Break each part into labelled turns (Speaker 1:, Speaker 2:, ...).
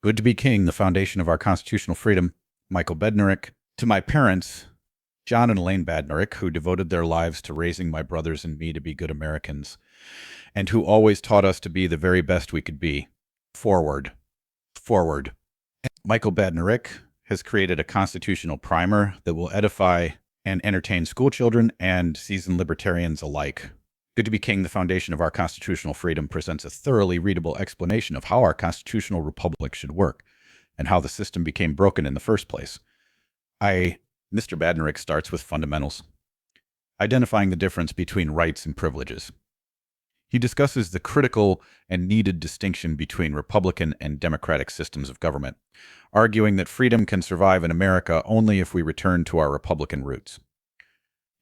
Speaker 1: Good to be king, the foundation of our constitutional freedom. Michael Badnarik. To my parents, John and Elaine Badnarik, who devoted their lives to raising my brothers and me to be good Americans, and who always taught us to be the very best we could be. Forward. Forward. Michael Badnarik has created a constitutional primer that will edify and entertain schoolchildren and seasoned libertarians alike. Good to be King, the foundation of our constitutional freedom, presents a thoroughly readable explanation of how our constitutional republic should work and how the system became broken in the first place. Mr. Badnarik starts with fundamentals, identifying the difference between rights and privileges. He discusses the critical and needed distinction between Republican and democratic systems of government, arguing that freedom can survive in America only if we return to our Republican roots.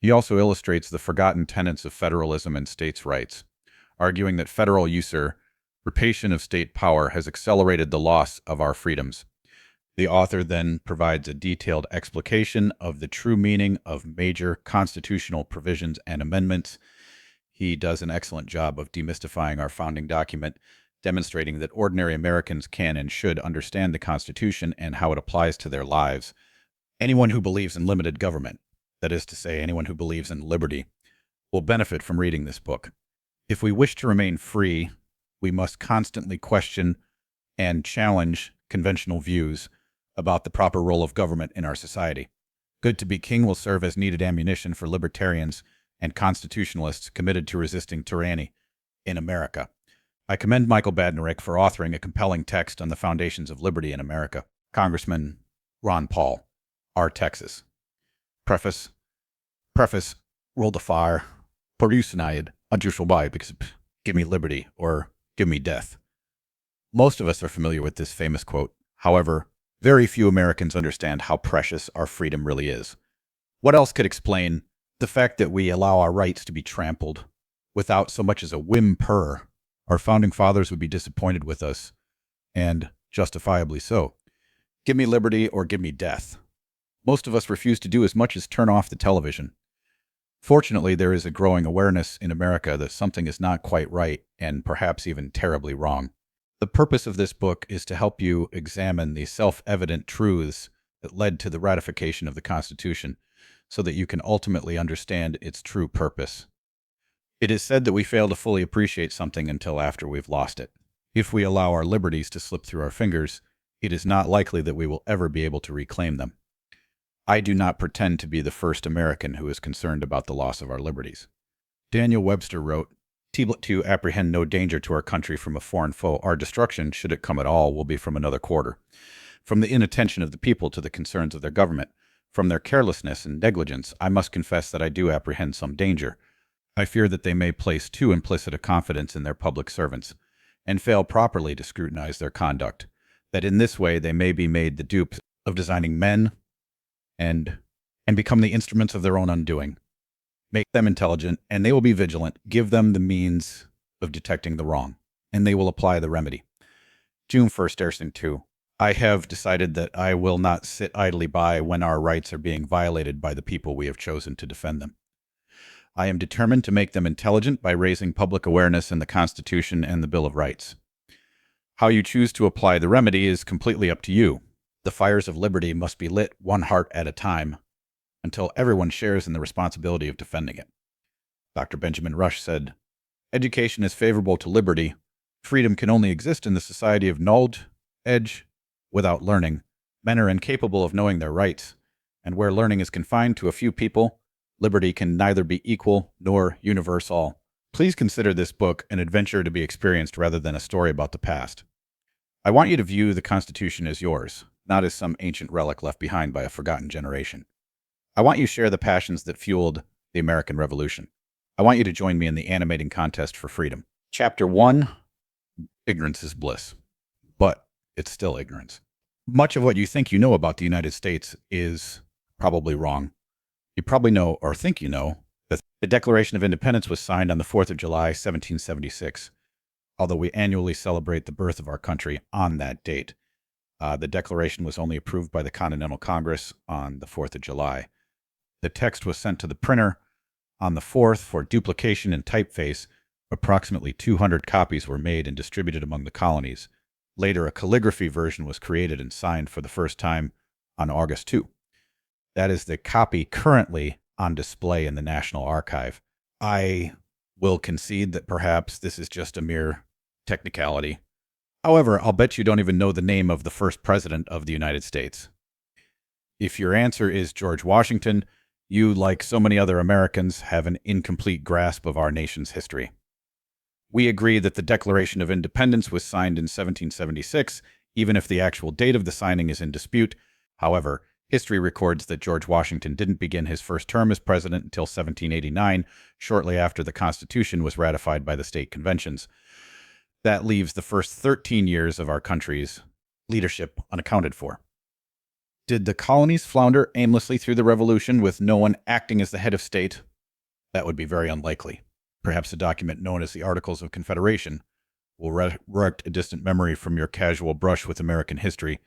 Speaker 1: He also illustrates the forgotten tenets of federalism and states' rights, arguing that federal usurpation of state power has accelerated the loss of our freedoms. The author then provides a detailed explication of the true meaning of major constitutional provisions and amendments. He does an excellent job of demystifying our founding document, demonstrating that ordinary Americans can and should understand the Constitution and how it applies to their lives. Anyone who believes in limited government, that is to say, anyone who believes in liberty, will benefit from reading this book. If we wish to remain free, we must constantly question and challenge conventional views about the proper role of government in our society. Good to be King will serve as needed ammunition for libertarians and constitutionalists committed to resisting tyranny in America. I commend Michael Badnarik for authoring a compelling text on the foundations of liberty in America. Congressman Ron Paul, R. Texas. Preface. Roll the fire. Producinide. Unusual by because give me liberty or give me death. Most of us are familiar with this famous quote. However, very few Americans understand how precious our freedom really is. What else could explain the fact that we allow our rights to be trampled without so much as a whimper? Our founding fathers would be disappointed with us, and justifiably so. Give me liberty or give me death. Most of us refuse to do as much as turn off the television. Fortunately, there is a growing awareness in America that something is not quite right and perhaps even terribly wrong. The purpose of this book is to help you examine the self-evident truths that led to the ratification of the Constitution so that you can ultimately understand its true purpose. It is said that we fail to fully appreciate something until after we've lost it. If we allow our liberties to slip through our fingers, it is not likely that we will ever be able to reclaim them. I do not pretend to be the first American who is concerned about the loss of our liberties. Daniel Webster wrote, "To apprehend no danger to our country from a foreign foe, our destruction, should it come at all, will be from another quarter. From the inattention of the people to the concerns of their government, from their carelessness and negligence, I must confess that I do apprehend some danger. I fear that they may place too implicit a confidence in their public servants, and fail properly to scrutinize their conduct, that in this way they may be made the dupes of designing men and become the instruments of their own undoing. Make them intelligent, and they will be vigilant. Give them the means of detecting the wrong, and they will apply the remedy." June 1st, Erskine 2. I have decided that I will not sit idly by when our rights are being violated by the people we have chosen to defend them. I am determined to make them intelligent by raising public awareness in the Constitution and the Bill of Rights. How you choose to apply the remedy is completely up to you. The fires of liberty must be lit one heart at a time, until everyone shares in the responsibility of defending it. Dr. Benjamin Rush said, "Education is favorable to liberty. Freedom can only exist in the society of knowledge. Without learning, men are incapable of knowing their rights, and where learning is confined to a few people, liberty can neither be equal nor universal." Please consider this book an adventure to be experienced rather than a story about the past. I want you to view the Constitution as yours, not as some ancient relic left behind by a forgotten generation. I want you to share the passions that fueled the American Revolution. I want you to join me in the animating contest for freedom. Chapter 1, Ignorance is Bliss. But it's still ignorance. Much of what you think you know about the United States is probably wrong. You probably know, or think you know, that the Declaration of Independence was signed on the 4th of July, 1776, although we annually celebrate the birth of our country on that date. The Declaration was only approved by the Continental Congress on the 4th of July. The text was sent to the printer on the 4th for duplication and typeface. Approximately 200 copies were made and distributed among the colonies. Later, a calligraphy version was created and signed for the first time on August 2. That is the copy currently on display in the National Archive. I will concede that perhaps this is just a mere technicality. However, I'll bet you don't even know the name of the first president of the United States. If your answer is George Washington, you, like so many other Americans, have an incomplete grasp of our nation's history. We agree that the Declaration of Independence was signed in 1776, even if the actual date of the signing is in dispute. However, history records that George Washington didn't begin his first term as president until 1789, shortly after the Constitution was ratified by the state conventions. That leaves the first 13 years of our country's leadership unaccounted for. Did the colonies flounder aimlessly through the Revolution with no one acting as the head of state? That would be very unlikely. Perhaps a document known as the Articles of Confederation will resurrect a distant memory from your casual brush with American history.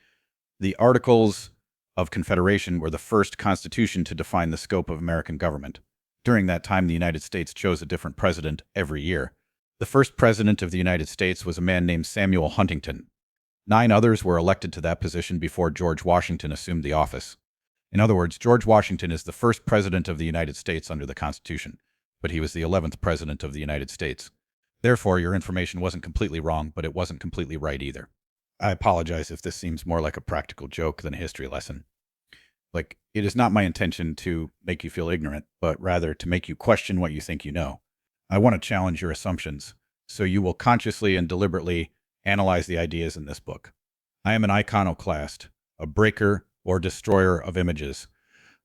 Speaker 1: The Articles of Confederation were the first constitution to define the scope of American government. During that time, the United States chose a different president every year. The first president of the United States was a man named Samuel Huntington. 9 others were elected to that position before George Washington assumed the office. In other words, George Washington is the first president of the United States under the Constitution, but he was the 11th president of the United States. Therefore, your information wasn't completely wrong, but it wasn't completely right either. I apologize if this seems more like a practical joke than a history lesson. It is not my intention to make you feel ignorant, but rather to make you question what you think you know. I want to challenge your assumptions, so you will consciously and deliberately analyze the ideas in this book. I am an iconoclast, a breaker or destroyer of images,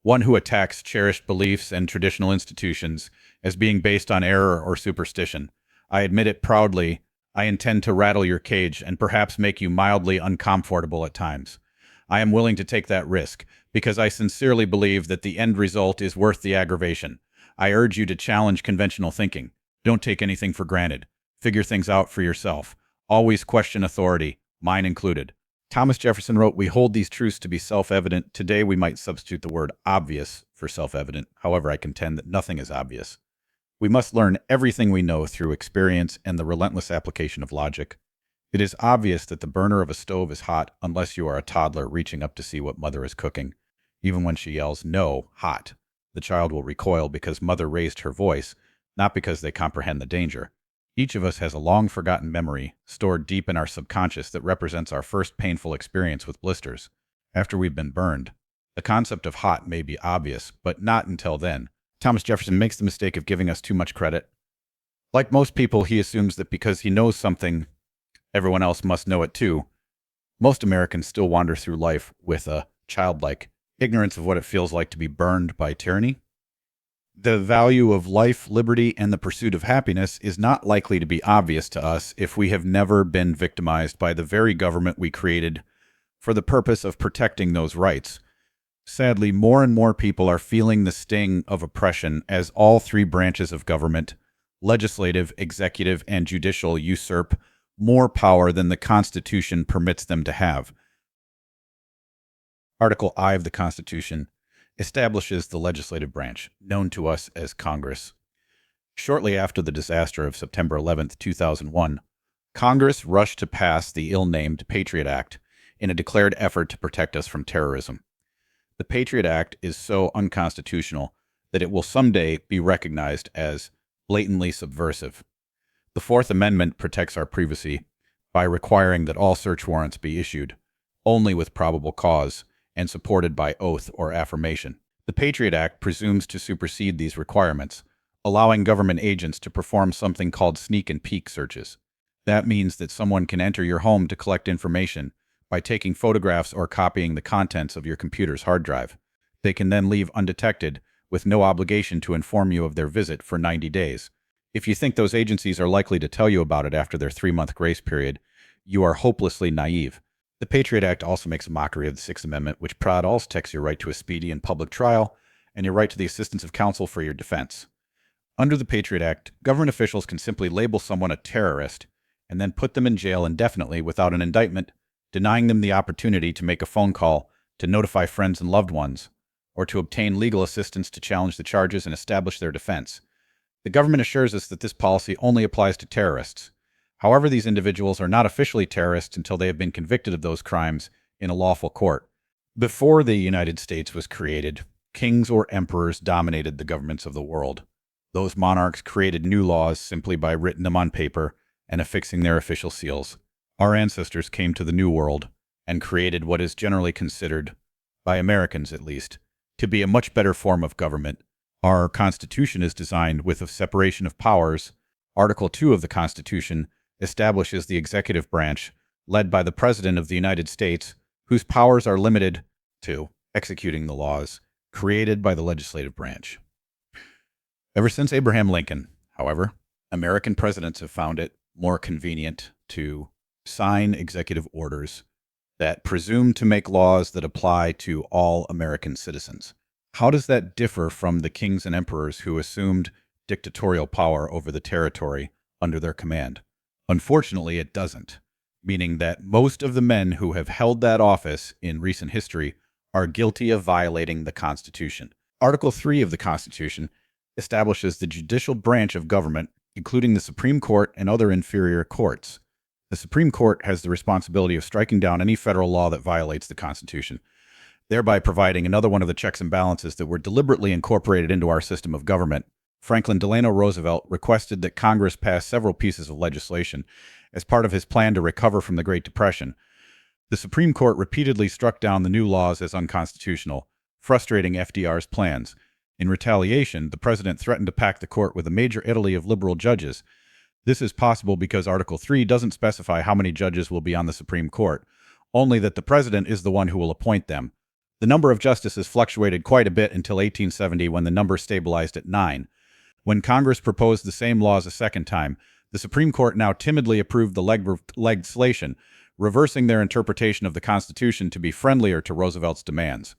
Speaker 1: one who attacks cherished beliefs and traditional institutions as being based on error or superstition. I admit it proudly. I intend to rattle your cage and perhaps make you mildly uncomfortable at times. I am willing to take that risk because I sincerely believe that the end result is worth the aggravation. I urge you to challenge conventional thinking. Don't take anything for granted. Figure things out for yourself. Always question authority, mine included. Thomas Jefferson wrote, "We hold these truths to be self-evident." Today, we might substitute the word obvious for self-evident. However, I contend that nothing is obvious. We must learn everything we know through experience and the relentless application of logic. It is obvious that the burner of a stove is hot unless you are a toddler reaching up to see what mother is cooking. Even when she yells, "No, hot," the child will recoil because mother raised her voice, not because they comprehend the danger. Each of us has a long-forgotten memory stored deep in our subconscious that represents our first painful experience with blisters. After we've been burned, the concept of hot may be obvious, but not until then. Thomas Jefferson makes the mistake of giving us too much credit. Like most people, he assumes that because he knows something, everyone else must know it too. Most Americans still wander through life with a childlike ignorance of what it feels like to be burned by tyranny. The value of life, liberty, and the pursuit of happiness is not likely to be obvious to us if we have never been victimized by the very government we created for the purpose of protecting those rights. Sadly, more and more people are feeling the sting of oppression as all 3 branches of government, legislative, executive, and judicial, usurp more power than the Constitution permits them to have. Article I of the Constitution establishes the legislative branch, known to us as Congress. Shortly after the disaster of September 11, 2001, Congress rushed to pass the ill-named Patriot Act in a declared effort to protect us from terrorism. The Patriot Act is so unconstitutional that it will someday be recognized as blatantly subversive. The Fourth Amendment protects our privacy by requiring that all search warrants be issued only with probable cause and supported by oath or affirmation. The Patriot Act presumes to supersede these requirements, allowing government agents to perform something called sneak and peek searches. That means that someone can enter your home to collect information by taking photographs or copying the contents of your computer's hard drive. They can then leave undetected with no obligation to inform you of their visit for 90 days. If you think those agencies are likely to tell you about it after their 3-month grace period, you are hopelessly naive. The Patriot Act also makes a mockery of the Sixth Amendment, which protects your right to a speedy and public trial and your right to the assistance of counsel for your defense. Under the Patriot Act, government officials can simply label someone a terrorist and then put them in jail indefinitely without an indictment, denying them the opportunity to make a phone call, to notify friends and loved ones, or to obtain legal assistance to challenge the charges and establish their defense. The government assures us that this policy only applies to terrorists. However, these individuals are not officially terrorists until they have been convicted of those crimes in a lawful court. Before the United States was created, kings or emperors dominated the governments of the world. Those monarchs created new laws simply by written them on paper and affixing their official seals. Our ancestors came to the New World and created what is generally considered, by Americans at least, to be a much better form of government. Our Constitution is designed with a separation of powers. Article 2 of the Constitution establishes the executive branch, led by the President of the United States, whose powers are limited to executing the laws created by the legislative branch. Ever since Abraham Lincoln, however, American presidents have found it more convenient to sign executive orders that presume to make laws that apply to all American citizens. How does that differ from the kings and emperors who assumed dictatorial power over the territory under their command? Unfortunately, it doesn't, meaning that most of the men who have held that office in recent history are guilty of violating the Constitution. Article 3 of the Constitution establishes the judicial branch of government, including the Supreme Court and other inferior courts. The Supreme Court has the responsibility of striking down any federal law that violates the Constitution, thereby providing another one of the checks and balances that were deliberately incorporated into our system of government. Franklin Delano Roosevelt requested that Congress pass several pieces of legislation as part of his plan to recover from the Great Depression. The Supreme Court repeatedly struck down the new laws as unconstitutional, frustrating FDR's plans. In retaliation, the president threatened to pack the court with a major Italy of liberal judges. This is possible because Article 3 doesn't specify how many judges will be on the Supreme Court, only that the president is the one who will appoint them. The number of justices fluctuated quite a bit until 1870 when the number stabilized at 9. When Congress proposed the same laws a second time, the Supreme Court now timidly approved the legislation, reversing their interpretation of the Constitution to be friendlier to Roosevelt's demands.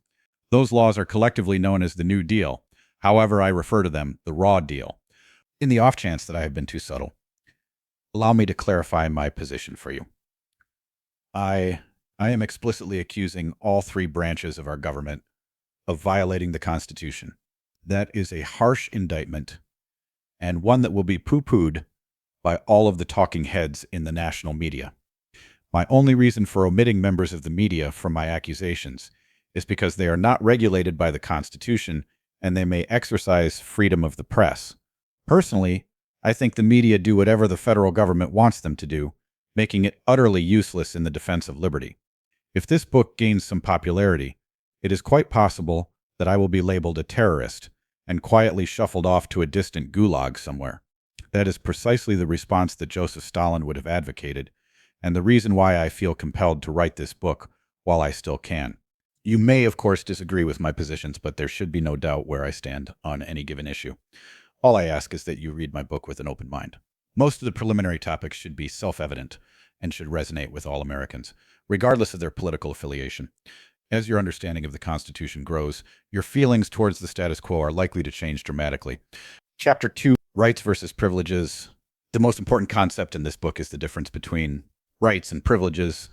Speaker 1: Those laws are collectively known as the New Deal. However, I refer to them the Raw Deal. In the off chance that I have been too subtle, allow me to clarify my position for you. I am explicitly accusing all three branches of our government of violating the Constitution. That is a harsh indictment, and one that will be poo-pooed by all of the talking heads in the national media. My only reason for omitting members of the media from my accusations is because they are not regulated by the Constitution and they may exercise freedom of the press. Personally, I think the media do whatever the federal government wants them to do, making it utterly useless in the defense of liberty. If this book gains some popularity, it is quite possible that I will be labeled a terrorist and quietly shuffled off to a distant gulag somewhere. That is precisely the response that Joseph Stalin would have advocated, and the reason why I feel compelled to write this book while I still can. You may, of course, disagree with my positions, but there should be no doubt where I stand on any given issue. All I ask is that you read my book with an open mind. Most of the preliminary topics should be self-evident and should resonate with all Americans, regardless of their political affiliation. As your understanding of the Constitution grows, your feelings towards the status quo are likely to change dramatically. Chapter 2, Rights versus Privileges. The most important concept in this book is the difference between rights and privileges.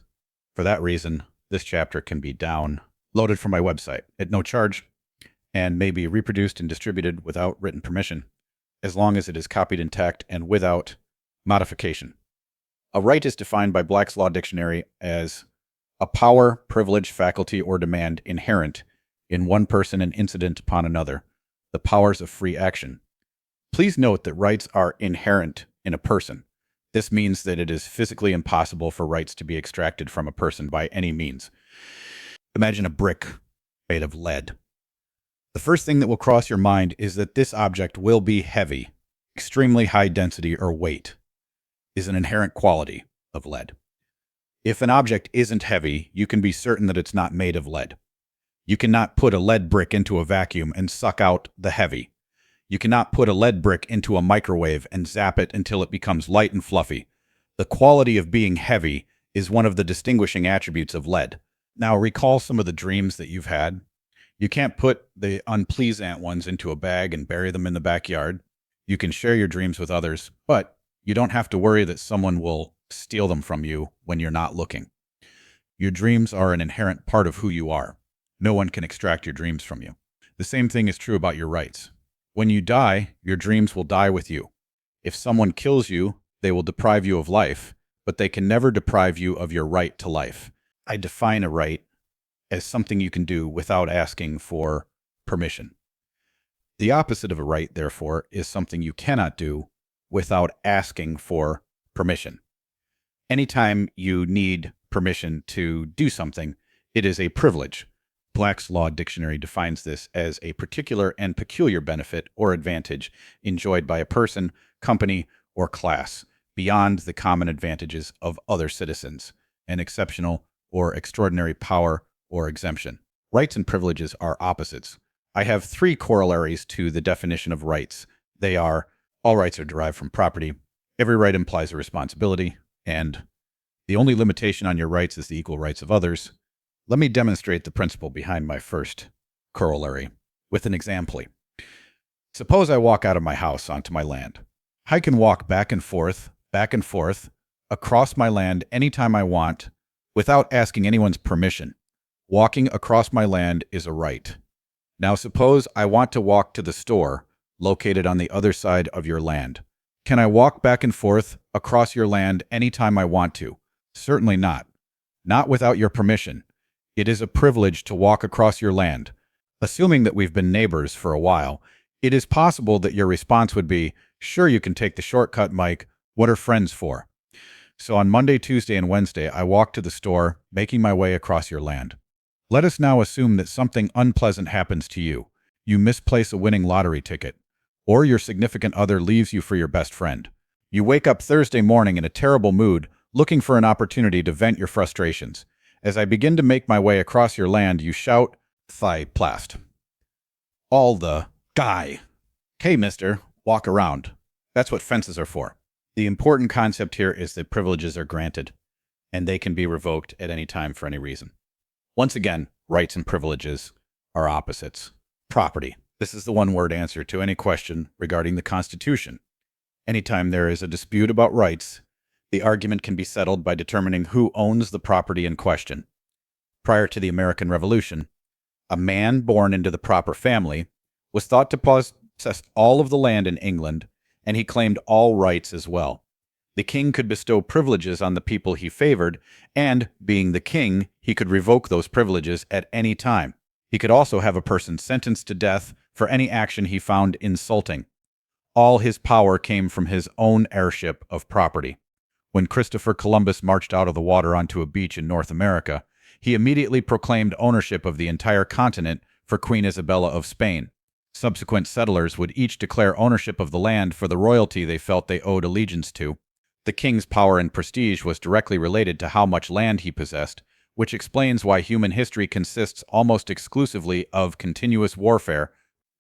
Speaker 1: For that reason, this chapter can be downloaded from my website at no charge and may be reproduced and distributed without written permission, as long as it is copied intact and without modification. A right is defined by Black's Law Dictionary as a power, privilege, faculty, or demand inherent in one person and incident upon another, the powers of free action. Please note that rights are inherent in a person. This means that it is physically impossible for rights to be extracted from a person by any means. Imagine a brick made of lead. The first thing that will cross your mind is that this object will be heavy. Extremely high density or weight is an inherent quality of lead. If an object isn't heavy, you can be certain that it's not made of lead. You cannot put a lead brick into a vacuum and suck out the heavy. You cannot put a lead brick into a microwave and zap it until it becomes light and fluffy. The quality of being heavy is one of the distinguishing attributes of lead. Now recall some of the dreams that you've had. You can't put the unpleasant ones into a bag and bury them in the backyard. You can share your dreams with others, but you don't have to worry that someone will steal them from you when you're not looking. Your dreams are an inherent part of who you are. No one can extract your dreams from you. The same thing is true about your rights. When you die, your dreams will die with you. If someone kills you, They will deprive you of life, but they can never deprive you of your right to life. I define a right as something you can do without asking for permission. The opposite of a right, therefore, is something you cannot do without asking for permission. Anytime you need permission to do something, it is a privilege. Black's Law Dictionary defines this as a particular and peculiar benefit or advantage enjoyed by a person, company, or class beyond the common advantages of other citizens, an exceptional or extraordinary power or exemption. Rights and privileges are opposites. I have three corollaries to the definition of rights. They are: all rights are derived from property, every right implies a responsibility, and the only limitation on your rights is the equal rights of others. Let me demonstrate the principle behind my first corollary with an example. Suppose I walk out of my house onto my land. I can walk back and forth, across my land anytime I want without asking anyone's permission. Walking across my land is a right. Now suppose I want to walk to the store located on the other side of your land. Can I walk back and forth across your land anytime I want to? Certainly not. Not without your permission. It is a privilege to walk across your land. Assuming that we've been neighbors for a while, it is possible that your response would be, "Sure, you can take the shortcut, Mike. What are friends for?" So on Monday, Tuesday, and Wednesday, I walk to the store, making my way across your land. Let us now assume that something unpleasant happens to you. You misplace a winning lottery ticket, or your significant other leaves you for your best friend. You wake up Thursday morning in a terrible mood, looking for an opportunity to vent your frustrations. As I begin to make my way across your land, you shout, "Thigh plast. All the guy. Hey, mister, walk around." That's what fences are for. The important concept here is that privileges are granted, and they can be revoked at any time for any reason. Once again, rights and privileges are opposites. Property. This is the one-word answer to any question regarding the Constitution. Anytime there is a dispute about rights, the argument can be settled by determining who owns the property in question. Prior to the American Revolution, a man born into the proper family was thought to possess all of the land in England, and he claimed all rights as well. The king could bestow privileges on the people he favored, and, being the king, he could revoke those privileges at any time. He could also have a person sentenced to death for any action he found insulting. All his power came from his own heirship of property. When Christopher Columbus marched out of the water onto a beach in North America, he immediately proclaimed ownership of the entire continent for Queen Isabella of Spain. Subsequent settlers would each declare ownership of the land for the royalty they felt they owed allegiance to. The king's power and prestige was directly related to how much land he possessed, which explains why human history consists almost exclusively of continuous warfare.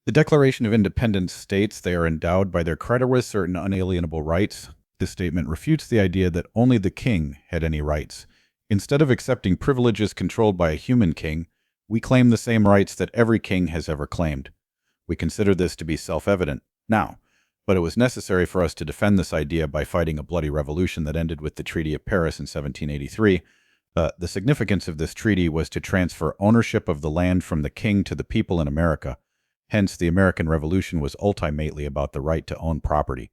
Speaker 1: The Declaration of Independence states they are endowed by their creator with certain unalienable rights. This statement refutes the idea that only the king had any rights. Instead of accepting privileges controlled by a human king, we claim the same rights that every king has ever claimed. We consider this to be self-evident now, but it was necessary for us to defend this idea by fighting a bloody revolution that ended with the Treaty of Paris in 1783. The significance of this treaty was to transfer ownership of the land from the king to the people in America. Hence, the American Revolution was ultimately about the right to own property.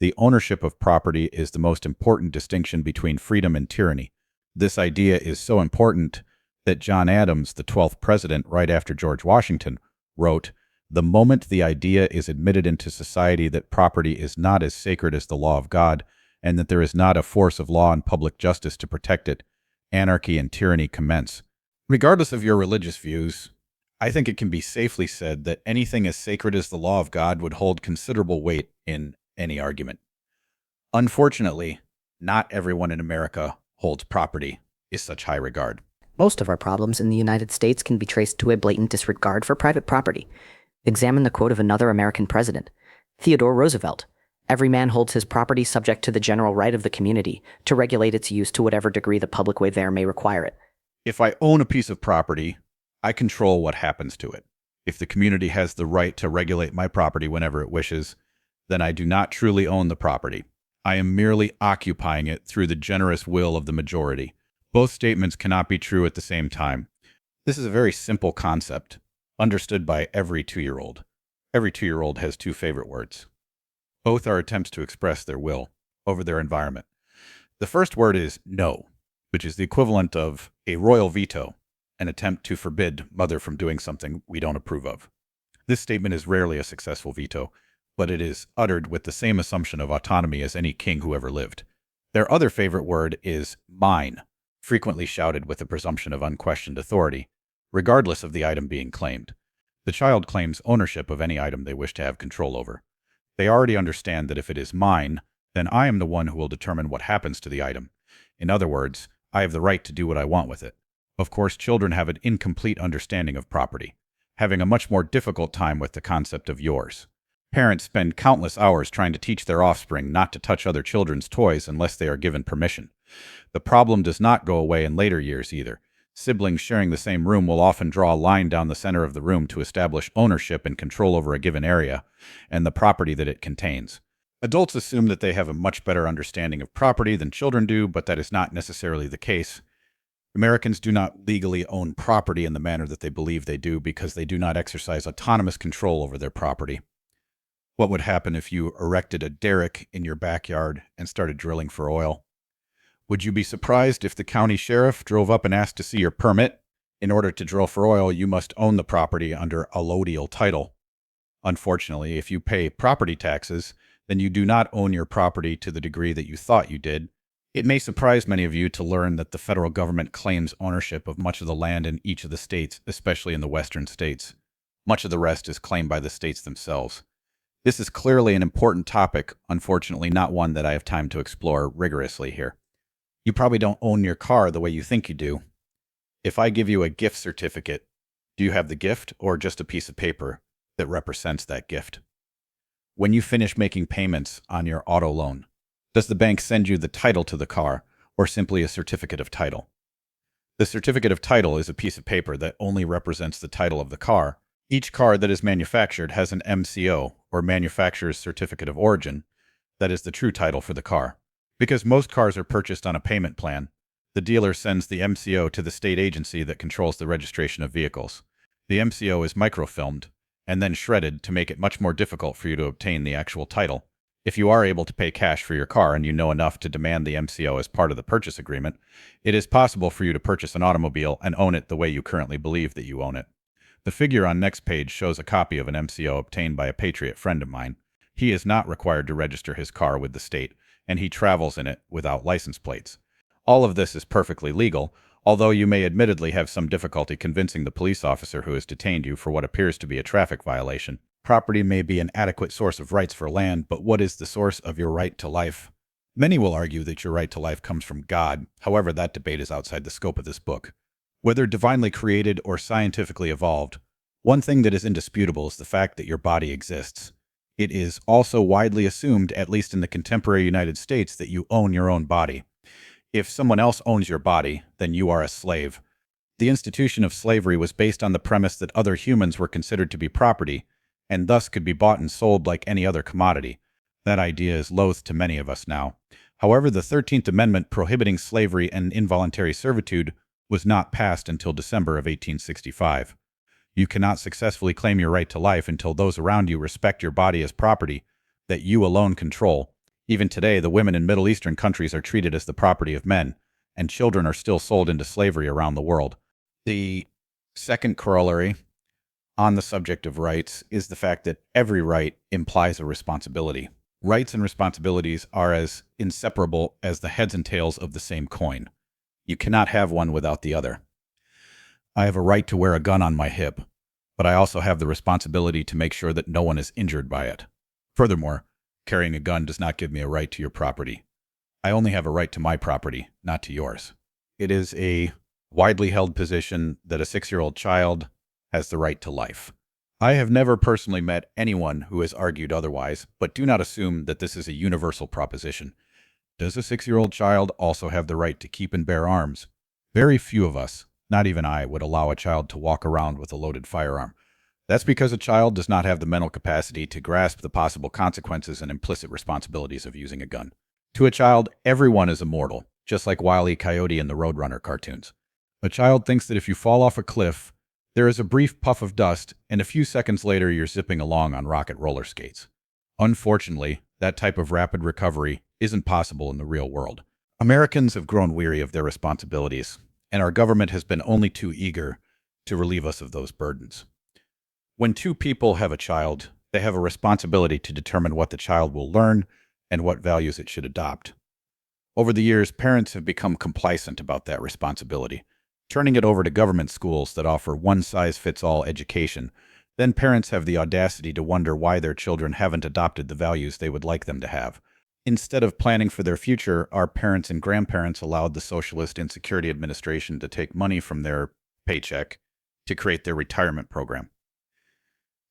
Speaker 1: The ownership of property is the most important distinction between freedom and tyranny. This idea is so important that John Adams, the 12th president, right after George Washington, wrote, "The moment the idea is admitted into society that property is not as sacred as the law of God, and that there is not a force of law and public justice to protect it, anarchy and tyranny commence." Regardless of your religious views, I think it can be safely said that anything as sacred as the law of God would hold considerable weight in any argument. Unfortunately, not everyone in America holds property in such high regard.
Speaker 2: Most of our problems in the United States can be traced to a blatant disregard for private property. Examine the quote of another American president, Theodore Roosevelt. "Every man holds his property subject to the general right of the community to regulate its use to whatever degree the public way there may require it."
Speaker 1: If I own a piece of property, I control what happens to it. If the community has the right to regulate my property whenever it wishes, then I do not truly own the property. I am merely occupying it through the generous will of the majority. Both statements cannot be true at the same time. This is a very simple concept, understood by every 2-year-old. Every 2-year-old has two favorite words. Both are attempts to express their will. over their environment. The first word is no, which is the equivalent of a royal veto, an attempt to forbid mother from doing something we don't approve of. This statement is rarely a successful veto, but it is uttered with the same assumption of autonomy as any king who ever lived. Their other favorite word is mine, frequently shouted with a presumption of unquestioned authority, regardless of the item being claimed. The child claims ownership of any item they wish to have control over. They already understand that if it is mine, then I am the one who will determine what happens to the item. In other words, I have the right to do what I want with it. Of course, children have an incomplete understanding of property, having a much more difficult time with the concept of yours. Parents spend countless hours trying to teach their offspring not to touch other children's toys unless they are given permission. The problem does not go away in later years either. Siblings sharing the same room will often draw a line down the center of the room to establish ownership and control over a given area and the property that it contains. Adults assume that they have a much better understanding of property than children do, but that is not necessarily the case. Americans do not legally own property in the manner that they believe they do because they do not exercise autonomous control over their property. What would happen if you erected a derrick in your backyard and started drilling for oil? Would you be surprised if the county sheriff drove up and asked to see your permit? In order to drill for oil, you must own the property under allodial title. Unfortunately, if you pay property taxes, then you do not own your property to the degree that you thought you did. It may surprise many of you to learn that the federal government claims ownership of much of the land in each of the states, especially in the western states. Much of the rest is claimed by the states themselves. This is clearly an important topic, unfortunately not one that I have time to explore rigorously here. You probably don't own your car the way you think you do. If I give you a gift certificate, do you have the gift or just a piece of paper that represents that gift? When you finish making payments on your auto loan, does the bank send you the title to the car or simply a certificate of title? The certificate of title is a piece of paper that only represents the title of the car. Each car that is manufactured has an MCO, or Manufacturer's Certificate of Origin, that is the true title for the car. Because most cars are purchased on a payment plan, the dealer sends the MCO to the state agency that controls the registration of vehicles. The MCO is microfilmed and then shredded to make it much more difficult for you to obtain the actual title. If you are able to pay cash for your car and you know enough to demand the MCO as part of the purchase agreement, it is possible for you to purchase an automobile and own it the way you currently believe that you own it. The figure on next page shows a copy of an MCO obtained by a patriot friend of mine. He is not required to register his car with the state, and he travels in it without license plates. All of this is perfectly legal, although you may admittedly have some difficulty convincing the police officer who has detained you for what appears to be a traffic violation. Property may be an adequate source of rights for land, but what is the source of your right to life? Many will argue that your right to life comes from God. However, that debate is outside the scope of this book. Whether divinely created or scientifically evolved, one thing that is indisputable is the fact that your body exists. It is also widely assumed, at least in the contemporary United States, that you own your own body. If someone else owns your body, then you are a slave. The institution of slavery was based on the premise that other humans were considered to be property, and thus could be bought and sold like any other commodity. That idea is loathed to many of us now. However, the 13th Amendment prohibiting slavery and involuntary servitude was not passed until December of 1865. You cannot successfully claim your right to life until those around you respect your body as property that you alone control. Even today, the women in Middle Eastern countries are treated as the property of men, and children are still sold into slavery around the world. The second corollary on the subject of rights is the fact that every right implies a responsibility. Rights and responsibilities are as inseparable as the heads and tails of the same coin. You cannot have one without the other. I have a right to wear a gun on my hip, but I also have the responsibility to make sure that no one is injured by it. Furthermore, carrying a gun does not give me a right to your property. I only have a right to my property, not to yours. It is a widely held position that a 6-year-old child has the right to life. I have never personally met anyone who has argued otherwise, but do not assume that this is a universal proposition. Does a 6-year-old child also have the right to keep and bear arms? Very few of us, not even I, would allow a child to walk around with a loaded firearm. That's because a child does not have the mental capacity to grasp the possible consequences and implicit responsibilities of using a gun. To a child, everyone is immortal, just like Wile E. Coyote in the Roadrunner cartoons. A child thinks that if you fall off a cliff, there is a brief puff of dust, and a few seconds later you're zipping along on rocket roller skates. Unfortunately, that type of rapid recovery isn't possible in the real world. Americans have grown weary of their responsibilities, and our government has been only too eager to relieve us of those burdens. When two people have a child, they have a responsibility to determine what the child will learn and what values it should adopt. Over the years, parents have become complacent about that responsibility, turning it over to government schools that offer one-size-fits-all education. Then parents have the audacity to wonder why their children haven't adopted the values they would like them to have. Instead of planning for their future, our parents and grandparents allowed the Socialist Insecurity Administration to take money from their paycheck to create their retirement program.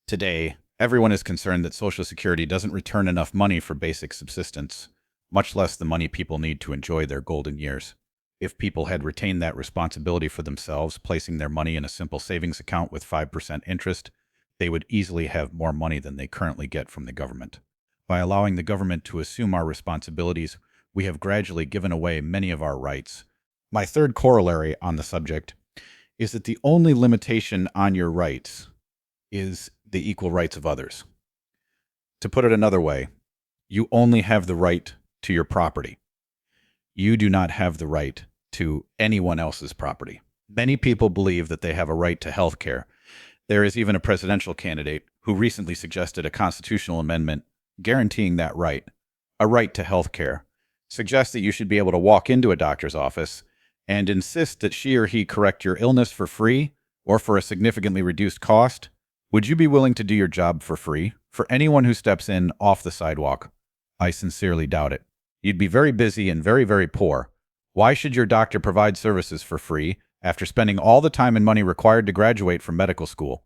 Speaker 1: Today, everyone is concerned that Social Security doesn't return enough money for basic subsistence, much less the money people need to enjoy their golden years. If people had retained that responsibility for themselves, placing their money in a simple savings account with 5% interest, they would easily have more money than they currently get from the government. By allowing the government to assume our responsibilities, we have gradually given away many of our rights. My third corollary on the subject is that the only limitation on your rights is the equal rights of others. To put it another way, you only have the right to your property. You do not have the right to anyone else's property. Many people believe that they have a right to health care. There is even a presidential candidate who recently suggested a constitutional amendment guaranteeing that right. A right to health care suggests that you should be able to walk into a doctor's office and insist that she or he correct your illness for free or for a significantly reduced cost. Would you be willing to do your job for free for anyone who steps in off the sidewalk? I sincerely doubt it. You'd be very busy and very, very poor. Why should your doctor provide services for free after spending all the time and money required to graduate from medical school?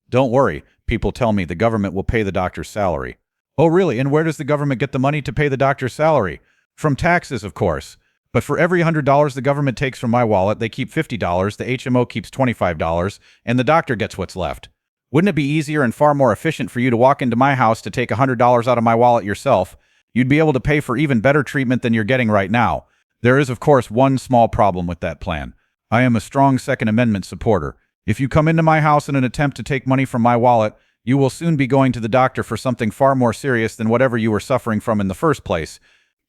Speaker 1: Don't worry, people tell me the government will pay the doctor's salary. Oh, really? And where does the government get the money to pay the doctor's salary? From taxes, of course. But for every $100 the government takes from my wallet, they keep $50, the HMO keeps $25, and the doctor gets what's left. Wouldn't it be easier and far more efficient for you to walk into my house to take $100 out of my wallet yourself? You'd be able to pay for even better treatment than you're getting right now. There is, of course, one small problem with that plan. I am a strong Second Amendment supporter. If you come into my house in an attempt to take money from my wallet, you will soon be going to the doctor for something far more serious than whatever you were suffering from in the first place.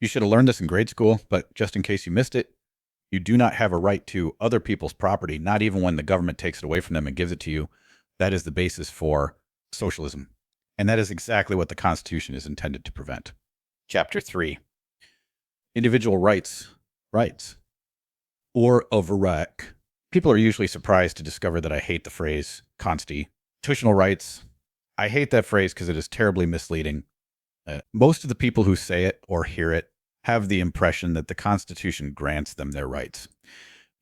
Speaker 1: You should have learned this in grade school, but just in case you missed it, you do not have a right to other people's property, not even when the government takes it away from them and gives it to you. That is the basis for socialism. And that is exactly what the Constitution is intended to prevent. Chapter 3. Individual rights. Rights. Or overrect. People are usually surprised to discover that I hate the phrase constitutional rights. I hate that phrase because it is terribly misleading. Most of the people who say it or hear it have the impression that the Constitution grants them their rights.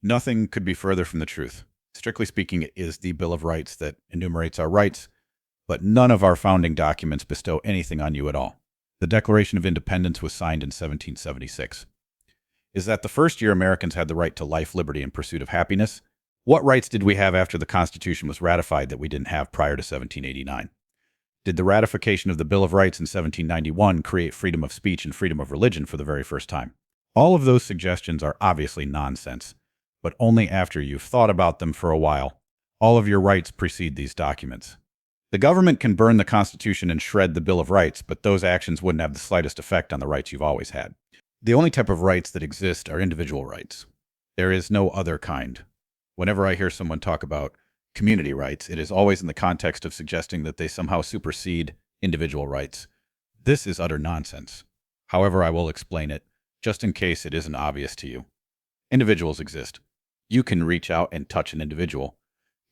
Speaker 1: Nothing could be further from the truth. Strictly speaking, it is the Bill of Rights that enumerates our rights, but none of our founding documents bestow anything on you at all. The Declaration of Independence was signed in 1776. Is that the first year Americans had the right to life, liberty, and pursuit of happiness? What rights did we have after the Constitution was ratified that we didn't have prior to 1789? Did the ratification of the Bill of Rights in 1791 create freedom of speech and freedom of religion for the very first time? All of those suggestions are obviously nonsense, but only after you've thought about them for a while. All of your rights precede these documents. The government can burn the Constitution and shred the Bill of Rights, but those actions wouldn't have the slightest effect on the rights you've always had. The only type of rights that exist are individual rights. There is no other kind. Whenever I hear someone talk about community rights, it is always in the context of suggesting that they somehow supersede individual rights. This is utter nonsense. However, I will explain it, just in case it isn't obvious to you. Individuals exist. You can reach out and touch an individual.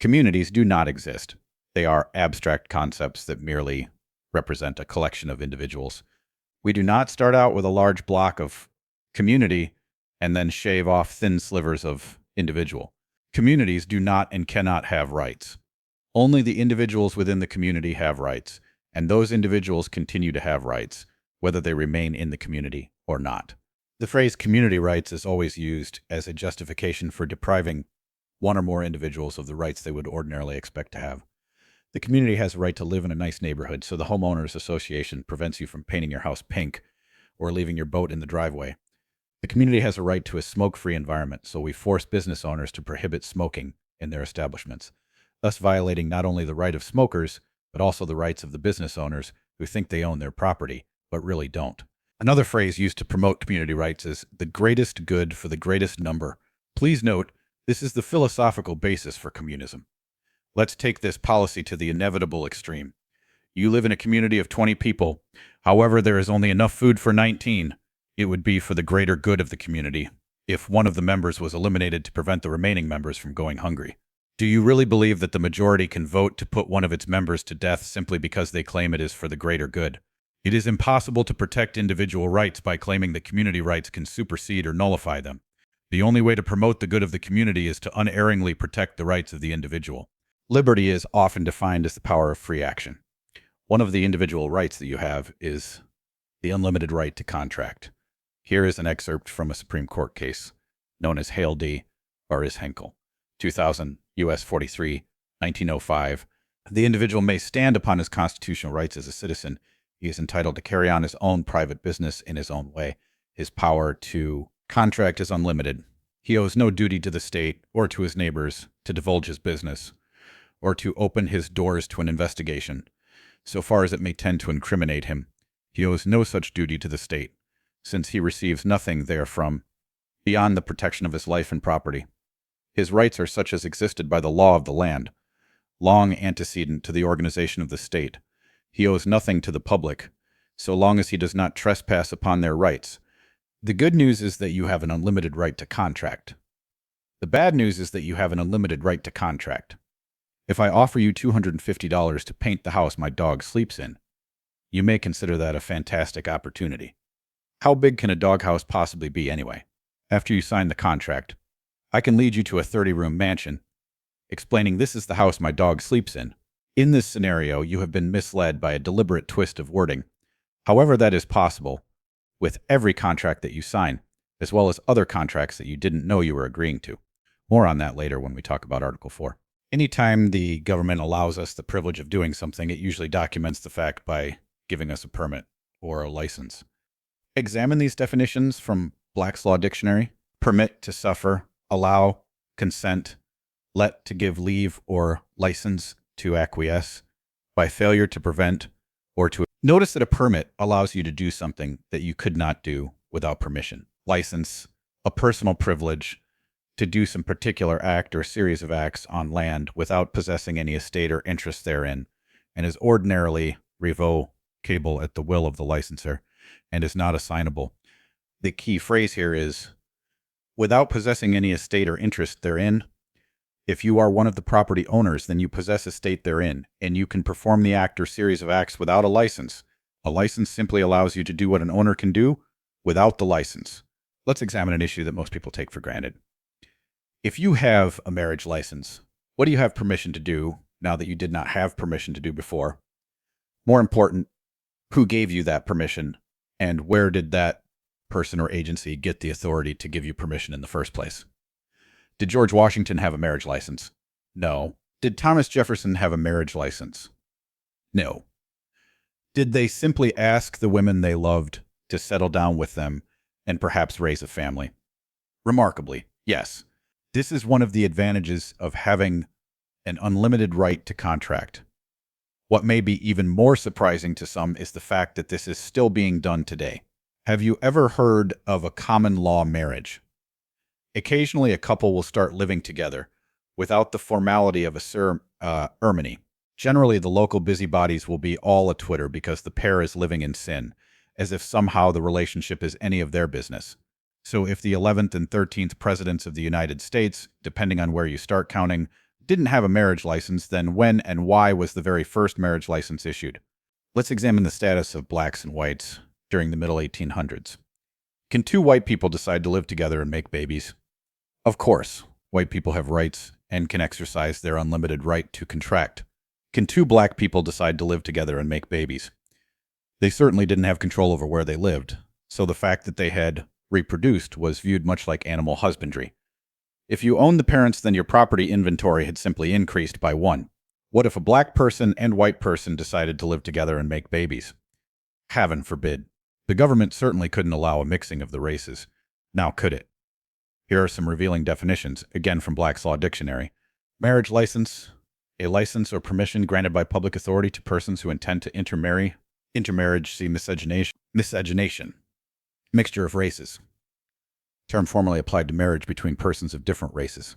Speaker 1: Communities do not exist. They are abstract concepts that merely represent a collection of individuals. We do not start out with a large block of community and then shave off thin slivers of individual. Communities do not and cannot have rights. Only the individuals within the community have rights, and those individuals continue to have rights, whether they remain in the community or not. The phrase community rights is always used as a justification for depriving one or more individuals of the rights they would ordinarily expect to have. The community has a right to live in a nice neighborhood, so the homeowners association prevents you from painting your house pink or leaving your boat in the driveway. The community has a right to a smoke-free environment, so we force business owners to prohibit smoking in their establishments, thus violating not only the right of smokers, but also the rights of the business owners who think they own their property, but really don't. Another phrase used to promote community rights is the greatest good for the greatest number. Please note, this is the philosophical basis for communism. Let's take this policy to the inevitable extreme. You live in a community of 20 people. However, there is only enough food for 19. It would be for the greater good of the community if one of the members was eliminated to prevent the remaining members from going hungry. Do you really believe that the majority can vote to put one of its members to death simply because they claim it is for the greater good? It is impossible to protect individual rights by claiming that community rights can supersede or nullify them. The only way to promote the good of the community is to unerringly protect the rights of the individual. Liberty is often defined as the power of free action. One of the individual rights that you have is the unlimited right to contract. Here is an excerpt from a Supreme Court case known as Hale D. v. Henkel, 2000, U.S. 43, 1905. The individual may stand upon his constitutional rights as a citizen. He is entitled to carry on his own private business in his own way. His power to contract is unlimited. He owes no duty to the state or to his neighbors to divulge his business or to open his doors to an investigation, so far as it may tend to incriminate him. He owes no such duty to the state, since he receives nothing therefrom beyond the protection of his life and property. His rights are such as existed by the law of the land, long antecedent to the organization of the state. He owes nothing to the public, so long as he does not trespass upon their rights. The good news is that you have an unlimited right to contract. The bad news is that you have an unlimited right to contract. If I offer you $250 to paint the house my dog sleeps in, you may consider that a fantastic opportunity. How big can a doghouse possibly be anyway? After you sign the contract, I can lead you to a 30-room mansion, explaining this is the house my dog sleeps in. In this scenario, you have been misled by a deliberate twist of wording. However, that is possible with every contract that you sign, as well as other contracts that you didn't know you were agreeing to. More on that later when we talk about Article 4. Anytime the government allows us the privilege of doing something, it usually documents the fact by giving us a permit or a license. Examine these definitions from Black's Law Dictionary. Permit, to suffer, allow, consent, let, to give leave, or license, to acquiesce, by failure to prevent, or to... Notice that a permit allows you to do something that you could not do without permission. License, a personal privilege to do some particular act or series of acts on land without possessing any estate or interest therein, and is ordinarily revocable at the will of the licenser, and is not assignable. The key phrase here is, without possessing any estate or interest therein. If you are one of the property owners, then you possess estate therein, and you can perform the act or series of acts without a license. A license simply allows you to do what an owner can do without the license. Let's examine an issue that most people take for granted. If you have a marriage license, what do you have permission to do now that you did not have permission to do before? More important, who gave you that permission, and where did that person or agency get the authority to give you permission in the first place? Did George Washington have a marriage license? No. Did Thomas Jefferson have a marriage license? No. Did they simply ask the women they loved to settle down with them and perhaps raise a family? Remarkably, yes. This is one of the advantages of having an unlimited right to contract. What may be even more surprising to some is the fact that this is still being done today. Have you ever heard of a common law marriage? Occasionally, a couple will start living together without the formality of a ceremony. Generally, the local busybodies will be all a Twitter because the pair is living in sin, as if somehow the relationship is any of their business. So if the 11th and 13th presidents of the United States, depending on where you start counting, didn't have a marriage license, then when and why was the very first marriage license issued? Let's examine the status of blacks and whites during the middle 1800s. Can two white people decide to live together and make babies? Of course, white people have rights and can exercise their unlimited right to contract. Can two black people decide to live together and make babies? They certainly didn't have control over where they lived, so the fact that they had reproduced was viewed much like animal husbandry. If you owned the parents, then your property inventory had simply increased by one. What if a black person and white person decided to live together and make babies? Heaven forbid. The government certainly couldn't allow a mixing of the races. Now could it? Here are some revealing definitions, again from Black's Law Dictionary. Marriage license, a license or permission granted by public authority to persons who intend to intermarry. Intermarriage, see miscegenation. Miscegenation, Mixture of races. Term formerly applied to marriage between persons of different races.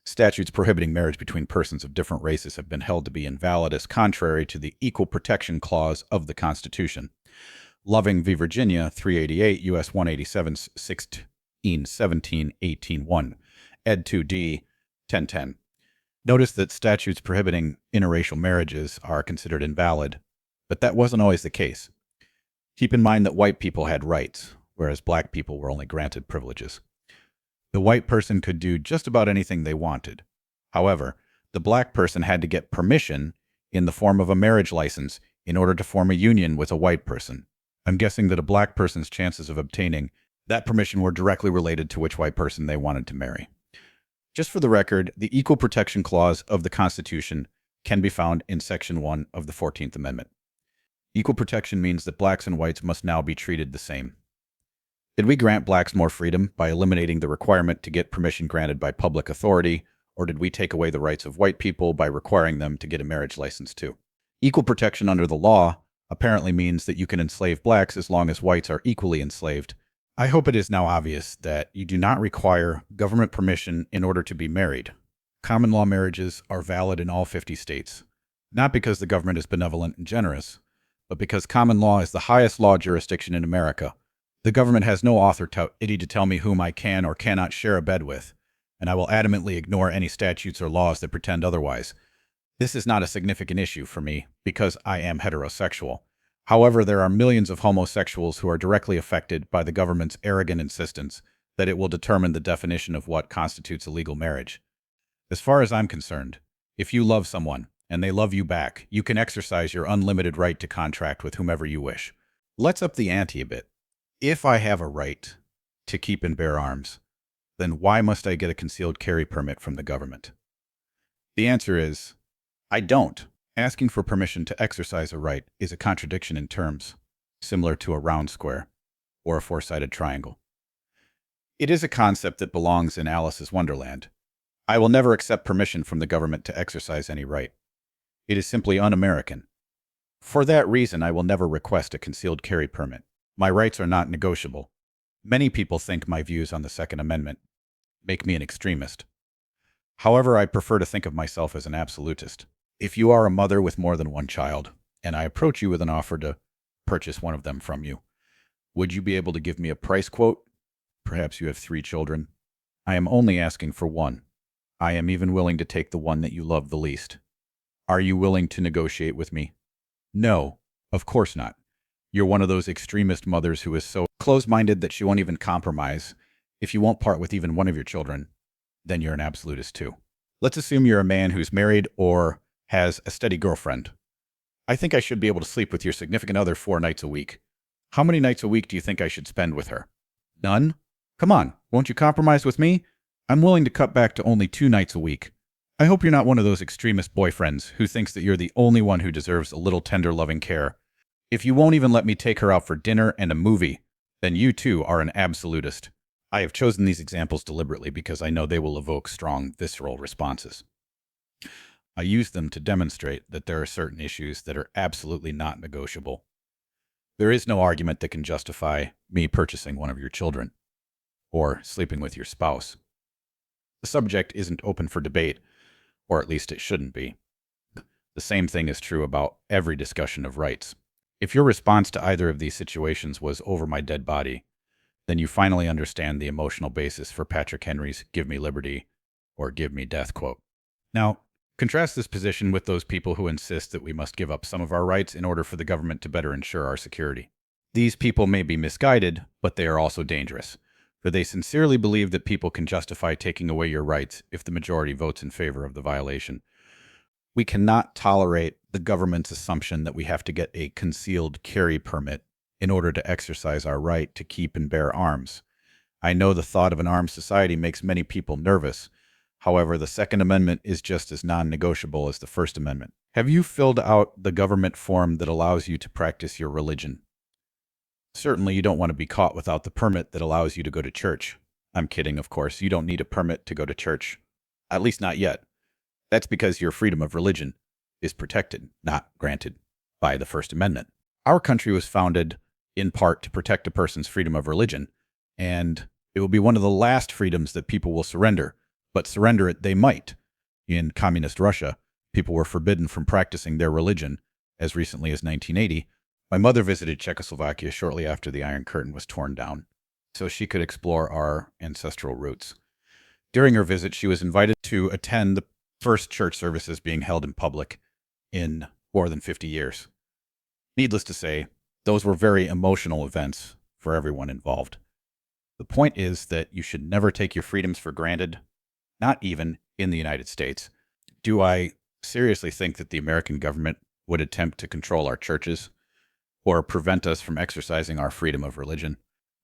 Speaker 1: Statutes prohibiting marriage between persons of different races have been held to be invalid as contrary to the Equal Protection Clause of the Constitution. Loving v. Virginia, 388 U.S. 187, 1617, 18-1, ed. 2d, 1010. Notice that statutes prohibiting interracial marriages are considered invalid, but that wasn't always the case. Keep in mind that white people had rights, whereas black people were only granted privileges. The white person could do just about anything they wanted. However, the black person had to get permission in the form of a marriage license in order to form a union with a white person. I'm guessing that a black person's chances of obtaining that permission were directly related to which white person they wanted to marry. Just for the record, the Equal Protection Clause of the Constitution can be found in Section 1 of the 14th Amendment. Equal protection means that blacks and whites must now be treated the same. Did we grant blacks more freedom by eliminating the requirement to get permission granted by public authority, or did we take away the rights of white people by requiring them to get a marriage license too? Equal protection under the law apparently means that you can enslave blacks as long as whites are equally enslaved. I hope it is now obvious that you do not require government permission in order to be married. Common law marriages are valid in all 50 states, not because the government is benevolent and generous, but because common law is the highest law jurisdiction in America. The government has no authority to tell me whom I can or cannot share a bed with, and I will adamantly ignore any statutes or laws that pretend otherwise. This is not a significant issue for me because I am heterosexual. However, there are millions of homosexuals who are directly affected by the government's arrogant insistence that it will determine the definition of what constitutes a legal marriage. As far as I'm concerned, if you love someone and they love you back, you can exercise your unlimited right to contract with whomever you wish. Let's up the ante a bit. If I have a right to keep and bear arms, then why must I get a concealed carry permit from the government? The answer is, I don't. Asking for permission to exercise a right is a contradiction in terms, similar to a round square or a four-sided triangle. It is a concept that belongs in Alice's Wonderland. I will never accept permission from the government to exercise any right. It is simply un-American. For that reason, I will never request a concealed carry permit. My rights are not negotiable. Many people think my views on the Second Amendment make me an extremist. However, I prefer to think of myself as an absolutist. If you are a mother with more than one child, and I approach you with an offer to purchase one of them from you, would you be able to give me a price quote? Perhaps you have 3 children. I am only asking for one. I am even willing to take the one that you love the least. Are you willing to negotiate with me? No, of course not. You're one of those extremist mothers who is so close-minded that she won't even compromise. If you won't part with even one of your children, then you're an absolutist too. Let's assume you're a man who's married or has a steady girlfriend. I think I should be able to sleep with your significant other 4 nights a week. How many nights a week do you think I should spend with her? None? Come on, won't you compromise with me? I'm willing to cut back to only 2 nights a week. I hope you're not one of those extremist boyfriends who thinks that you're the only one who deserves a little tender loving care. If you won't even let me take her out for dinner and a movie, then you too are an absolutist. I have chosen these examples deliberately because I know they will evoke strong, visceral responses. I use them to demonstrate that there are certain issues that are absolutely not negotiable. There is no argument that can justify me purchasing one of your children or sleeping with your spouse. The subject isn't open for debate, or at least it shouldn't be. The same thing is true about every discussion of rights. If your response to either of these situations was over my dead body, then you finally understand the emotional basis for Patrick Henry's "give me liberty" or "give me death" quote. Now, contrast this position with those people who insist that we must give up some of our rights in order for the government to better ensure our security. These people may be misguided, but they are also dangerous, for they sincerely believe that people can justify taking away your rights if the majority votes in favor of the violation. We cannot tolerate the government's assumption that we have to get a concealed carry permit in order to exercise our right to keep and bear arms. I know the thought of an armed society makes many people nervous. However, the Second Amendment is just as non-negotiable as the First Amendment. Have you filled out the government form that allows you to practice your religion? Certainly, you don't want to be caught without the permit that allows you to go to church. I'm kidding, of course. You don't need a permit to go to church. At least not yet. That's because your freedom of religion is protected, not granted, by the First Amendment. Our country was founded in part to protect a person's freedom of religion. And it will be one of the last freedoms that people will surrender, but surrender it they might. In communist Russia, people were forbidden from practicing their religion as recently as 1980. My mother visited Czechoslovakia shortly after the Iron Curtain was torn down, so she could explore our ancestral roots. During her visit, she was invited to attend the first church services being held in public in more than 50 years. Needless to say, those were very emotional events for everyone involved. The point is that you should never take your freedoms for granted, not even in the United States. Do I seriously think that the American government would attempt to control our churches or prevent us from exercising our freedom of religion?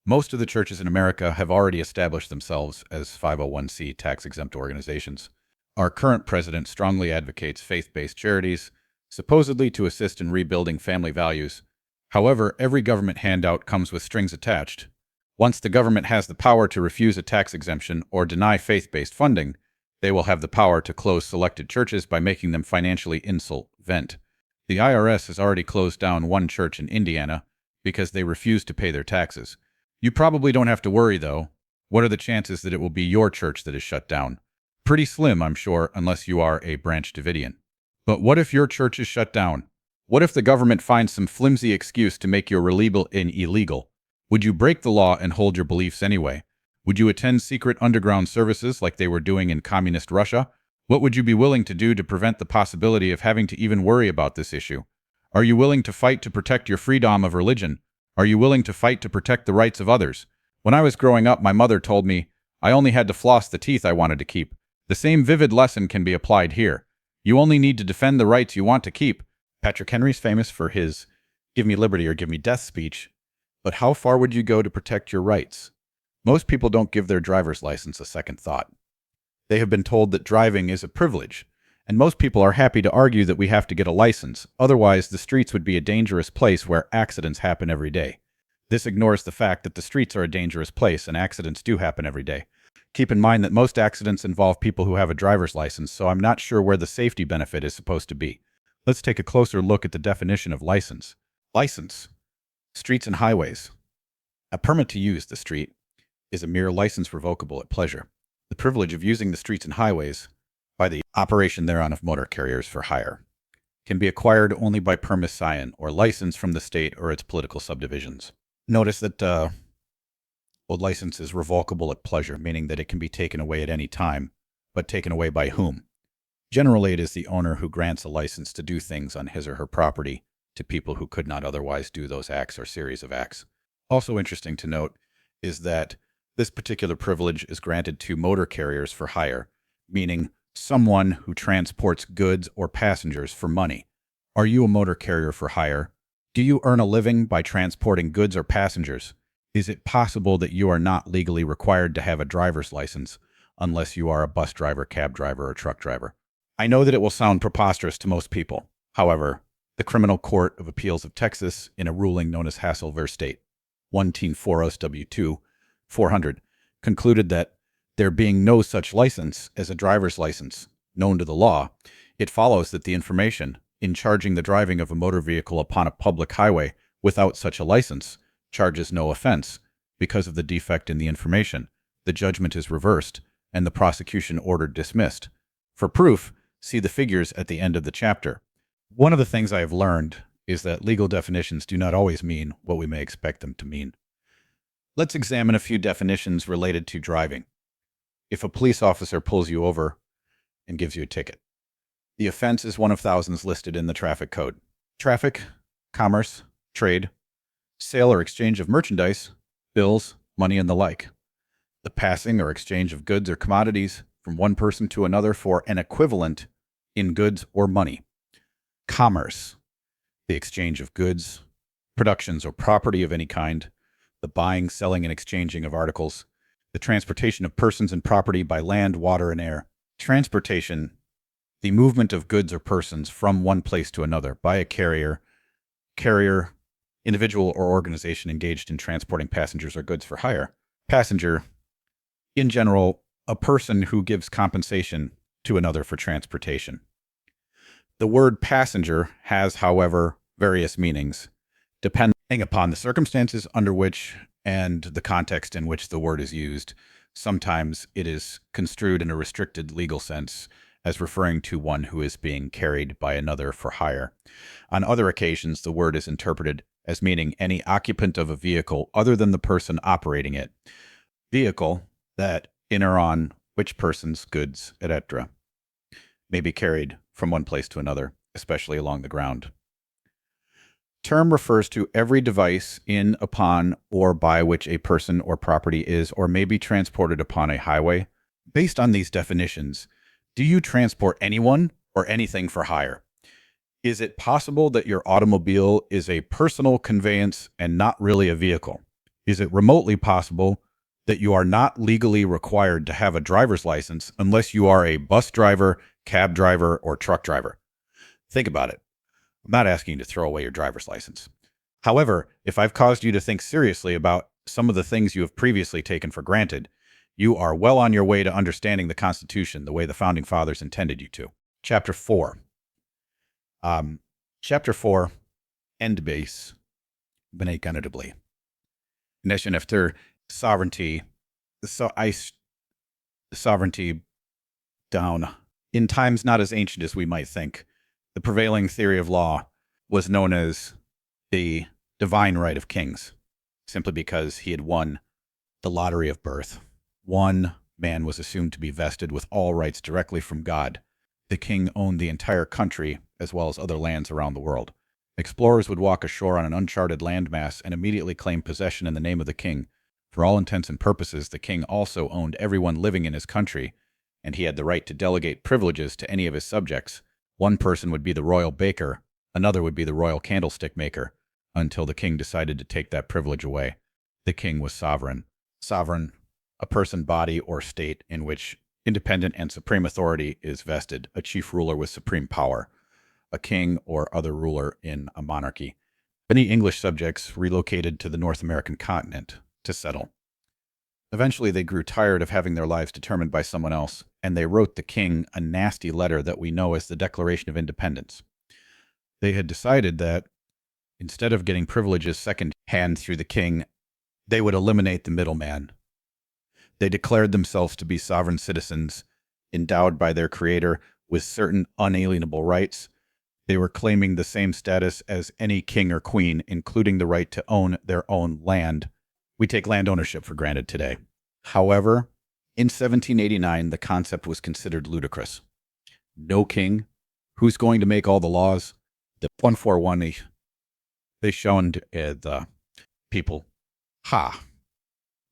Speaker 1: Most of the churches in America have already established themselves as 501c tax-exempt organizations. Our current president strongly advocates faith-based charities, supposedly to assist in rebuilding family values. However, every government handout comes with strings attached. Once the government has the power to refuse a tax exemption or deny faith-based funding, they will have the power to close selected churches by making them financially insolvent. The IRS has already closed down one church in Indiana because they refused to pay their taxes. You probably don't have to worry, though. What are the chances that it will be your church that is shut down? Pretty slim, I'm sure, unless you are a Branch Davidian. But what if your church is shut down? What if the government finds some flimsy excuse to make your religion illegal? Would you break the law and hold your beliefs anyway? Would you attend secret underground services like they were doing in communist Russia? What would you be willing to do to prevent the possibility of having to even worry about this issue? Are you willing to fight to protect your freedom of religion? Are you willing to fight to protect the rights of others? When I was growing up, my mother told me I only had to floss the teeth I wanted to keep. The same vivid lesson can be applied here. You only need to defend the rights you want to keep. Patrick Henry's famous for his "give me liberty or give me death" speech. But how far would you go to protect your rights? Most people don't give their driver's license a second thought. They have been told that driving is a privilege, and most people are happy to argue that we have to get a license. Otherwise, the streets would be a dangerous place where accidents happen every day. This ignores the fact that the streets are a dangerous place and accidents do happen every day. Keep in mind that most accidents involve people who have a driver's license, so I'm not sure where the safety benefit is supposed to be. Let's take a closer look at the definition of license. License. Streets and highways. A permit to use the street is a mere license revocable at pleasure. The privilege of using the streets and highways by the operation thereon of motor carriers for hire can be acquired only by permis or license from the state or its political subdivisions. Notice that license is revocable at pleasure, meaning that it can be taken away at any time, but taken away by whom? Generally, it is the owner who grants a license to do things on his or her property to people who could not otherwise do those acts or series of acts. Also interesting to note is that this particular privilege is granted to motor carriers for hire, meaning someone who transports goods or passengers for money. Are you a motor carrier for hire? Do you earn a living by transporting goods or passengers? Is it possible that you are not legally required to have a driver's license unless you are a bus driver, cab driver, or truck driver? I know that it will sound preposterous to most people. However, the Criminal Court of Appeals of Texas, in a ruling known as Hassel v. State, 1-4 W2, 400, concluded that there being no such license as a driver's license known to the law, it follows that the information in charging the driving of a motor vehicle upon a public highway without such a license charges no offense. Because of the defect in the information, the judgment is reversed and the prosecution ordered dismissed. For proof, see the figures at the end of the chapter. One of the things I have learned is that legal definitions do not always mean what we may expect them to mean. Let's examine a few definitions related to driving. If a police officer pulls you over and gives you a ticket, the offense is one of thousands listed in the traffic code. Traffic, commerce, trade, sale or exchange of merchandise, bills, money, and the like. The passing or exchange of goods or commodities from one person to another for an equivalent in goods or money. Commerce, the exchange of goods, productions, or property of any kind, the buying, selling, and exchanging of articles, the transportation of persons and property by land, water, and air. Transportation, the movement of goods or persons from one place to another by a carrier, individual, or organization engaged in transporting passengers or goods for hire. Passenger, in general, a person who gives compensation to another for transportation. The word passenger has, however, various meanings. Depending upon the circumstances under which and the context in which the word is used, sometimes it is construed in a restricted legal sense as referring to one who is being carried by another for hire. On other occasions, the word is interpreted as meaning any occupant of a vehicle other than the person operating it, vehicle that in or on which person's goods, etc., may be carried from one place to another, especially along the ground. Term refers to every device in, upon, or by which a person or property is or may be transported upon a highway. Based on these definitions, do you transport anyone or anything for hire? Is it possible that your automobile is a personal conveyance and not really a vehicle? Is it remotely possible that you are not legally required to have a driver's license unless you are a bus driver, cab driver, or truck driver? Think about it. I'm not asking you to throw away your driver's license. However, if I've caused you to think seriously about some of the things you have previously taken for granted, you are well on your way to understanding the Constitution the way the Founding Fathers intended you to. Chapter 4. Chapter 4, End Base, Benekanatably. Nation after sovereignty, sovereignty down. In times not as ancient as we might think, the prevailing theory of law was known as the divine right of kings, simply because he had won the lottery of birth. One man was assumed to be vested with all rights directly from God. The king owned the entire country as well as other lands around the world. Explorers would walk ashore on an uncharted landmass and immediately claim possession in the name of the king. For all intents and purposes, the king also owned everyone living in his country, and he had the right to delegate privileges to any of his subjects. One person would be the royal baker, another would be the royal candlestick maker, until the king decided to take that privilege away. The king was sovereign. Sovereign, a person, body, or state in which independent and supreme authority is vested, a chief ruler with supreme power, a king or other ruler in a monarchy. Many English subjects relocated to the North American continent to settle. Eventually, they grew tired of having their lives determined by someone else, and they wrote the king a nasty letter that we know as the Declaration of Independence. They had decided that instead of getting privileges second-hand through the king, they would eliminate the middleman. They declared themselves to be sovereign citizens, endowed by their creator with certain unalienable rights. They were claiming the same status as any king or queen, including the right to own their own land. We take land ownership for granted today. However, in 1789, the concept was considered ludicrous. No king. Who's going to make all the laws? The 141, they showed the people.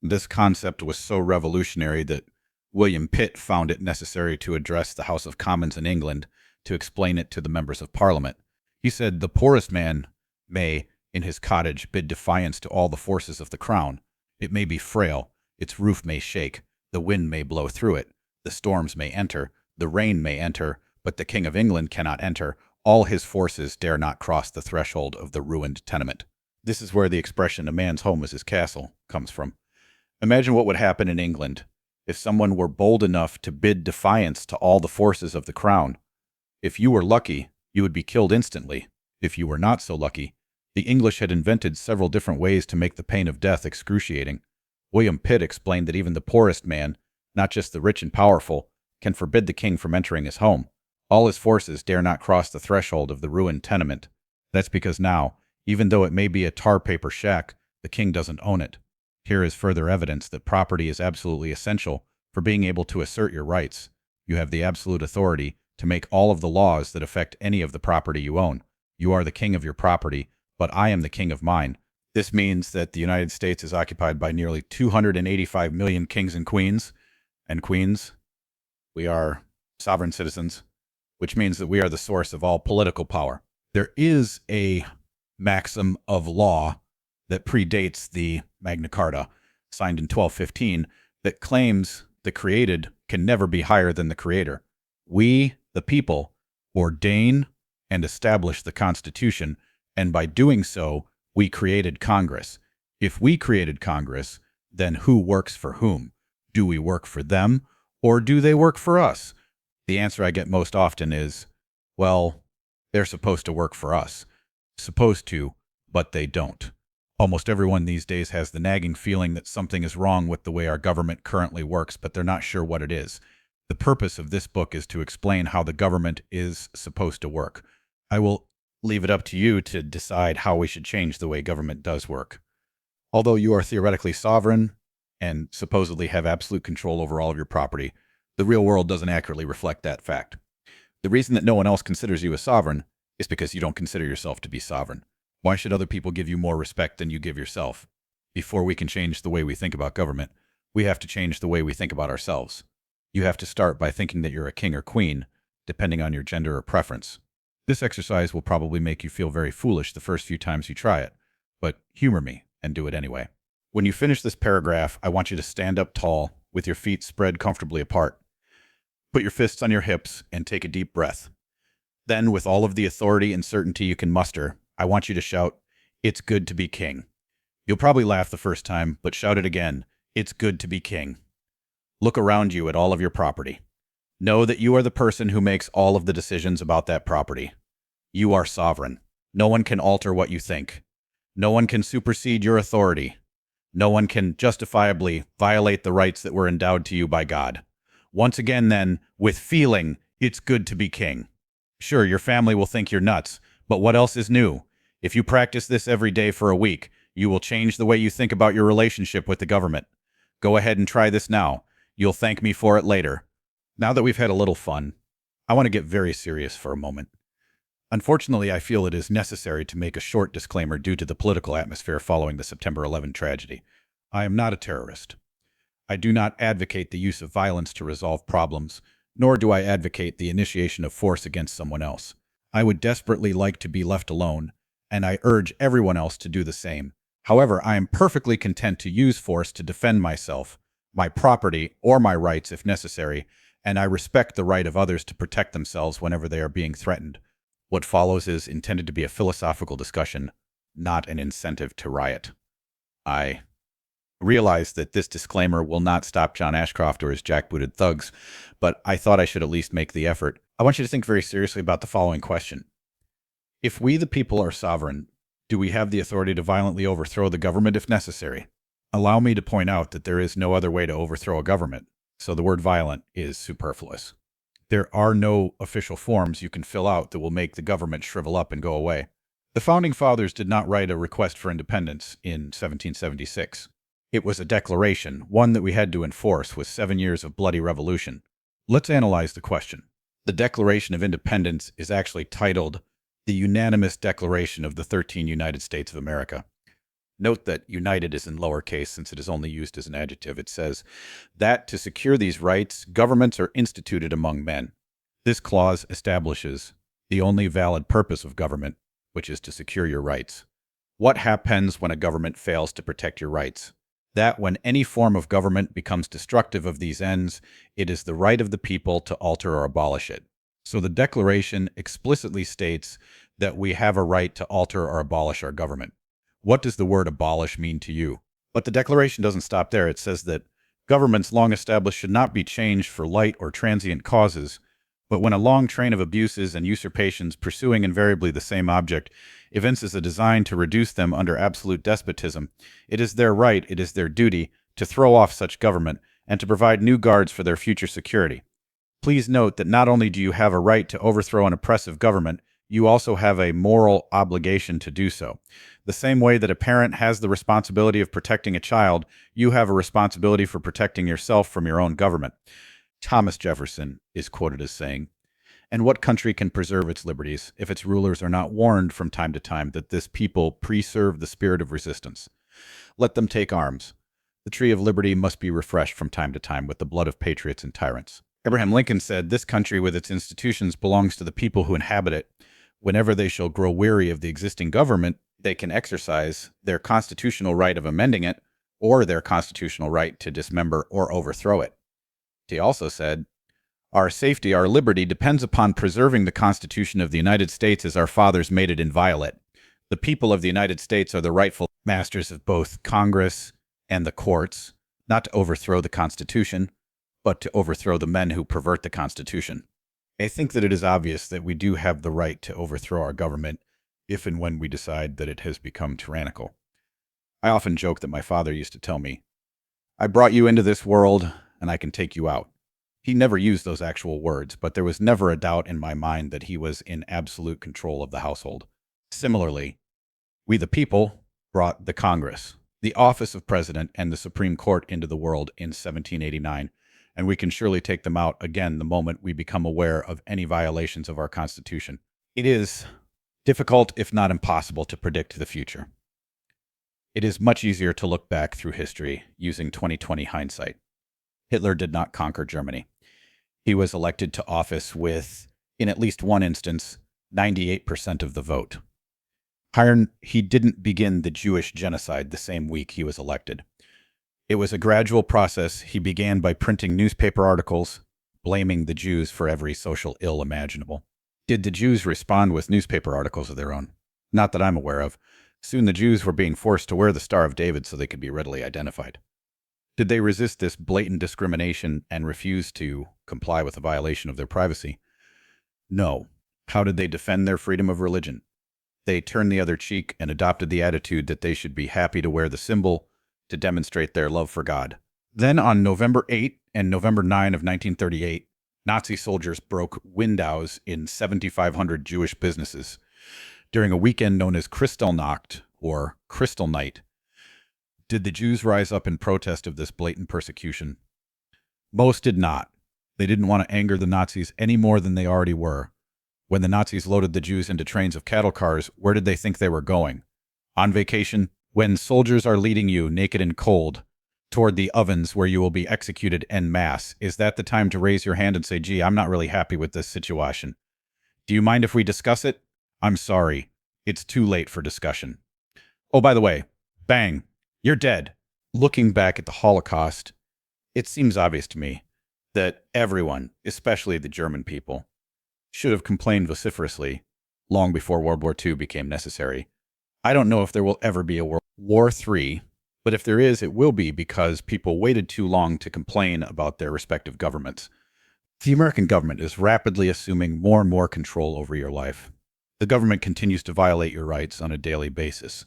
Speaker 1: This concept was so revolutionary that William Pitt found it necessary to address the House of Commons in England to explain it to the members of Parliament. He said, "The poorest man may, in his cottage, bid defiance to all the forces of the crown. It may be frail, its roof may shake, the wind may blow through it, the storms may enter, the rain may enter, but the King of England cannot enter. All his forces dare not cross the threshold of the ruined tenement." This is where the expression "a man's home is his castle" comes from. Imagine what would happen in England if someone were bold enough to bid defiance to all the forces of the crown. If you were lucky, you would be killed instantly. If you were not so lucky, the English had invented several different ways to make the pain of death excruciating. William Pitt explained that even the poorest man, not just the rich and powerful, can forbid the king from entering his home. All his forces dare not cross the threshold of the ruined tenement. That's because now, even though it may be a tar paper shack, the king doesn't own it. Here is further evidence that property is absolutely essential for being able to assert your rights. You have the absolute authority to make all of the laws that affect any of the property you own. You are the king of your property, but I am the king of mine. This means that the United States is occupied by nearly 285 million kings and queens. We are sovereign citizens, which means that we are the source of all political power. There is a maxim of law that predates the Magna Carta, signed in 1215, that claims the created can never be higher than the creator. We, the people, ordain and establish the Constitution, and by doing so, we created Congress. If we created Congress, then who works for whom? Do we work for them, or do they work for us? The answer I get most often is, well, they're supposed to work for us. Supposed to. but they don't. Almost everyone these days has the nagging feeling that something is wrong with the way our government currently works, but they're not sure what it is. The purpose of this book is to explain how the government is supposed to work. I will leave it up to you to decide how we should change the way government does work. Although you are theoretically sovereign and supposedly have absolute control over all of your property, the real world doesn't accurately reflect that fact. The reason that no one else considers you a sovereign is because you don't consider yourself to be sovereign. Why should other people give you more respect than you give yourself? Before we can change the way we think about government, we have to change the way we think about ourselves. You have to start by thinking that you're a king or queen, depending on your gender or preference. This exercise will probably make you feel very foolish the first few times you try it, but humor me and do it anyway. When you finish this paragraph, I want you to stand up tall with your feet spread comfortably apart. Put your fists on your hips and take a deep breath. Then, with all of the authority and certainty you can muster, I want you to shout, "It's good to be king." You'll probably laugh the first time, but shout it again. It's good to be king. Look around you at all of your property. Know that you are the person who makes all of the decisions about that property. You are sovereign. No one can alter what you think. No one can supersede your authority. No one can justifiably violate the rights that were endowed to you by God. Once again, then, with feeling, it's good to be king. Sure, your family will think you're nuts, but what else is new? If you practice this every day for a week, you will change the way you think about your relationship with the government. Go ahead and try this now. You'll thank me for it later. Now that we've had a little fun, I want to get very serious for a moment. Unfortunately, I feel it is necessary to make a short disclaimer due to the political atmosphere following the September 11 tragedy. I am not a terrorist. I do not advocate the use of violence to resolve problems, nor do I advocate the initiation of force against someone else. I would desperately like to be left alone, and I urge everyone else to do the same. However, I am perfectly content to use force to defend myself, my property, or my rights if necessary, and I respect the right of others to protect themselves whenever they are being threatened. What follows is intended to be a philosophical discussion, not an incentive to riot. I realize that this disclaimer will not stop John Ashcroft or his jackbooted thugs, but I thought I should at least make the effort. I want you to think very seriously about the following question. If we the people are sovereign, do we have the authority to violently overthrow the government if necessary? Allow me to point out that there is no other way to overthrow a government, so the word violent is superfluous. There are no official forms you can fill out that will make the government shrivel up and go away. The Founding Fathers did not write a request for independence in 1776. It was a declaration, one that we had to enforce with 7 years of bloody revolution. Let's analyze the question. The Declaration of Independence is actually titled the Unanimous Declaration of the 13 United States of America. Note that united is in lowercase since it is only used as an adjective. It says that to secure these rights, governments are instituted among men. This clause establishes the only valid purpose of government, which is to secure your rights. What happens when a government fails to protect your rights? That when any form of government becomes destructive of these ends, it is the right of the people to alter or abolish it. So the Declaration explicitly states that we have a right to alter or abolish our government. What does the word abolish mean to you? But the Declaration doesn't stop there. It says that governments long established should not be changed for light or transient causes, but when a long train of abuses and usurpations pursuing invariably the same object evinces a design to reduce them under absolute despotism, it is their right, it is their duty, to throw off such government and to provide new guards for their future security. Please note that not only do you have a right to overthrow an oppressive government, you also have a moral obligation to do so. The same way that a parent has the responsibility of protecting a child, you have a responsibility for protecting yourself from your own government. Thomas Jefferson is quoted as saying, "And what country can preserve its liberties if its rulers are not warned from time to time that this people preserve the spirit of resistance? Let them take arms. The tree of liberty must be refreshed from time to time with the blood of patriots and tyrants." Abraham Lincoln said, "This country with its institutions belongs to the people who inhabit it. Whenever they shall grow weary of the existing government, they can exercise their constitutional right of amending it or their constitutional right to dismember or overthrow it." He also said, "Our safety, our liberty depends upon preserving the Constitution of the United States as our fathers made it inviolate. The people of the United States are the rightful masters of both Congress and the courts, not to overthrow the Constitution, but to overthrow the men who pervert the Constitution." I think that it is obvious that we do have the right to overthrow our government if and when we decide that it has become tyrannical. I often joke that my father used to tell me, I brought you into this world and I can take you out. He never used those actual words, but there was never a doubt in my mind that he was in absolute control of the household. Similarly, we the people brought the Congress, the office of president, and the Supreme Court into the world in 1789, and we can surely take them out again the moment we become aware of any violations of our Constitution. It is difficult, if not impossible, to predict the future. It is much easier to look back through history using 2020 hindsight. Hitler did not conquer Germany. He was elected to office with, in at least one instance, 98% of the vote. He didn't begin the Jewish genocide the same week he was elected. It was a gradual process. He began by printing newspaper articles, blaming the Jews for every social ill imaginable. Did the Jews respond with newspaper articles of their own? Not that I'm aware of. Soon the Jews were being forced to wear the Star of David so they could be readily identified. Did they resist this blatant discrimination and refuse to comply with a violation of their privacy? No. How did they defend their freedom of religion? They turned the other cheek and adopted the attitude that they should be happy to wear the symbol to demonstrate their love for God. Then on November 8 and November 9 of 1938, Nazi soldiers broke windows in 7,500 Jewish businesses during a weekend known as Kristallnacht, or Crystal Night. Did the Jews rise up in protest of this blatant persecution? Most did not. They didn't want to anger the Nazis any more than they already were. When the Nazis loaded the Jews into trains of cattle cars, where did they think they were going? On vacation? When soldiers are leading you, naked and cold, toward the ovens where you will be executed en masse, is that the time to raise your hand and say, gee, I'm not really happy with this situation? Do you mind if we discuss it? I'm sorry. It's too late for discussion. Oh, by the way, bang, you're dead. Looking back at the Holocaust, it seems obvious to me that everyone, especially the German people, should have complained vociferously long before World War II became necessary. I don't know if there will ever be a World War III, but if there is, it will be because people waited too long to complain about their respective governments. The American government is rapidly assuming more and more control over your life. The government continues to violate your rights on a daily basis,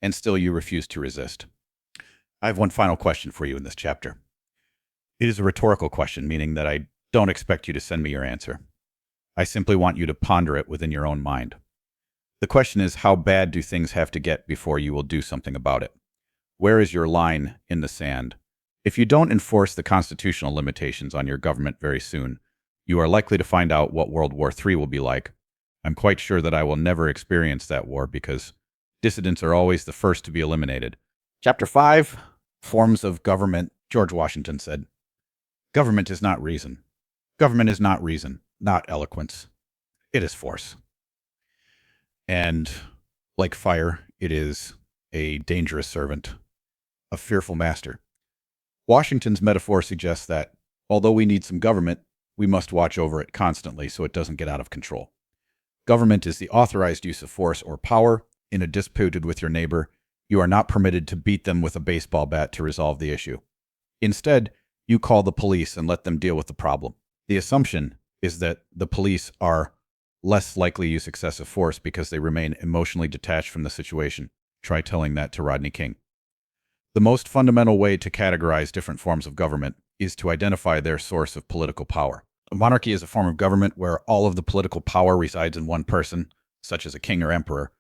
Speaker 1: and still you refuse to resist. I have one final question for you in this chapter. It is a rhetorical question, meaning that I don't expect you to send me your answer. I simply want you to ponder it within your own mind. The question is, how bad do things have to get before you will do something about it? Where is your line in the sand? If you don't enforce the constitutional limitations on your government very soon, you are likely to find out what World War III will be like. I'm quite sure that I will never experience that war because dissidents are always the first to be eliminated. Chapter 5, Forms of Government. George Washington said, "Government is not reason. Government is not reason, not eloquence. It is force. And like fire, it is a dangerous servant, a fearful master." Washington's metaphor suggests that, although we need some government, we must watch over it constantly so it doesn't get out of control. Government is the authorized use of force or power. In a dispute with your neighbor, you are not permitted to beat them with a baseball bat to resolve the issue. Instead, you call the police and let them deal with the problem. The assumption is that the police are less likely to use excessive force because they remain emotionally detached from the situation. Try telling that to Rodney King. The most fundamental way to categorize different forms of government is to identify their source of political power. A monarchy is a form of government where all of the political power resides in one person, such as a king or emperor.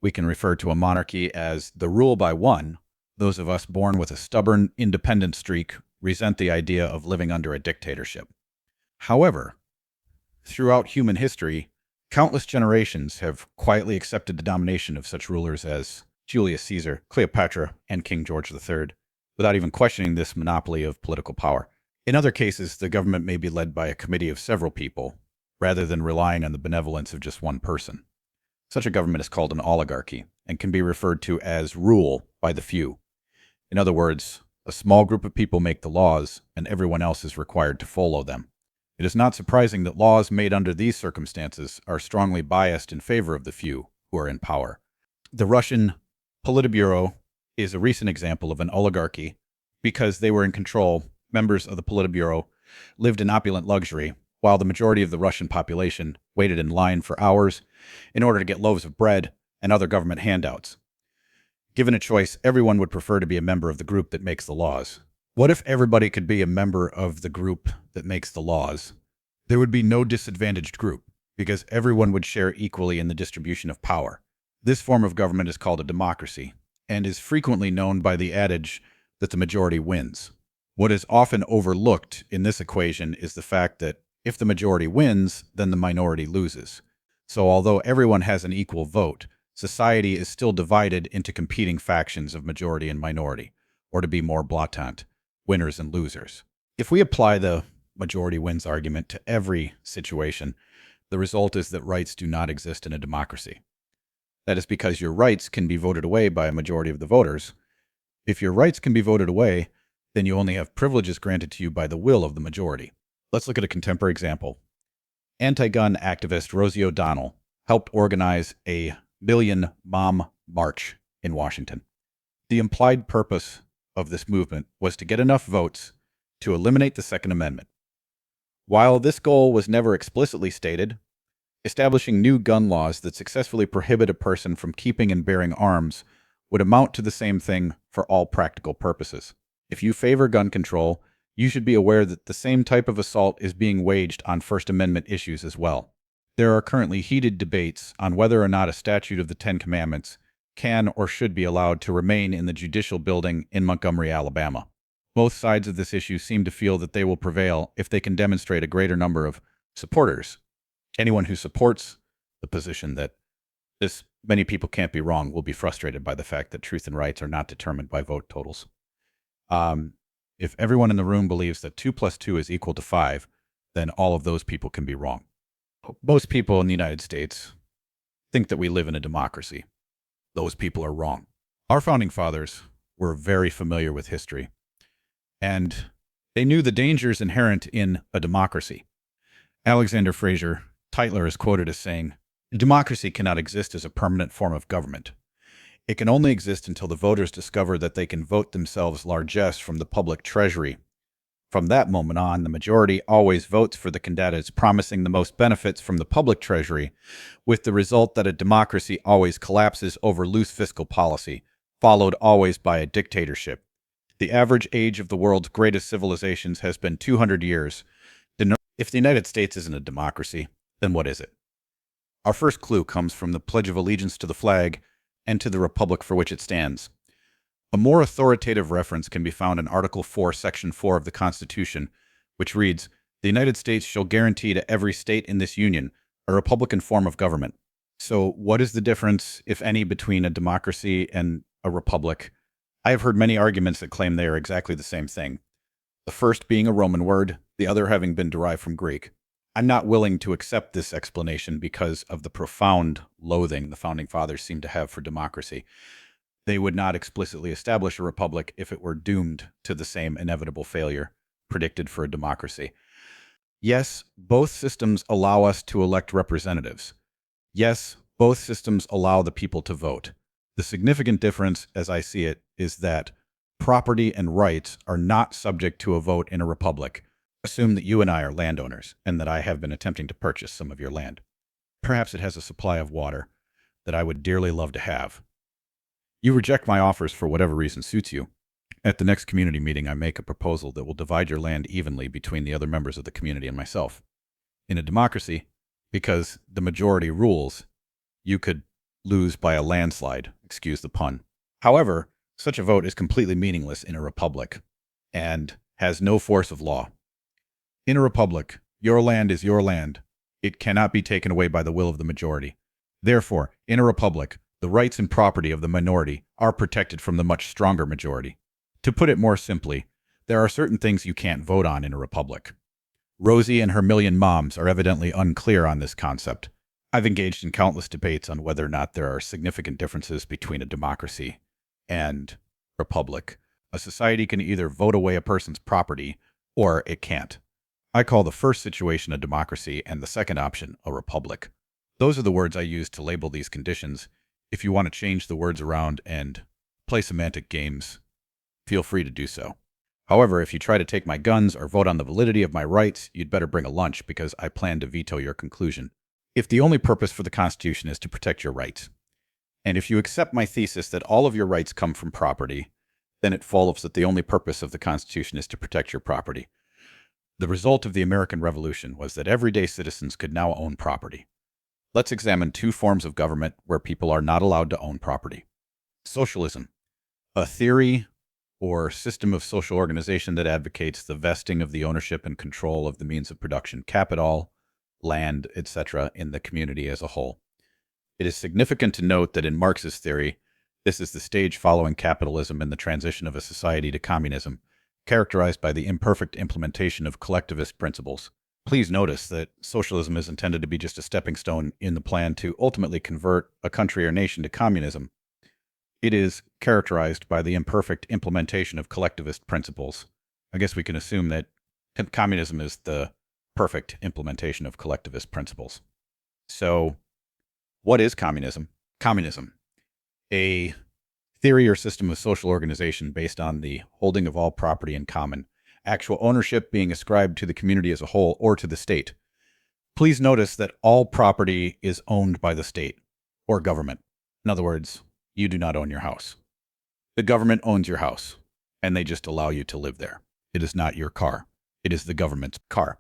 Speaker 1: We can refer to a monarchy as the rule by one. Those of us born with a stubborn, independent streak resent the idea of living under a dictatorship. However, throughout human history, countless generations have quietly accepted the domination of such rulers as Julius Caesar, Cleopatra, and King George III, without even questioning this monopoly of political power. In other cases, the government may be led by a committee of several people, rather than relying on the benevolence of just one person. Such a government is called an oligarchy, and can be referred to as rule by the few. In other words, a small group of people make the laws, and everyone else is required to follow them. It is not surprising that laws made under these circumstances are strongly biased in favor of the few who are in power. The Russian Politburo is a recent example of an oligarchy because they were in control. Members of the Politburo lived in opulent luxury, while the majority of the Russian population waited in line for hours in order to get loaves of bread and other government handouts. Given a choice, everyone would prefer to be a member of the group that makes the laws. What if everybody could be a member of the group that makes the laws? There would be no disadvantaged group, because everyone would share equally in the distribution of power. This form of government is called a democracy, and is frequently known by the adage that the majority wins. What is often overlooked in this equation is the fact that if the majority wins, then the minority loses. So although everyone has an equal vote, society is still divided into competing factions of majority and minority, or to be more blatant, winners and losers. If we apply the majority wins argument to every situation, the result is that rights do not exist in a democracy. That is because your rights can be voted away by a majority of the voters. If your rights can be voted away, then you only have privileges granted to you by the will of the majority. Let's look at a contemporary example. Anti-gun activist Rosie O'Donnell helped organize a Million Mom March in Washington. The implied purpose of this movement was to get enough votes to eliminate the Second Amendment. While this goal was never explicitly stated, establishing new gun laws that successfully prohibit a person from keeping and bearing arms would amount to the same thing for all practical purposes. If you favor gun control, you should be aware that the same type of assault is being waged on First Amendment issues as well. There are currently heated debates on whether or not a statute of the Ten Commandments can or should be allowed to remain in the judicial building in Montgomery, Alabama. Both sides of this issue seem to feel that they will prevail if they can demonstrate a greater number of supporters. Anyone who supports the position that this many people can't be wrong will be frustrated by the fact that truth and rights are not determined by vote totals. If everyone in the room believes that 2 + 2 is equal to 5, then all of those people can be wrong. Most people in the United States think that we live in a democracy. Those people are wrong. Our founding fathers were very familiar with history, and they knew the dangers inherent in a democracy. Alexander Fraser Tytler is quoted as saying, "Democracy cannot exist as a permanent form of government. It can only exist until the voters discover that they can vote themselves largesse from the public treasury. From that moment on, the majority always votes for the candidates promising the most benefits from the public treasury, with the result that a democracy always collapses over loose fiscal policy, followed always by a dictatorship. The average age of the world's greatest civilizations has been 200 years. If the United States isn't a democracy, then what is it?" Our first clue comes from the Pledge of Allegiance to the flag and to the republic for which it stands. A more authoritative reference can be found in Article 4, Section 4 of the Constitution, which reads, "The United States shall guarantee to every state in this union a republican form of government." So what is the difference, if any, between a democracy and a republic? I have heard many arguments that claim they are exactly the same thing, the first being a Roman word, the other having been derived from Greek. I'm not willing to accept this explanation because of the profound loathing the founding fathers seem to have for democracy. They would not explicitly establish a republic if it were doomed to the same inevitable failure predicted for a democracy. Yes, both systems allow us to elect representatives. Yes, both systems allow the people to vote. The significant difference, as I see it, is that property and rights are not subject to a vote in a republic. Assume that you and I are landowners, and that I have been attempting to purchase some of your land. Perhaps it has a supply of water that I would dearly love to have. You reject my offers for whatever reason suits you. At the next community meeting, I make a proposal that will divide your land evenly between the other members of the community and myself. In a democracy, because the majority rules, you could lose by a landslide, excuse the pun. However, such a vote is completely meaningless in a republic and has no force of law. In a republic, your land is your land. It cannot be taken away by the will of the majority. Therefore, in a republic, the rights and property of the minority are protected from the much stronger majority. To put it more simply, there are certain things you can't vote on in a republic. Rosie and her million moms are evidently unclear on this concept. I've engaged in countless debates on whether or not there are significant differences between a democracy and republic. A society can either vote away a person's property or it can't. I call the first situation a democracy and the second option a republic. Those are the words I use to label these conditions. If you want to change the words around and play semantic games, feel free to do so. However, if you try to take my guns or vote on the validity of my rights, you'd better bring a lunch because I plan to veto your conclusion. If the only purpose for the Constitution is to protect your rights, And if you accept my thesis that all of your rights come from property, then it follows that the only purpose of the Constitution is to protect your property. The result of the American Revolution was that everyday citizens could now own property. Let's examine two forms of government where people are not allowed to own property. Socialism, a theory or system of social organization that advocates the vesting of the ownership and control of the means of production, capital, land, etc., in the community as a whole. It is significant to note that in Marx's theory, this is the stage following capitalism and the transition of a society to communism, characterized by the imperfect implementation of collectivist principles. Please notice that socialism is intended to be just a stepping stone in the plan to ultimately convert a country or nation to communism. It is characterized by the imperfect implementation of collectivist principles. I guess we can assume that communism is the perfect implementation of collectivist principles. So, what is communism? Communism, a theory or system of social organization based on the holding of all property in common, actual ownership being ascribed to the community as a whole or to the state. Please notice that all property is owned by the state or government. In other words, you do not own your house. The government owns your house, and they just allow you to live there. It is not your car. It is the government's car.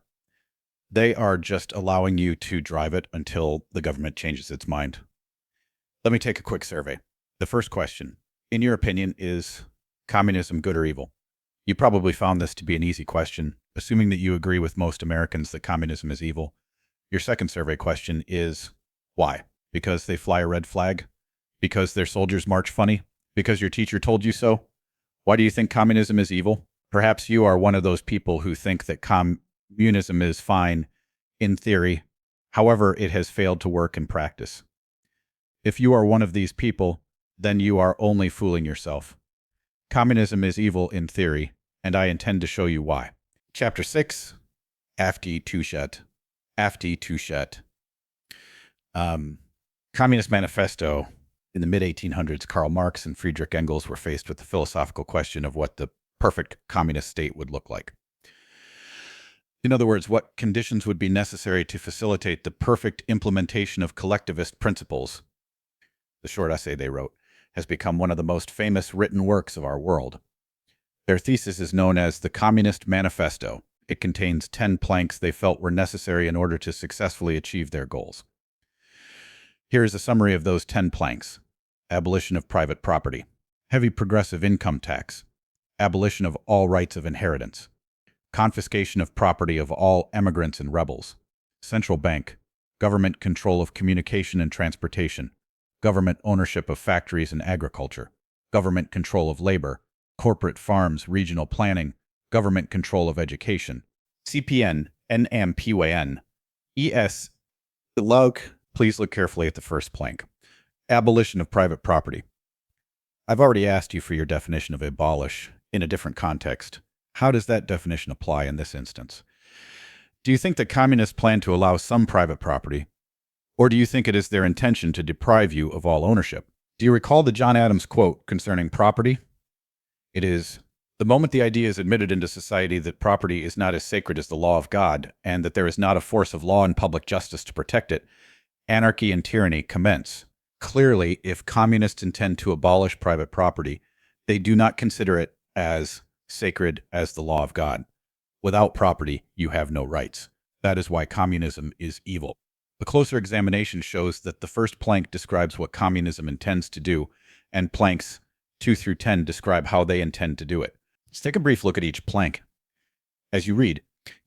Speaker 1: They are just allowing you to drive it until the government changes its mind. Let me take a quick survey. The first question, in your opinion, is communism good or evil? You probably found this to be an easy question, assuming that you agree with most Americans that communism is evil. Your second survey question is why? Because they fly a red flag? Because their soldiers march funny? Because your teacher told you so? Why do you think communism is evil? Perhaps you are one of those people who think that communism is fine in theory. However, it has failed to work in practice. If you are one of these people, then you are only fooling yourself. Communism is evil in theory, and I intend to show you why. Chapter 6, Afti Touchet. Afti Touchet. Communist Manifesto. In the mid-1800s, Karl Marx and Friedrich Engels were faced with the philosophical question of what the perfect communist state would look like. In other words, what conditions would be necessary to facilitate the perfect implementation of collectivist principles. The short essay they wrote has become one of the most famous written works of our world. Their thesis is known as the Communist Manifesto. It contains 10 planks they felt were necessary in order to successfully achieve their goals. Here is a summary of those 10 planks. Abolition of private property. Heavy progressive income tax. Abolition of all rights of inheritance. Confiscation of property of all emigrants and rebels. Central bank. Government control of communication and transportation. Government ownership of factories and agriculture. Government control of labor. Corporate farms, regional planning. Government control of education. CPN, NMPYN, ES. Please look carefully at the first plank. Abolition of private property. I've already asked you for your definition of abolish in a different context. How does that definition apply in this instance? Do you think that communists plan to allow some private property, or do you think it is their intention to deprive you of all ownership? Do you recall the John Adams quote concerning property? It is, "The moment the idea is admitted into society that property is not as sacred as the law of God, and that there is not a force of law and public justice to protect it, anarchy and tyranny commence." Clearly, if communists intend to abolish private property, they do not consider it as sacred as the law of God. Without property, you have no rights. That is why communism is evil. A closer examination shows that the first plank describes what communism intends to do, and planks 2 through 10 describe how they intend to do it. Let's take a brief look at each plank. As you read,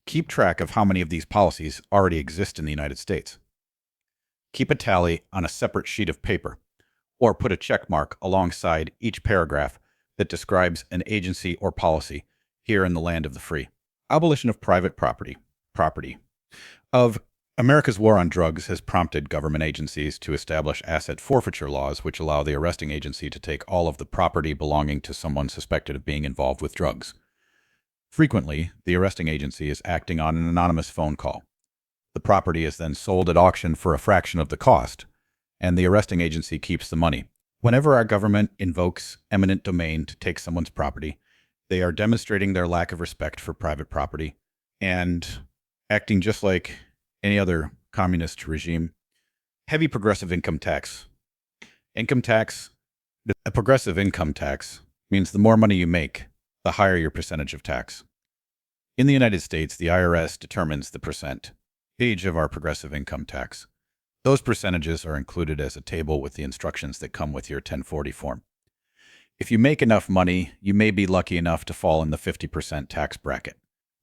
Speaker 1: keep track of how many of these policies already exist in the United States. Keep a tally on a separate sheet of paper, or put a check mark alongside each paragraph that describes an agency or policy here in the land of the free. Abolition of private property. America's war on drugs has prompted government agencies to establish asset forfeiture laws, which allow the arresting agency to take all of the property belonging to someone suspected of being involved with drugs. Frequently, the arresting agency is acting on an anonymous phone call. The property is then sold at auction for a fraction of the cost, and the arresting agency keeps the money. Whenever our government invokes eminent domain to take someone's property, they are demonstrating their lack of respect for private property and acting just like any other communist regime. Heavy progressive income tax. Income tax. A progressive income tax means the more money you make, the higher your percentage of tax. In the United States, the IRS determines the percentage of our progressive income tax. Those percentages are included as a table with the instructions that come with your 1040 form. If you make enough money, you may be lucky enough to fall in the 50% tax bracket.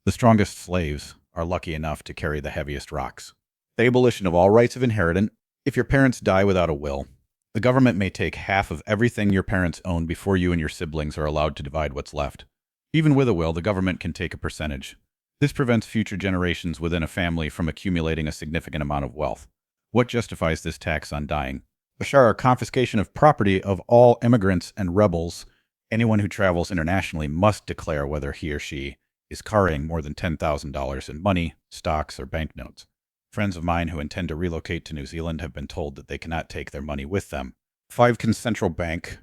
Speaker 1: The strongest slaves are lucky enough to carry the heaviest rocks. The abolition of all rights of inheritance. If your parents die without a will, the government may take half of everything your parents own before you and your siblings are allowed to divide what's left. Even with a will, the government can take a percentage. This prevents future generations within a family from accumulating a significant amount of wealth. What justifies this tax on dying? Bashar, confiscation of property of all immigrants and rebels. Anyone who travels internationally must declare whether he or she is carrying more than $10,000 in money, stocks, or banknotes. Friends of mine who intend to relocate to New Zealand have been told that they cannot take their money with them. 5. Central Bank.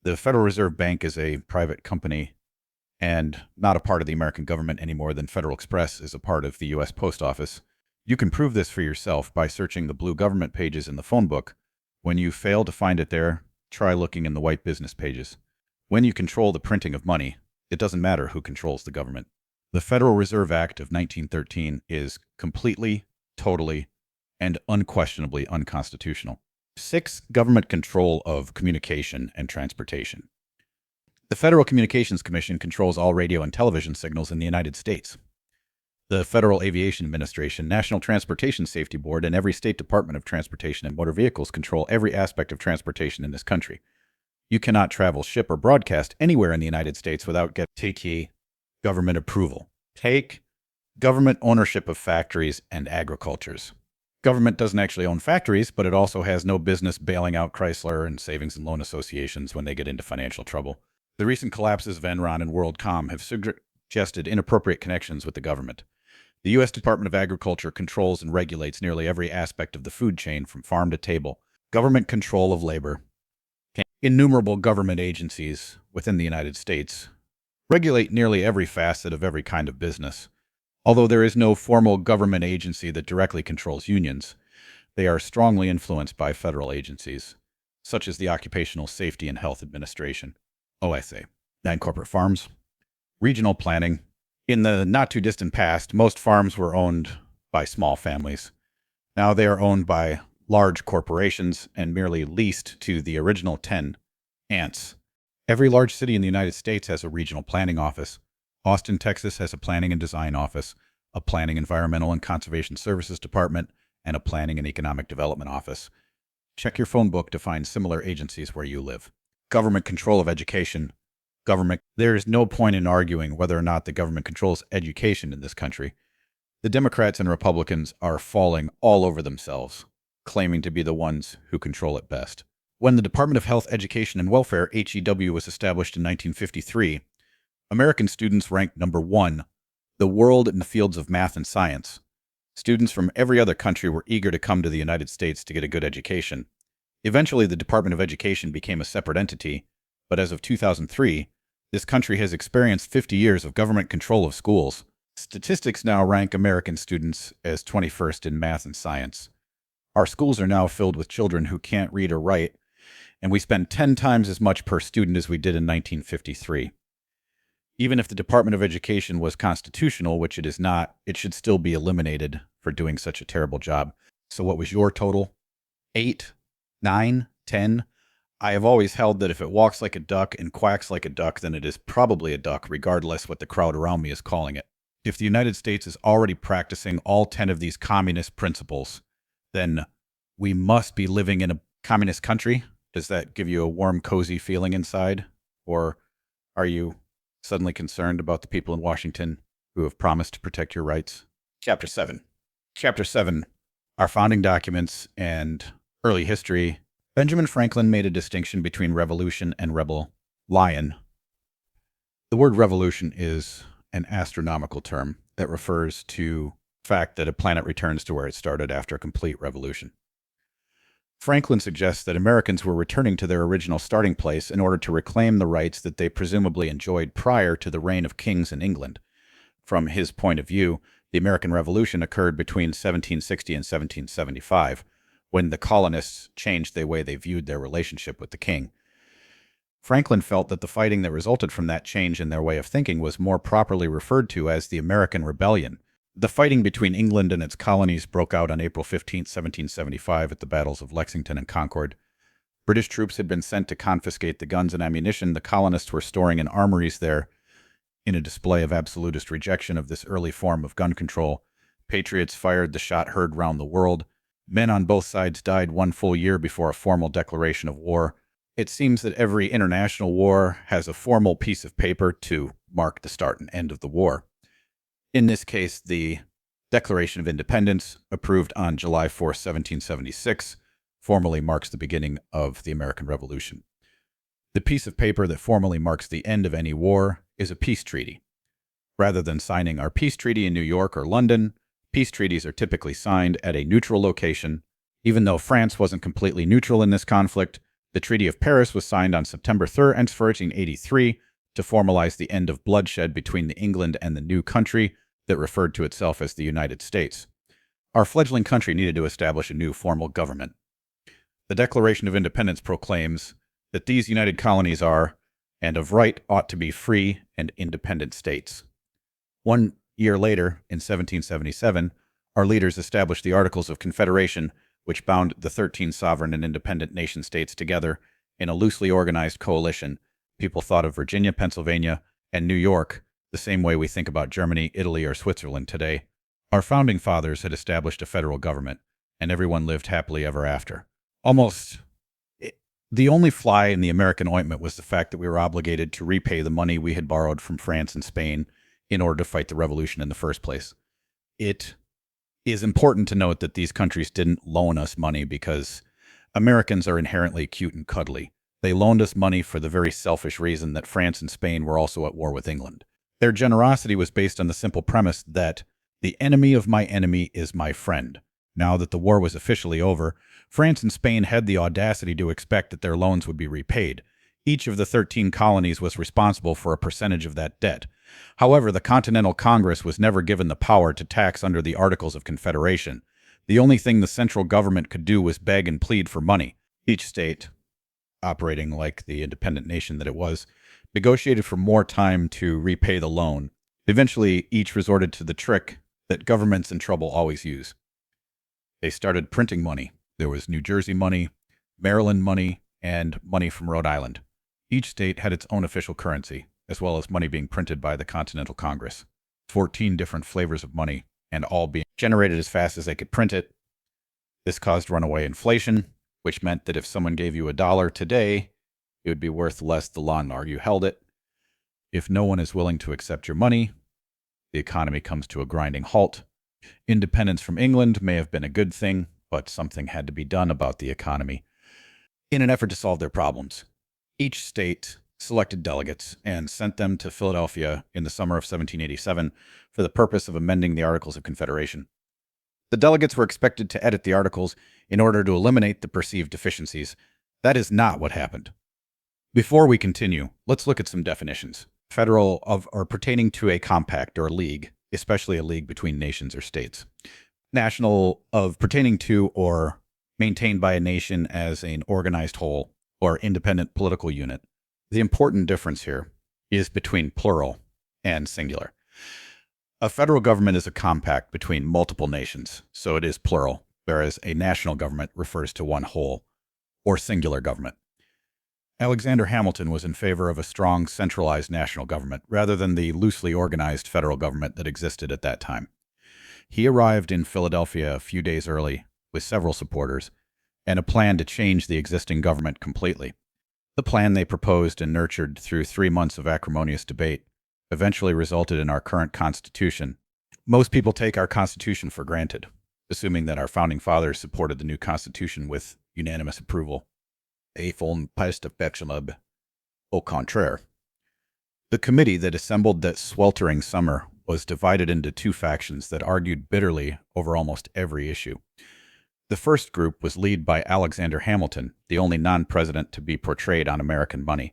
Speaker 1: The Federal Reserve Bank is a private company and not a part of the American government any more than Federal Express is a part of the U.S. Post Office. You can prove this for yourself by searching the blue government pages in the phone book. When you fail to find it there, try looking in the white business pages. When you control the printing of money, it doesn't matter who controls the government. The Federal Reserve Act of 1913 is completely, totally, and unquestionably unconstitutional. 6. Government control of communication and transportation. The Federal Communications Commission controls all radio and television signals in the United States. The Federal Aviation Administration, National Transportation Safety Board, and every state department of transportation and motor vehicles control every aspect of transportation in this country. You cannot travel, ship, or broadcast anywhere in the United States without getting government approval. Take government ownership of factories and agricultures. Government doesn't actually own factories, but it also has no business bailing out Chrysler and savings and loan associations when they get into financial trouble. The recent collapses of Enron and WorldCom have suggested inappropriate connections with the government. The U.S. Department of Agriculture controls and regulates nearly every aspect of the food chain from farm to table. Government control of labor. Innumerable government agencies within the United States regulate nearly every facet of every kind of business. Although there is no formal government agency that directly controls unions, they are strongly influenced by federal agencies, such as the Occupational Safety and Health Administration, OSA. 9. Corporate farms. Regional planning. In the not-too-distant past, most farms were owned by small families. Now they are owned by large corporations and merely leased to the original 10 ants. Every large city in the United States has a regional planning office. Austin, Texas has a planning and design office, a planning, environmental, and conservation services department, and a planning and economic development office. Check your phone book to find similar agencies where you live. Government control of education. There is no point in arguing whether or not the government controls education in this country. The Democrats and Republicans are falling all over themselves, claiming to be the ones who control it best. When the Department of Health, Education, and Welfare, HEW, was established in 1953, American students ranked number 1, the world in the fields of math and science. Students from every other country were eager to come to the United States to get a good education. Eventually, the Department of Education became a separate entity, but as of 2003, this country has experienced 50 years of government control of schools. Statistics now rank American students as 21st in math and science. Our schools are now filled with children who can't read or write, and we spend 10 times as much per student as we did in 1953. Even if the Department of Education was constitutional, which it is not, it should still be eliminated for doing such a terrible job. So what was your total? 8, 9, 10? I have always held that if it walks like a duck and quacks like a duck, then it is probably a duck, regardless what the crowd around me is calling it. If the United States is already practicing all 10 of these communist principles, then we must be living in a communist country. Does that give you a warm, cozy feeling inside? Or are you suddenly concerned about the people in Washington who have promised to protect your rights? Chapter 7. Chapter 7, our founding documents and early history. Benjamin Franklin made a distinction between revolution and rebellion. The word revolution is an astronomical term that refers to the fact that a planet returns to where it started after a complete revolution. Franklin suggests that Americans were returning to their original starting place in order to reclaim the rights that they presumably enjoyed prior to the reign of kings in England. From his point of view, the American Revolution occurred between 1760 and 1775, when the colonists changed the way they viewed their relationship with the king. Franklin felt that the fighting that resulted from that change in their way of thinking was more properly referred to as the American Rebellion. The fighting between England and its colonies broke out on April 15, 1775 at the battles of Lexington and Concord. British troops had been sent to confiscate the guns and ammunition the colonists were storing in armories there. In a display of absolutist rejection of this early form of gun control, patriots fired the shot heard round the world. Men on both sides died 1 full year before a formal declaration of war. It seems that every international war has a formal piece of paper to mark the start and end of the war. In this case, the Declaration of Independence, approved on July 4, 1776, formally marks the beginning of the American Revolution. The piece of paper that formally marks the end of any war is a peace treaty. Rather than signing our peace treaty in New York or London, peace treaties are typically signed at a neutral location. Even though France wasn't completely neutral in this conflict, the Treaty of Paris was signed on September 3rd, 1483, to formalize the end of bloodshed between the England and the new country that referred to itself as the United States. Our fledgling country needed to establish a new formal government. The Declaration of Independence proclaims that these united colonies are, and of right ought to be, free and independent states. 1 year later, in 1777, our leaders established the Articles of Confederation, which bound the 13 sovereign and independent nation-states together in a loosely organized coalition. People thought of Virginia, Pennsylvania, and New York the same way we think about Germany, Italy, or Switzerland today. Our founding fathers had established a federal government, and everyone lived happily ever after. The only fly in the American ointment was the fact that we were obligated to repay the money we had borrowed from France and Spain in order to fight the revolution in the first place. It is important to note that these countries didn't loan us money because Americans are inherently cute and cuddly. They loaned us money for the very selfish reason that France and Spain were also at war with England. Their generosity was based on the simple premise that the enemy of my enemy is my friend. Now that the war was officially over, France and Spain had the audacity to expect that their loans would be repaid. Each of the 13 colonies was responsible for a percentage of that debt. However, the Continental Congress was never given the power to tax under the Articles of Confederation. The only thing the central government could do was beg and plead for money. Each state, operating like the independent nation that it was, negotiated for more time to repay the loan. Eventually, each resorted to the trick that governments in trouble always use. They started printing money. There was New Jersey money, Maryland money, and money from Rhode Island. Each state had its own official currency, as well as money being printed by the Continental Congress. 14 different flavors of money, and all being generated as fast as they could print it. This caused runaway inflation, which meant that if someone gave you $1 today, it would be worth less the longer you held it. If no one is willing to accept your money, the economy comes to a grinding halt. Independence from England may have been a good thing, but something had to be done about the economy. In an effort to solve their problems, each state selected delegates and sent them to Philadelphia in the summer of 1787 for the purpose of amending the Articles of Confederation. The delegates were expected to edit the articles in order to eliminate the perceived deficiencies. That is not what happened. Before we continue, let's look at some definitions. Federal of or pertaining to a compact or league, especially a league between nations or states. National of pertaining to or maintained by a nation as an organized whole or independent political unit. The important difference here is between plural and singular. A federal government is a compact between multiple nations, so it is plural, whereas a national government refers to one whole or singular government. Alexander Hamilton was in favor of a strong centralized national government rather than the loosely organized federal government that existed at that time. He arrived in Philadelphia a few days early with several supporters and a plan to change the existing government completely. The plan they proposed and nurtured through 3 months of acrimonious debate eventually resulted in our current Constitution. Most people take our Constitution for granted, assuming that our founding fathers supported the new Constitution with unanimous approval. Ils font pas d'exception au contraire. The committee that assembled that sweltering summer was divided into 2 factions that argued bitterly over almost every issue. The first group was led by Alexander Hamilton, the only non-president to be portrayed on American money.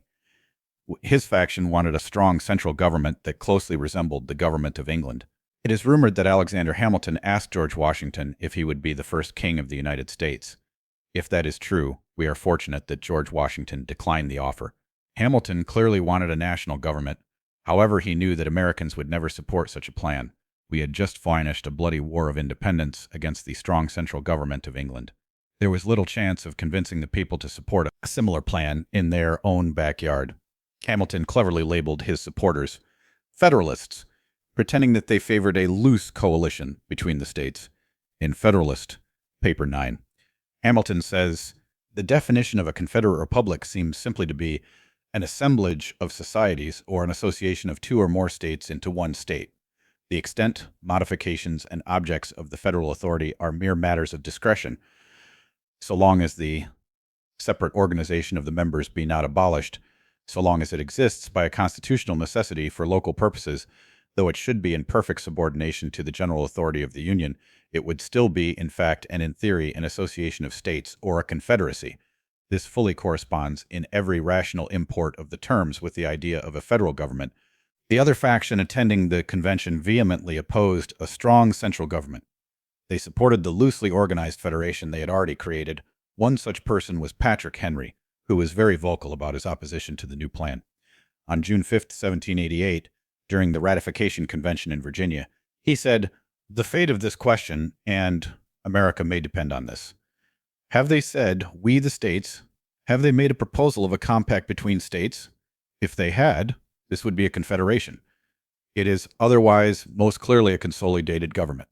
Speaker 1: His faction wanted a strong central government that closely resembled the government of England. It is rumored that Alexander Hamilton asked George Washington if he would be the first king of the United States. If that is true, we are fortunate that George Washington declined the offer. Hamilton clearly wanted a national government. However, he knew that Americans would never support such a plan. We had just finished a bloody war of independence against the strong central government of England. There was little chance of convincing the people to support a similar plan in their own backyard. Hamilton cleverly labeled his supporters Federalists, pretending that they favored a loose coalition between the states. In Federalist, paper 9, Hamilton says, "The definition of a Confederate republic seems simply to be an assemblage of societies or an association of two or more states into one state. The extent, modifications, and objects of the federal authority are mere matters of discretion, so long as the separate organization of the members be not abolished, so long as it exists by a constitutional necessity for local purposes, though it should be in perfect subordination to the general authority of the Union, it would still be, in fact and in theory, an association of states or a confederacy. This fully corresponds in every rational import of the terms with the idea of a federal government." The other faction attending the convention vehemently opposed a strong central government. They supported the loosely organized federation they had already created. One such person was Patrick Henry, who was very vocal about his opposition to the new plan. On June 5, 1788, during the ratification convention in Virginia, he said, "The fate of this question and America may depend on this. Have they said, we the states, have they made a proposal of a compact between states? If they had, this would be a confederation. It is otherwise most clearly a consolidated government.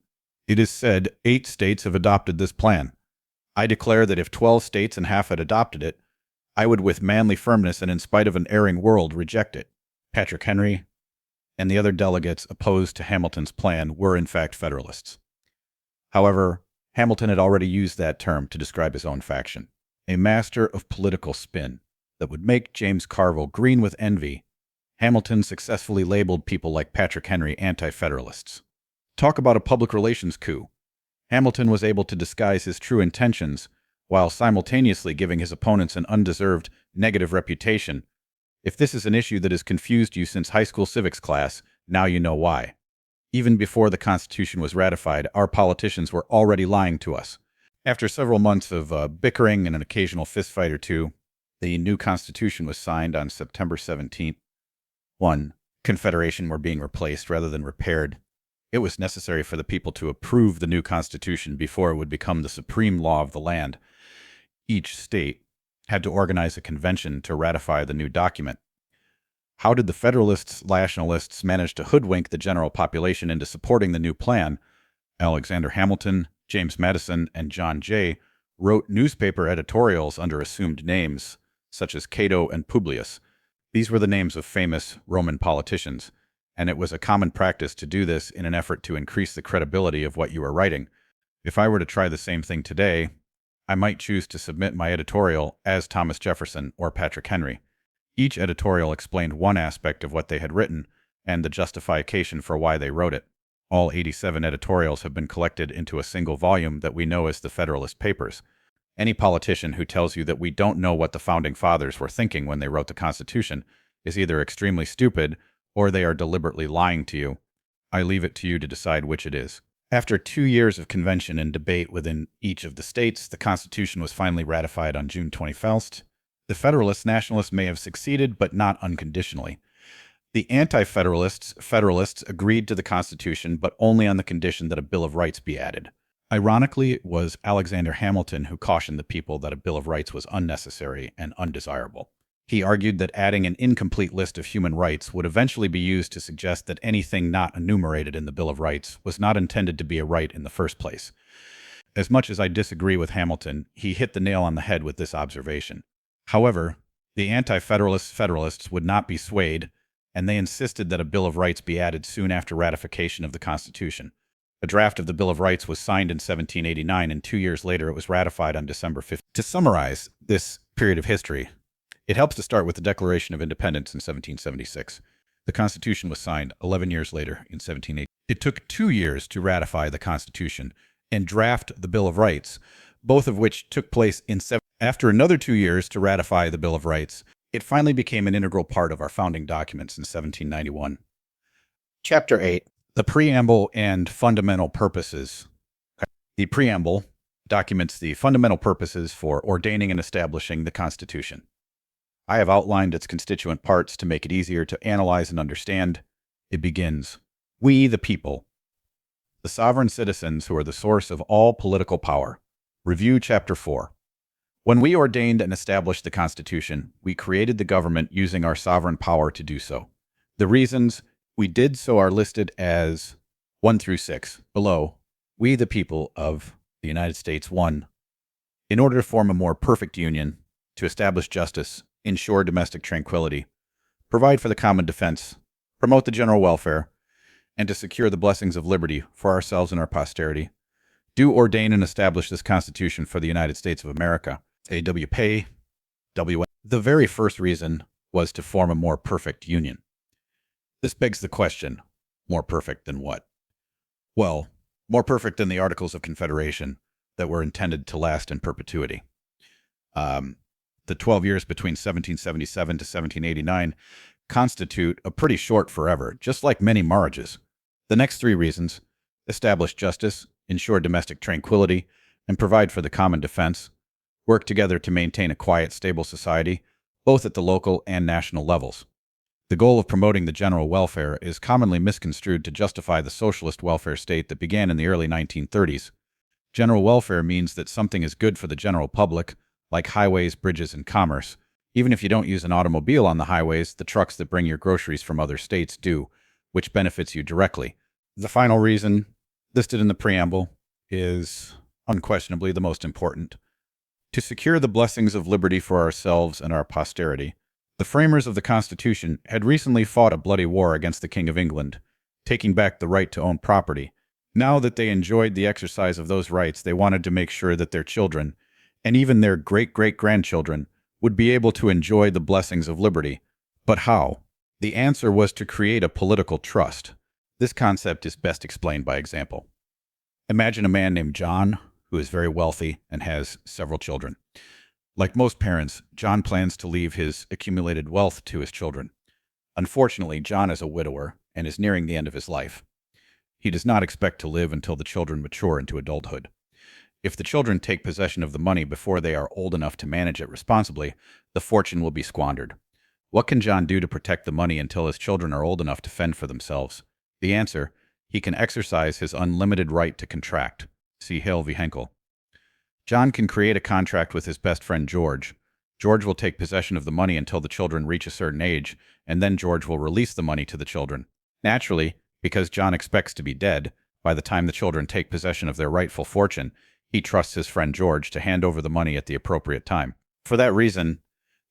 Speaker 1: It is said 8 states have adopted this plan. I declare that if 12 states and half had adopted it, I would with manly firmness and in spite of an erring world reject it." Patrick Henry and the other delegates opposed to Hamilton's plan were in fact Federalists. However, Hamilton had already used that term to describe his own faction, a master of political spin that would make James Carville green with envy. Hamilton successfully labeled people like Patrick Henry anti-federalists. Talk about a public relations coup. Hamilton was able to disguise his true intentions while simultaneously giving his opponents an undeserved negative reputation. If this is an issue that has confused you since high school civics class, now you know why. Even before the Constitution was ratified, our politicians were already lying to us. After several months of bickering and an occasional fistfight or two, the new Constitution was signed on September 17th. Confederation were being replaced rather than repaired. It was necessary for the people to approve the new Constitution before it would become the supreme law of the land. Each state had to organize a convention to ratify the new document. How did the Federalists/Nationalists manage to hoodwink the general population into supporting the new plan? Alexander Hamilton, James Madison, and John Jay wrote newspaper editorials under assumed names, such as Cato and Publius. These were the names of famous Roman politicians, and it was a common practice to do this in an effort to increase the credibility of what you were writing. If I were to try the same thing today, I might choose to submit my editorial as Thomas Jefferson or Patrick Henry. Each editorial explained one aspect of what they had written and the justification for why they wrote it. All 87 editorials have been collected into a single volume that we know as the Federalist Papers. Any politician who tells you that we don't know what the Founding Fathers were thinking when they wrote the Constitution is either extremely stupid or they are deliberately lying to you. I leave it to you to decide which it is. After 2 years of convention and debate within each of the states, the Constitution was finally ratified on June 21st. The Federalists/Nationalists may have succeeded, but not unconditionally. The Federalists agreed to the Constitution, but only on the condition that a Bill of Rights be added. Ironically, it was Alexander Hamilton who cautioned the people that a Bill of Rights was unnecessary and undesirable. He argued that adding an incomplete list of human rights would eventually be used to suggest that anything not enumerated in the Bill of Rights was not intended to be a right in the first place. As much as I disagree with Hamilton, he hit the nail on the head with this observation. However, the anti-Federalists would not be swayed, and they insisted that a Bill of Rights be added soon after ratification of the Constitution. A draft of the Bill of Rights was signed in 1789, and 2 years later it was ratified on December 5th. To summarize this period of history, it helps to start with the Declaration of Independence in 1776. The Constitution was signed 11 years later in 1780. It took 2 years to ratify the Constitution and draft the Bill of Rights, both of which took place in After another 2 years to ratify the Bill of Rights, it finally became an integral part of our founding documents in 1791. Chapter 8. The Preamble and Fundamental Purposes. The Preamble documents the fundamental purposes for ordaining and establishing the Constitution. I have outlined its constituent parts to make it easier to analyze and understand. It begins, "We, the people, the sovereign citizens who are the source of all political power." Review Chapter 4. When we ordained and established the Constitution, we created the government using our sovereign power to do so. The reasons we did so are listed as 1 through 6 below. We, the people of the United States, 1. In order to form a more perfect union, to establish justice, ensure domestic tranquility, provide for the common defense, promote the general welfare, and to secure the blessings of liberty for ourselves and our posterity, do ordain and establish this Constitution for the United States of America. AWP, WN. The very first reason was to form a more perfect union. This begs the question, more perfect than what? Well, more perfect than the Articles of Confederation that were intended to last in perpetuity. The 12 years between 1777 to 1789 constitute a pretty short forever, just like many marriages. The next 3 reasons, establish justice, ensure domestic tranquility, and provide for the common defense, work together to maintain a quiet, stable society, both at the local and national levels. The goal of promoting the general welfare is commonly misconstrued to justify the socialist welfare state that began in the early 1930s. General welfare means that something is good for the general public, like highways, bridges, and commerce. Even if you don't use an automobile on the highways, the trucks that bring your groceries from other states do, which benefits you directly. The final reason, listed in the preamble, is unquestionably the most important. To secure the blessings of liberty for ourselves and our posterity. The framers of the Constitution had recently fought a bloody war against the King of England, taking back the right to own property. Now that they enjoyed the exercise of those rights, they wanted to make sure that their children, and even their great-great-grandchildren, would be able to enjoy the blessings of liberty. But how? The answer was to create a political trust. This concept is best explained by example. Imagine a man named John, who is very wealthy and has several children. Like most parents, John plans to leave his accumulated wealth to his children. Unfortunately, John is a widower and is nearing the end of his life. He does not expect to live until the children mature into adulthood. If the children take possession of the money before they are old enough to manage it responsibly, the fortune will be squandered. What can John do to protect the money until his children are old enough to fend for themselves? The answer, he can exercise his unlimited right to contract. See Hale v. Henkel. John can create a contract with his best friend George. George will take possession of the money until the children reach a certain age, and then George will release the money to the children. Naturally, because John expects to be dead, by the time the children take possession of their rightful fortune, he trusts his friend George to hand over the money at the appropriate time. For that reason,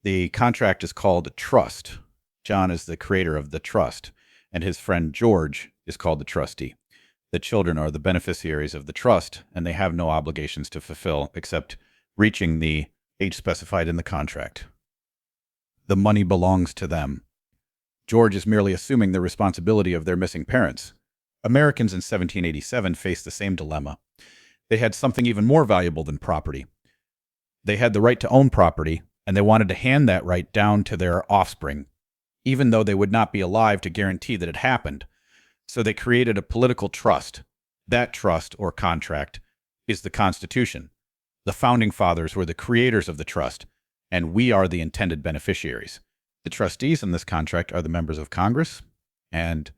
Speaker 1: the contract is called a trust. John is the creator of the trust, and his friend George is called the trustee. The children are the beneficiaries of the trust, and they have no obligations to fulfill except reaching the age specified in the contract. The money belongs to them. George is merely assuming the responsibility of their missing parents. Americans in 1787 faced the same dilemma. They had something even more valuable than property. They had the right to own property, and they wanted to hand that right down to their offspring, even though they would not be alive to guarantee that it happened. So they created a political trust. That trust, or contract, is the Constitution. The Founding Fathers were the creators of the trust, and we are the intended beneficiaries. The trustees in this contract are the members of Congress and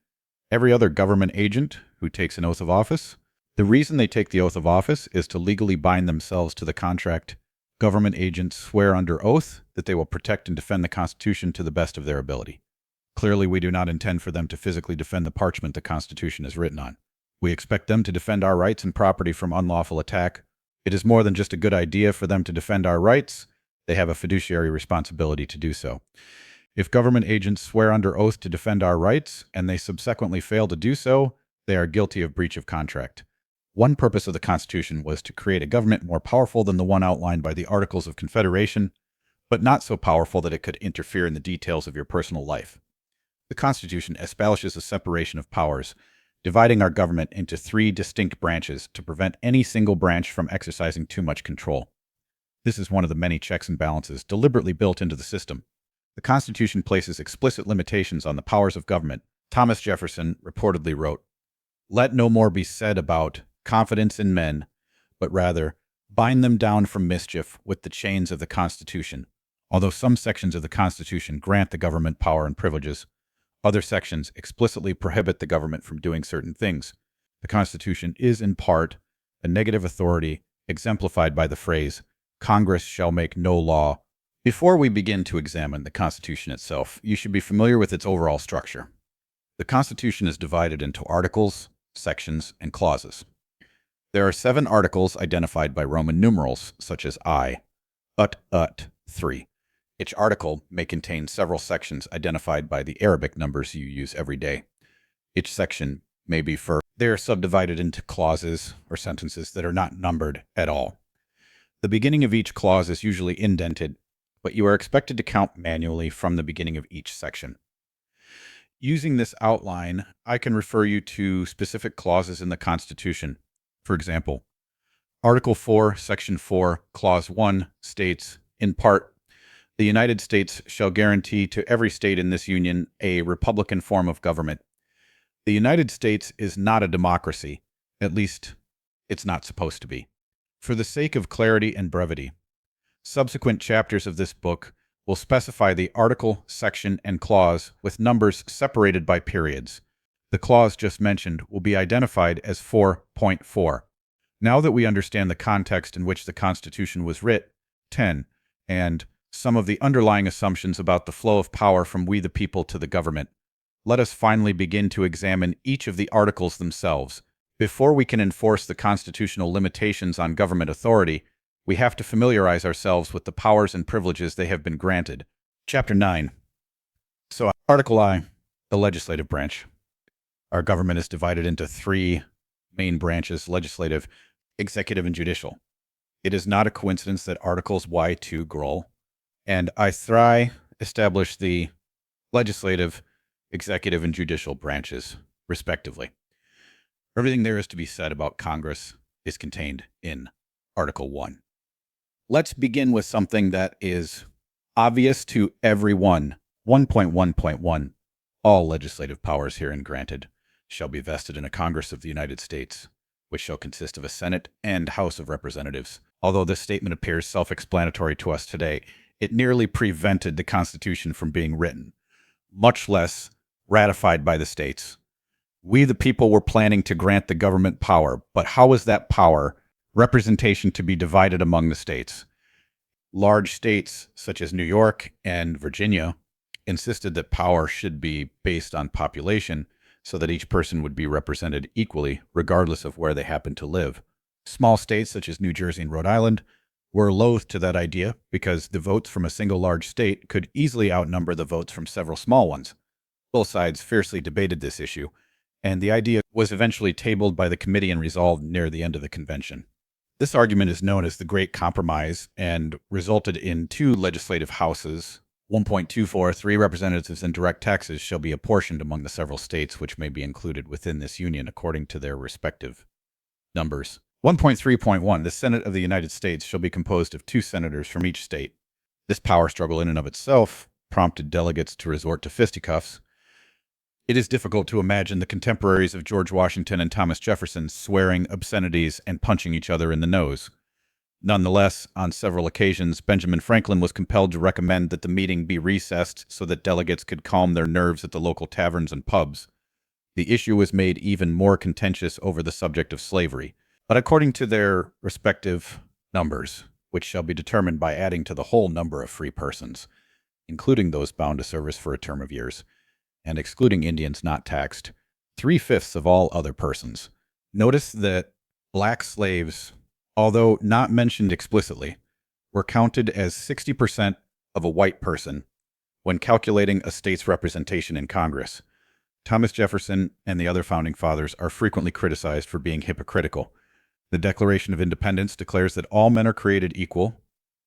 Speaker 1: every other government agent who takes an oath of office. The reason they take the oath of office is to legally bind themselves to the contract. Government agents swear under oath that they will protect and defend the Constitution to the best of their ability. Clearly, we do not intend for them to physically defend the parchment the Constitution is written on. We expect them to defend our rights and property from unlawful attack. It is more than just a good idea for them to defend our rights. They have a fiduciary responsibility to do so. If government agents swear under oath to defend our rights, and they subsequently fail to do so, they are guilty of breach of contract. One purpose of the Constitution was to create a government more powerful than the one outlined by the Articles of Confederation, but not so powerful that it could interfere in the details of your personal life. The Constitution establishes a separation of powers, dividing our government into 3 distinct branches to prevent any single branch from exercising too much control. This is one of the many checks and balances deliberately built into the system. The Constitution places explicit limitations on the powers of government. Thomas Jefferson reportedly wrote, "Let no more be said about confidence in men, but rather, bind them down from mischief with the chains of the Constitution. Although some sections of the Constitution grant the government power and privileges, other sections explicitly prohibit the government from doing certain things. The Constitution is, in part, a negative authority exemplified by the phrase, Congress shall make no law. Before we begin to examine the Constitution itself, you should be familiar with its overall structure. The Constitution is divided into articles, sections, and clauses. There are 7 articles identified by Roman numerals, such as I, ut, 3. Each article may contain several sections identified by the Arabic numbers you use every day. Each section may be they are subdivided into clauses or sentences that are not numbered at all. The beginning of each clause is usually indented, but you are expected to count manually from the beginning of each section. Using this outline, I can refer you to specific clauses in the Constitution. For example, Article 4, Section 4, Clause 1 states, in part, the United States shall guarantee to every state in this union a republican form of government. The United States is not a democracy. At least, it's not supposed to be. For the sake of clarity and brevity, subsequent chapters of this book will specify the article, section, and clause with numbers separated by periods. The clause just mentioned will be identified as 4.4. Now that we understand the context in which the Constitution was writ, 10, and some of the underlying assumptions about the flow of power from we the people to the government, let us finally begin to examine each of the articles themselves. Before we can enforce the constitutional limitations on government authority, we have to familiarize ourselves with the powers and privileges they have been granted. Chapter 9. So, Article I, the legislative branch. Our government is divided into 3 main branches: legislative, executive, and judicial. It is not a coincidence that Articles Y2 Groll and I3 establish the legislative, executive, and judicial branches, respectively. Everything there is to be said about Congress is contained in Article 1. Let's begin with something that is obvious to everyone. 1.1.1. All legislative powers herein granted shall be vested in a Congress of the United States, which shall consist of a Senate and House of Representatives. Although this statement appears self-explanatory to us today, it nearly prevented the Constitution from being written, much less ratified by the states. We, the people, were planning to grant the government power, but how is that power, representation, to be divided among the states? Large states, such as New York and Virginia, insisted that power should be based on population so that each person would be represented equally, regardless of where they happened to live. Small states, such as New Jersey and Rhode Island, were loath to that idea because the votes from a single large state could easily outnumber the votes from several small ones. Both sides fiercely debated this issue, and the idea was eventually tabled by the committee and resolved near the end of the convention. This argument is known as the Great Compromise and resulted in 2 legislative houses. 1.24, 3 representatives and direct taxes shall be apportioned among the several states which may be included within this union according to their respective numbers. 1.3.1, the Senate of the United States shall be composed of 2 senators from each state. This power struggle in and of itself prompted delegates to resort to fisticuffs. It is difficult to imagine the contemporaries of George Washington and Thomas Jefferson swearing obscenities and punching each other in the nose. Nonetheless, on several occasions, Benjamin Franklin was compelled to recommend that the meeting be recessed so that delegates could calm their nerves at the local taverns and pubs. The issue was made even more contentious over the subject of slavery, but according to their respective numbers, which shall be determined by adding to the whole number of free persons, including those bound to service for a term of years, and excluding Indians not taxed, 3/5 of all other persons. Notice that black slaves, although not mentioned explicitly, were counted as 60% of a white person when calculating a state's representation in Congress. Thomas Jefferson and the other founding fathers are frequently criticized for being hypocritical. The Declaration of Independence declares that all men are created equal,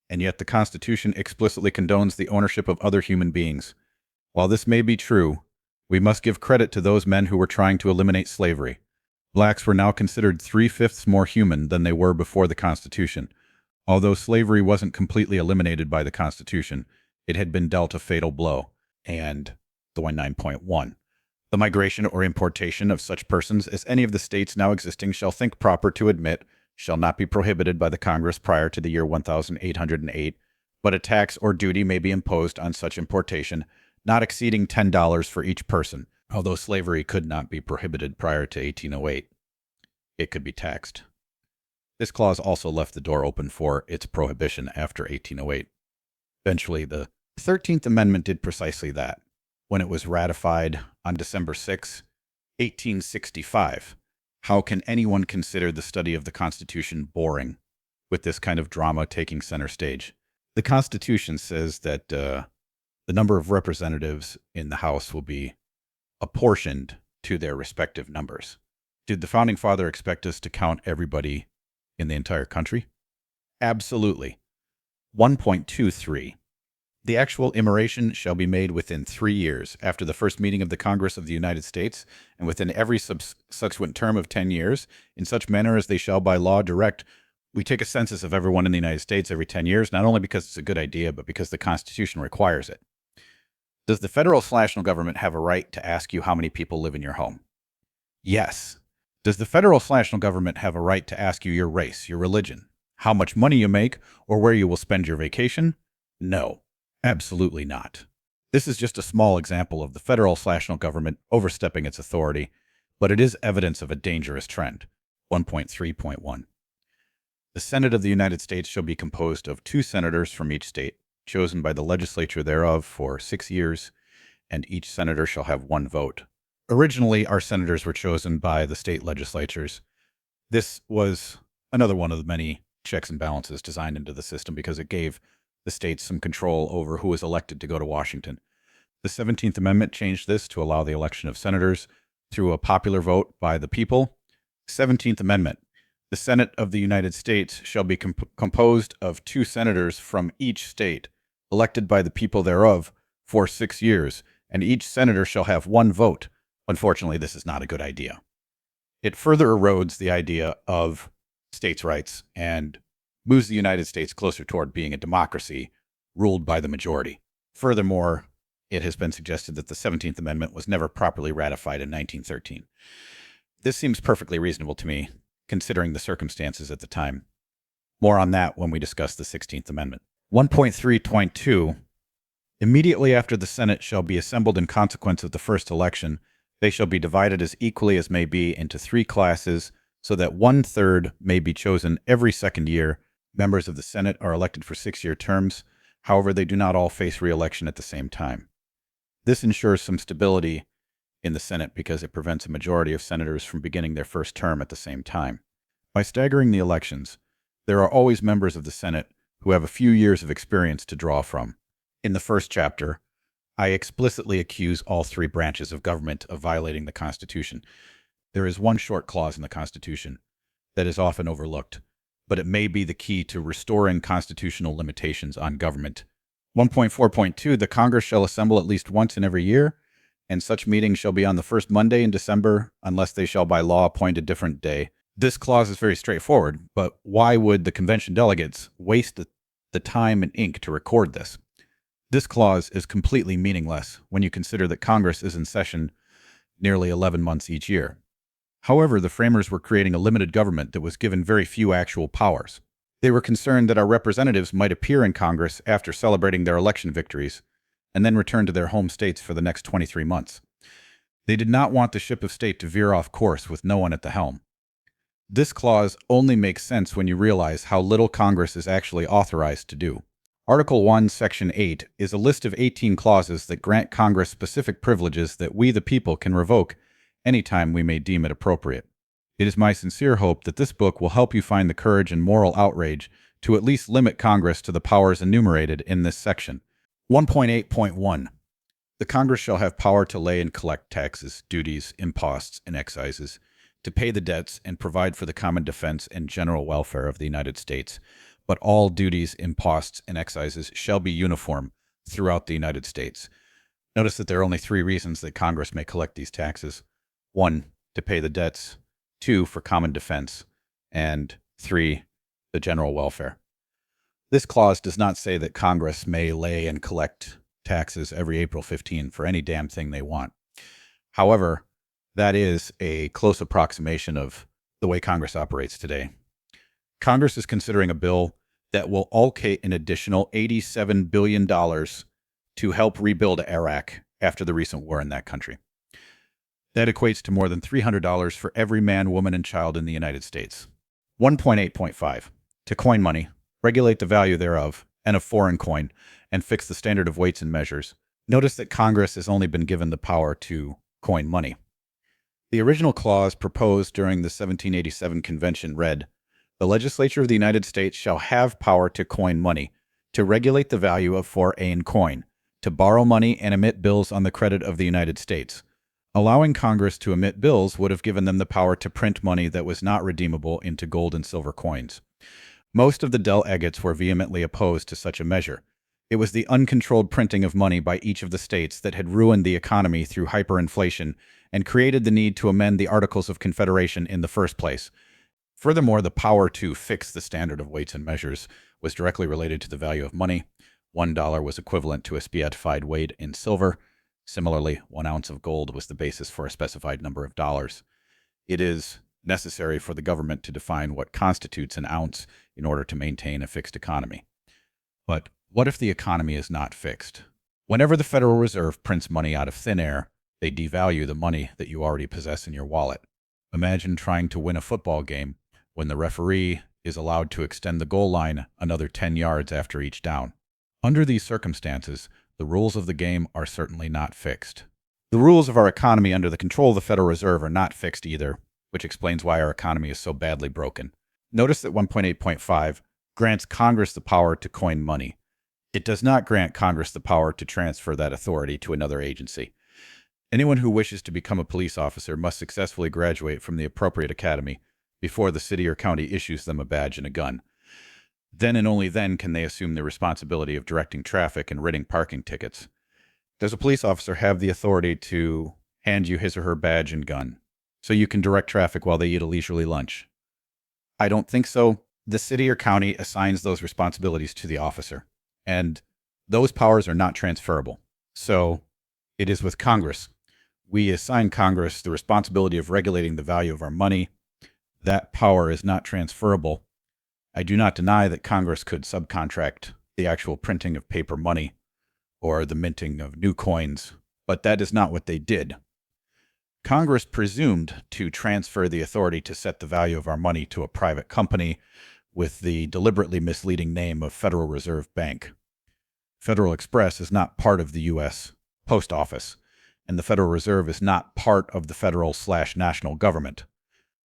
Speaker 1: and yet the Constitution explicitly condones the ownership of other human beings. While this may be true, we must give credit to those men who were trying to eliminate slavery. Blacks were now considered 3/5 more human than they were before the Constitution. Although slavery wasn't completely eliminated by the Constitution, it had been dealt a fatal blow. And the 9.1. The migration or importation of such persons as any of the states now existing shall think proper to admit shall not be prohibited by the Congress prior to the year 1808, but a tax or duty may be imposed on such importation not exceeding $10 for each person. Although slavery could not be prohibited prior to 1808, it could be taxed. This clause also left the door open for its prohibition after 1808. Eventually, the 13th Amendment did precisely that when it was ratified on December 6, 1865. How can anyone consider the study of the Constitution boring with this kind of drama taking center stage? The Constitution says that the number of representatives in the House will be apportioned to their respective numbers. Did the Founding Father expect us to count everybody in the entire country? Absolutely. 1.23. The actual immoration shall be made within 3 years after the first meeting of the Congress of the United States, and within every subsequent term of 10 years, in such manner as they shall by law direct. We take a census of everyone in the United States every 10 years, not only because it's a good idea, but because the Constitution requires it. Does the federal/national government have a right to ask you how many people live in your home? Yes. Does the federal/national government have a right to ask you your race, your religion, how much money you make, or where you will spend your vacation? No, absolutely not. This is just a small example of the federal/national government overstepping its authority, but it is evidence of a dangerous trend. 1.3.1. The Senate of the United States shall be composed of 2 senators from each state, chosen by the legislature thereof for 6 years, and each senator shall have 1 vote. Originally, our senators were chosen by the state legislatures. This was another one of the many checks and balances designed into the system because it gave the states some control over who was elected to go to Washington. The 17th Amendment changed this to allow the election of senators through a popular vote by the people. 17th Amendment. The Senate of the United States shall be composed of 2 senators from each state, elected by the people thereof for 6 years, and each senator shall have 1 vote. Unfortunately, this is not a good idea. It further erodes the idea of states' rights and moves the United States closer toward being a democracy ruled by the majority. Furthermore, it has been suggested that the 17th Amendment was never properly ratified in 1913. This seems perfectly reasonable to me, considering the circumstances at the time. More on that when we discuss the 16th Amendment. 1.3.2. Immediately after the Senate shall be assembled in consequence of the first election, they shall be divided as equally as may be into 3 classes, so that 1/3 may be chosen every 2nd year. Members of the Senate are elected for 6-year terms. However, they do not all face re-election at the same time. This ensures some stability in the Senate because it prevents a majority of senators from beginning their first term at the same time. By staggering the elections, there are always members of the Senate who have a few years of experience to draw from. In the first chapter, I explicitly accuse all 3 branches of government of violating the Constitution. There is one short clause in the Constitution that is often overlooked, but it may be the key to restoring constitutional limitations on government. 1.4.2, the Congress shall assemble at least once in every year, and such meeting shall be on the first Monday in December, unless they shall by law appoint a different day. This clause is very straightforward, but why would the convention delegates waste the time and ink to record this? This clause is completely meaningless when you consider that Congress is in session nearly 11 months each year. However, the framers were creating a limited government that was given very few actual powers. They were concerned that our representatives might appear in Congress after celebrating their election victories and then return to their home states for the next 23 months. They did not want the ship of state to veer off course with no one at the helm. This clause only makes sense when you realize how little Congress is actually authorized to do. Article 1, Section 8 is a list of 18 clauses that grant Congress specific privileges that we, the people, can revoke anytime we may deem it appropriate. It is my sincere hope that this book will help you find the courage and moral outrage to at least limit Congress to the powers enumerated in this section. 1.8.1. The Congress shall have power to lay and collect taxes, duties, imposts, and excises, to pay the debts and provide for the common defense and general welfare of the United States. But all duties, imposts, and excises shall be uniform throughout the United States. Notice that there are only 3 reasons that Congress may collect these taxes. 1, to pay the debts. 2, for common defense. And 3, the general welfare. This clause does not say that Congress may lay and collect taxes every April 15 for any damn thing they want. However, that is a close approximation of the way Congress operates today. Congress is considering a bill that will allocate an additional $87 billion to help rebuild Iraq after the recent war in that country. That equates to more than $300 for every man, woman, and child in the United States. 1.8.5. To coin money, regulate the value thereof, and of foreign coin, and fix the standard of weights and measures. Notice that Congress has only been given the power to coin money. The original clause proposed during the 1787 convention read, "The legislature of the United States shall have power to coin money, to regulate the value of foreign coin, to borrow money and emit bills on the credit of the United States." Allowing Congress to emit bills would have given them the power to print money that was not redeemable into gold and silver coins. Most of the delegates were vehemently opposed to such a measure. It was the uncontrolled printing of money by each of the states that had ruined the economy through hyperinflation and created the need to amend the Articles of Confederation in the first place. Furthermore, the power to fix the standard of weights and measures was directly related to the value of money. $1 was equivalent to a specified weight in silver. Similarly, 1 ounce of gold was the basis for a specified number of dollars. It is necessary for the government to define what constitutes an ounce in order to maintain a fixed economy. But what if the economy is not fixed? Whenever the Federal Reserve prints money out of thin air, they devalue the money that you already possess in your wallet. Imagine trying to win a football game when the referee is allowed to extend the goal line another 10 yards after each down. Under these circumstances, the rules of the game are certainly not fixed. The rules of our economy under the control of the Federal Reserve are not fixed either, which explains why our economy is so badly broken. Notice that 1.8.5 grants Congress the power to coin money. It does not grant Congress the power to transfer that authority to another agency. Anyone who wishes to become a police officer must successfully graduate from the appropriate academy before the city or county issues them a badge and a gun. Then and only then can they assume the responsibility of directing traffic and writing parking tickets. Does a police officer have the authority to hand you his or her badge and gun so you can direct traffic while they eat a leisurely lunch? I don't think so. The city or county assigns those responsibilities to the officer, and those powers are not transferable. So it is with Congress. We assign Congress the responsibility of regulating the value of our money. That power is not transferable. I do not deny that Congress could subcontract the actual printing of paper money or the minting of new coins, but that is not what they did. Congress presumed to transfer the authority to set the value of our money to a private company with the deliberately misleading name of Federal Reserve Bank. Federal Express is not part of the U.S. Post Office, and the Federal Reserve is not part of the federal/national government.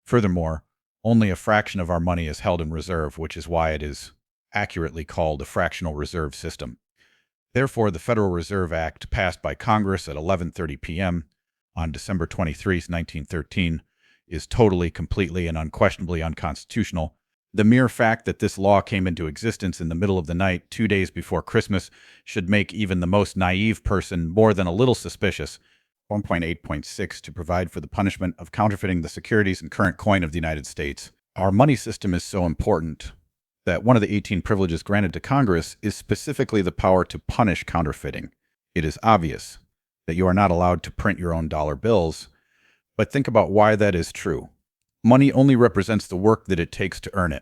Speaker 1: Furthermore, only a fraction of our money is held in reserve, which is why it is accurately called a fractional reserve system. Therefore, the Federal Reserve Act, passed by Congress at 11:30 p.m. on December 23, 1913, is totally, completely, and unquestionably unconstitutional. The mere fact that this law came into existence in the middle of the night, 2 days before Christmas, should make even the most naive person more than a little suspicious. 1.8.6 to provide for the punishment of counterfeiting the securities and current coin of the United States. Our money system is so important that one of the 18 privileges granted to Congress is specifically the power to punish counterfeiting. It is obvious that you are not allowed to print your own dollar bills, but think about why that is true. Money only represents the work that it takes to earn it.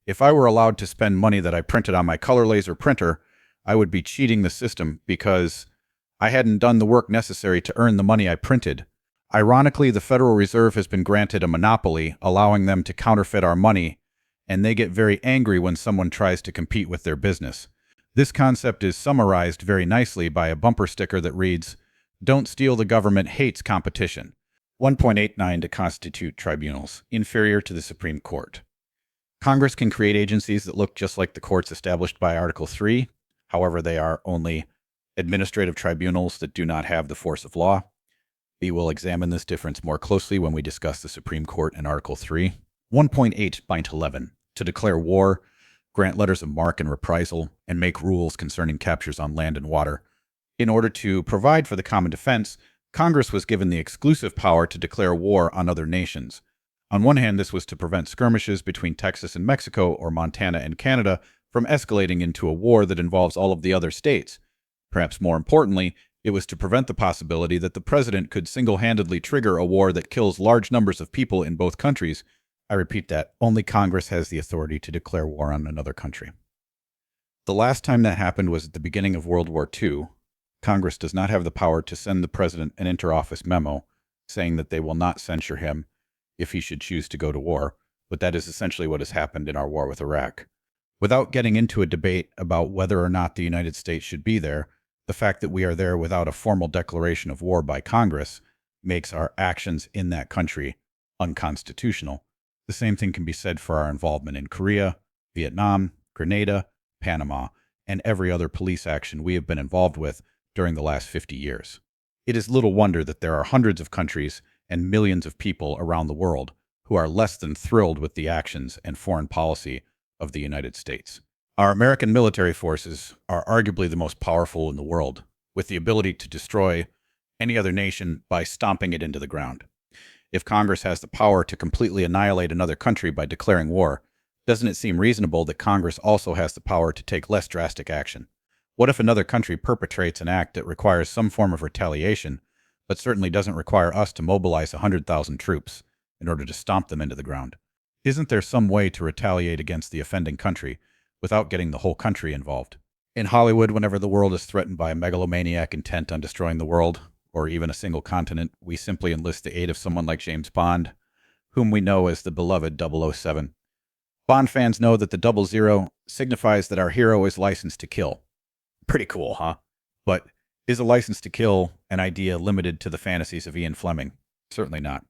Speaker 1: If I were allowed to spend money that I printed on my color laser printer, I would be cheating the system because I hadn't done the work necessary to earn the money I printed. Ironically, the Federal Reserve has been granted a monopoly, allowing them to counterfeit our money, and they get very angry when someone tries to compete with their business. This concept is summarized very nicely by a bumper sticker that reads, "Don't steal, the government hates competition." 1.89 to constitute tribunals, inferior to the Supreme Court. Congress can create agencies that look just like the courts established by Article 3. However, they are only administrative tribunals that do not have the force of law. We will examine this difference more closely when we discuss the Supreme Court in Article 3. 1.8.11 to declare war, grant letters of marque and reprisal, and make rules concerning captures on land and water. In order to provide for the common defense, Congress was given the exclusive power to declare war on other nations. On one hand, this was to prevent skirmishes between Texas and Mexico or Montana and Canada from escalating into a war that involves all of the other states. Perhaps more importantly, it was to prevent the possibility that the president could single-handedly trigger a war that kills large numbers of people in both countries I repeat that. Only Congress has the authority to declare war on another country. The last time that happened was at the beginning of World War II. Congress does not have the power to send the president an interoffice memo saying that they will not censure him if he should choose to go to war, but that is essentially what has happened in our war with Iraq. Without getting into a debate about whether or not the United States should be there, the fact that we are there without a formal declaration of war by Congress makes our actions in that country unconstitutional. The same thing can be said for our involvement in Korea, Vietnam, Grenada, Panama, and every other police action we have been involved with during the last 50 years. It is little wonder that there are hundreds of countries and millions of people around the world who are less than thrilled with the actions and foreign policy of the United States. Our American military forces are arguably the most powerful in the world, with the ability to destroy any other nation by stomping it into the ground. If Congress has the power to completely annihilate another country by declaring war, doesn't it seem reasonable that Congress also has the power to take less drastic action? What if another country perpetrates an act that requires some form of retaliation, but certainly doesn't require us to mobilize 100,000 troops in order to stomp them into the ground? Isn't there some way to retaliate against the offending country without getting the whole country involved? In Hollywood, whenever the world is threatened by a megalomaniac intent on destroying the world, or even a single continent, we simply enlist the aid of someone like James Bond, whom we know as the beloved 007. Bond fans know that the 00 signifies that our hero is licensed to kill. Pretty cool, huh? But is a license to kill an idea limited to the fantasies of Ian Fleming? Certainly not.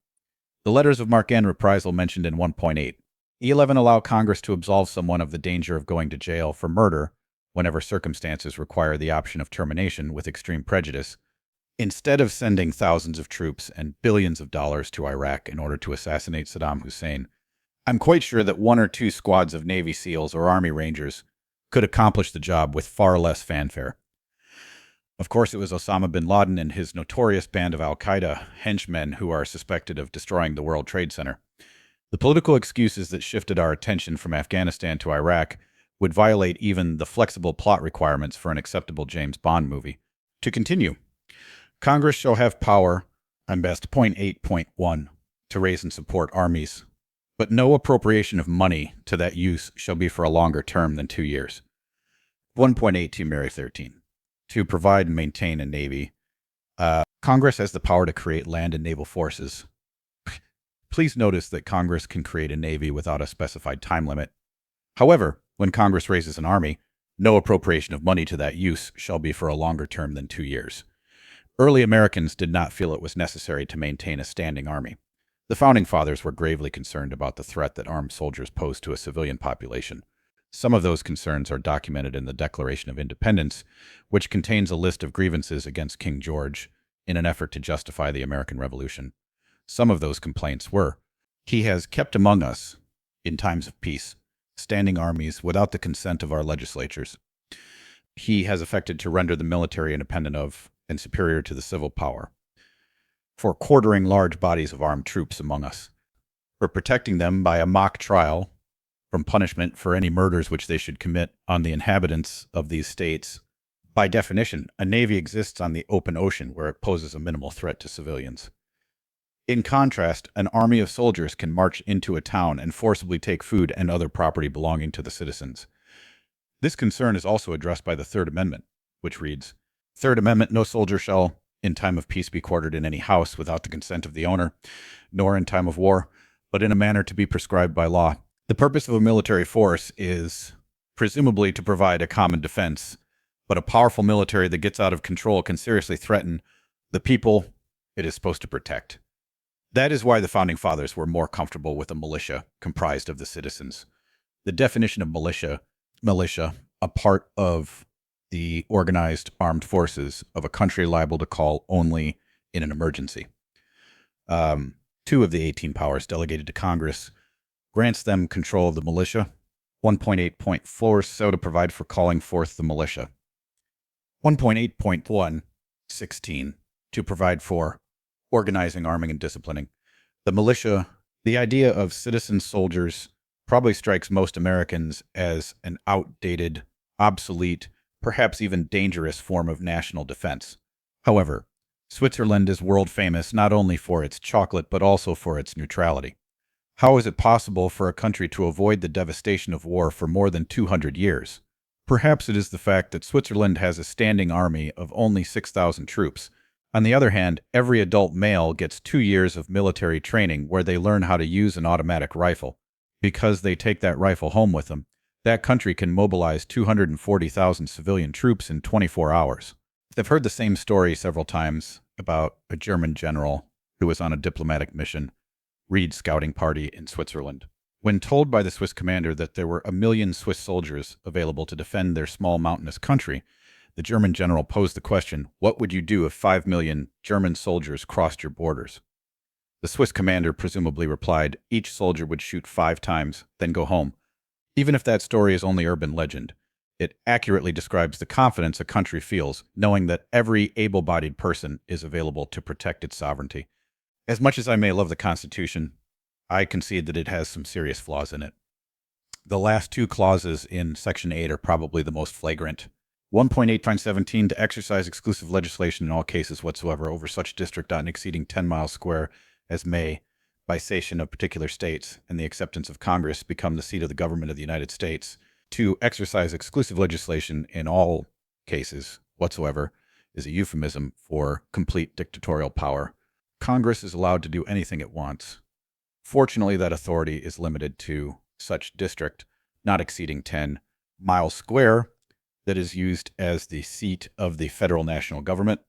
Speaker 1: The letters of Mark N. reprisal mentioned in 1.8. E11 allow Congress to absolve someone of the danger of going to jail for murder whenever circumstances require the option of termination with extreme prejudice, instead of sending thousands of troops and billions of dollars to Iraq in order to assassinate Saddam Hussein. I'm quite sure that 1 or 2 squads of Navy SEALs or Army Rangers could accomplish the job with far less fanfare. Of course, it was Osama bin Laden and his notorious band of al-Qaeda henchmen who are suspected of destroying the World Trade Center. The political excuses that shifted our attention from Afghanistan to Iraq would violate even the flexible plot requirements for an acceptable James Bond movie. To continue, Congress shall have power, on best 0.8.1, to raise and support armies, but no appropriation of money to that use shall be for a longer term than 2 years. 1.82 Mary 13. To provide and maintain a navy. Congress has the power to create land and naval forces. Please notice that Congress can create a navy without a specified time limit. However, when Congress raises an army, no appropriation of money to that use shall be for a longer term than 2 years. Early Americans did not feel it was necessary to maintain a standing army. The Founding Fathers were gravely concerned about the threat that armed soldiers posed to a civilian population. Some of those concerns are documented in the Declaration of Independence, which contains a list of grievances against King George in an effort to justify the American Revolution. Some of those complaints were, he has kept among us, in times of peace, standing armies without the consent of our legislatures. He has affected to render the military independent of and superior to the civil power, for quartering large bodies of armed troops among us, for protecting them by a mock trial from punishment for any murders which they should commit on the inhabitants of these states. By definition, a navy exists on the open ocean where it poses a minimal threat to civilians. In contrast, an army of soldiers can march into a town and forcibly take food and other property belonging to the citizens. This concern is also addressed by the Third Amendment, which reads, Third Amendment, no soldier shall in time of peace be quartered in any house without the consent of the owner, nor in time of war, but in a manner to be prescribed by law. The purpose of a military force is presumably to provide a common defense, but a powerful military that gets out of control can seriously threaten the people it is supposed to protect. That is why the Founding Fathers were more comfortable with a militia comprised of the citizens. The definition of militia, a part of the organized armed forces of a country liable to call only in an emergency. 2 of the 18 powers delegated to Congress grants them control of the militia. 1.8.4 so to provide for calling forth the militia. 1.8.1.16 to provide for organizing, arming, and disciplining. The militia, the idea of citizen soldiers, probably strikes most Americans as an outdated, obsolete, perhaps even dangerous form of national defense. However, Switzerland is world famous not only for its chocolate but also for its neutrality. How is it possible for a country to avoid the devastation of war for more than 200 years? Perhaps it is the fact that Switzerland has a standing army of only 6,000 troops. On the other hand, every adult male gets 2 years of military training where they learn how to use an automatic rifle. Because they take that rifle home with them, that country can mobilize 240,000 civilian troops in 24 hours. I've heard the same story several times about a German general who was on a diplomatic mission, Reed scouting party in Switzerland. When told by the Swiss commander that there were 1 million Swiss soldiers available to defend their small mountainous country, the German general posed the question, what would you do if 5 million German soldiers crossed your borders? The Swiss commander presumably replied, each soldier would shoot 5 times, then go home. Even if that story is only urban legend, it accurately describes the confidence a country feels, knowing that every able-bodied person is available to protect its sovereignty. As much as I may love the Constitution, I concede that it has some serious flaws in it. The last 2 clauses in Section 8 are probably the most flagrant. 1.8.17 to exercise exclusive legislation in all cases whatsoever over such district not exceeding 10 miles square as may, by cession of particular states and the acceptance of Congress, become the seat of the government of the United States. To exercise exclusive legislation in all cases whatsoever is a euphemism for complete dictatorial power. Congress is allowed to do anything it wants. Fortunately, that authority is limited to such district not exceeding 10 miles square that is used as the seat of the federal national government.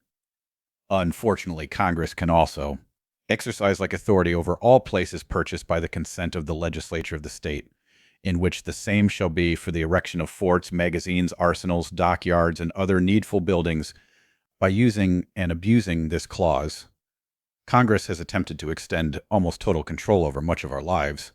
Speaker 1: Unfortunately, Congress can also exercise like authority over all places purchased by the consent of the legislature of the state, in which the same shall be for the erection of forts, magazines, arsenals, dockyards, and other needful buildings. By using and abusing this clause, Congress has attempted to extend almost total control over much of our lives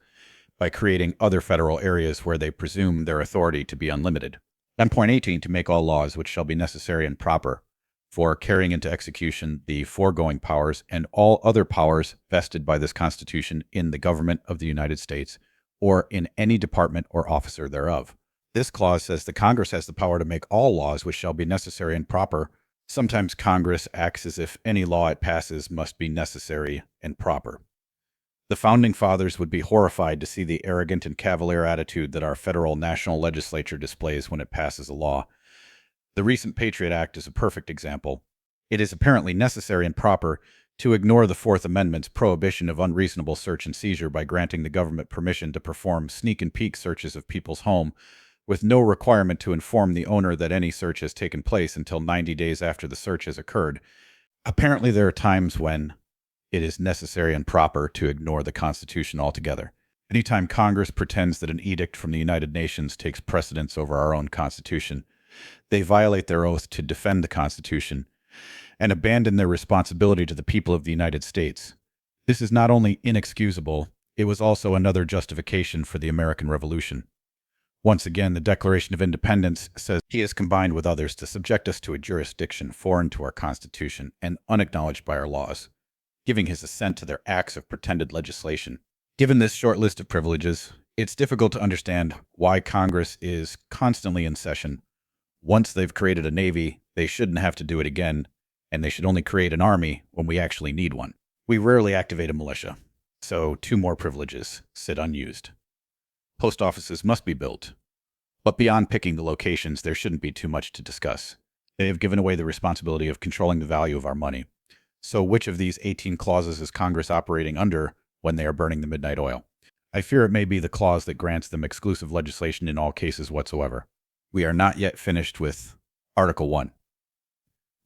Speaker 1: by creating other federal areas where they presume their authority to be unlimited. 10.18 to make all laws which shall be necessary and proper for carrying into execution the foregoing powers and all other powers vested by this Constitution in the government of the United States or in any department or officer thereof. This clause says the Congress has the power to make all laws which shall be necessary and proper. Sometimes Congress acts as if any law it passes must be necessary and proper. The Founding Fathers would be horrified to see the arrogant and cavalier attitude that our federal national legislature displays when it passes a law. The recent Patriot Act is a perfect example. It is apparently necessary and proper to ignore the Fourth Amendment's prohibition of unreasonable search and seizure by granting the government permission to perform sneak and peek searches of people's home, with no requirement to inform the owner that any search has taken place until 90 days after the search has occurred. Apparently, there are times when it is necessary and proper to ignore the Constitution altogether. Anytime Congress pretends that an edict from the United Nations takes precedence over our own Constitution, they violate their oath to defend the Constitution and abandon their responsibility to the people of the United States. This is not only inexcusable, it was also another justification for the American Revolution. Once again, the Declaration of Independence says he has combined with others to subject us to a jurisdiction foreign to our Constitution and unacknowledged by our laws, giving his assent to their acts of pretended legislation. Given this short list of privileges, it's difficult to understand why Congress is constantly in session. Once they've created a navy, they shouldn't have to do it again, and they should only create an army when we actually need one. We rarely activate a militia, so 2 more privileges sit unused. Post offices must be built, but beyond picking the locations, there shouldn't be too much to discuss. They have given away the responsibility of controlling the value of our money. So which of these 18 clauses is Congress operating under when they are burning the midnight oil? I fear it may be the clause that grants them exclusive legislation in all cases whatsoever. We are not yet finished with Article 1.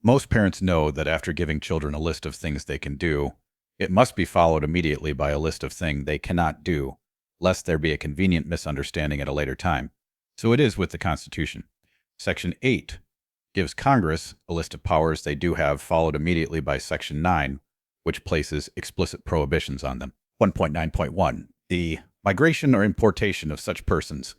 Speaker 1: Most parents know that after giving children a list of things they can do, it must be followed immediately by a list of things they cannot do, lest there be a convenient misunderstanding at a later time. So it is with the Constitution. Section 8 gives Congress a list of powers they do have, followed immediately by Section 9, which places explicit prohibitions on them. 1.9.1. The migration or importation of such persons,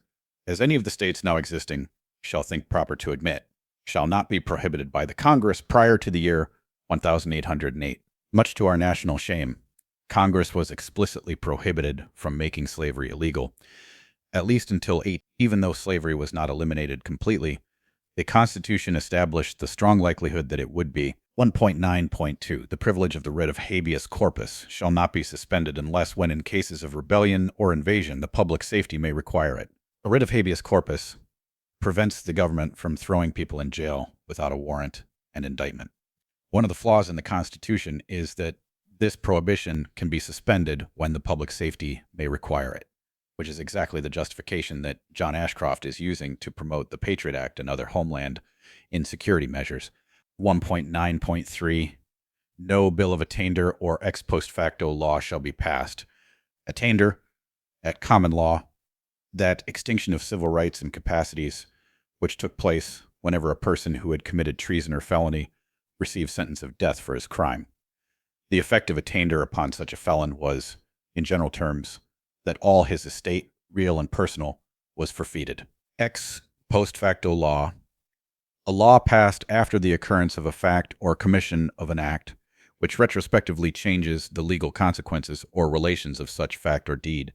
Speaker 1: as any of the states now existing shall think proper to admit, shall not be prohibited by the Congress prior to the year 1808. Much to our national shame, Congress was explicitly prohibited from making slavery illegal, at least until 8. Even though slavery was not eliminated completely, the Constitution established the strong likelihood that it would be. 1.9.2 The privilege of the writ of habeas corpus shall not be suspended unless when in cases of rebellion or invasion the public safety may require it. A writ of habeas corpus prevents the government from throwing people in jail without a warrant and indictment. One of the flaws in the Constitution is that this prohibition can be suspended when the public safety may require it, which is exactly the justification that John Ashcroft is using to promote the Patriot Act and other homeland insecurity measures. 1.9.3 No bill of attainder or ex post facto law shall be passed. Attainder, at common law, that extinction of civil rights and capacities which took place whenever a person who had committed treason or felony received sentence of death for his crime. The effect of attainder upon such a felon was, in general terms, that all his estate, real and personal, was forfeited. Ex post facto law, a law passed after the occurrence of a fact or commission of an act, which retrospectively changes the legal consequences or relations of such fact or deed.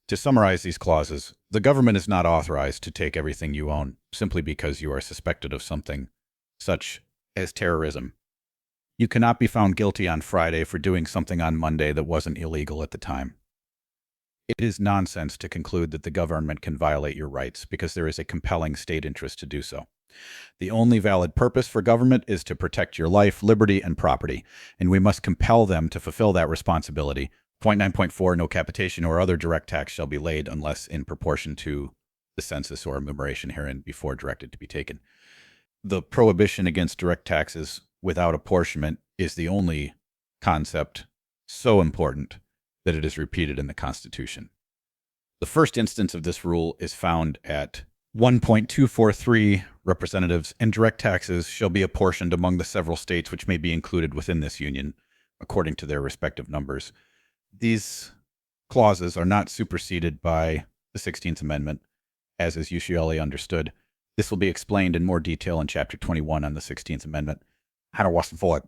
Speaker 1: To summarize these clauses, the government is not authorized to take everything you own simply because you are suspected of something, such as terrorism. You cannot be found guilty on Friday for doing something on Monday that wasn't illegal at the time. It is nonsense to conclude that the government can violate your rights because there is a compelling state interest to do so. The only valid purpose for government is to protect your life, liberty, and property, and we must compel them to fulfill that responsibility. 9.4 No capitation or other direct tax shall be laid unless in proportion to the census or enumeration herein before directed to be taken. The prohibition against direct taxes without apportionment is the only concept so important that it is repeated in the Constitution. The first instance of this rule is found at 1.243 Representatives and direct taxes shall be apportioned among the several states which may be included within this union, according to their respective numbers. These clauses are not superseded by the 16th Amendment, as is usually understood. This will be explained in more detail in Chapter 21 on the 16th Amendment. How to for it.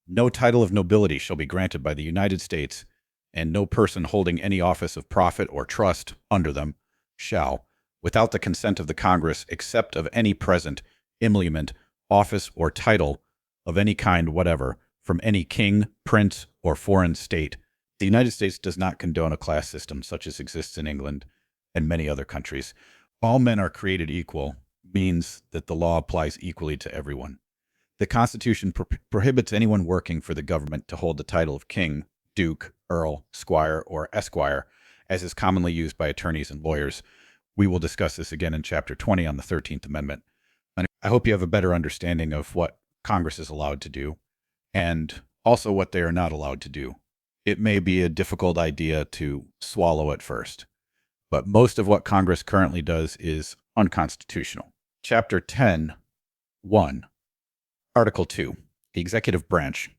Speaker 1: No title of nobility shall be granted by the United States, and no person holding any office of profit or trust under them shall, without the consent of the Congress, except of any present, emolument, office, or title of any kind whatever, from any king, prince, or foreign state. The United States does not condone a class system such as exists in England and many other countries. All men are created equal means that the law applies equally to everyone. The Constitution prohibits anyone working for the government to hold the title of king, duke, earl, squire, or esquire, as is commonly used by attorneys and lawyers. We will discuss this again in Chapter 20 on the 13th Amendment. And I hope you have a better understanding of what Congress is allowed to do and also what they are not allowed to do. It may be a difficult idea to swallow at first, but most of what Congress currently does is unconstitutional. Chapter 10(1), Article 2, the executive branch.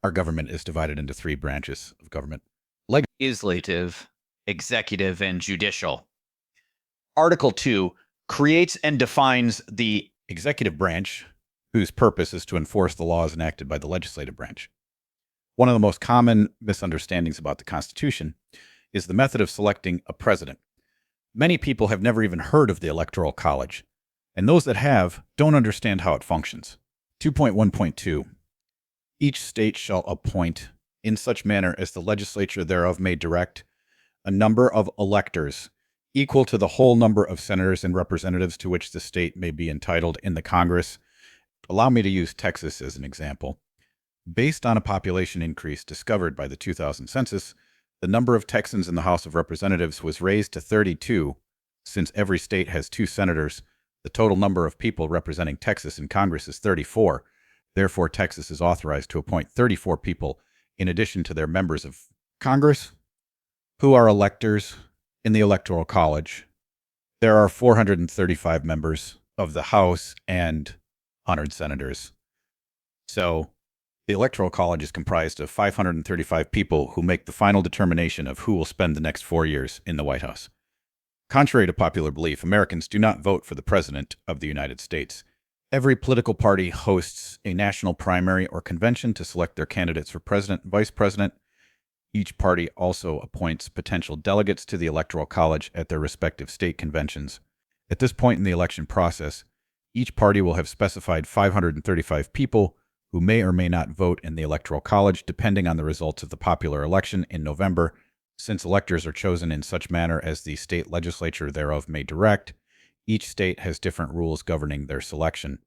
Speaker 1: Our government is divided into three branches of government:
Speaker 3: legislative, executive, and judicial. Article 2 creates and defines the
Speaker 1: executive branch, whose purpose is to enforce the laws enacted by the legislative branch. One of the most common misunderstandings about the Constitution is the method of selecting a president. Many people have never even heard of the Electoral College, and those that have don't understand how it functions. 2.1.2 Each state shall appoint, in such manner as the legislature thereof may direct, a number of electors equal to the whole number of senators and representatives to which the state may be entitled in the Congress. Allow me to use Texas as an example. Based on a population increase discovered by the 2000 census, the number of Texans in the House of Representatives was raised to 32. Since every state has 2 senators, the total number of people representing Texas in Congress is 34. Therefore, Texas is authorized to appoint 34 people in addition to their members of Congress, who are electors in the Electoral College. There are 435 members of the House and 100 senators. So the Electoral College is comprised of 535 people who make the final determination of who will spend the next 4 years in the White House. Contrary to popular belief, Americans do not vote for the President of the United States. Every political party hosts a national primary or convention to select their candidates for president and vice president. Each party also appoints potential delegates to the Electoral College at their respective state conventions. At this point in the election process, each party will have specified 535 people who may or may not vote in the Electoral College depending on the results of the popular election in November, since electors are chosen in such manner as the state legislature thereof may direct. Each state has different rules governing their selection.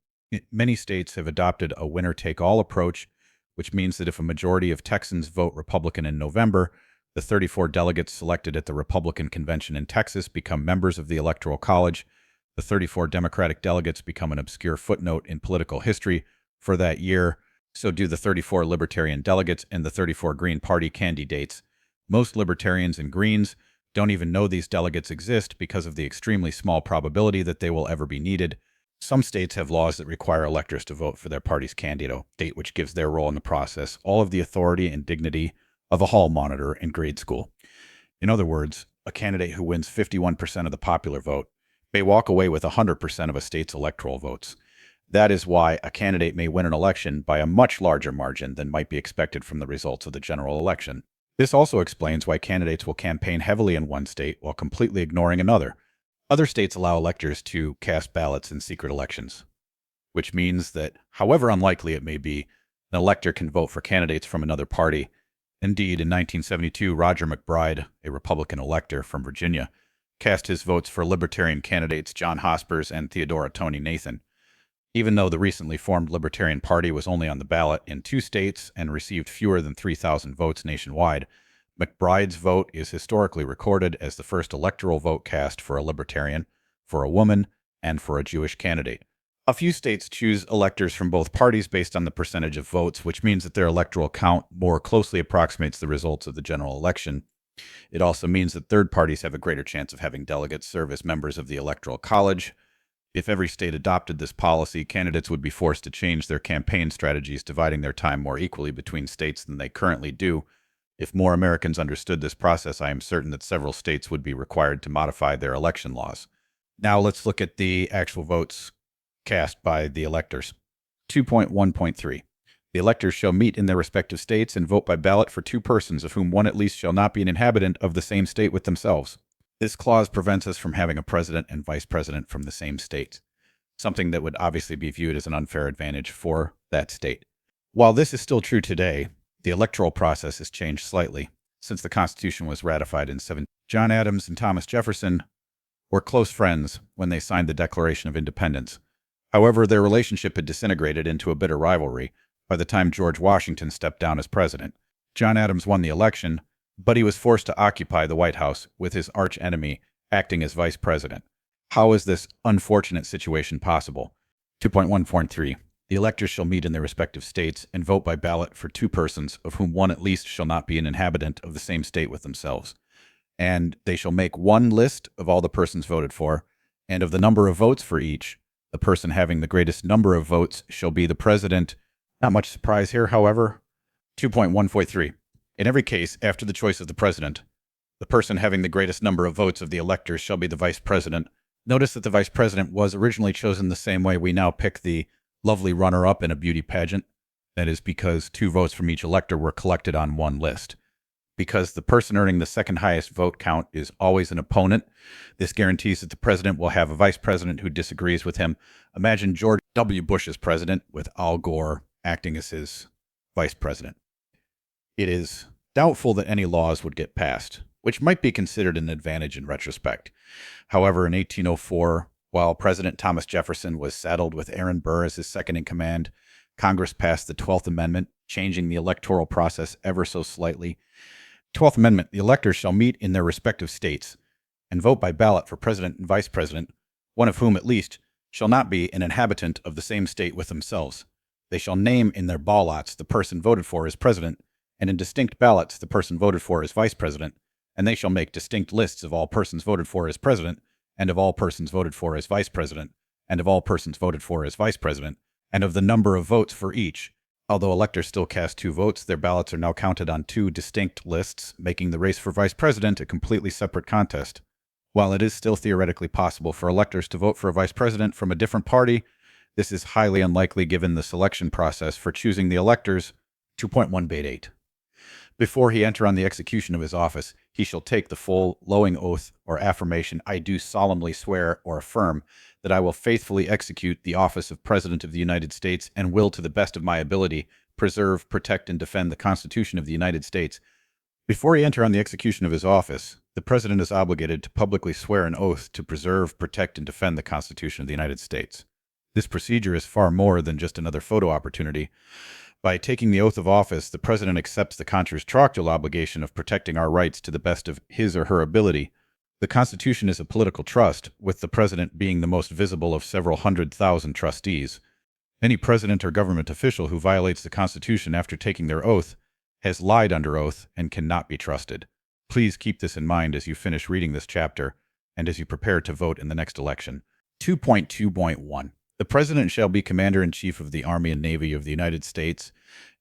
Speaker 1: Many states have adopted a winner-take-all approach, which means that if a majority of Texans vote Republican in November, the 34 delegates selected at the Republican convention in Texas become members of the Electoral College. The 34 Democratic delegates become an obscure footnote in political history for that year. So do the 34 Libertarian delegates and the 34 Green Party candidates. Most Libertarians and Greens don't even know these delegates exist because of the extremely small probability that they will ever be needed. Some states have laws that require electors to vote for their party's candidate, state which gives their role in the process all of the authority and dignity of a hall monitor in grade school. In other words, a candidate who wins 51% of the popular vote may walk away with 100% of a state's electoral votes. That is why a candidate may win an election by a much larger margin than might be expected from the results of the general election. This also explains why candidates will campaign heavily in one state while completely ignoring another. Other states allow electors to cast ballots in secret elections, which means that, however unlikely it may be, an elector can vote for candidates from another party. Indeed, in 1972, Roger McBride, a Republican elector from Virginia, cast his votes for Libertarian candidates John Hospers and Theodora Tony Nathan. Even though the recently formed Libertarian Party was only on the ballot in 2 states and received fewer than 3,000 votes nationwide, McBride's vote is historically recorded as the first electoral vote cast for a Libertarian, for a woman, and for a Jewish candidate. A few states choose electors from both parties based on the percentage of votes, which means that their electoral count more closely approximates the results of the general election. It also means that third parties have a greater chance of having delegates serve as members of the Electoral College. If every state adopted this policy, candidates would be forced to change their campaign strategies, dividing their time more equally between states than they currently do. If more Americans understood this process, I am certain that several states would be required to modify their election laws. Now let's look at the actual votes cast by the electors. 2.1.3. The electors shall meet in their respective states and vote by ballot for 2 persons, of whom one at least shall not be an inhabitant of the same state with themselves. This clause prevents us from having a president and vice president from the same state, something that would obviously be viewed as an unfair advantage for that state. While this is still true today, the electoral process has changed slightly since the Constitution was ratified in 17. John Adams and Thomas Jefferson were close friends when they signed the Declaration of Independence. However, their relationship had disintegrated into a bitter rivalry by the time George Washington stepped down as president. John Adams won the election, but he was forced to occupy the White House with his arch-enemy acting as vice president. How is this unfortunate situation possible? 2.143. The electors shall meet in their respective states and vote by ballot for 2 persons, of whom one at least shall not be an inhabitant of the same state with themselves. And they shall make one list of all the persons voted for, and of the number of votes for each, the person having the greatest number of votes shall be the president. Not much surprise here, however. 2.143. In every case, after the choice of the president, the person having the greatest number of votes of the electors shall be the vice president. Notice that the vice president was originally chosen the same way we now pick the lovely runner-up in a beauty pageant. That is because 2 votes from each elector were collected on one list. Because the person earning the second highest vote count is always an opponent, this guarantees that the president will have a vice president who disagrees with him. Imagine George W. Bush as president with Al Gore acting as his vice president. It is doubtful that any laws would get passed, which might be considered an advantage in retrospect. However, in 1804, while President Thomas Jefferson was saddled with Aaron Burr as his second in command, Congress passed the 12th Amendment, changing the electoral process ever so slightly. 12th Amendment, the electors shall meet in their respective states and vote by ballot for president and vice president, one of whom at least shall not be an inhabitant of the same state with themselves. They shall name in their ballots the person voted for as president, and in distinct ballots the person voted for as vice president, and they shall make distinct lists of all persons voted for as president, and of all persons voted for as vice president, and of all persons voted for as vice president, and of the number of votes for each. Although electors still cast 2 votes, their ballots are now counted on 2 distinct lists, making the race for vice president a completely separate contest. While it is still theoretically possible for electors to vote for a vice president from a different party, this is highly unlikely given the selection process for choosing the electors. 2.1 Before he enter on the execution of his office, he shall take the full lowing oath or affirmation, I do solemnly swear or affirm that I will faithfully execute the office of President of the United States and will, to the best of my ability, preserve, protect, and defend the Constitution of the United States. Before he enter on the execution of his office, the President is obligated to publicly swear an oath to preserve, protect, and defend the Constitution of the United States. This procedure is far more than just another photo opportunity. By taking the oath of office, the President accepts the contractual obligation of protecting our rights to the best of his or her ability. The Constitution is a political trust, with the President being the most visible of several 100,000 trustees. Any president or government official who violates the Constitution after taking their oath has lied under oath and cannot be trusted. Please keep this in mind as you finish reading this chapter and as you prepare to vote in the next election. 2.2.1. The President shall be Commander-in-Chief of the Army and Navy of the United States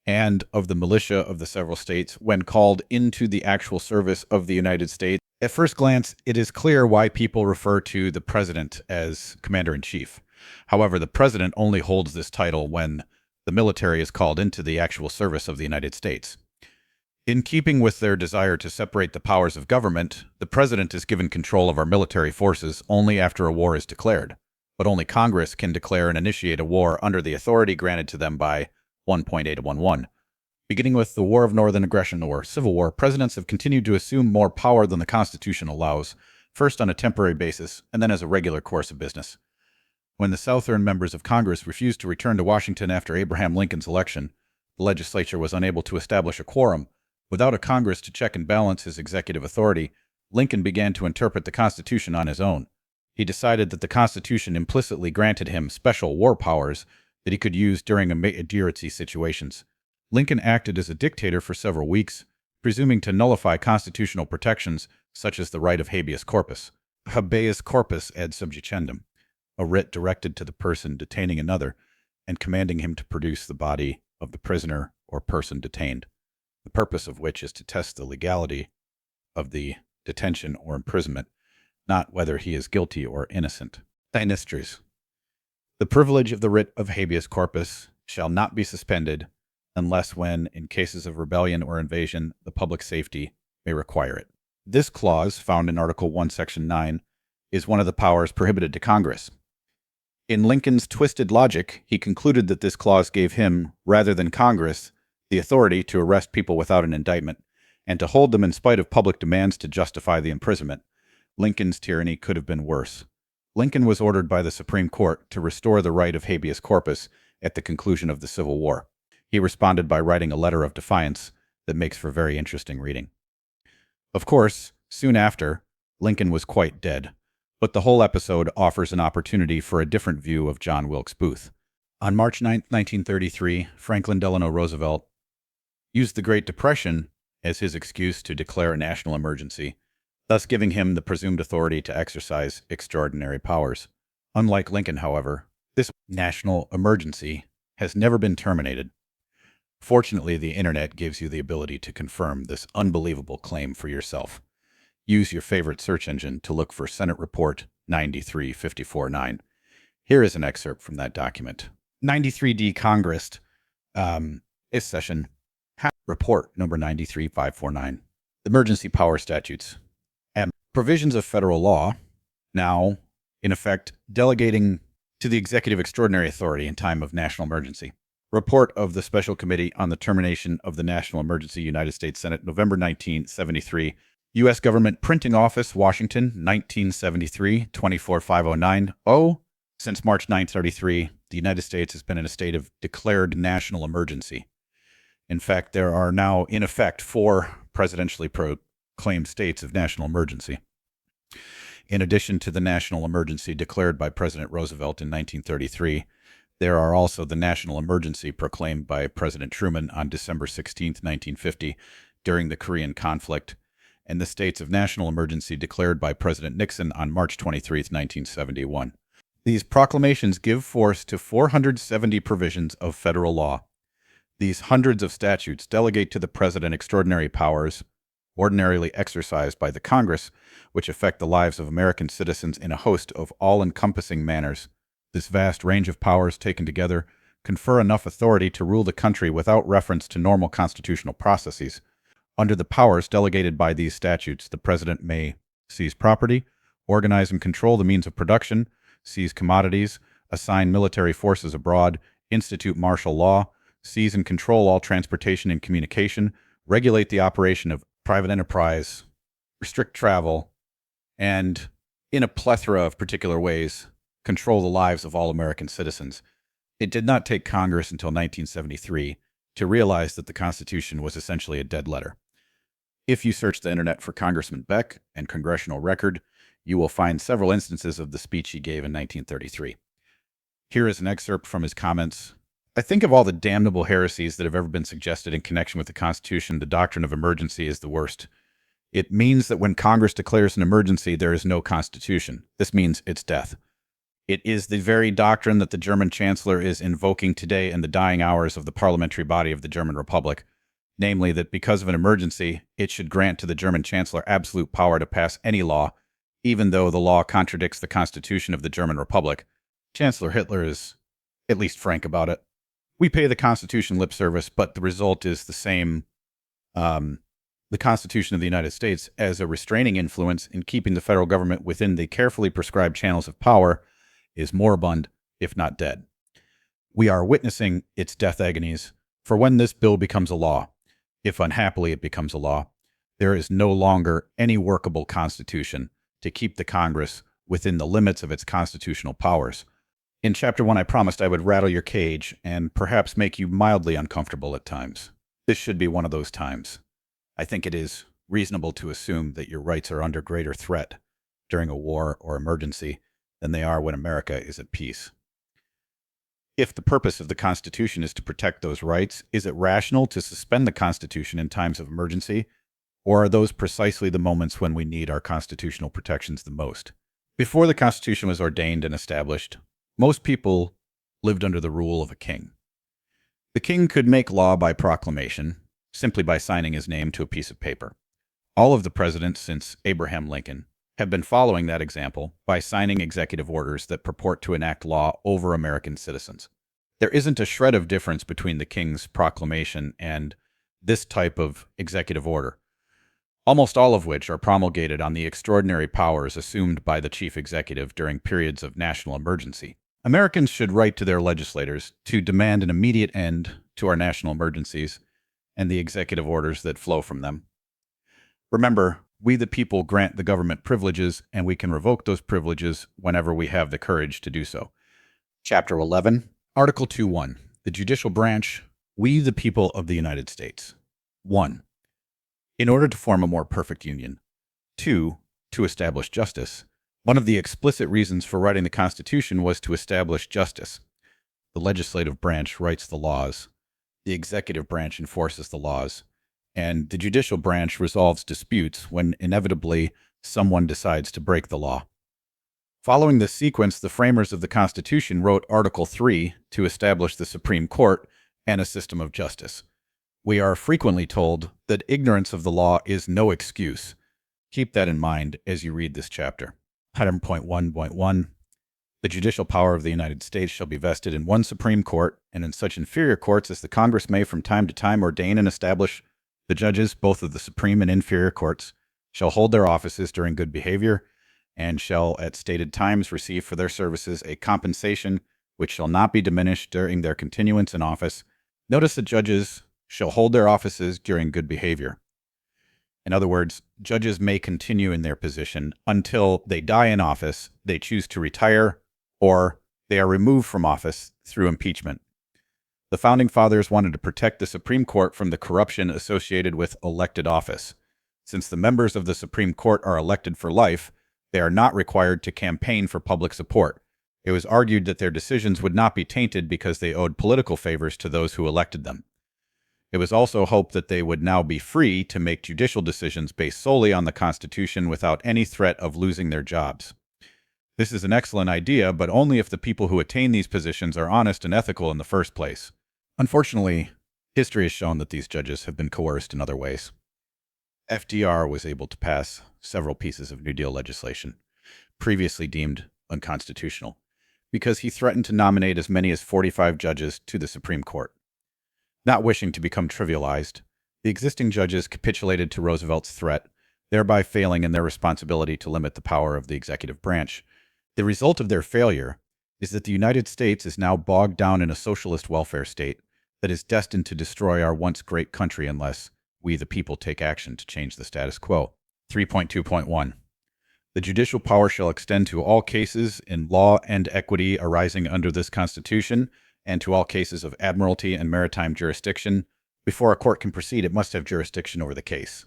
Speaker 1: and of the militia of the several states when called into the actual service of the United States. At first glance, it is clear why people refer to the President as Commander-in-Chief. However, the President only holds this title when the military is called into the actual service of the United States. In keeping with their desire to separate the powers of government, the President is given control of our military forces only after a war is declared. But only Congress can declare and initiate a war under the authority granted to them by 1.811. Beginning with the War of Northern Aggression or Civil War, presidents have continued to assume more power than the Constitution allows, first on a temporary basis and then as a regular course of business. When the Southern members of Congress refused to return to Washington after Abraham Lincoln's election, the legislature was unable to establish a quorum. Without a Congress to check and balance his executive authority, Lincoln began to interpret the Constitution on his own. He decided that the Constitution implicitly granted him special war powers that he could use during emergency situations. Lincoln acted as a dictator for several weeks, presuming to nullify constitutional protections such as the right of habeas corpus. Habeas corpus ad subjecendum, a writ directed to the person detaining another and commanding him to produce the body of the prisoner or person detained, the purpose of which is to test the legality of the detention or imprisonment, not whether he is guilty or innocent. Dynastries. The privilege of the writ of habeas corpus shall not be suspended unless when, in cases of rebellion or invasion, the public safety may require it. This clause, found in Article 1, Section 9, is one of the powers prohibited to Congress. In Lincoln's twisted logic, he concluded that this clause gave him, rather than Congress, the authority to arrest people without an indictment and to hold them in spite of public demands to justify the imprisonment. Lincoln's tyranny could have been worse. Lincoln was ordered by the Supreme Court to restore the right of habeas corpus at the conclusion of the Civil War. He responded by writing a letter of defiance that makes for very interesting reading. Of course, soon after, Lincoln was quite dead, but the whole episode offers an opportunity for a different view of John Wilkes Booth. On March 9, 1933, Franklin Delano Roosevelt used the Great Depression as his excuse to declare a national emergency, thus giving him the presumed authority to exercise extraordinary powers. Unlike Lincoln, however, this national emergency has never been terminated. Fortunately, the internet gives you the ability to confirm this unbelievable claim for yourself. Use your favorite search engine to look for Senate Report 93-54-9. Here is an excerpt from that document. 93D Congress is session report number 93-549. Emergency Power Statutes. Provisions of federal law, now in effect delegating to the executive extraordinary authority in time of national emergency. Report of the Special Committee on the Termination of the National Emergency, United States Senate, November 1973. U.S. Government Printing Office, Washington, 1973, 24509. Since March 933, the United States has been in a state of declared national emergency. In fact, there are now, in effect, 4 presidentially proclaimed states of national emergency. In addition to the national emergency declared by President Roosevelt in 1933, there are also the national emergency proclaimed by President Truman on December 16, 1950, during the Korean conflict, and the states of national emergency declared by President Nixon on March 23, 1971. These proclamations give force to 470 provisions of federal law. These hundreds of statutes delegate to the President extraordinary powers ordinarily exercised by the Congress, which affect the lives of American citizens in a host of all-encompassing manners. This vast range of powers taken together confer enough authority to rule the country without reference to normal constitutional processes. Under the powers delegated by these statutes, the President may seize property, organize and control the means of production, seize commodities, assign military forces abroad, institute martial law, seize and control all transportation and communication, regulate the operation of private enterprise, restrict travel, and, in a plethora of particular ways, control the lives of all American citizens. It did not take Congress until 1973 to realize that the Constitution was essentially a dead letter. If you search the internet for Congressman Beck and congressional record, you will find several instances of the speech he gave in 1933. Here is an excerpt from his comments. I think of all the damnable heresies that have ever been suggested in connection with the Constitution, the doctrine of emergency is the worst. It means that when Congress declares an emergency, there is no Constitution. This means it's death. It is the very doctrine that the German Chancellor is invoking today in the dying hours of the parliamentary body of the German Republic, namely that because of an emergency, it should grant to the German Chancellor absolute power to pass any law, even though the law contradicts the Constitution of the German Republic. Chancellor Hitler is at least frank about it. We pay the Constitution lip service, but the result is the same. The Constitution of the United States as a restraining influence in keeping the federal government within the carefully prescribed channels of power is moribund, if not dead. We are witnessing its death agonies, for when this bill becomes a law, if unhappily it becomes a law, there is no longer any workable constitution to keep the Congress within the limits of its constitutional powers. In Chapter 1, I promised I would rattle your cage and perhaps make you mildly uncomfortable at times. This should be one of those times. I think it is reasonable to assume that your rights are under greater threat during a war or emergency than they are when America is at peace. If the purpose of the Constitution is to protect those rights, is it rational to suspend the Constitution in times of emergency, or are those precisely the moments when we need our constitutional protections the most? Before the Constitution was ordained and established, most people lived under the rule of a king. The king could make law by proclamation, simply by signing his name to a piece of paper. All of the presidents since Abraham Lincoln have been following that example by signing executive orders that purport to enact law over American citizens. There isn't a shred of difference between the king's proclamation and this type of executive order, almost all of which are promulgated on the extraordinary powers assumed by the chief executive during periods of national emergency. Americans should write to their legislators to demand an immediate end to our national emergencies and the executive orders that flow from them. Remember, we the people grant the government privileges, and we can revoke those privileges whenever we have the courage to do so. Chapter 11, Article 2.1, the Judicial Branch, we the people of the United States. 1. In order to form a more perfect union. 2. To establish justice. One of the explicit reasons for writing the Constitution was to establish justice. The legislative branch writes the laws, the executive branch enforces the laws, and the judicial branch resolves disputes when inevitably someone decides to break the law. Following this sequence, the framers of the Constitution wrote Article 3 to establish the Supreme Court and a system of justice. We are frequently told that ignorance of the law is no excuse. Keep that in mind as you read this chapter. Item 1.1. The judicial power of the United States shall be vested in one Supreme Court and in such inferior courts as the Congress may from time to time ordain and establish. The judges, both of the supreme and inferior courts, shall hold their offices during good behavior, and shall at stated times receive for their services a compensation which shall not be diminished during their continuance in office. Notice that judges shall hold their offices during good behavior. In other words, judges may continue in their position until they die in office, they choose to retire, or they are removed from office through impeachment. The Founding Fathers wanted to protect the Supreme Court from the corruption associated with elected office. Since the members of the Supreme Court are elected for life, they are not required to campaign for public support. It was argued that their decisions would not be tainted because they owed political favors to those who elected them. It was also hoped that they would now be free to make judicial decisions based solely on the Constitution without any threat of losing their jobs. This is an excellent idea, but only if the people who attain these positions are honest and ethical in the first place. Unfortunately, history has shown that these judges have been coerced in other ways. FDR was able to pass several pieces of New Deal legislation, previously deemed unconstitutional, because he threatened to nominate as many as 45 judges to the Supreme Court. Not wishing to become trivialized, the existing judges capitulated to Roosevelt's threat, thereby failing in their responsibility to limit the power of the executive branch. The result of their failure is that the United States is now bogged down in a socialist welfare state that is destined to destroy our once great country unless we, the people, take action to change the status quo. 3.2.1. The judicial power shall extend to all cases in law and equity arising under this Constitution, and to all cases of admiralty and maritime jurisdiction. Before a court can proceed, it must have jurisdiction over the case.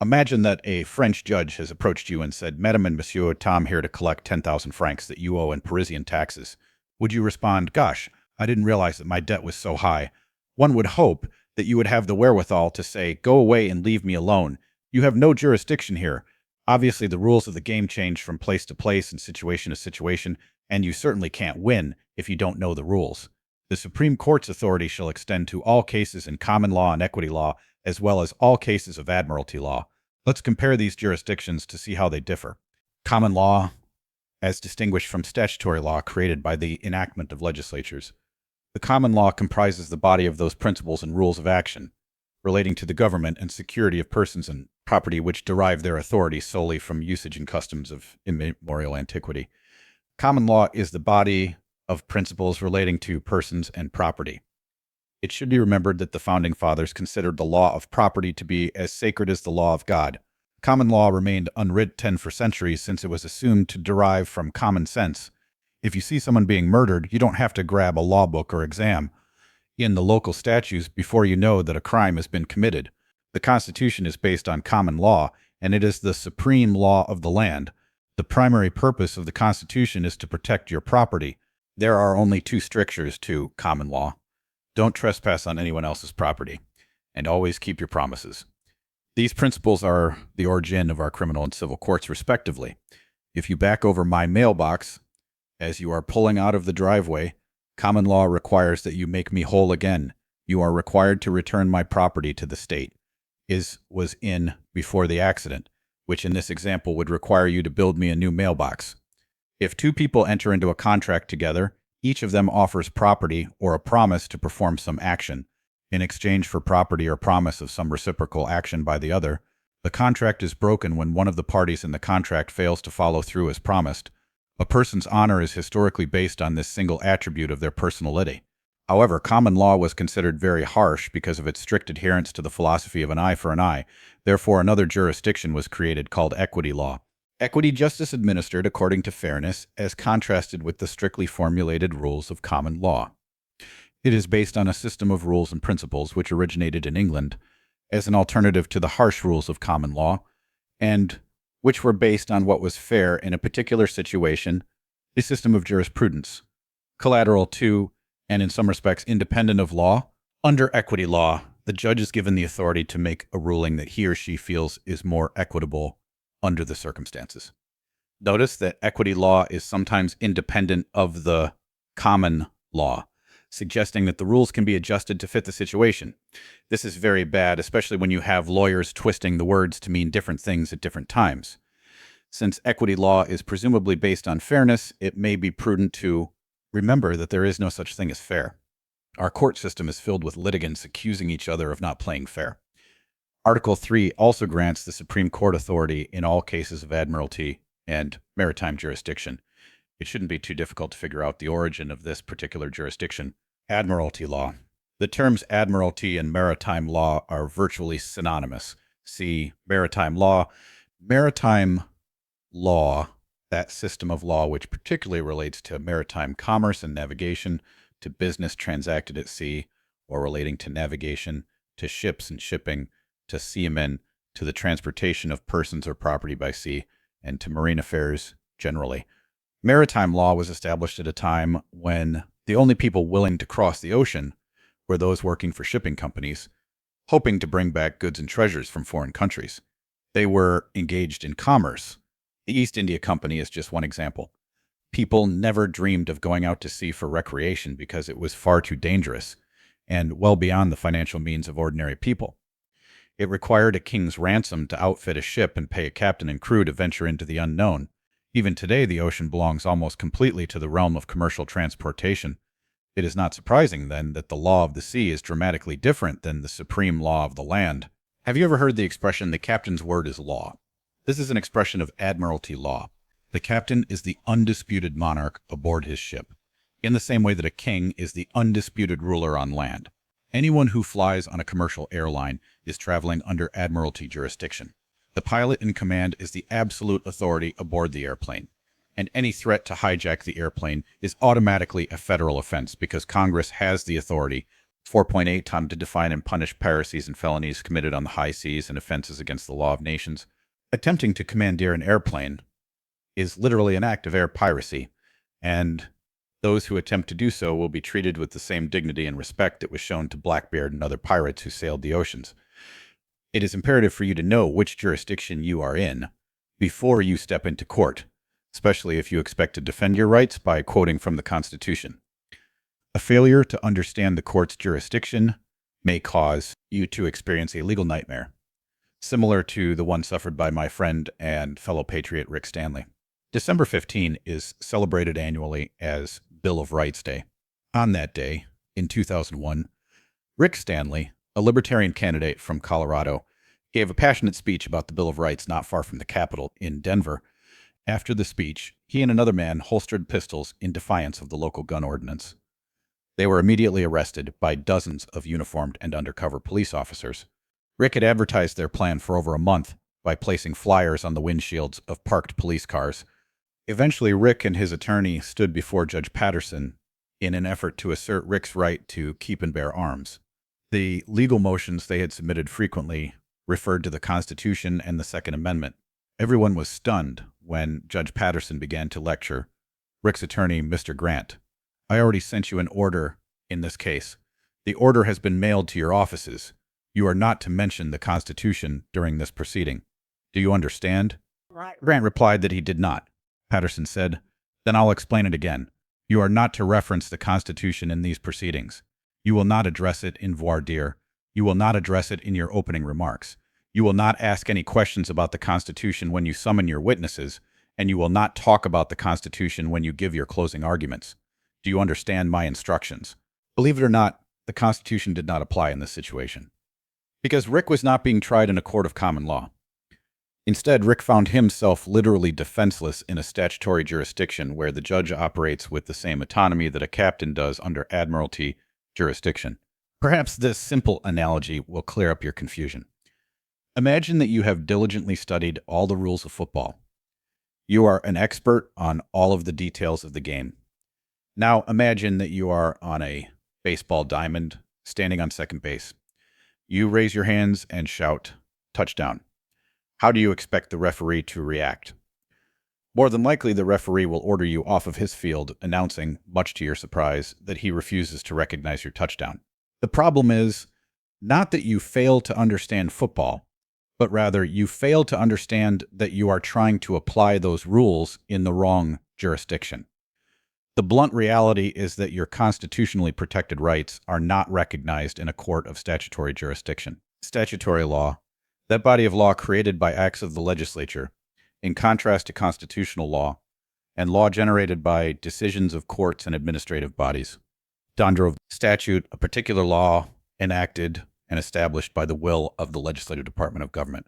Speaker 1: Imagine that a French judge has approached you and said, Madame and Monsieur, Tom here to collect 10,000 francs that you owe in Parisian taxes. Would you respond, gosh, I didn't realize that my debt was so high? One would hope that you would have the wherewithal to say, go away and leave me alone. You have no jurisdiction here. Obviously, the rules of the game change from place to place and situation to situation, and you certainly can't win if you don't know the rules. The Supreme Court's authority shall extend to all cases in common law and equity law, as well as all cases of admiralty law. Let's compare these jurisdictions to see how they differ. Common law, as distinguished from statutory law created by the enactment of legislatures. The common law comprises the body of those principles and rules of action relating to the government and security of persons and property which derive their authority solely from usage and customs of immemorial antiquity. Common law is the body of principles relating to persons and property. It should be remembered that the Founding Fathers considered the law of property to be as sacred as the law of God. Common law remained unwritten for centuries since it was assumed to derive from common sense. If you see someone being murdered, you don't have to grab a law book or exam in the local statutes before you know that a crime has been committed. The Constitution is based on common law, and it is the supreme law of the land. The primary purpose of the Constitution is to protect your property. There are only two strictures to common law. Don't trespass on anyone else's property, and always keep your promises. These principles are the origin of our criminal and civil courts, respectively. If you back over my mailbox as you are pulling out of the driveway, common law requires that you make me whole again. You are required to return my property to the state was in before the accident, which in this example would require you to build me a new mailbox. If two people enter into a contract together, each of them offers property or a promise to perform some action. In exchange for property or promise of some reciprocal action by the other, the contract is broken when one of the parties in the contract fails to follow through as promised. A person's honor is historically based on this single attribute of their personality. However, common law was considered very harsh because of its strict adherence to the philosophy of an eye for an eye. Therefore, another jurisdiction was created called equity law. Equity justice administered according to fairness, as contrasted with the strictly formulated rules of common law. It is based on a system of rules and principles which originated in England as an alternative to the harsh rules of common law, and which were based on what was fair in a particular situation, a system of jurisprudence, collateral to, and in some respects independent of law. Under equity law, the judge is given the authority to make a ruling that he or she feels is more equitable under the circumstances. Notice that equity law is sometimes independent of the common law, suggesting that the rules can be adjusted to fit the situation. This is very bad, especially when you have lawyers twisting the words to mean different things at different times. Since equity law is presumably based on fairness, it may be prudent to remember that there is no such thing as fair. Our court system is filled with litigants accusing each other of not playing fair. Article 3 also grants the Supreme Court authority in all cases of admiralty and maritime jurisdiction. It shouldn't be too difficult to figure out the origin of this particular jurisdiction. Admiralty law. The terms admiralty and maritime law are virtually synonymous. See maritime law. Maritime law, that system of law which particularly relates to maritime commerce and navigation, to business transacted at sea, or relating to navigation, to ships and shipping, to seamen, to the transportation of persons or property by sea, and to marine affairs generally. Maritime law was established at a time when the only people willing to cross the ocean were those working for shipping companies, hoping to bring back goods and treasures from foreign countries. They were engaged in commerce. The East India Company is just one example. People never dreamed of going out to sea for recreation because it was far too dangerous and well beyond the financial means of ordinary people. It required a king's ransom to outfit a ship and pay a captain and crew to venture into the unknown. Even today, the ocean belongs almost completely to the realm of commercial transportation. It is not surprising, then, that the law of the sea is dramatically different than the supreme law of the land. Have you ever heard the expression, the captain's word is law? This is an expression of admiralty law. The captain is the undisputed monarch aboard his ship, in the same way that a king is the undisputed ruler on land. Anyone who flies on a commercial airline is traveling under admiralty jurisdiction. The pilot in command is the absolute authority aboard the airplane, and any threat to hijack the airplane is automatically a federal offense because Congress has the authority, 4.8 ton, to define and punish piracies and felonies committed on the high seas and offenses against the law of nations. Attempting to commandeer an airplane is literally an act of air piracy, and those who attempt to do so will be treated with the same dignity and respect that was shown to Blackbeard and other pirates who sailed the oceans. It is imperative for you to know which jurisdiction you are in before you step into court, especially if you expect to defend your rights by quoting from the Constitution. A failure to understand the court's jurisdiction may cause you to experience a legal nightmare, similar to the one suffered by my friend and fellow patriot Rick Stanley. December 15 is celebrated annually as Bill of Rights Day. On that day, in 2001, Rick Stanley, a libertarian candidate from Colorado, gave a passionate speech about the Bill of Rights not far from the Capitol in Denver. After the speech, he and another man holstered pistols in defiance of the local gun ordinance. They were immediately arrested by dozens of uniformed and undercover police officers. Rick had advertised their plan for over a month by placing flyers on the windshields of parked police cars. Eventually, Rick and his attorney stood before Judge Patterson in an effort to assert Rick's right to keep and bear arms. The legal motions they had submitted frequently referred to the Constitution and the Second Amendment. Everyone was stunned when Judge Patterson began to lecture Rick's attorney, Mr. Grant. I already sent you an order in this case. The order has been mailed to your offices. You are not to mention the Constitution during this proceeding. Do you understand? Grant replied that he did not. Patterson said, then I'll explain it again. You are not to reference the Constitution in these proceedings. You will not address it in voir dire. You will not address it in your opening remarks. You will not ask any questions about the Constitution when you summon your witnesses, and you will not talk about the Constitution when you give your closing arguments. Do you understand my instructions? Believe it or not, the Constitution did not apply in this situation, because Rick was not being tried in a court of common law. Instead, Rick found himself literally defenseless in a statutory jurisdiction where the judge operates with the same autonomy that a captain does under admiralty jurisdiction. Perhaps this simple analogy will clear up your confusion. Imagine that you have diligently studied all the rules of football. You are an expert on all of the details of the game. Now imagine that you are on a baseball diamond, standing on second base. You raise your hands and shout, touchdown. How do you expect the referee to react? More than likely, the referee will order you off of his field, announcing, much to your surprise, that he refuses to recognize your touchdown. The problem is not that you fail to understand football, but rather you fail to understand that you are trying to apply those rules in the wrong jurisdiction. The blunt reality is that your constitutionally protected rights are not recognized in a court of statutory jurisdiction. Statutory law, that body of law created by acts of the legislature, in contrast to constitutional law and law generated by decisions of courts and administrative bodies. Dandro statute, a particular law enacted and established by the will of the legislative department of government.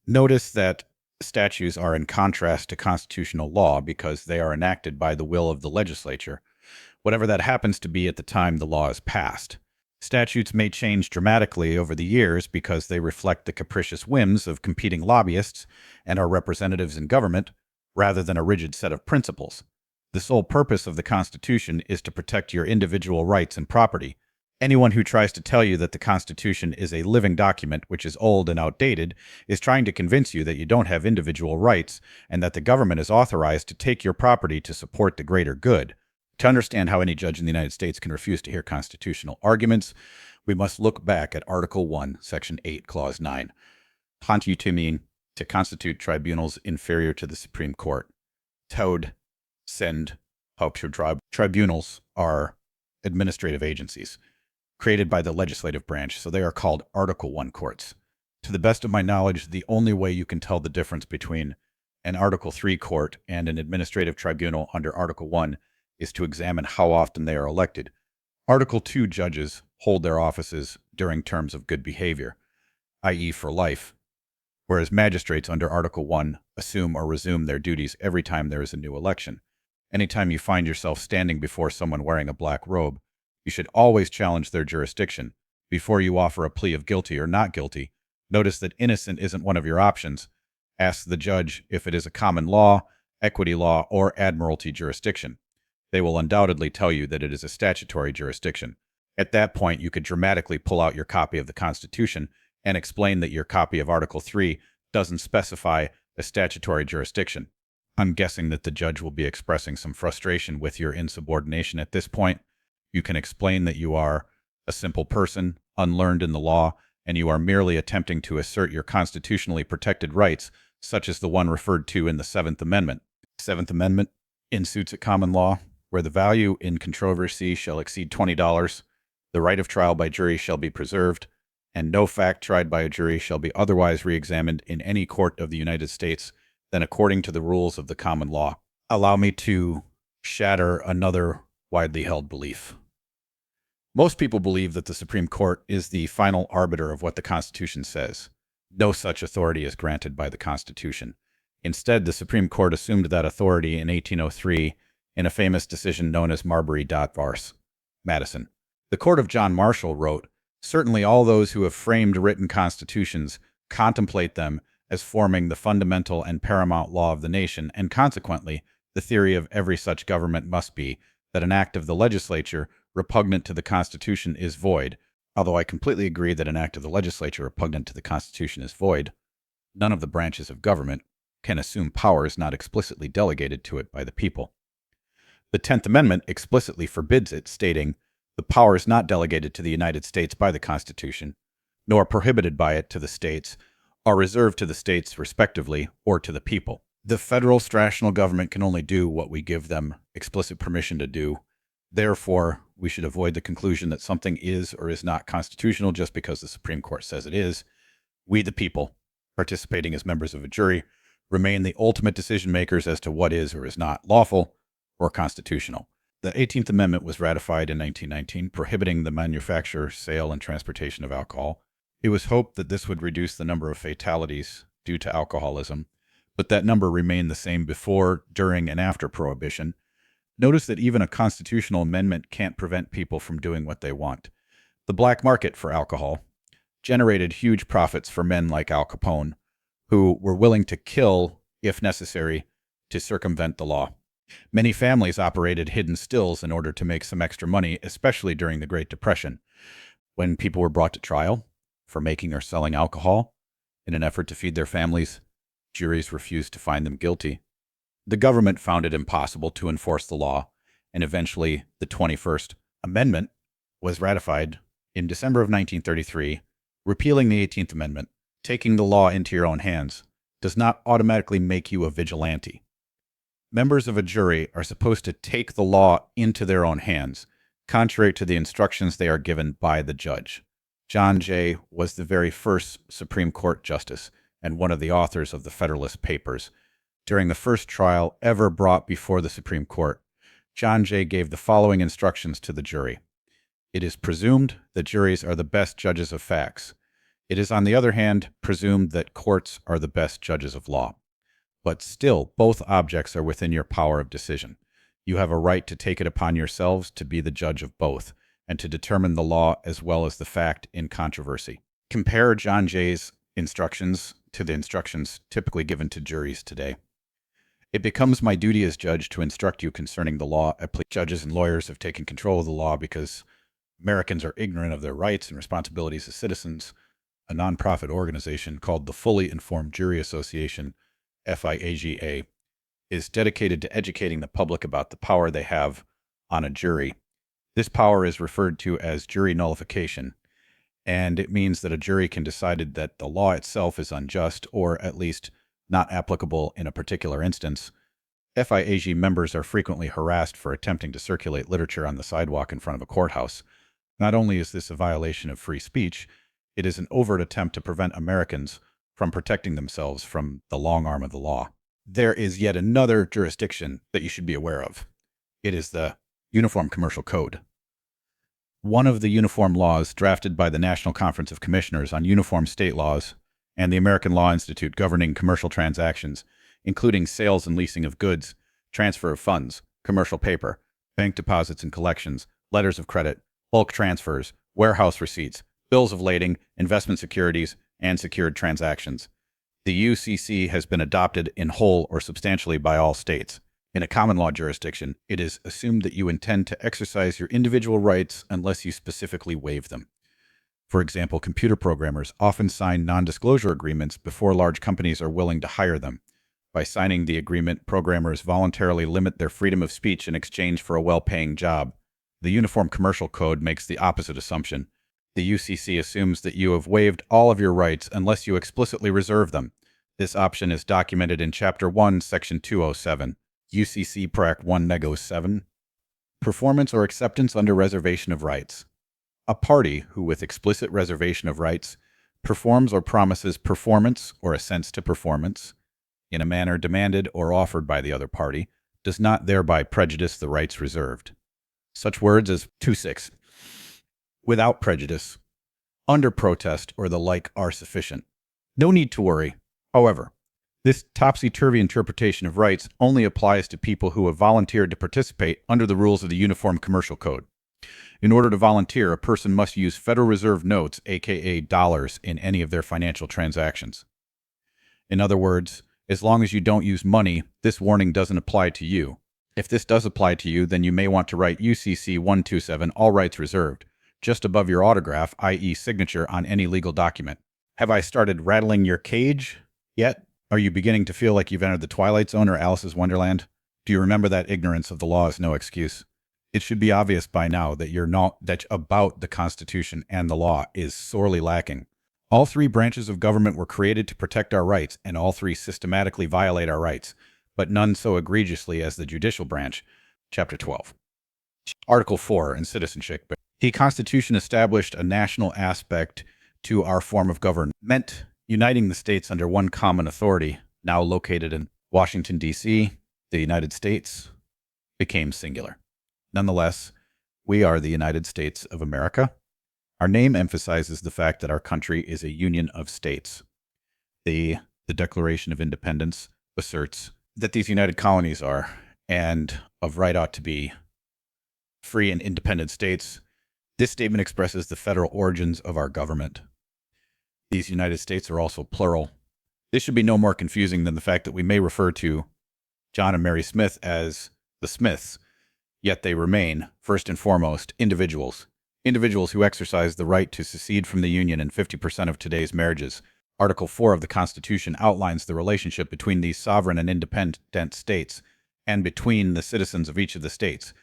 Speaker 1: Notice that statutes are in contrast to constitutional law because they are enacted by the will of the legislature, whatever that happens to be at the time the law is passed. Statutes may change dramatically over the years because they reflect the capricious whims of competing lobbyists and our representatives in government, rather than a rigid set of principles. The sole purpose of the Constitution is to protect your individual rights and property. Anyone who tries to tell you that the Constitution is a living document which is old and outdated is trying to convince you that you don't have individual rights and that the government is authorized to take your property to support the greater good. To understand how any judge in the United States can refuse to hear constitutional arguments, we must look back at Article 1, Section 8, Clause 9. Constituting to constitute tribunals inferior to the Supreme Court. Toad, send, tribunals are administrative agencies created by the legislative branch, so they are called Article 1 courts. To the best of my knowledge, the only way you can tell the difference between an Article 3 court and an administrative tribunal under Article 1 is to examine how often they are elected. Article 2 judges hold their offices during terms of good behavior, i.e. for life, whereas magistrates under Article 1 assume or resume their duties every time there is a new election. Anytime you find yourself standing before someone wearing a black robe, you should always challenge their jurisdiction. Before you offer a plea of guilty or not guilty, notice that innocent isn't one of your options. Ask the judge if it is a common law, equity law, or admiralty jurisdiction. They will undoubtedly tell you that it is a statutory jurisdiction. At that point, you could dramatically pull out your copy of the Constitution and explain that your copy of Article 3 doesn't specify a statutory jurisdiction. I'm guessing that the judge will be expressing some frustration with your insubordination at this point. You can explain that you are a simple person, unlearned in the law, and you are merely attempting to assert your constitutionally protected rights, such as the one referred to in the Seventh Amendment. Seventh Amendment, in suits at common law, where the value in controversy shall exceed $20, the right of trial by jury shall be preserved, and no fact tried by a jury shall be otherwise re-examined in any court of the United States than according to the rules of the common law. Allow me to shatter another widely held belief. Most people believe that the Supreme Court is the final arbiter of what the Constitution says. No such authority is granted by the Constitution. Instead, the Supreme Court assumed that authority in 1803 in a famous decision known as Marbury vs. Madison. The Court of John Marshall wrote, "Certainly all those who have framed written constitutions contemplate them as forming the fundamental and paramount law of the nation, and consequently, the theory of every such government must be that an act of the legislature repugnant to the Constitution is void." Although I completely agree that an act of the legislature repugnant to the Constitution is void, none of the branches of government can assume powers not explicitly delegated to it by the people. The 10th Amendment explicitly forbids it, stating, "The powers not delegated to the United States by the Constitution, nor prohibited by it to the states, are reserved to the states respectively, or to the people." The federal strational government can only do what we give them explicit permission to do. Therefore, we should avoid the conclusion that something is or is not constitutional just because the Supreme Court says it is. We, the people, participating as members of a jury, remain the ultimate decision makers as to what is or is not lawful or constitutional. The 18th Amendment was ratified in 1919, prohibiting the manufacture, sale, and transportation of alcohol. It was hoped that this would reduce the number of fatalities due to alcoholism, but that number remained the same before, during, and after Prohibition. Notice that even a constitutional amendment can't prevent people from doing what they want. The black market for alcohol generated huge profits for men like Al Capone, who were willing to kill, if necessary, to circumvent the law. Many families operated hidden stills in order to make some extra money, especially during the Great Depression. When people were brought to trial for making or selling alcohol in an effort to feed their families, juries refused to find them guilty. The government found it impossible to enforce the law, and eventually the 21st Amendment was ratified in December of 1933, repealing the 18th Amendment. Taking the law into your own hands does not automatically make you a vigilante. Members of a jury are supposed to take the law into their own hands, contrary to the instructions they are given by the judge. John Jay was the very first Supreme Court justice and one of the authors of the Federalist Papers. During the first trial ever brought before the Supreme Court, John Jay gave the following instructions to the jury. It is presumed that juries are the best judges of facts. It is, on the other hand, presumed that courts are the best judges of law. But still, both objects are within your power of decision. You have a right to take it upon yourselves to be the judge of both, and to determine the law as well as the fact in controversy. Compare John Jay's instructions to the instructions typically given to juries today. It becomes my duty as judge to instruct you concerning the law. Judges and lawyers have taken control of the law because Americans are ignorant of their rights and responsibilities as citizens. A nonprofit organization called the Fully Informed Jury Association, FIAGA, is dedicated to educating the public about the power they have on a jury. This power is referred to as jury nullification, and it means that a jury can decide that the law itself is unjust or at least not applicable in a particular instance. FIAG members are frequently harassed for attempting to circulate literature on the sidewalk in front of a courthouse. Not only is this a violation of free speech, it is an overt attempt to prevent Americans from protecting themselves from the long arm of the law. There is yet another jurisdiction that you should be aware of. It is the Uniform Commercial Code. One of the uniform laws drafted by the National Conference of Commissioners on Uniform State Laws and the American Law Institute governing commercial transactions including sales and leasing of goods, transfer of funds, commercial paper, bank deposits and collections, letters of credit, bulk transfers, warehouse receipts, bills of lading, investment securities, and secured transactions. The UCC has been adopted in whole or substantially by all states. In a common law jurisdiction, it is assumed that you intend to exercise your individual rights unless you specifically waive them. For example, computer programmers often sign non-disclosure agreements before large companies are willing to hire them. By signing the agreement, programmers voluntarily limit their freedom of speech in exchange for a well-paying job. The Uniform Commercial Code makes the opposite assumption. The UCC assumes that you have waived all of your rights unless you explicitly reserve them. This option is documented in Chapter 1, Section 207. UCC Prac 1 Nego 7. Performance or acceptance under reservation of rights. A party who, with explicit reservation of rights, performs or promises performance or assents to performance in a manner demanded or offered by the other party, does not thereby prejudice the rights reserved. Such words as 2.6, without prejudice, under protest, or the like are sufficient. No need to worry. However, this topsy-turvy interpretation of rights only applies to people who have volunteered to participate under the rules of the Uniform Commercial Code. In order to volunteer, a person must use Federal Reserve notes, aka dollars, in any of their financial transactions. In other words, as long as you don't use money, this warning doesn't apply to you. If this does apply to you, then you may want to write UCC 127, all rights reserved, just above your autograph, i.e. signature, on any legal document. Have I started rattling your cage yet? Are you beginning to feel like you've entered the Twilight Zone or Alice's Wonderland? Do you remember that ignorance of the law is no excuse? It should be obvious by now that about the Constitution and the law is sorely lacking. All three branches of government were created to protect our rights, and all three systematically violate our rights, but none so egregiously as the judicial branch. Chapter 12. Article 4 in citizenship. The Constitution established a national aspect to our form of government, uniting the states under one common authority, now located in Washington, D.C., the United States, became singular. Nonetheless, we are the United States of America. Our name emphasizes the fact that our country is a union of states. The Declaration of Independence asserts that these united colonies are, and of right ought to be, free and independent states. This statement expresses the federal origins of our government. These United States are also plural. This should be no more confusing than the fact that we may refer to John and Mary Smith as the Smiths, yet they remain, first and foremost, individuals. Individuals who exercise the right to secede from the Union in 50% of today's marriages. Article 4 of the Constitution outlines the relationship between these sovereign and independent states, and between the citizens of each of the states.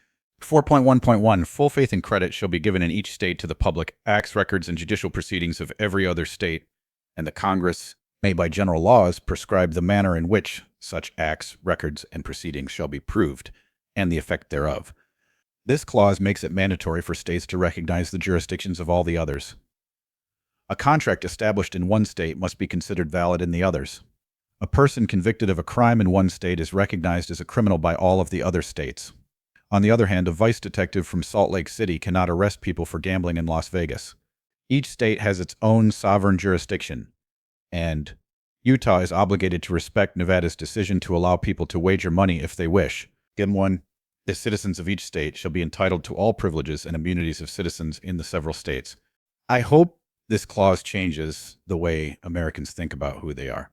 Speaker 1: 4.1.1 Full faith and credit shall be given in each state to the public acts, records, and judicial proceedings of every other state, and the Congress may by general laws prescribe the manner in which such acts, records, and proceedings shall be proved, and the effect thereof. This clause makes it mandatory for states to recognize the jurisdictions of all the others. A contract established in one state must be considered valid in the others. A person convicted of a crime in one state is recognized as a criminal by all of the other states. On the other hand, a vice detective from Salt Lake City cannot arrest people for gambling in Las Vegas. Each state has its own sovereign jurisdiction, and Utah is obligated to respect Nevada's decision to allow people to wager money if they wish. Again, 1. The citizens of each state shall be entitled to all privileges and immunities of citizens in the several states. I hope this clause changes the way Americans think about who they are.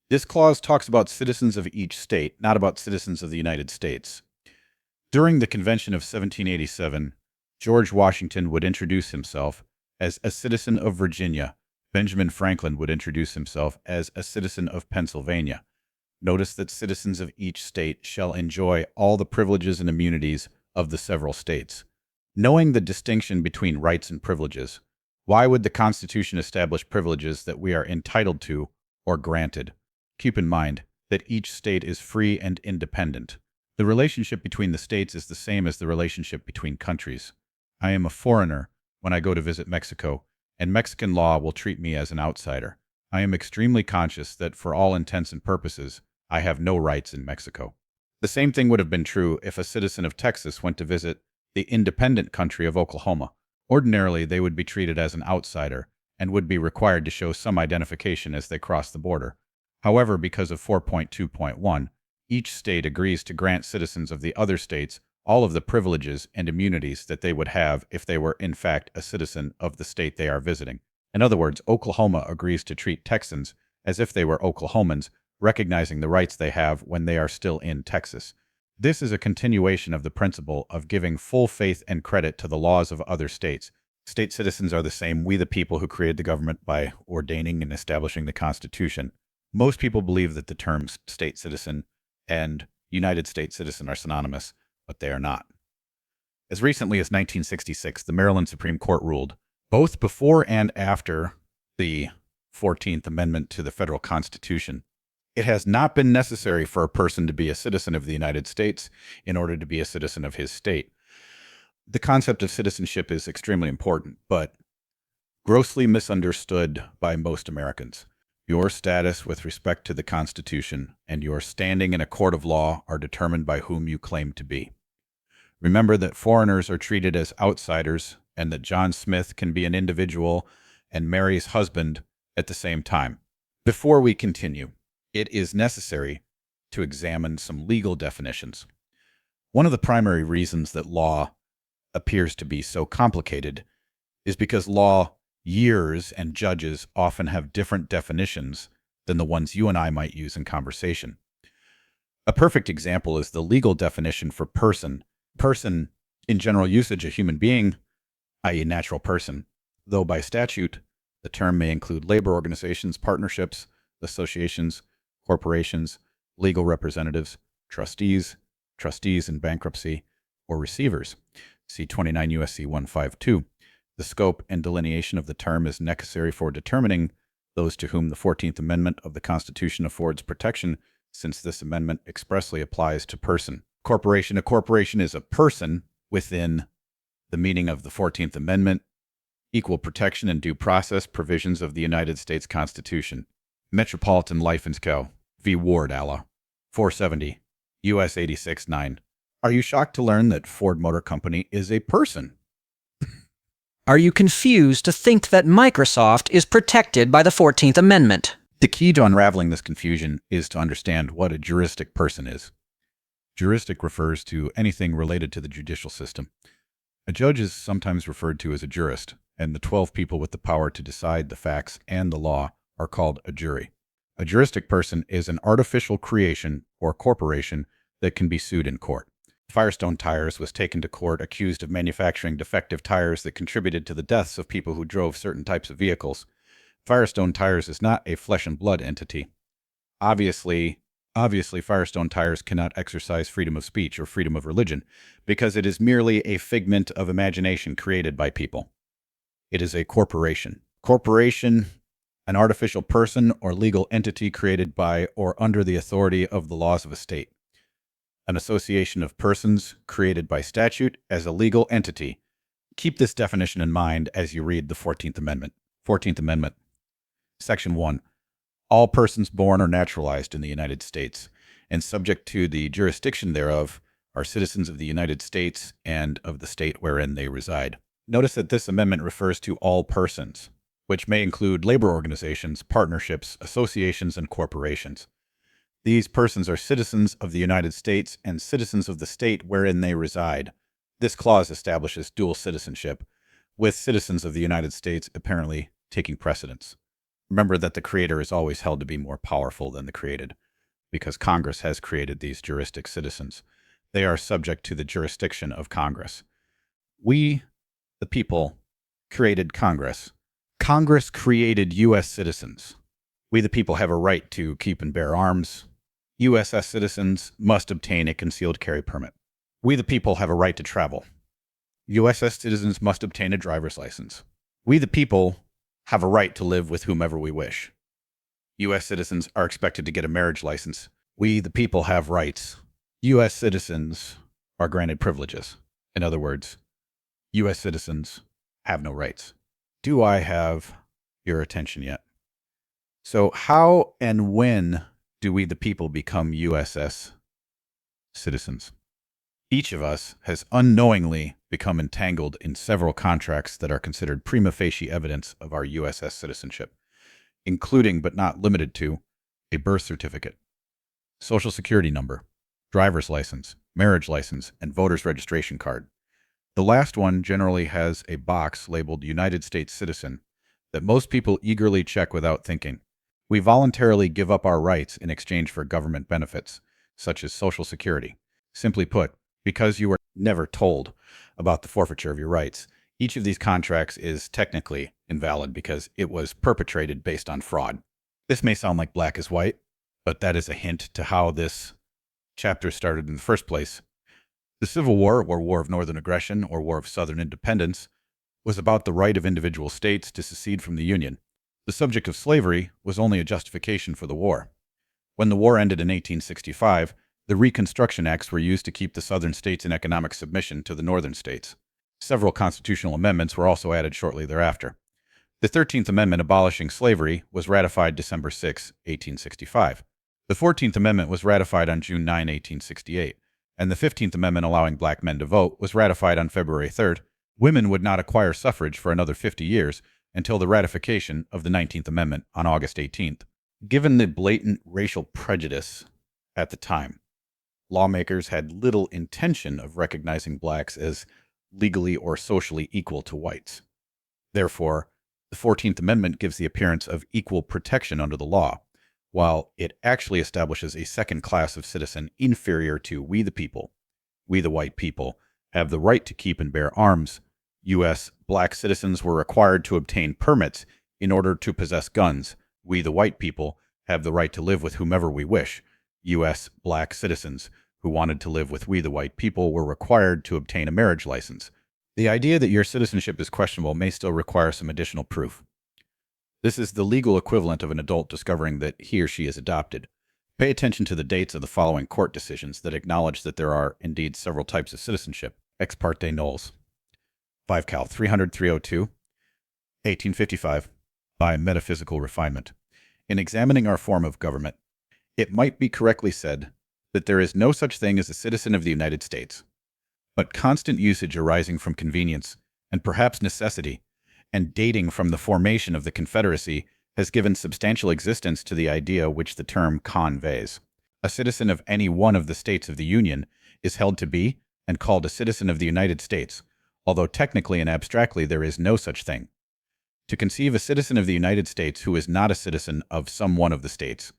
Speaker 1: This clause talks about citizens of each state, not about citizens of the United States. During the Convention of 1787, George Washington would introduce himself as a citizen of Virginia. Benjamin Franklin would introduce himself as a citizen of Pennsylvania. Notice that citizens of each state shall enjoy all the privileges and immunities of the several states. Knowing the distinction between rights and privileges, why would the Constitution establish privileges that we are entitled to or granted? Keep in mind that each state is free and independent. The relationship between the states is the same as the relationship between countries. I am a foreigner when I go to visit Mexico, and Mexican law will treat me as an outsider. I am extremely conscious that for all intents and purposes, I have no rights in Mexico. The same thing would have been true if a citizen of Texas went to visit the independent country of Oklahoma. Ordinarily, they would be treated as an outsider and would be required to show some identification as they cross the border. However, because of 4.2.1, each state agrees to grant citizens of the other states all of the privileges and immunities that they would have if they were in fact a citizen of the state they are visiting. In other words, Oklahoma agrees to treat Texans as if they were Oklahomans, recognizing the rights they have when they are still in Texas. This is a continuation of the principle of giving full faith and credit to the laws of other states. State citizens are the same, we the people who created the government by ordaining and establishing the Constitution. Most people believe that the terms state citizen and United States citizen are synonymous, but they are not. As recently as 1966, the Maryland Supreme Court ruled, both before and after the 14th Amendment to the federal Constitution, it has not been necessary for a person to be a citizen of the United States in order to be a citizen of his state. The concept of citizenship is extremely important, but grossly misunderstood by most Americans. Your status with respect to the Constitution and your standing in a court of law are determined by whom you claim to be. Remember that foreigners are treated as outsiders and that John Smith can be an individual and Mary's husband at the same time. Before we continue, it is necessary to examine some legal definitions. One of the primary reasons that law appears to be so complicated is because lawyers and judges often have different definitions than the ones you and I might use in conversation. A perfect example is the legal definition for person. Person, in general usage, a human being, i.e. natural person, though by statute, the term may include labor organizations, partnerships, associations, corporations, legal representatives, trustees in bankruptcy, or receivers. See 29 U.S.C. 152. The scope and delineation of the term is necessary for determining those to whom the 14th Amendment of the Constitution affords protection, since this amendment expressly applies to person. Corporation. A corporation is a person within the meaning of the 14th Amendment, equal protection and due process provisions of the United States Constitution. Metropolitan Life and Co. v. Ward, Allah. 470, U.S. 86-9. Are you shocked to learn that Ford Motor Company is a person?
Speaker 4: Are you confused to think that Microsoft is protected by the 14th Amendment?
Speaker 1: The key to unraveling this confusion is to understand what a juristic person is. Juristic refers to anything related to the judicial system. A judge is sometimes referred to as a jurist, and the 12 people with the power to decide the facts and the law are called a jury. A juristic person is an artificial creation or corporation that can be sued in court. Firestone Tires was taken to court accused of manufacturing defective tires that contributed to the deaths of people who drove certain types of vehicles. Firestone Tires is not a flesh and blood entity. Obviously, Firestone Tires cannot exercise freedom of speech or freedom of religion because it is merely a figment of imagination created by people. It is a corporation. Corporation, an artificial person or legal entity created by or under the authority of the laws of a state. An association of persons created by statute as a legal entity. Keep this definition in mind as you read the 14th Amendment. 14th Amendment. Section 1. All persons born or naturalized in the United States and subject to the jurisdiction thereof are citizens of the United States and of the state wherein they reside. Notice that this amendment refers to all persons, which may include labor organizations, partnerships, associations, and corporations. These persons are citizens of the United States and citizens of the state wherein they reside. This clause establishes dual citizenship, with citizens of the United States apparently taking precedence. Remember that the creator is always held to be more powerful than the created, because Congress has created these juristic citizens. They are subject to the jurisdiction of Congress. We, the people, created Congress. Congress created U.S. citizens. We, the people, have a right to keep and bear arms. USS citizens must obtain a concealed carry permit. We, the people, have a right to travel. USS citizens must obtain a driver's license. We, the people, have a right to live with whomever we wish. U.S. citizens are expected to get a marriage license. We, the people, have rights. U.S. citizens are granted privileges. In other words, U.S. citizens have no rights. Do I have your attention yet? So how and when do we, the people, become USS citizens? Each of us has unknowingly become entangled in several contracts that are considered prima facie evidence of our USS citizenship, including but not limited to a birth certificate, social security number, driver's license, marriage license, and voter's registration card. The last one generally has a box labeled United States citizen that most people eagerly check without thinking. We voluntarily give up our rights in exchange for government benefits, such as Social Security. Simply put, because you were never told about the forfeiture of your rights, each of these contracts is technically invalid because it was perpetrated based on fraud. This may sound like black is white, but that is a hint to how this chapter started in the first place. The Civil War, or War of Northern Aggression, or War of Southern Independence, was about the right of individual states to secede from the Union. The subject of slavery was only a justification for the war. When the war ended in 1865, the Reconstruction Acts were used to keep the Southern states in economic submission to the Northern states. Several constitutional amendments were also added shortly thereafter. The 13th Amendment abolishing slavery was ratified December 6, 1865. The 14th Amendment was ratified on June 9, 1868, and the 15th Amendment allowing black men to vote was ratified on February 3rd. Women would not acquire suffrage for another 50 years until the ratification of the 19th Amendment on August 18th. Given the blatant racial prejudice at the time, lawmakers had little intention of recognizing blacks as legally or socially equal to whites. Therefore, the 14th Amendment gives the appearance of equal protection under the law, while it actually establishes a second class of citizen inferior to we the people. We the white people have the right to keep and bear arms. U.S. black citizens were required to obtain permits in order to possess guns. We the white people have the right to live with whomever we wish. U.S. black citizens who wanted to live with we the white people were required to obtain a marriage license. The idea that your citizenship is questionable may still require some additional proof. This is the legal equivalent of an adult discovering that he or she is adopted. Pay attention to the dates of the following court decisions that acknowledge that there are indeed several types of citizenship. Ex parte nulls. 5 Cal 300-302, 1855, by metaphysical refinement. In examining our form of government, it might be correctly said that there is no such thing as a citizen of the United States, but constant usage arising from convenience and perhaps necessity and dating from the formation of the Confederacy has given substantial existence to the idea which the term conveys. A citizen of any one of the states of the Union is held to be and called a citizen of the United States, although technically and abstractly there is no such thing. To conceive a citizen of the United States who is not a citizen of some one of the states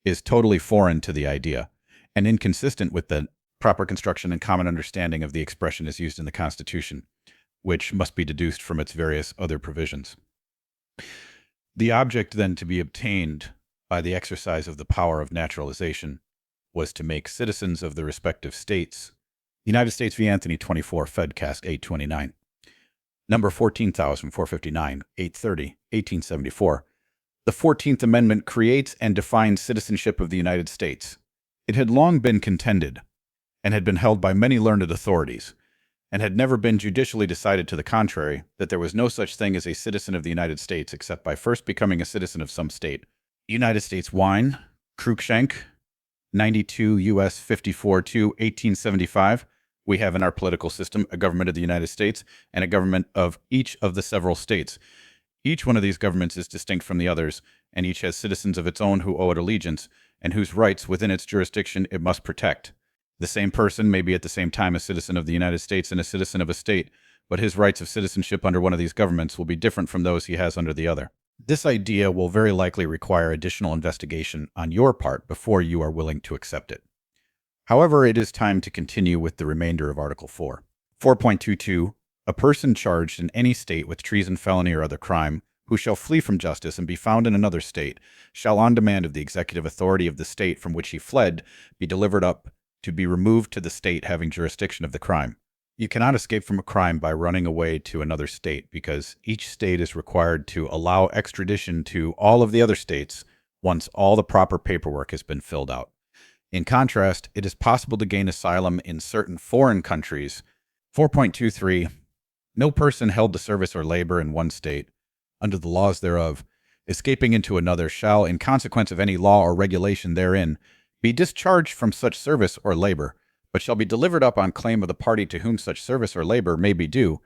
Speaker 1: is totally foreign to the idea and inconsistent with the proper construction and common understanding of the expression as used in the Constitution, which must be deduced from its various other provisions. The object then to be obtained by the exercise of the power of naturalization was to make citizens of the respective states. United States v. Anthony 24, Fedcast 829. Number 14,459, 830, 1874. The 14th Amendment creates and defines citizenship of the United States. It had long been contended, and had been held by many learned authorities, and had never been judicially decided to the contrary, that there was no such thing as a citizen of the United States except by first becoming a citizen of some state. United States Wine, Cruikshank, 92 U.S. 54-2, 1875. We have in our political system a government of the United States and a government of each of the several states. Each one of these governments is distinct from the others, and each has citizens of its own who owe it allegiance, and whose rights within its jurisdiction it must protect. The same person may be at the same time a citizen of the United States and a citizen of a state, but his rights of citizenship under one of these governments will be different from those he has under the other. This idea will very likely require additional investigation on your part before you are willing to accept it. However, it is time to continue with the remainder of Article 4. 4.22. A person charged in any state with treason, felony, or other crime, who shall flee from justice and be found in another state, shall on demand of the executive authority of the state from which he fled be delivered up to be removed to the state having jurisdiction of the crime. You cannot escape from a crime by running away to another state, because each state is required to allow extradition to all of the other states once all the proper paperwork has been filled out. In contrast, it is possible to gain asylum in certain foreign countries. 4.23. No person held to service or labor in one state, under the laws thereof, escaping into another, shall, in consequence of any law or regulation therein, be discharged from such service or labor, but shall be delivered up on claim of the party to whom such service or labor may be due.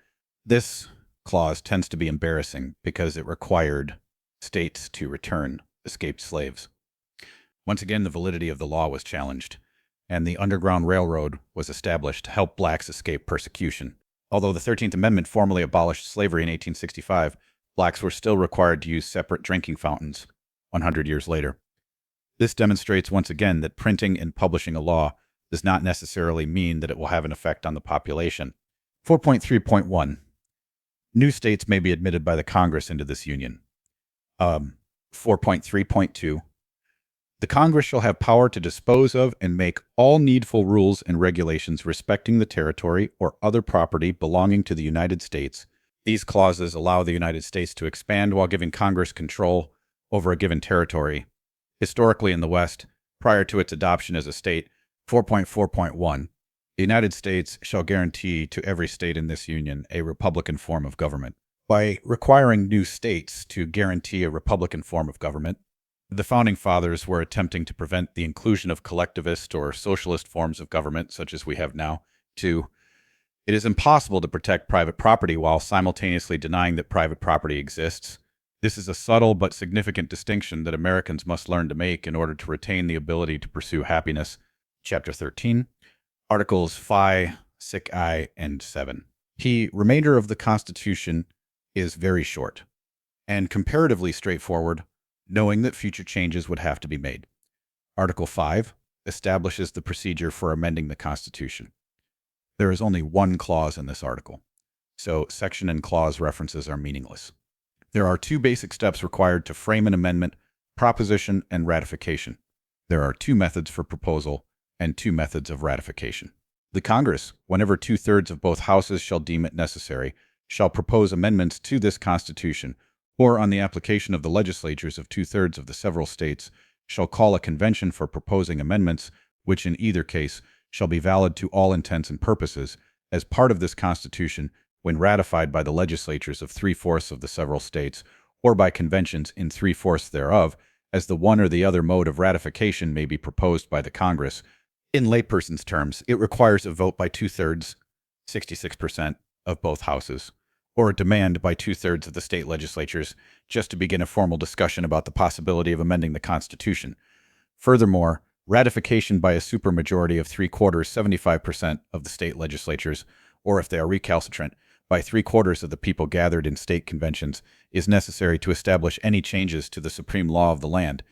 Speaker 1: This clause tends to be embarrassing because it required states to return escaped slaves. Once again, the validity of the law was challenged, and the Underground Railroad was established to help blacks escape persecution. Although the 13th Amendment formally abolished slavery in 1865, blacks were still required to use separate drinking fountains 100 years later. This demonstrates once again that printing and publishing a law does not necessarily mean that it will have an effect on the population. 4.3.1. New states may be admitted by the Congress into this union. 4.3.2. The Congress shall have power to dispose of and make all needful rules and regulations respecting the territory or other property belonging to the United States. These clauses allow the United States to expand while giving Congress control over a given territory. Historically in the West, prior to its adoption as a state, 4.4.1, the United States shall guarantee to every state in this union a republican form of government. By requiring new states to guarantee a republican form of government, the Founding Fathers were attempting to prevent the inclusion of collectivist or socialist forms of government, such as we have now. 2. It is impossible to protect private property while simultaneously denying that private property exists. This is a subtle but significant distinction that Americans must learn to make in order to retain the ability to pursue happiness. Chapter 13, Articles 5, 6I, and 7. The remainder of the Constitution is very short and comparatively straightforward, knowing that future changes would have to be made. Article 5 establishes the procedure for amending the Constitution. There is only one clause in this article, so section and clause references are meaningless. There are two basic steps required to frame an amendment: proposition and ratification. There are two methods for proposal and two methods of ratification. The Congress, whenever 2/3 of both houses shall deem it necessary, shall propose amendments to this Constitution, or on the application of the legislatures of 2/3 of the several states, shall call a convention for proposing amendments, which in either case shall be valid to all intents and purposes, as part of this Constitution, when ratified by the legislatures of 3/4 of the several states, or by conventions in 3/4 thereof, as the one or the other mode of ratification may be proposed by the Congress. In layperson's terms, it requires a vote by 2/3, 66%, of both houses, or a demand by 2/3 of the state legislatures, just to begin a formal discussion about the possibility of amending the Constitution. Furthermore, ratification by a supermajority of 3/4, 75% of the state legislatures, or if they are recalcitrant, by 3/4 of the people gathered in state conventions, is necessary to establish any changes to the supreme law of the land.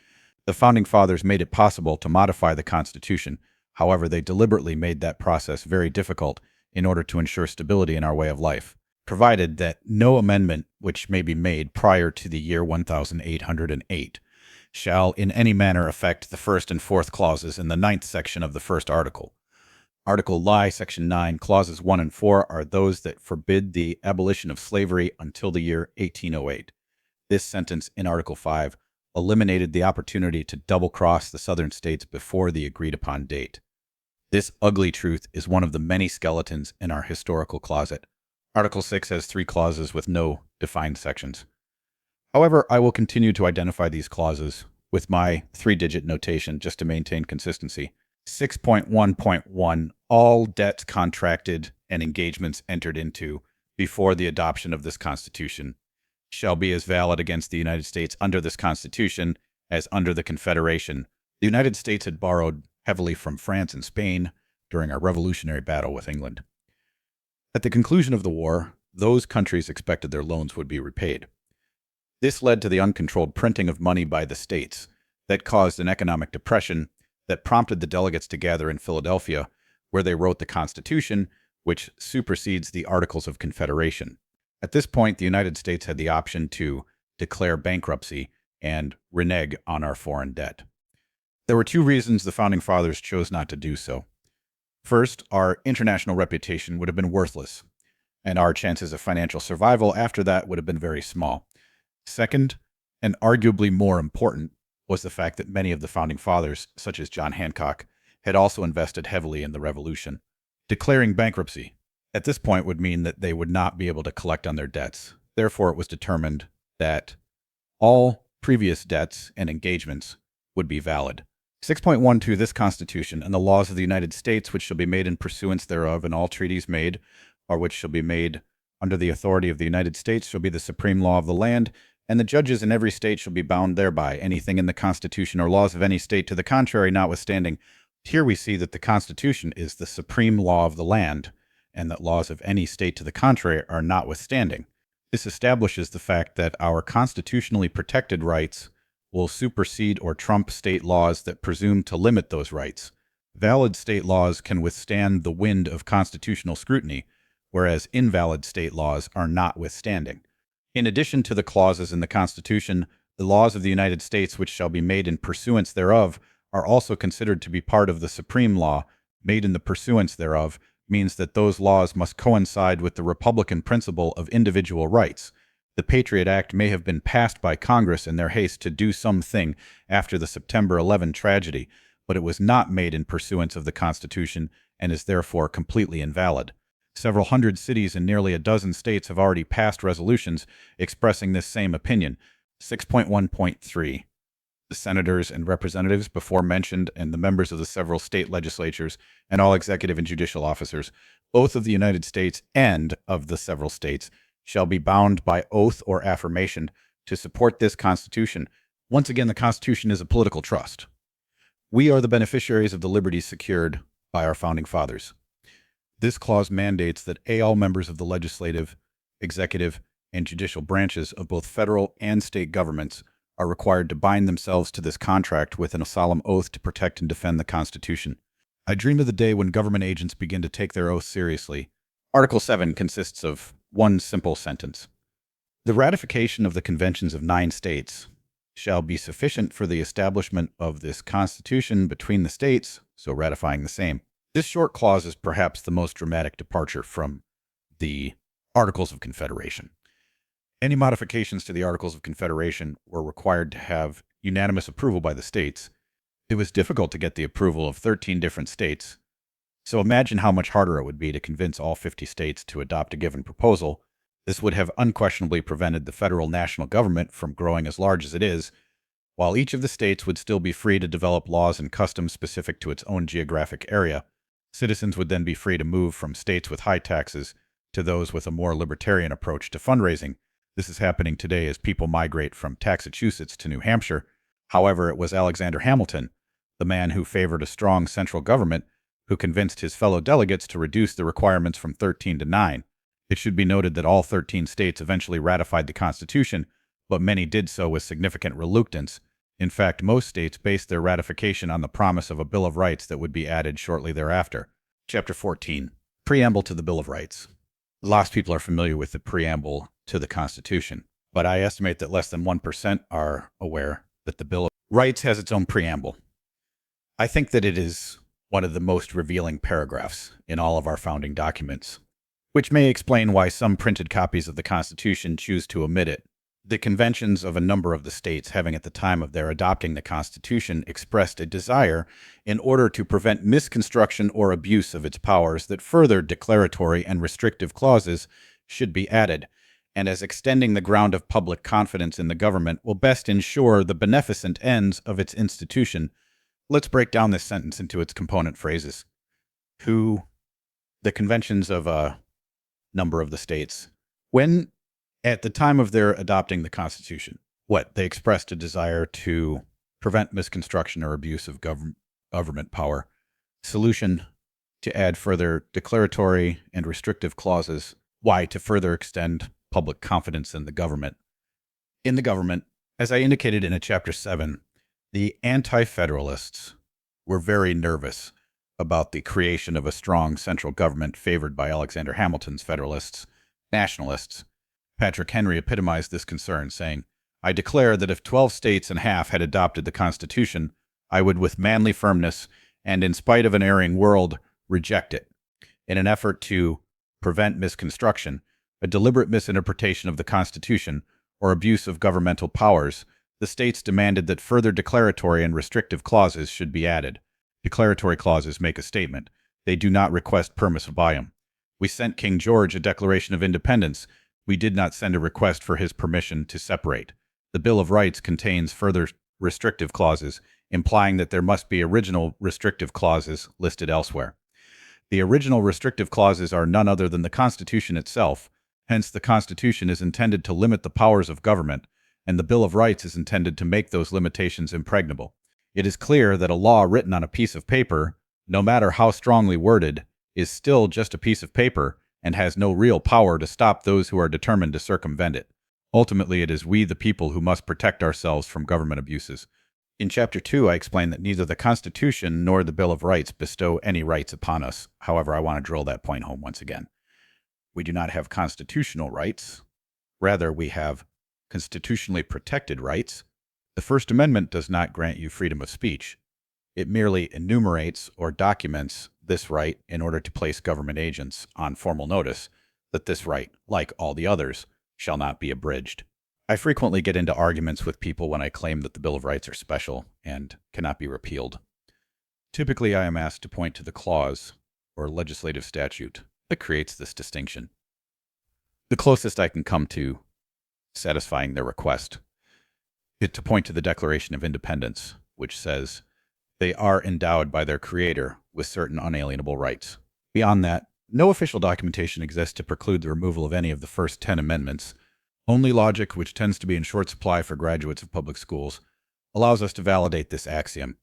Speaker 1: The Founding Fathers made it possible to modify the Constitution. However, they deliberately made that process very difficult in order to ensure stability in our way of life, provided that no amendment which may be made prior to the year 1808 shall in any manner affect the first and fourth clauses in the 9th section of the first article. Article Li, Section 9, Clauses 1 and 4 are those that forbid the abolition of slavery until the year 1808. This sentence in Article 5 eliminated the opportunity to double-cross the southern states before the agreed-upon date. This ugly truth is one of the many skeletons in our historical closet. Article 6 has 3 clauses with no defined sections. However, I will continue to identify these clauses with my 3-digit notation just to maintain consistency. 6.1.1, all debts contracted and engagements entered into before the adoption of this Constitution shall be as valid against the United States under this Constitution as under the Confederation. The United States had borrowed heavily from France and Spain during our revolutionary battle with England. At the conclusion of the war, those countries expected their loans would be repaid. This led to the uncontrolled printing of money by the states that caused an economic depression that prompted the delegates to gather in Philadelphia, where they wrote the Constitution, which supersedes the Articles of Confederation. At this point, the United States had the option to declare bankruptcy and renege on our foreign debt. There were 2 reasons the Founding Fathers chose not to do so. First, our international reputation would have been worthless, and our chances of financial survival after that would have been very small. Second, and arguably more important, was the fact that many of the Founding Fathers, such as John Hancock, had also invested heavily in the Revolution. Declaring bankruptcy at this point would mean that they would not be able to collect on their debts. Therefore, it was determined that all previous debts and engagements would be valid. 6.12, this Constitution, and the laws of the United States, which shall be made in pursuance thereof, and all treaties made, or which shall be made under the authority of the United States, shall be the supreme law of the land, and the judges in every state shall be bound thereby, anything in the Constitution or laws of any state to the contrary notwithstanding. Here we see that the Constitution is the supreme law of the land, and that laws of any state to the contrary are notwithstanding. This establishes the fact that our constitutionally protected rights will supersede or trump state laws that presume to limit those rights. Valid state laws can withstand the wind of constitutional scrutiny, whereas invalid state laws are notwithstanding. In addition to the clauses in the Constitution, the laws of the United States which shall be made in pursuance thereof are also considered to be part of the supreme law. Made in the pursuance thereof means that those laws must coincide with the Republican principle of individual rights. The Patriot Act may have been passed by Congress in their haste to do something after the September 11 tragedy, but it was not made in pursuance of the Constitution and is therefore completely invalid. Several hundred cities in nearly a dozen states have already passed resolutions expressing this same opinion. 6.1.3. The senators and representatives before mentioned and the members of the several state legislatures and all executive and judicial officers, both of the United States and of the several states, shall be bound by oath or affirmation to support this Constitution. Once again, the Constitution is a political trust. We are the beneficiaries of the liberties secured by our founding fathers. This clause mandates that all members of the legislative, executive, and judicial branches of both federal and state governments are required to bind themselves to this contract with a solemn oath to protect and defend the Constitution. I dream of the day when government agents begin to take their oath seriously. Article 7 consists of one simple sentence. The ratification of the conventions of 9 states shall be sufficient for the establishment of this Constitution between the states, so ratifying the same. This short clause is perhaps the most dramatic departure from the Articles of Confederation. Any modifications to the Articles of Confederation were required to have unanimous approval by the states. It was difficult to get the approval of 13 different states, so imagine how much harder it would be to convince all 50 states to adopt a given proposal. This would have unquestionably prevented the federal national government from growing as large as it is, while each of the states would still be free to develop laws and customs specific to its own geographic area. Citizens would then be free to move from states with high taxes to those with a more libertarian approach to fundraising. This is happening today as people migrate from Massachusetts to New Hampshire. However, it was Alexander Hamilton, the man who favored a strong central government, who convinced his fellow delegates to reduce the requirements from 13 to 9. It should be noted that all 13 states eventually ratified the Constitution, but many did so with significant reluctance. In fact, most states based their ratification on the promise of a Bill of Rights that would be added shortly thereafter. Chapter 14. Preamble to the Bill of Rights. Lots of people are familiar with the preamble to the Constitution, but I estimate that less than 1% are aware that the Bill of Rights has its own preamble. I think that it is one of the most revealing paragraphs in all of our founding documents, which may explain why some printed copies of the Constitution choose to omit it. The conventions of a number of the states having at the time of their adopting the Constitution expressed a desire, in order to prevent misconstruction or abuse of its powers, that further declaratory and restrictive clauses should be added, and as extending the ground of public confidence in the government will best ensure the beneficent ends of its institution. Let's break down this sentence into its component phrases. The conventions of a number of the states, when at the time of their adopting the Constitution, they expressed a desire to prevent misconstruction or abuse of government power. Solution: to add further declaratory and restrictive clauses. Why? To further extend public confidence in the government. In the government, as I indicated in Chapter 7, the anti-federalists were very nervous about the creation of a strong central government favored by Alexander Hamilton's Federalists, nationalists. Patrick Henry epitomized this concern, saying, "I declare that if 12 states and a half had adopted the Constitution, I would with manly firmness, and in spite of an erring world, reject it." In an effort to prevent misconstruction, a deliberate misinterpretation of the Constitution, or abuse of governmental powers, the states demanded that further declaratory and restrictive clauses should be added. Declaratory clauses make a statement. They do not request permission by him. We sent King George a Declaration of Independence. We did not send a request for his permission to separate. The Bill of Rights contains further restrictive clauses, implying that there must be original restrictive clauses listed elsewhere. The original restrictive clauses are none other than the Constitution itself. Hence, the Constitution is intended to limit the powers of government, and the Bill of Rights is intended to make those limitations impregnable. It is clear that a law written on a piece of paper, no matter how strongly worded, is still just a piece of paper and has no real power to stop those who are determined to circumvent it. Ultimately, it is we, the people, who must protect ourselves from government abuses. In Chapter 2, I explain that neither the Constitution nor the Bill of Rights bestow any rights upon us. However, I want to drill that point home once again. We do not have constitutional rights. Rather, we have constitutionally protected rights. The First Amendment does not grant you freedom of speech. It merely enumerates or documents this right in order to place government agents on formal notice that this right, like all the others, shall not be abridged. I frequently get into arguments with people when I claim that the Bill of Rights are special and cannot be repealed. Typically, I am asked to point to the clause or legislative statute that creates this distinction. The closest I can come to satisfying their request is to point to the Declaration of Independence, which says they are endowed by their Creator with certain unalienable rights. Beyond that, no official documentation exists to preclude the removal of any of the first 10 amendments. Only logic, which tends to be in short supply for graduates of public schools, allows us to validate this axiom.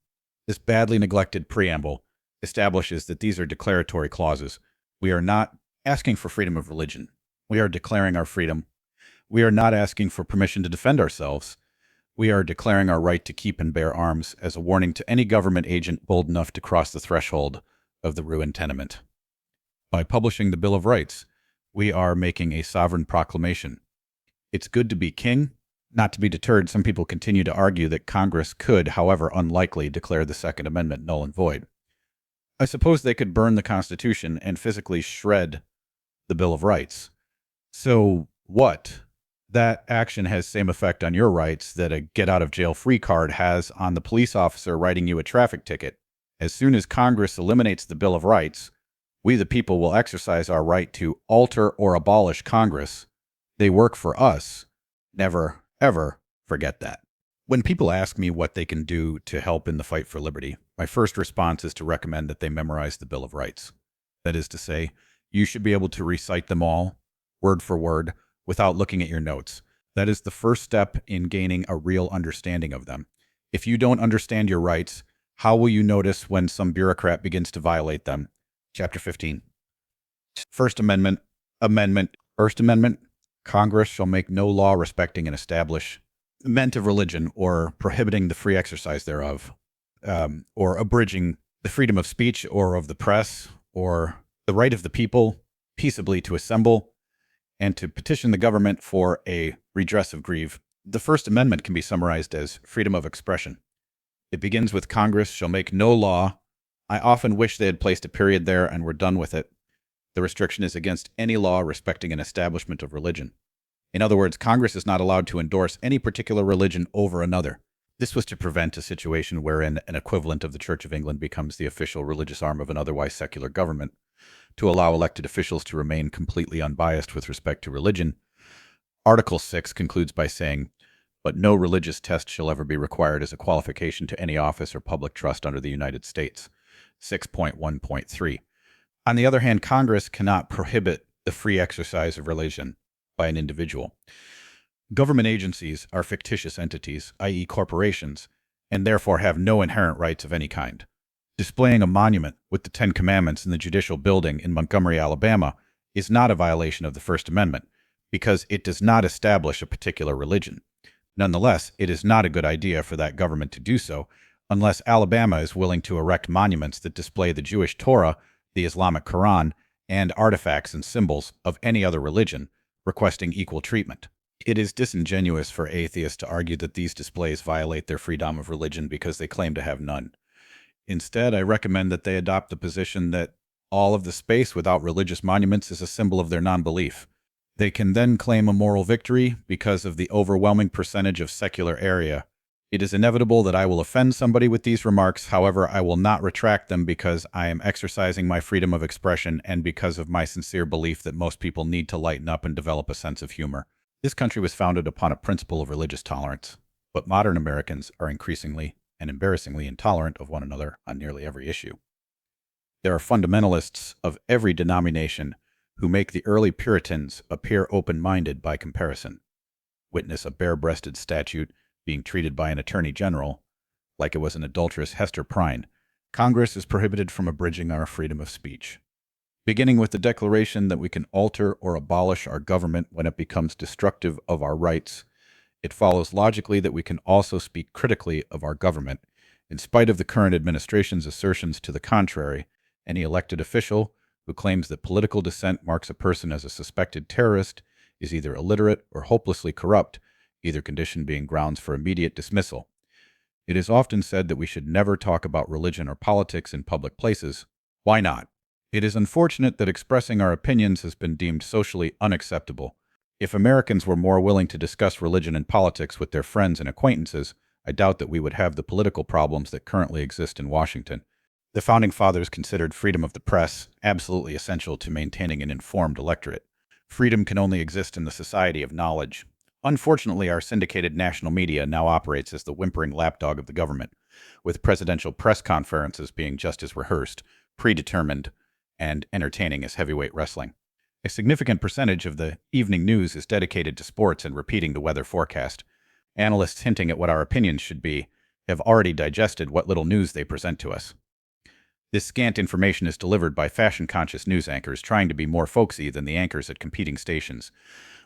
Speaker 1: This badly neglected preamble establishes that these are declaratory clauses. We are not asking for freedom of religion. We are declaring our freedom. We are not asking for permission to defend ourselves. We are declaring our right to keep and bear arms as a warning to any government agent bold enough to cross the threshold of the ruined tenement. By publishing the Bill of Rights, we are making a sovereign proclamation. It's good to be king. Not to be deterred, some people continue to argue that Congress could, however unlikely, declare the Second Amendment null and void. I suppose they could burn the Constitution and physically shred the Bill of Rights. So what? That action has same effect on your rights that a get-out-of-jail-free card has on the police officer writing you a traffic ticket. As soon as Congress eliminates the Bill of Rights, we the people will exercise our right to alter or abolish Congress. They work for us. Never, ever forget that. When people ask me what they can do to help in the fight for liberty, my first response is to recommend that they memorize the Bill of Rights. That is to say, you should be able to recite them all, word for word, without looking at your notes. That is the first step in gaining a real understanding of them. If you don't understand your rights, how will you notice when some bureaucrat begins to violate them? Chapter 15. First Amendment. First Amendment. Congress shall make no law respecting an establishment of religion or prohibiting the free exercise thereof, or abridging the freedom of speech or of the press, or the right of the people peaceably to assemble and to petition the government for a redress of grief. The First Amendment can be summarized as freedom of expression. It begins with Congress shall make no law. I often wish they had placed a period there and were done with it. The restriction is against any law respecting an establishment of religion. In other words, Congress is not allowed to endorse any particular religion over another. This was to prevent a situation wherein an equivalent of the Church of England becomes the official religious arm of an otherwise secular government, to allow elected officials to remain completely unbiased with respect to religion. Article 6 concludes by saying, "But no religious test shall ever be required as a qualification to any office or public trust under the United States." 6.1.3. On the other hand, Congress cannot prohibit the free exercise of religion by an individual. Government agencies are fictitious entities, i.e. corporations, and therefore have no inherent rights of any kind. Displaying a monument with the Ten Commandments in the Judicial Building in Montgomery, Alabama, is not a violation of the First Amendment, because it does not establish a particular religion. Nonetheless, it is not a good idea for that government to do so, unless Alabama is willing to erect monuments that display the Jewish Torah, the Islamic Quran, and artifacts and symbols of any other religion, requesting equal treatment. It is disingenuous for atheists to argue that these displays violate their freedom of religion because they claim to have none. Instead, I recommend that they adopt the position that all of the space without religious monuments is a symbol of their non-belief. They can then claim a moral victory because of the overwhelming percentage of secular area. It is inevitable that I will offend somebody with these remarks. However, I will not retract them because I am exercising my freedom of expression and because of my sincere belief that most people need to lighten up and develop a sense of humor. This country was founded upon a principle of religious tolerance, but modern Americans are increasingly and embarrassingly intolerant of one another on nearly every issue. There are fundamentalists of every denomination who make the early Puritans appear open-minded by comparison. witness a bare-breasted statute being treated by an attorney general like it was an adulterous Hester Prynne, Congress is prohibited from abridging our freedom of speech. Beginning with the declaration that we can alter or abolish our government when it becomes destructive of our rights, it follows logically that we can also speak critically of our government. In spite of the current administration's assertions to the contrary, any elected official who claims that political dissent marks a person as a suspected terrorist is either illiterate or hopelessly corrupt, either condition being grounds for immediate dismissal. It is often said that we should never talk about religion or politics in public places. Why not? It is unfortunate that expressing our opinions has been deemed socially unacceptable. If Americans were more willing to discuss religion and politics with their friends and acquaintances, I doubt that we would have the political problems that currently exist in Washington. The Founding Fathers considered freedom of the press absolutely essential to maintaining an informed electorate. Freedom can only exist in the society of knowledge. Unfortunately, our syndicated national media now operates as the whimpering lapdog of the government, with presidential press conferences being just as rehearsed, predetermined, and entertaining as heavyweight wrestling. A significant percentage of the evening news is dedicated to sports and repeating the weather forecast. Analysts hinting at what our opinions should be have already digested what little news they present to us. This scant information is delivered by fashion-conscious news anchors trying to be more folksy than the anchors at competing stations,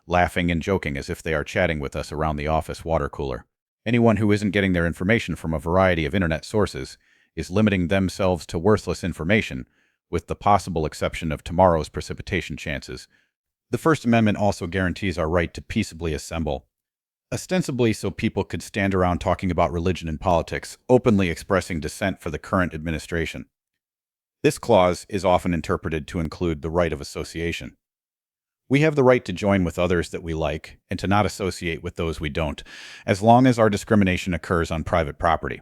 Speaker 1: laughing and joking as if they are chatting with us around the office water cooler. Anyone who isn't getting their information from a variety of internet sources is limiting themselves to worthless information, with the possible exception of tomorrow's precipitation chances. The First Amendment also guarantees our right to peaceably assemble, ostensibly so people could stand around talking about religion and politics, openly expressing dissent for the current administration. This clause is often interpreted to include the right of association. We have the right to join with others that we like and to not associate with those we don't, as long as our discrimination occurs on private property.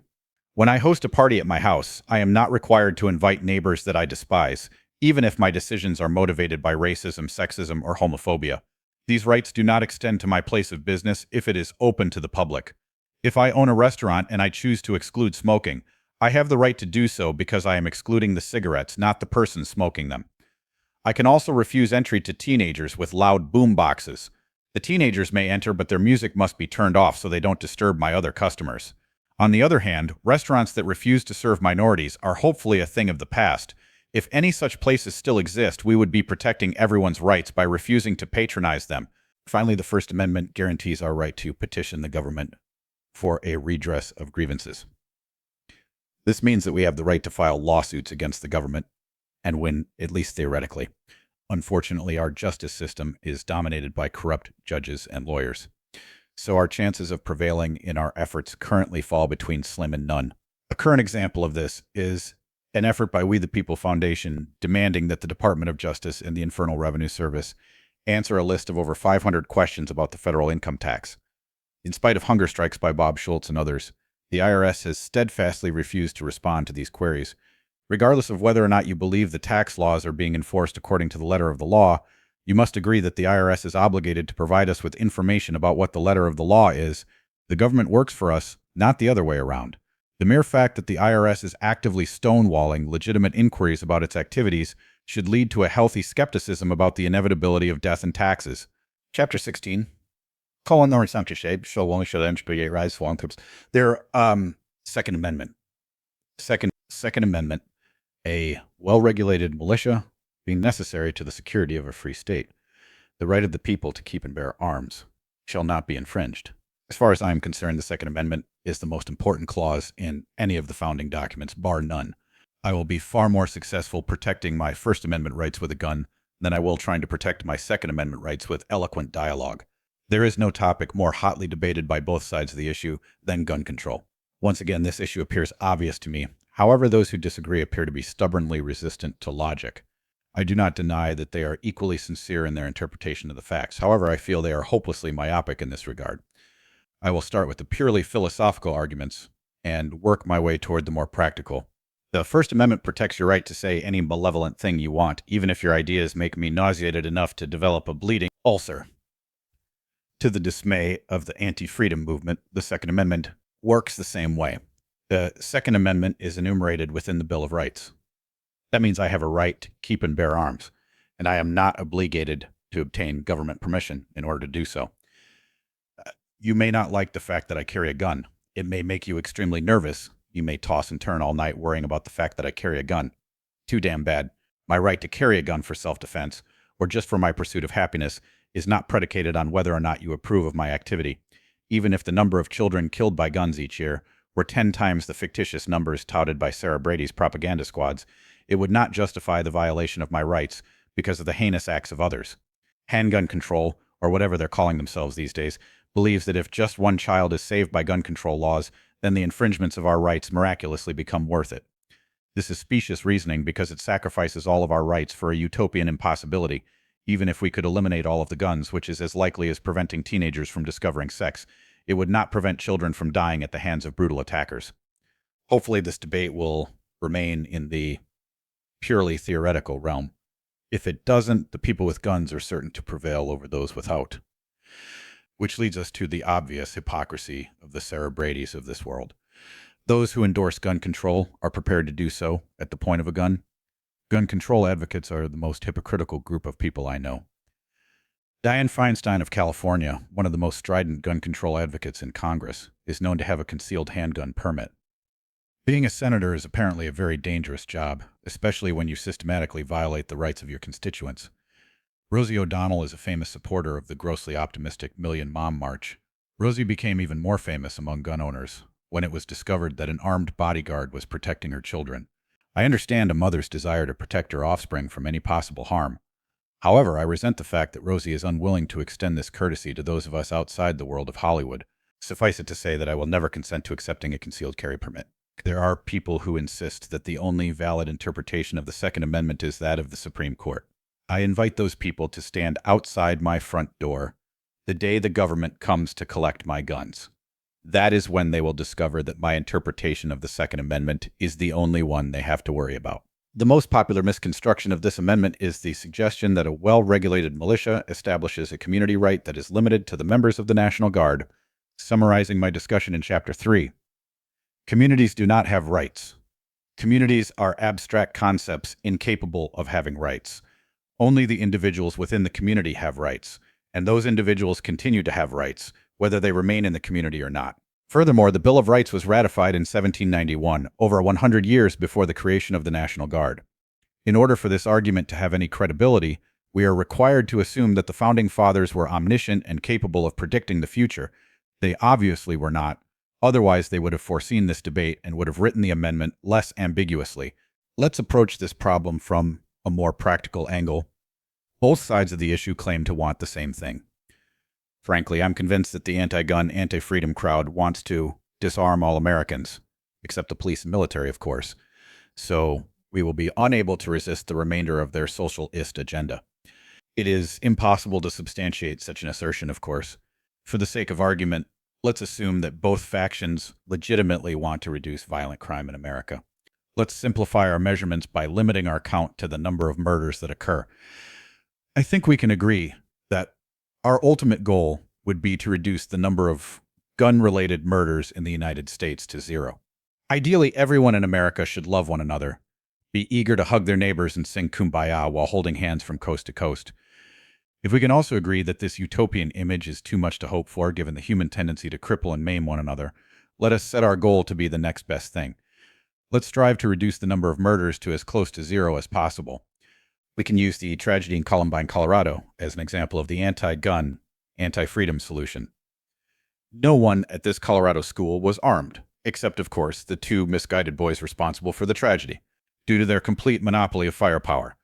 Speaker 1: When I host a party at my house, I am not required to invite neighbors that I despise, even if my decisions are motivated by racism, sexism, or homophobia. These rights do not extend to my place of business if it is open to the public. If I own a restaurant and I choose to exclude smoking, I have the right to do so because I am excluding the cigarettes, not the person smoking them. I can also refuse entry to teenagers with loud boom boxes. The teenagers may enter, but their music must be turned off so they don't disturb my other customers. On the other hand, restaurants that refuse to serve minorities are hopefully a thing of the past. If any such places still exist, we would be protecting everyone's rights by refusing to patronize them. Finally, the First Amendment guarantees our right to petition the government for a redress of grievances. This means that we have the right to file lawsuits against the government and win, at least theoretically. Unfortunately, our justice system is dominated by corrupt judges and lawyers, so our chances of prevailing in our efforts currently fall between slim and none. A current example of this is an effort by We the People Foundation demanding that the Department of Justice and the Internal Revenue Service answer a list of over 500 questions about the federal income tax. In spite of hunger strikes by Bob Schultz and others, the IRS has steadfastly refused to respond to these queries. Regardless of whether or not you believe the tax laws are being enforced according to the letter of the law, you must agree that the IRS is obligated to provide us with information about what the letter of the law is. The government works for us, not the other way around. The mere fact that the IRS is actively stonewalling legitimate inquiries about its activities should lead to a healthy skepticism about the inevitability of death and taxes. Chapter 16. Their Second Amendment. Second Amendment. A well-regulated militia being necessary to the security of a free state. The right of the people to keep and bear arms shall not be infringed. As far as I am concerned, the Second Amendment is the most important clause in any of the founding documents, bar none. I will be far more successful protecting my First Amendment rights with a gun than I will trying to protect my Second Amendment rights with eloquent dialogue. There is no topic more hotly debated by both sides of the issue than gun control. Once again, this issue appears obvious to me. However, those who disagree appear to be stubbornly resistant to logic. I do not deny that they are equally sincere in their interpretation of the facts. However, I feel they are hopelessly myopic in this regard. I will start with the purely philosophical arguments and work my way toward the more practical. The First Amendment protects your right to say any malevolent thing you want, even if your ideas make me nauseated enough to develop a bleeding ulcer. To the dismay of the anti-freedom movement, the Second Amendment works the same way. The Second Amendment is enumerated within the Bill of Rights. That means I have a right to keep and bear arms, and I am not obligated to obtain government permission in order to do so. You may not like the fact that I carry a gun. It may make you extremely nervous. You may toss and turn all night worrying about the fact that I carry a gun. Too damn bad. My right to carry a gun for self-defense, or just for my pursuit of happiness, is not predicated on whether or not you approve of my activity. Even if the number of children killed by guns each year were 10 times the fictitious numbers touted by Sarah Brady's propaganda squads, it would not justify the violation of my rights because of the heinous acts of others. Handgun control, or whatever they're calling themselves these days, believes that if just one child is saved by gun control laws, then the infringements of our rights miraculously become worth it. This is specious reasoning because it sacrifices all of our rights for a utopian impossibility. Even if we could eliminate all of the guns, which is as likely as preventing teenagers from discovering sex, it would not prevent children from dying at the hands of brutal attackers. Hopefully this debate will remain in the purely theoretical realm. If it doesn't, the people with guns are certain to prevail over those without. Which leads us to the obvious hypocrisy of the Sarah Bradys of this world. Those who endorse gun control are prepared to do so at the point of a gun. Gun control advocates are the most hypocritical group of people I know. Dianne Feinstein of California, one of the most strident gun control advocates in Congress, is known to have a concealed handgun permit. Being a senator is apparently a very dangerous job, especially when you systematically violate the rights of your constituents. Rosie O'Donnell is a famous supporter of the grossly optimistic Million Mom March. Rosie became even more famous among gun owners when it was discovered that an armed bodyguard was protecting her children. I understand a mother's desire to protect her offspring from any possible harm. However, I resent the fact that Rosie is unwilling to extend this courtesy to those of us outside the world of Hollywood. Suffice it to say that I will never consent to accepting a concealed carry permit. There are people who insist that the only valid interpretation of the Second Amendment is that of the Supreme Court. I invite those people to stand outside my front door the day the government comes to collect my guns. That is when they will discover that my interpretation of the Second Amendment is the only one they have to worry about. The most popular misconstruction of this amendment is the suggestion that a well-regulated militia establishes a community right that is limited to the members of the National Guard. Summarizing my discussion in Chapter 3, communities do not have rights. Communities are abstract concepts incapable of having rights. Only the individuals within the community have rights, and those individuals continue to have rights, whether they remain in the community or not. Furthermore, the Bill of Rights was ratified in 1791, over 100 years before the creation of the National Guard. In order for this argument to have any credibility, we are required to assume that the Founding Fathers were omniscient and capable of predicting the future. They obviously were not. Otherwise, they would have foreseen this debate and would have written the amendment less ambiguously. Let's approach this problem from a more practical angle. Both sides of the issue claim to want the same thing. Frankly, I'm convinced that the anti-gun, anti-freedom crowd wants to disarm all Americans, except the police and military, of course. So we will be unable to resist the remainder of their socialist agenda. It is impossible to substantiate such an assertion, of course. For the sake of argument, let's assume that both factions legitimately want to reduce violent crime in America. Let's simplify our measurements by limiting our count to the number of murders that occur. I think we can agree that our ultimate goal would be to reduce the number of gun-related murders in the United States to 0. Ideally, everyone in America should love one another, be eager to hug their neighbors and sing Kumbaya while holding hands from coast to coast. If we can also agree that this utopian image is too much to hope for given the human tendency to cripple and maim one another, let us set our goal to be the next best thing. Let's strive to reduce the number of murders to as close to 0 as possible. We can use the tragedy in Columbine, Colorado, as an example of the anti-gun, anti-freedom solution. No one at this Colorado school was armed, except, of course, the 2 misguided boys responsible for the tragedy. Due to their complete monopoly of firepower,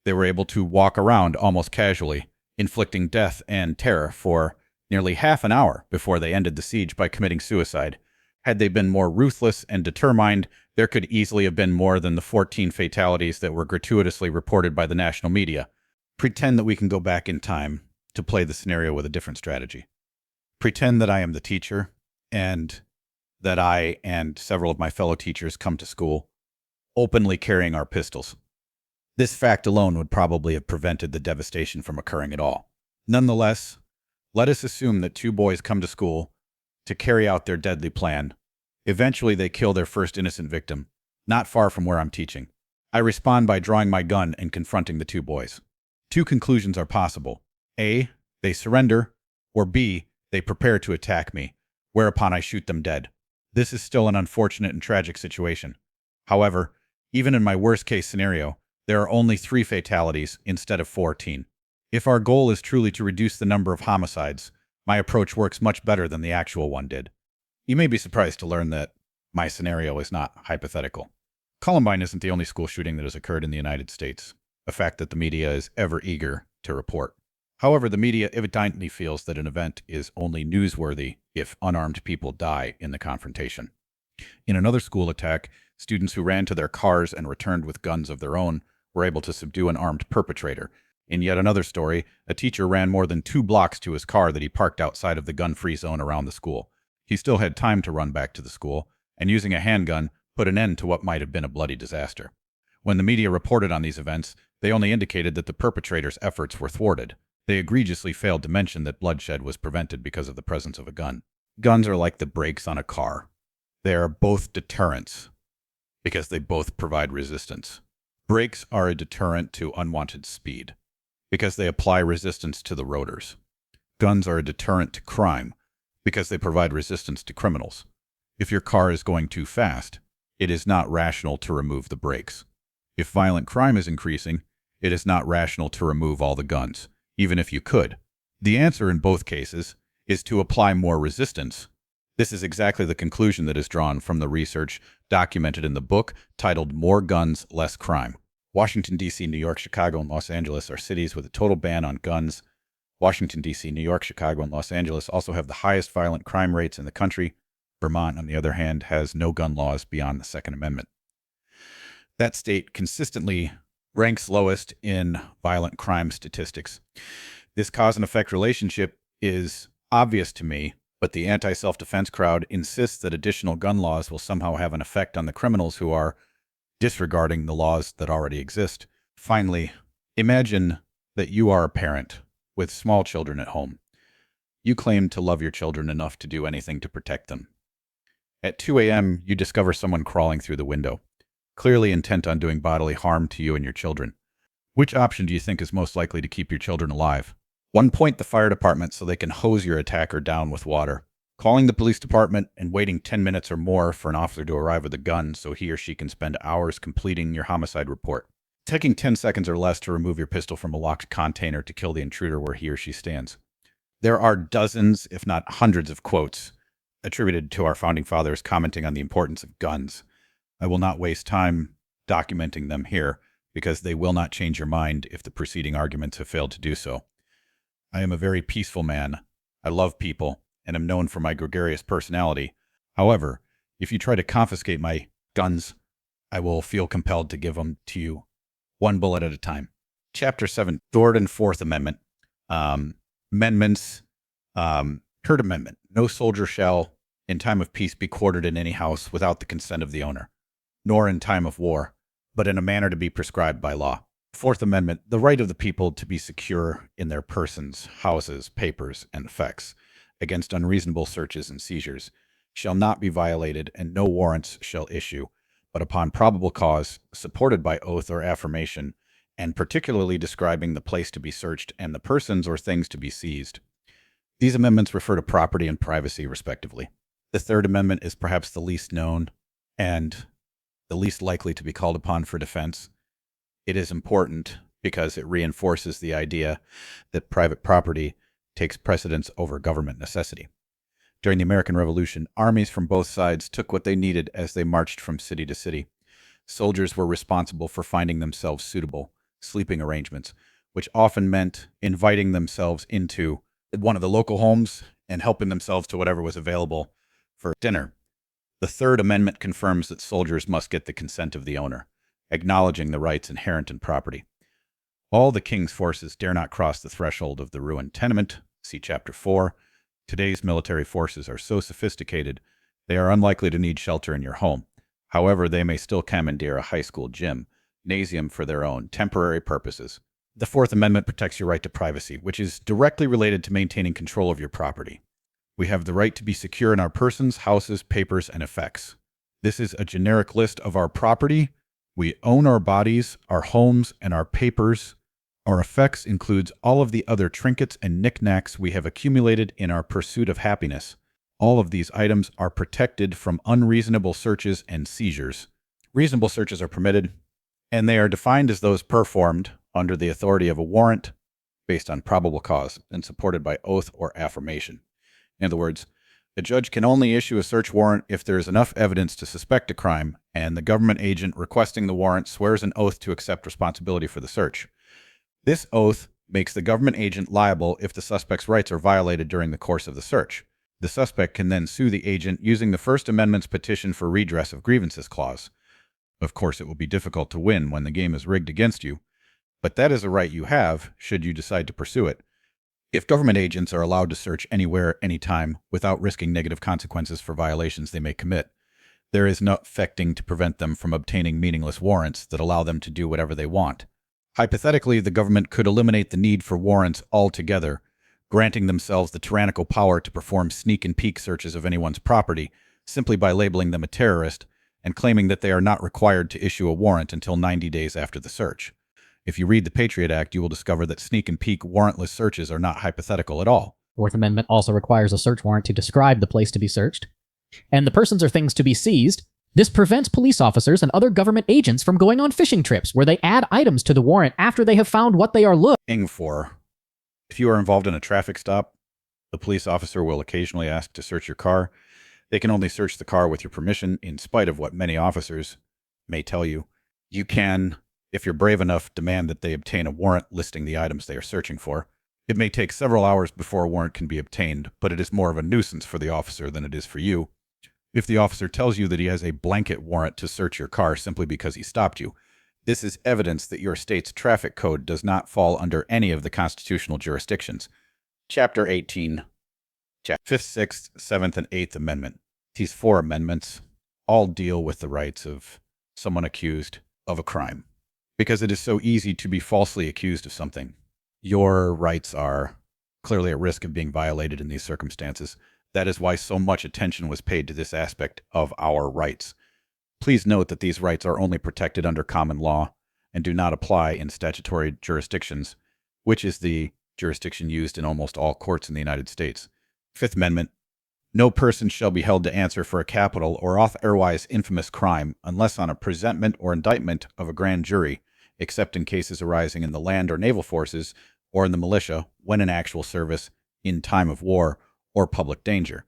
Speaker 1: they were able to walk around almost casually, inflicting death and terror for nearly half an hour before they ended the siege by committing suicide. Had they been more ruthless and determined, there could easily have been more than the 14 fatalities that were gratuitously reported by the national media. Pretend that we can go back in time to play the scenario with a different strategy. Pretend that I am the teacher and that I and several of my fellow teachers come to school openly carrying our pistols. This fact alone would probably have prevented the devastation from occurring at all. Nonetheless, let us assume that 2 boys come to school to carry out their deadly plan. Eventually, they kill their first innocent victim, not far from where I'm teaching. I respond by drawing my gun and confronting the 2 boys. 2 conclusions are possible. A, they surrender, or B, They prepare to attack me, whereupon I shoot them dead. This is still an unfortunate and tragic situation. However, even in my worst-case scenario, there are only 3 fatalities instead of 14. If our goal is truly to reduce the number of homicides, my approach works much better than the actual one did. You may be surprised to learn that my scenario is not hypothetical. Columbine isn't the only school shooting that has occurred in the United States, a fact that the media is ever eager to report. However, the media evidently feels that an event is only newsworthy if unarmed people die in the confrontation. In another school attack, students who ran to their cars and returned with guns of their own were able to subdue an armed perpetrator. In yet another story, a teacher ran more than 2 blocks to his car that he parked outside of the gun-free zone around the school. He still had time to run back to the school, and using a handgun, put an end to what might have been a bloody disaster. When the media reported on these events, they only indicated that the perpetrator's efforts were thwarted. They egregiously failed to mention that bloodshed was prevented because of the presence of a gun. Guns are like the brakes on a car. They are both deterrents because they both provide resistance. Brakes are a deterrent to unwanted speed because they apply resistance to the rotors. Guns are a deterrent to crime because they provide resistance to criminals. If your car is going too fast, it is not rational to remove the brakes. If violent crime is increasing, it is not rational to remove all the guns, even if you could. The answer in both cases is to apply more resistance. This is exactly the conclusion that is drawn from the research documented in the book titled More Guns, Less Crime. Washington, D.C., New York, Chicago, and Los Angeles are cities with a total ban on guns. Washington, D.C., New York, Chicago, and Los Angeles also have the highest violent crime rates in the country. Vermont, on the other hand, has no gun laws beyond the Second Amendment. That state consistently ranks lowest in violent crime statistics. This cause and effect relationship is obvious to me, but the anti-self-defense crowd insists that additional gun laws will somehow have an effect on the criminals who are disregarding the laws that already exist. Finally, imagine that you are a parent with small children at home. You claim to love your children enough to do anything to protect them. At 2 a.m., you discover someone crawling through the window, clearly intent on doing bodily harm to you and your children. Which option do you think is most likely to keep your children alive? 1, point the fire department so they can hose your attacker down with water. Calling the police department and waiting 10 minutes or more for an officer to arrive with a gun so he or she can spend hours completing your homicide report. Taking 10 seconds or less to remove your pistol from a locked container to kill the intruder where he or she stands. There are dozens, if not hundreds, of quotes attributed to our founding fathers commenting on the importance of guns. I will not waste time documenting them here because they will not change your mind if the preceding arguments have failed to do so. I am a very peaceful man. I love people and am known for my gregarious personality. However, if you try to confiscate my guns, I will feel compelled to give them to you one bullet at a time. Chapter 7, Third and Fourth Amendment. Amendments. Third Amendment. No soldier shall, in time of peace, be quartered in any house without the consent of the owner, nor in time of war, but in a manner to be prescribed by law. Fourth Amendment. The right of the people to be secure in their persons, houses, papers, and effects against unreasonable searches and seizures shall not be violated, and no warrants shall issue, but upon probable cause, supported by oath or affirmation, and particularly describing the place to be searched and the persons or things to be seized. These amendments refer to property and privacy, respectively. The Third Amendment is perhaps the least known and the least likely to be called upon for defense. It is important because it reinforces the idea that private property takes precedence over government necessity. During the American Revolution, armies from both sides took what they needed as they marched from city to city. Soldiers were responsible for finding themselves suitable sleeping arrangements, which often meant inviting themselves into one of the local homes and helping themselves to whatever was available for dinner. The Third Amendment confirms that soldiers must get the consent of the owner, acknowledging the rights inherent in property. All the king's forces dare not cross the threshold of the ruined tenement. See Chapter 4. Today's military forces are so sophisticated, they are unlikely to need shelter in your home. However, they may still commandeer a high school gymnasium for their own temporary purposes. The Fourth Amendment protects your right to privacy, which is directly related to maintaining control of your property. We have the right to be secure in our persons, houses, papers, and effects. This is a generic list of our property. We own our bodies, our homes, and our papers, Our effects includes all of the other trinkets and knickknacks we have accumulated in our pursuit of happiness. All of these items are protected from unreasonable searches and seizures. Reasonable searches are permitted, and they are defined as those performed under the authority of a warrant based on probable cause and supported by oath or affirmation. In other words, a judge can only issue a search warrant if there is enough evidence to suspect a crime, and the government agent requesting the warrant swears an oath to accept responsibility for the search. This oath makes the government agent liable if the suspect's rights are violated during the course of the search. The suspect can then sue the agent using the First Amendment's petition for redress of grievances clause. Of course, it will be difficult to win when the game is rigged against you, but that is a right you have should you decide to pursue it. If government agents are allowed to search anywhere, anytime, without risking negative consequences for violations they may commit, there is no effecting to prevent them from obtaining meaningless warrants that allow them to do whatever they want. Hypothetically, the government could eliminate the need for warrants altogether, granting themselves the tyrannical power to perform sneak and peek searches of anyone's property simply by labeling them a terrorist and claiming that they are not required to issue a warrant until 90 days after the search. If you read the Patriot Act, you will discover that sneak and peek warrantless searches are not hypothetical at all.
Speaker 5: Fourth Amendment also requires a search warrant to describe the place to be searched and the persons or things to be seized. This prevents police officers and other government agents from going on fishing trips where they add items to the warrant after they have found what they are looking
Speaker 1: for. If you are involved in a traffic stop, the police officer will occasionally ask to search your car. They can only search the car with your permission, in spite of what many officers may tell you. You can, if you're brave enough, demand that they obtain a warrant listing the items they are searching for. It may take several hours before a warrant can be obtained, but it is more of a nuisance for the officer than it is for you. If the officer tells you that he has a blanket warrant to search your car simply because he stopped you, this is evidence that your state's traffic code does not fall under any of the constitutional jurisdictions. Chapter 18, 5th, 6th, 7th, and 8th Amendment. These 4 amendments all deal with the rights of someone accused of a crime. Because it is so easy to be falsely accused of something, your rights are clearly at risk of being violated in these circumstances. That is why so much attention was paid to this aspect of our rights. Please note that these rights are only protected under common law and do not apply in statutory jurisdictions, which is the jurisdiction used in almost all courts in the United States. 5th Amendment. No person shall be held to answer for a capital or otherwise infamous crime unless on a presentment or indictment of a grand jury, except in cases arising in the land or naval forces or in the militia when in actual service, in time of war, or public danger.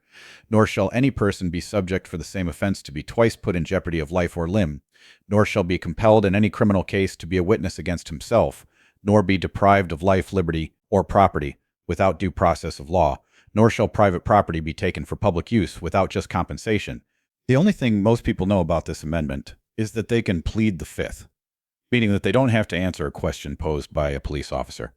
Speaker 1: Nor shall any person be subject for the same offense to be twice put in jeopardy of life or limb, nor shall be compelled in any criminal case to be a witness against himself, nor be deprived of life, liberty, or property without due process of law, nor shall private property be taken for public use without just compensation. The only thing most people know about this amendment is that they can plead the 5th, meaning that they don't have to answer a question posed by a police officer.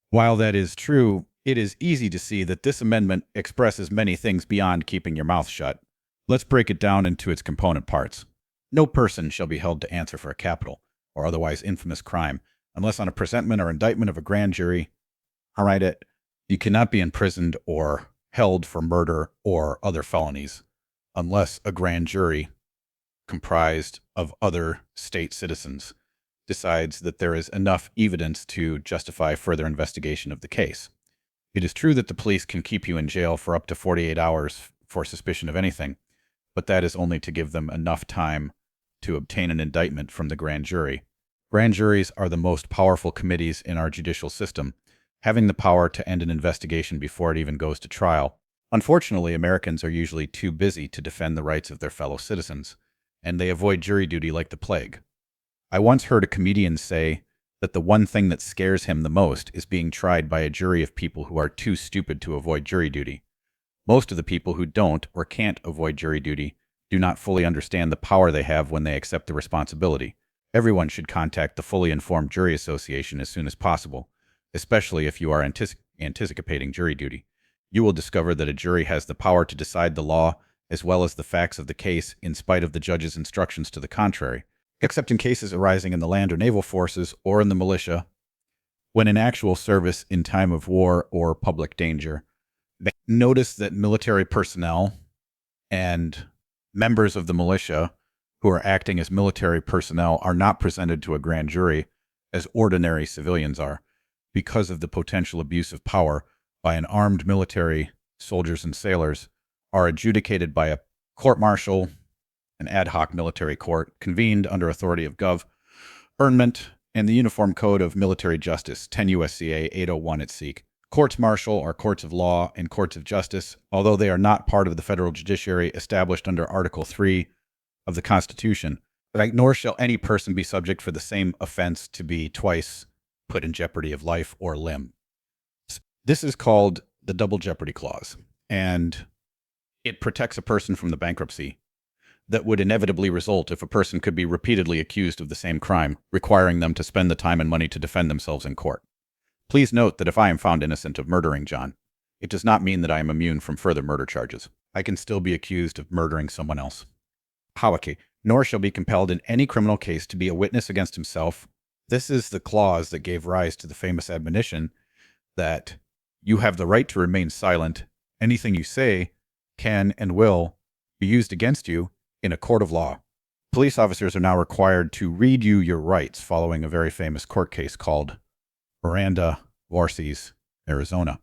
Speaker 1: While that is true, it is easy to see that this amendment expresses many things beyond keeping your mouth shut. Let's break it down into its component parts. No person shall be held to answer for a capital or otherwise infamous crime unless on a presentment or indictment of a grand jury. All right, you cannot be imprisoned or held for murder or other felonies unless a grand jury comprised of other state citizens decides that there is enough evidence to justify further investigation of the case. It is true that the police can keep you in jail for up to 48 hours for suspicion of anything, but that is only to give them enough time to obtain an indictment from the grand jury. Grand juries are the most powerful committees in our judicial system, having the power to end an investigation before it even goes to trial. Unfortunately, Americans are usually too busy to defend the rights of their fellow citizens, and they avoid jury duty like the plague. I once heard a comedian say that the one thing that scares him the most is being tried by a jury of people who are too stupid to avoid jury duty. Most of the people who don't or can't avoid jury duty do not fully understand the power they have when they accept the responsibility. Everyone should contact the Fully Informed Jury Association as soon as possible, especially if you are anticipating jury duty. You will discover that a jury has the power to decide the law as well as the facts of the case in spite of the judge's instructions to the contrary, except in cases arising in the land or naval forces or in the militia, when in actual service in time of war or public danger. Notice that military personnel and members of the militia who are acting as military personnel are not presented to a grand jury as ordinary civilians are, because of the potential abuse of power by an armed military, soldiers and sailors, are adjudicated by a court-martial, an ad hoc military court, convened under authority of government and the Uniform Code of Military Justice, 10 U.S.C.A. 801 at Seek. Courts-martial are courts of law and courts of justice, although they are not part of the federal judiciary established under Article 3 of the Constitution. Nor shall any person be subject for the same offense to be twice put in jeopardy of life or limb. This is called the Double Jeopardy Clause, and it protects a person from the bankruptcy that would inevitably result if a person could be repeatedly accused of the same crime, requiring them to spend the time and money to defend themselves in court. Please note that if I am found innocent of murdering John, it does not mean that I am immune from further murder charges. I can still be accused of murdering someone else. Hawake, nor shall be compelled in any criminal case to be a witness against himself. This is the clause that gave rise to the famous admonition that you have the right to remain silent. Anything you say can and will be used against you in a court of law. Police officers are now required to read you your rights following a very famous court case called Miranda versus Arizona,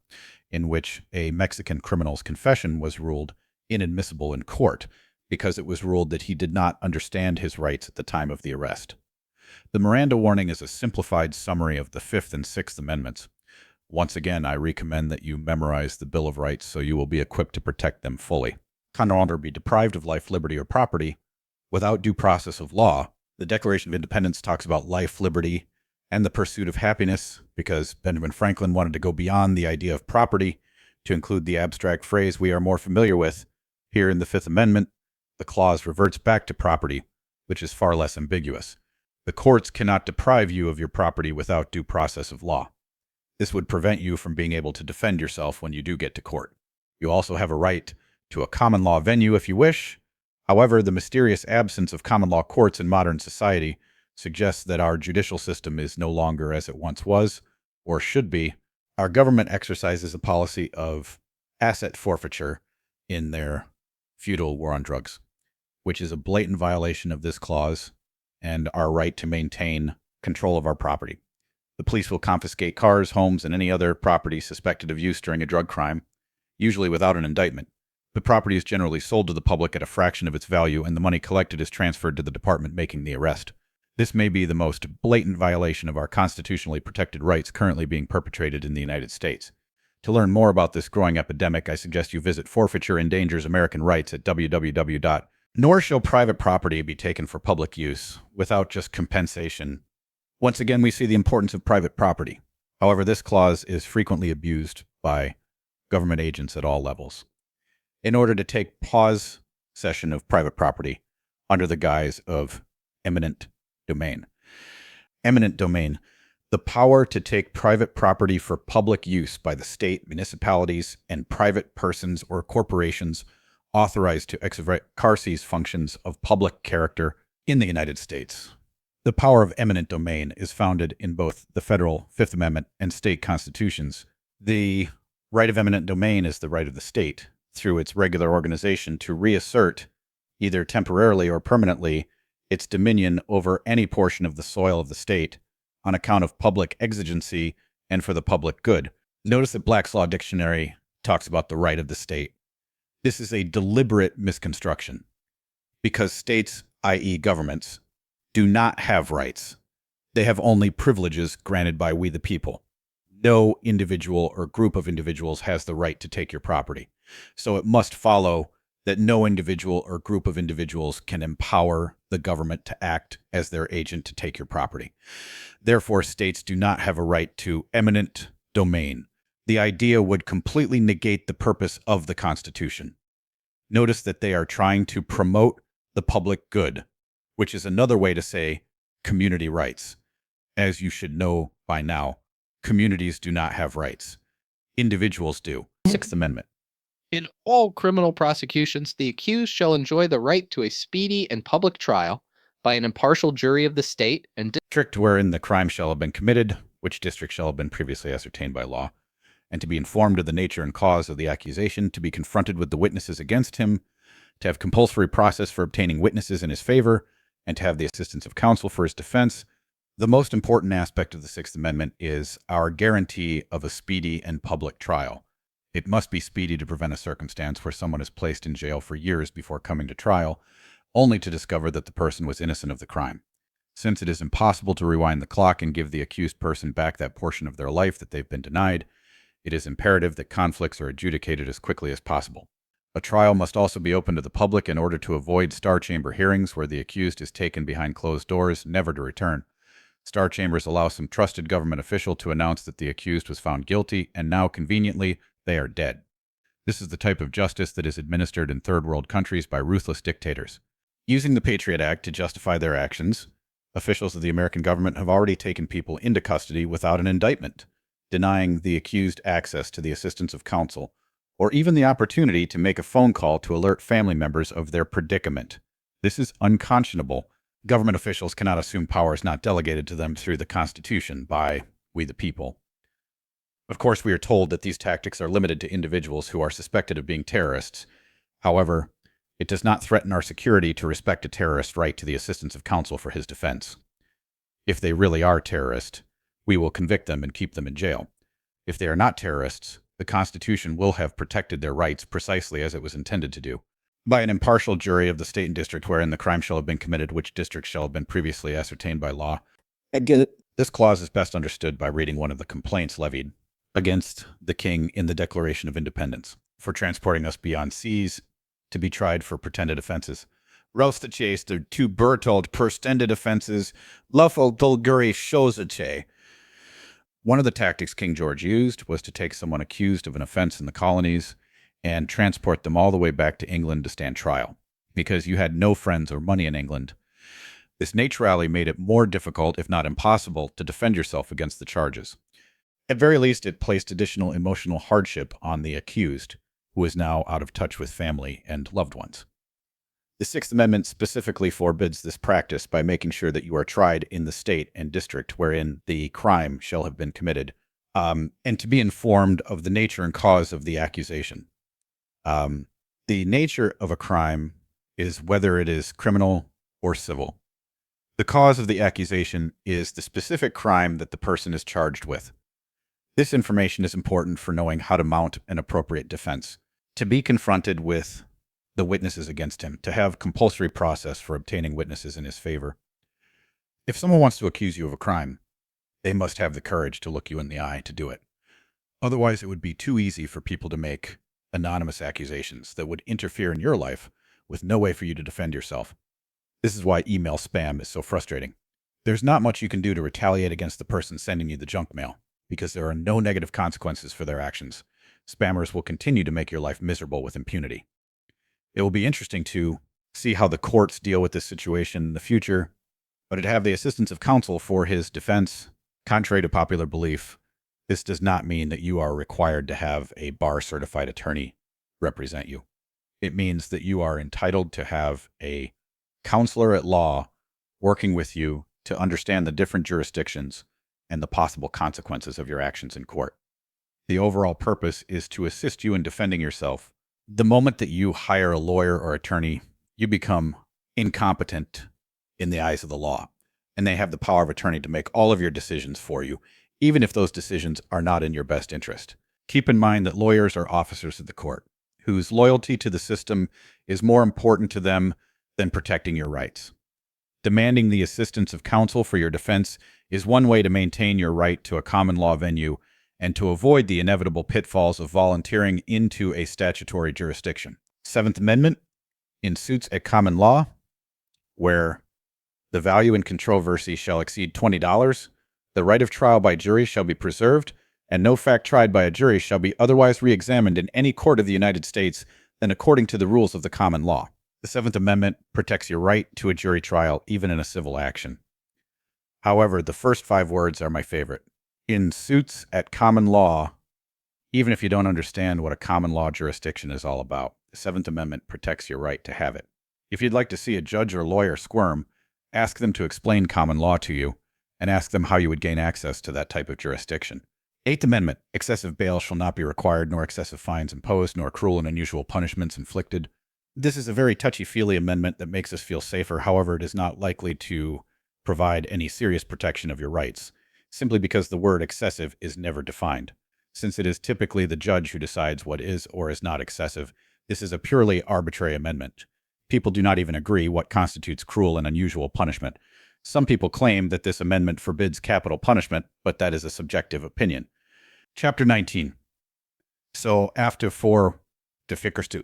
Speaker 1: in which a Mexican criminal's confession was ruled inadmissible in court because it was ruled that he did not understand his rights at the time of the arrest. The Miranda warning is a simplified summary of the Fifth and Sixth Amendments. Once again, I recommend that you memorize the Bill of Rights so you will be equipped to protect them fully. Can no longer be deprived of life, liberty, or property without due process of law. The Declaration of Independence talks about life, liberty, and the pursuit of happiness because Benjamin Franklin wanted to go beyond the idea of property to include the abstract phrase we are more familiar with. Here in the Fifth Amendment, the clause reverts back to property, which is far less ambiguous. The courts cannot deprive you of your property without due process of law. This would prevent you from being able to defend yourself when you do get to court. You also have a right to a common law venue if you wish. However, the mysterious absence of common law courts in modern society suggests that our judicial system is no longer as it once was, or should be. Our government exercises a policy of asset forfeiture in their feudal war on drugs, which is a blatant violation of this clause and our right to maintain control of our property. The police will confiscate cars, homes, and any other property suspected of use during a drug crime, usually without an indictment. The property is generally sold to the public at a fraction of its value, and the money collected is transferred to the department making the arrest. This may be the most blatant violation of our constitutionally protected rights currently being perpetrated in the United States. To learn more about this growing epidemic, I suggest you visit Forfeiture Endangers American Rights at www. Nor shall private property be taken for public use without just compensation. Once again, we see the importance of private property. However, this clause is frequently abused by government agents at all levels in order to take possession of private property under the guise of eminent domain. Eminent domain, the power to take private property for public use by the state, municipalities, and private persons or corporations authorized to exercise functions of public character in the United States. The power of eminent domain is founded in both the federal Fifth Amendment and state constitutions. The right of eminent domain is the right of the state, through its regular organization, to reassert, either temporarily or permanently, its dominion over any portion of the soil of the state on account of public exigency and for the public good. Notice that Black's Law Dictionary talks about the right of the state. This is a deliberate misconstruction because states, i.e. governments, do not have rights. They have only privileges granted by we the people. No individual or group of individuals has the right to take your property. So it must follow that no individual or group of individuals can empower the government to act as their agent to take your property. Therefore, states do not have a right to eminent domain. The idea would completely negate the purpose of the Constitution. Notice that they are trying to promote the public good, which is another way to say community rights. As you should know by now, communities do not have rights. Individuals do. Sixth Amendment.
Speaker 6: In all criminal prosecutions, the accused shall enjoy the right to a speedy and public trial by an impartial jury of the state and
Speaker 1: district wherein the crime shall have been committed, which district shall have been previously ascertained by law, and to be informed of the nature and cause of the accusation, to be confronted with the witnesses against him, to have compulsory process for obtaining witnesses in his favor, and to have the assistance of counsel for his defense. The most important aspect of the Sixth Amendment is our guarantee of a speedy and public trial. It must be speedy to prevent a circumstance where someone is placed in jail for years before coming to trial, only to discover that the person was innocent of the crime. Since it is impossible to rewind the clock and give the accused person back that portion of their life that they've been denied, it is imperative that conflicts are adjudicated as quickly as possible. A trial must also be open to the public in order to avoid star chamber hearings where the accused is taken behind closed doors, never to return. Star chambers allow some trusted government official to announce that the accused was found guilty, and now, conveniently, they are dead. This is the type of justice that is administered in third world countries by ruthless dictators. Using the Patriot Act to justify their actions, officials of the American government have already taken people into custody without an indictment, denying the accused access to the assistance of counsel, or even the opportunity to make a phone call to alert family members of their predicament. This is unconscionable. Government officials cannot assume powers not delegated to them through the Constitution by we the people. Of course, we are told that these tactics are limited to individuals who are suspected of being terrorists. However, it does not threaten our security to respect a terrorist's right to the assistance of counsel for his defense. If they really are terrorists, we will convict them and keep them in jail. If they are not terrorists, the Constitution will have protected their rights precisely as it was intended to do, by an impartial jury of the state and district wherein the crime shall have been committed, which district shall have been previously ascertained by law. This clause is best understood by reading one of the complaints levied against the king in the Declaration of Independence for transporting us beyond seas to be tried for pretended offenses. Roust the chase, the two Bertold pretended offenses, lawful dulguri shosache. One of the tactics King George used was to take someone accused of an offense in the colonies and transport them all the way back to England to stand trial, because you had no friends or money in England. This naturally made it more difficult, if not impossible, to defend yourself against the charges. At very least, it placed additional emotional hardship on the accused, who is now out of touch with family and loved ones. The Sixth Amendment specifically forbids this practice by making sure that you are tried in the state and district wherein the crime shall have been committed, and to be informed of the nature and cause of the accusation. The nature of a crime is whether it is criminal or civil. The cause of the accusation is the specific crime that the person is charged with. This information is important for knowing how to mount an appropriate defense, to be confronted with the witnesses against him, to have compulsory process for obtaining witnesses in his favor. If someone wants to accuse you of a crime, they must have the courage to look you in the eye to do it. Otherwise, it would be too easy for people to make anonymous accusations that would interfere in your life with no way for you to defend yourself. This is why email spam is so frustrating. There's not much you can do to retaliate against the person sending you the junk mail, because there are no negative consequences for their actions. Spammers will continue to make your life miserable with impunity. It will be interesting to see how the courts deal with this situation in the future, but to have the assistance of counsel for his defense, contrary to popular belief, this does not mean that you are required to have a bar-certified attorney represent you. It means that you are entitled to have a counselor at law working with you to understand the different jurisdictions and the possible consequences of your actions in court. The overall purpose is to assist you in defending yourself. The moment that you hire a lawyer or attorney, you become incompetent in the eyes of the law, and they have the power of attorney to make all of your decisions for you, even if those decisions are not in your best interest. Keep in mind that lawyers are officers of the court, whose loyalty to the system is more important to them than protecting your rights. Demanding the assistance of counsel for your defense is one way to maintain your right to a common law venue and to avoid the inevitable pitfalls of volunteering into a statutory jurisdiction. Seventh Amendment, in suits at common law, where the value in controversy shall exceed $20, the right of trial by jury shall be preserved, and no fact tried by a jury shall be otherwise re-examined in any court of the United States than according to the rules of the common law. The Seventh Amendment protects your right to a jury trial, even in a civil action. However, the first 5 words are my favorite. In suits at common law, even if you don't understand what a common law jurisdiction is all about, the Seventh Amendment protects your right to have it. If you'd like to see a judge or lawyer squirm, ask them to explain common law to you, and ask them how you would gain access to that type of jurisdiction. Eighth Amendment, excessive bail shall not be required, nor excessive fines imposed, nor cruel and unusual punishments inflicted. This is a very touchy-feely amendment that makes us feel safer. However, it is not likely to provide any serious protection of your rights, simply because the word excessive is never defined. Since it is typically the judge who decides what is or is not excessive, this is a purely arbitrary amendment. People do not even agree what constitutes cruel and unusual punishment. Some people claim that this amendment forbids capital punishment, but that is a subjective opinion. Chapter 19. So after for the Fickers 2.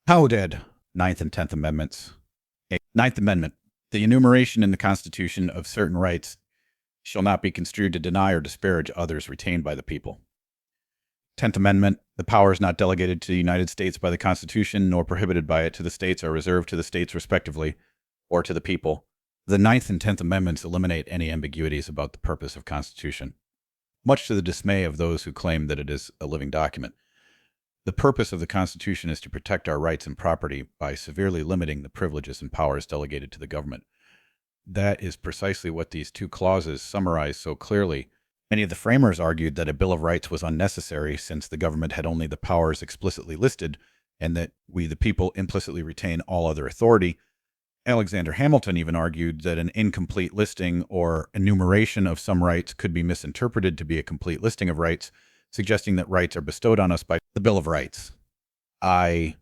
Speaker 1: How did 9th and 10th Amendments? 9th Amendment. The enumeration in the Constitution of certain rights shall not be construed to deny or disparage others retained by the people. 10th Amendment. The powers not delegated to the United States by the Constitution nor prohibited by it to the states are reserved to the states respectively, or to the people. The 9th and 10th Amendments eliminate any ambiguities about the purpose of Constitution, much to the dismay of those who claim that it is a living document. The purpose of the Constitution is to protect our rights and property by severely limiting the privileges and powers delegated to the government. That is precisely what these two clauses summarize so clearly. Many of the framers argued that a Bill of Rights was unnecessary since the government had only the powers explicitly listed and that we, the people, implicitly retain all other authority. Alexander Hamilton even argued that an incomplete listing or enumeration of some rights could be misinterpreted to be a complete listing of rights, suggesting that rights are bestowed on us by the Bill of Rights. I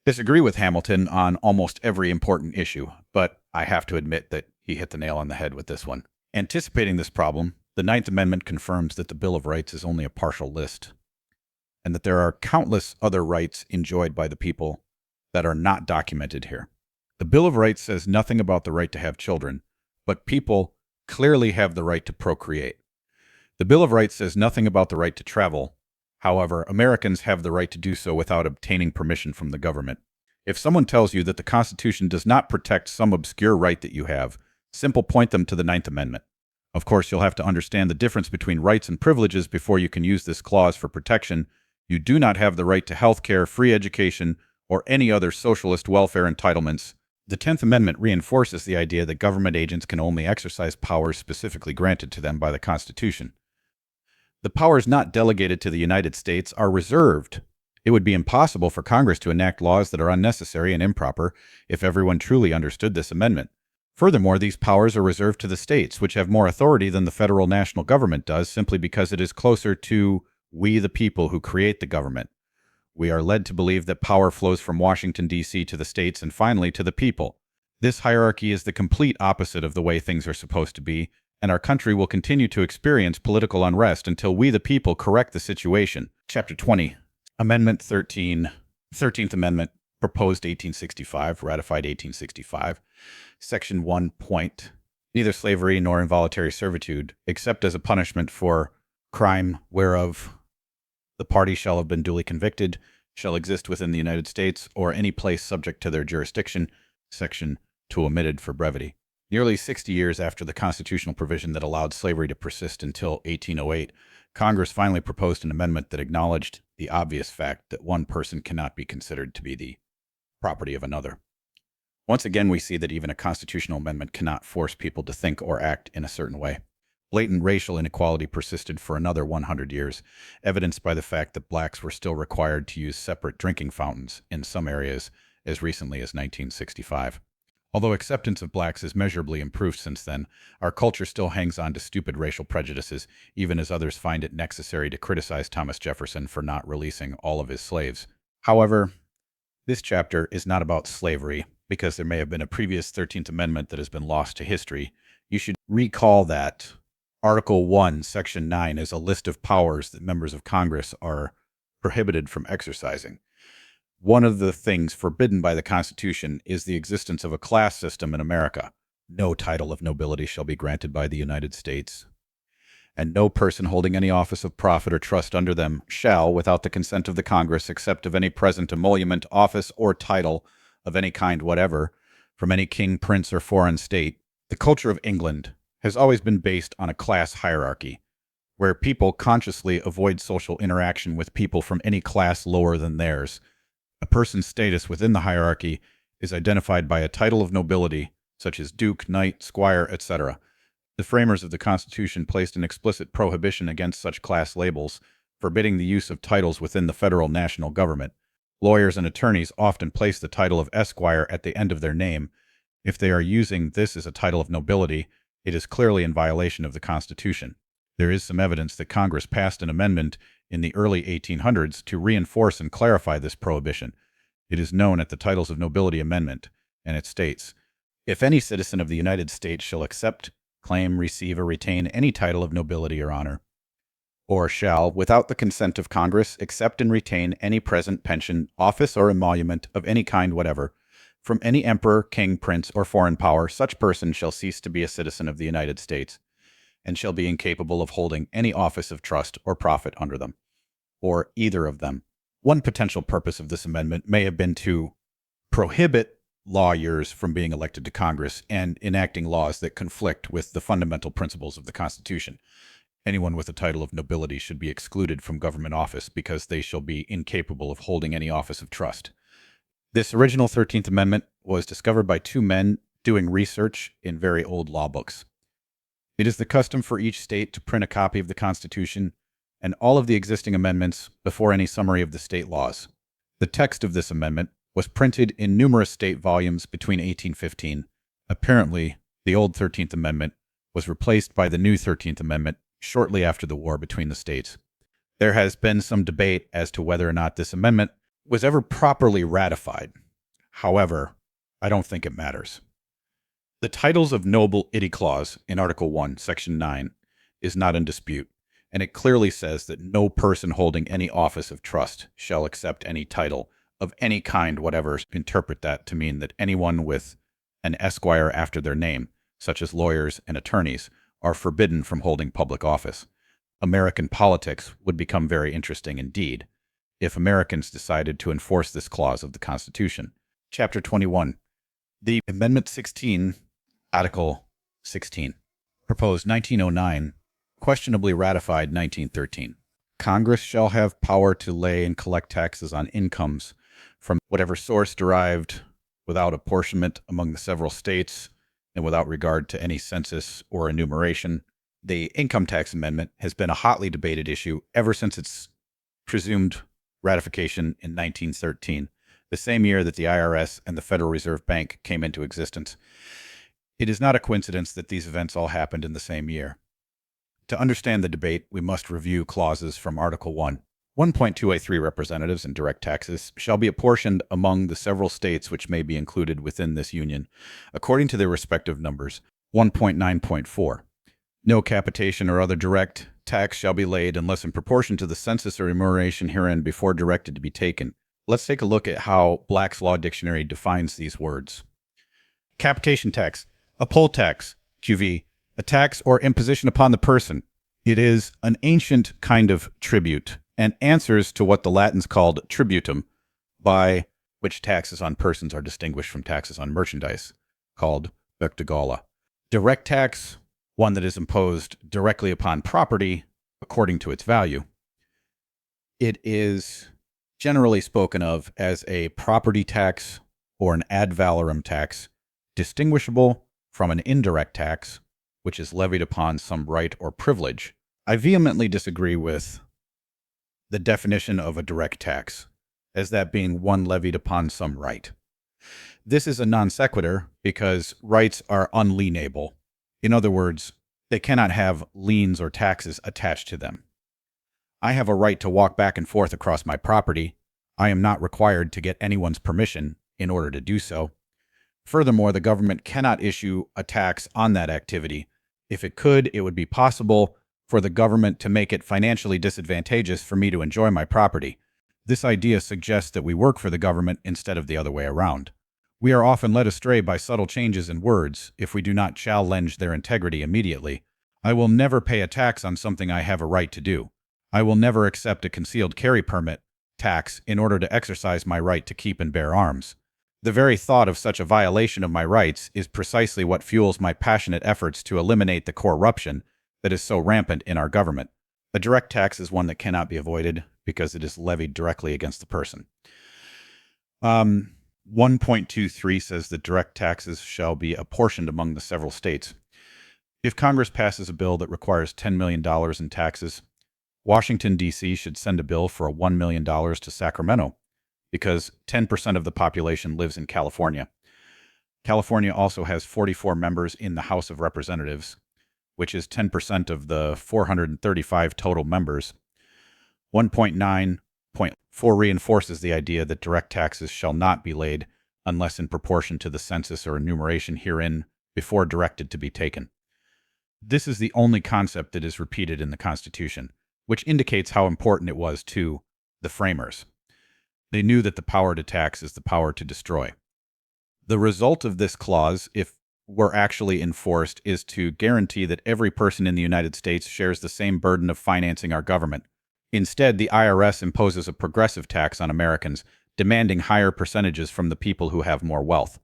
Speaker 1: disagree with Hamilton on almost every important issue, but I have to admit that he hit the nail on the head with this one. Anticipating this problem, the 9th Amendment confirms that the Bill of Rights is only a partial list, and that there are countless other rights enjoyed by the people that are not documented here. The Bill of Rights says nothing about the right to have children, but people clearly have the right to procreate. The Bill of Rights says nothing about the right to travel. However, Americans have the right to do so without obtaining permission from the government. If someone tells you that the Constitution does not protect some obscure right that you have, simply point them to the 9th Amendment. Of course, you'll have to understand the difference between rights and privileges before you can use this clause for protection. You do not have the right to health care, free education, or any other socialist welfare entitlements. The 10th Amendment reinforces the idea that government agents can only exercise powers specifically granted to them by the Constitution. The powers not delegated to the United States are reserved. It would be impossible for Congress to enact laws that are unnecessary and improper if everyone truly understood this amendment. Furthermore, these powers are reserved to the states, which have more authority than the federal national government does, simply because it is closer to we the people who create the government. We are led to believe that power flows from Washington, D.C. to the states and finally to the people. This hierarchy is the complete opposite of the way things are supposed to be, and our country will continue to experience political unrest until we the people correct the situation. Chapter 20. Amendment 13. 13th Amendment, proposed 1865, ratified 1865. Section 1. Point. Neither slavery nor involuntary servitude, except as a punishment for crime whereof the party shall have been duly convicted, shall exist within the United States or any place subject to their jurisdiction. Section 2 omitted for brevity. Nearly 60 years after the constitutional provision that allowed slavery to persist until 1808, Congress finally proposed an amendment that acknowledged the obvious fact that one person cannot be considered to be the property of another. Once again, we see that even a constitutional amendment cannot force people to think or act in a certain way. Blatant racial inequality persisted for another 100 years, evidenced by the fact that blacks were still required to use separate drinking fountains in some areas as recently as 1965. Although acceptance of blacks has measurably improved since then, our culture still hangs on to stupid racial prejudices, even as others find it necessary to criticize Thomas Jefferson for not releasing all of his slaves. However, this chapter is not about slavery, because there may have been a previous 13th Amendment that has been lost to history. You should recall that Article 1, Section 9 is a list of powers that members of Congress are prohibited from exercising. One of the things forbidden by the Constitution is the existence of a class system in America. No title of nobility shall be granted by the United States, and no person holding any office of profit or trust under them shall, without the consent of the Congress, accept of any present emolument, office, or title of any kind whatever, from any king, prince, or foreign state. The culture of England has always been based on a class hierarchy, where people consciously avoid social interaction with people from any class lower than theirs. A person's status within the hierarchy is identified by a title of nobility, such as duke, knight, squire, etc. The framers of the Constitution placed an explicit prohibition against such class labels, forbidding the use of titles within the federal national government. Lawyers and attorneys often place the title of Esquire at the end of their name, If they are using this as a title of nobility, it is clearly in violation of the Constitution. There is some evidence that Congress passed an amendment in the early 1800s to reinforce and clarify this prohibition. It is known as the Titles of Nobility Amendment, and it states, "If any citizen of the United States shall accept, claim, receive, or retain any title of nobility or honor, or shall, without the consent of Congress, accept and retain any present, pension, office, or emolument of any kind whatever, from any emperor, king, prince, or foreign power, such person shall cease to be a citizen of the United States, and shall be incapable of holding any office of trust or profit under them, or either of them." One potential purpose of this amendment may have been to prohibit lawyers from being elected to Congress and enacting laws that conflict with the fundamental principles of the Constitution. Anyone with a title of nobility should be excluded from government office because they shall be incapable of holding any office of trust. This original 13th Amendment was discovered by two men doing research in very old law books. It is the custom for each state to print a copy of the Constitution and all of the existing amendments before any summary of the state laws. The text of this amendment was printed in numerous state volumes between 1815. Apparently, the old 13th Amendment was replaced by the new 13th Amendment shortly after the war between the states. There has been some debate as to whether or not this amendment was ever properly ratified. However, I don't think it matters. The Titles of Nobility Clause in Article 1, Section 9 is not in dispute, and it clearly says that no person holding any office of trust shall accept any title of any kind whatever. Interpret that to mean that anyone with an esquire after their name, such as lawyers and attorneys, are forbidden from holding public office. American politics would become very interesting indeed if Americans decided to enforce this clause of the Constitution. Chapter 21. The Amendment 16, Article 16, proposed 1909, questionably ratified 1913. Congress shall have power to lay and collect taxes on incomes from whatever source derived without apportionment among the several states and without regard to any census or enumeration. The Income Tax Amendment has been a hotly debated issue ever since its presumed ratification in 1913, the same year that the IRS and the Federal Reserve Bank came into existence. It is not a coincidence that these events all happened in the same year. To understand the debate, we must review clauses from Article 1. 1.283 representatives and direct taxes shall be apportioned among the several states which may be included within this union, according to their respective numbers. 1.9.4. No capitation or other direct tax shall be laid unless in proportion to the census or enumeration herein before directed to be taken. Let's take a look at how Black's Law Dictionary defines these words. Capitation tax, a poll tax, QV, a tax or imposition upon the person. It is an ancient kind of tribute and answers to what the Latins called tributum, by which taxes on persons are distinguished from taxes on merchandise, called vectigola. Direct tax, one that is imposed directly upon property according to its value. It is generally spoken of as a property tax or an ad valorem tax, distinguishable from an indirect tax, which is levied upon some right or privilege. I vehemently disagree with the definition of a direct tax, as that being one levied upon some right. This is a non sequitur because rights are unlienable. In other words, they cannot have liens or taxes attached to them. I have a right to walk back and forth across my property. I am not required to get anyone's permission in order to do so. Furthermore, the government cannot issue a tax on that activity. If it could, it would be possible for the government to make it financially disadvantageous for me to enjoy my property. This idea suggests that we work for the government instead of the other way around. We are often led astray by subtle changes in words if we do not challenge their integrity immediately. I will never pay a tax on something I have a right to do. I will never accept a concealed carry permit tax in order to exercise my right to keep and bear arms. The very thought of such a violation of my rights is precisely what fuels my passionate efforts to eliminate the corruption that is so rampant in our government. A direct tax is one that cannot be avoided because it is levied directly against the person. 1.23 says that direct taxes shall be apportioned among the several states. If Congress passes a bill that requires $10 million in taxes, Washington, D.C. should send a bill for $1 million to Sacramento, because 10% of the population lives in California. California also has 44 members in the House of Representatives, which is 10% of the 435 total members. 1.9.4 reinforces the idea that direct taxes shall not be laid unless in proportion to the census or enumeration herein before directed to be taken. This is the only concept that is repeated in the Constitution, which indicates how important it was to the framers. They knew that the power to tax is the power to destroy. The result of this clause, if were actually enforced, is to guarantee that every person in the United States shares the same burden of financing our government. Instead, the IRS imposes a progressive tax on Americans, demanding higher percentages from the people who have more wealth.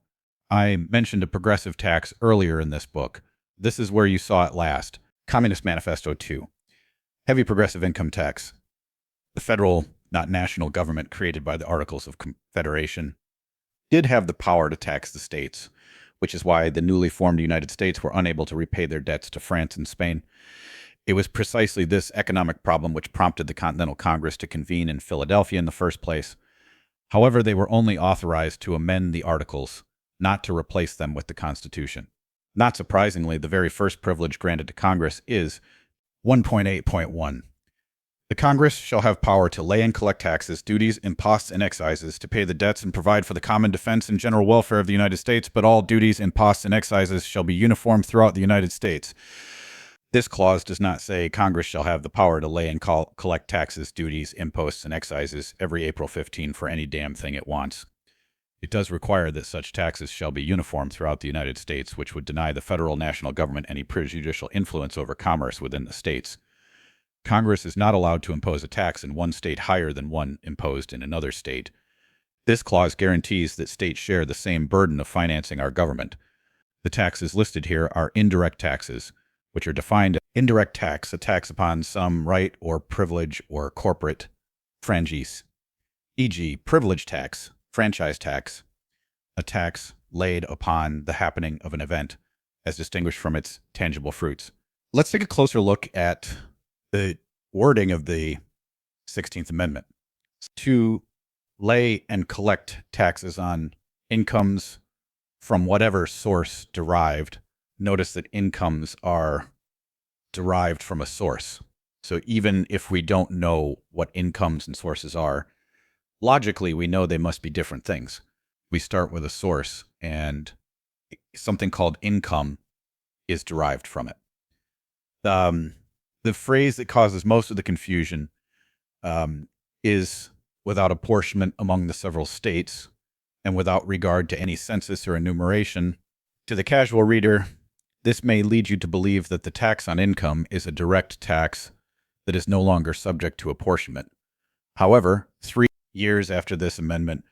Speaker 1: I mentioned a progressive tax earlier in this book. This is where you saw it last. Communist Manifesto 2. Heavy progressive income tax. The federal, not national government created by the Articles of Confederation did have the power to tax the states, which is why the newly formed United States were unable to repay their debts to France and Spain. It was precisely this economic problem which prompted the Continental Congress to convene in Philadelphia in the first place. However, they were only authorized to amend the Articles, not to replace them with the Constitution. Not surprisingly, the very first privilege granted to Congress is 1.8.1. The Congress shall have power to lay and collect taxes, duties, imposts, and excises, to pay the debts and provide for the common defense and general welfare of the United States, but all duties, imposts, and excises shall be uniform throughout the United States. This clause does not say Congress shall have the power to lay and collect taxes, duties, imposts, and excises every April 15 for any damn thing it wants. It does require that such taxes shall be uniform throughout the United States, which would deny the federal national government any prejudicial influence over commerce within the states. Congress is not allowed to impose a tax in one state higher than one imposed in another state. This clause guarantees that states share the same burden of financing our government. The taxes listed here are indirect taxes, which are defined as indirect tax, a tax upon some right or privilege or corporate franchise, e.g., privilege tax, franchise tax, a tax laid upon the happening of an event, as distinguished from its tangible fruits. Let's take a closer look at the wording of the 16th Amendment. To lay and collect taxes on incomes from whatever source derived. Notice that incomes are derived from a source. So even if we don't know what incomes and sources are, logically we know they must be different things. We start with a source, and something called income is derived from it. The phrase that causes most of the confusion is without apportionment among the several states and without regard to any census or enumeration. To the casual reader, this may lead you to believe that the tax on income is a direct tax that is no longer subject to apportionment. However, 3 years after this amendment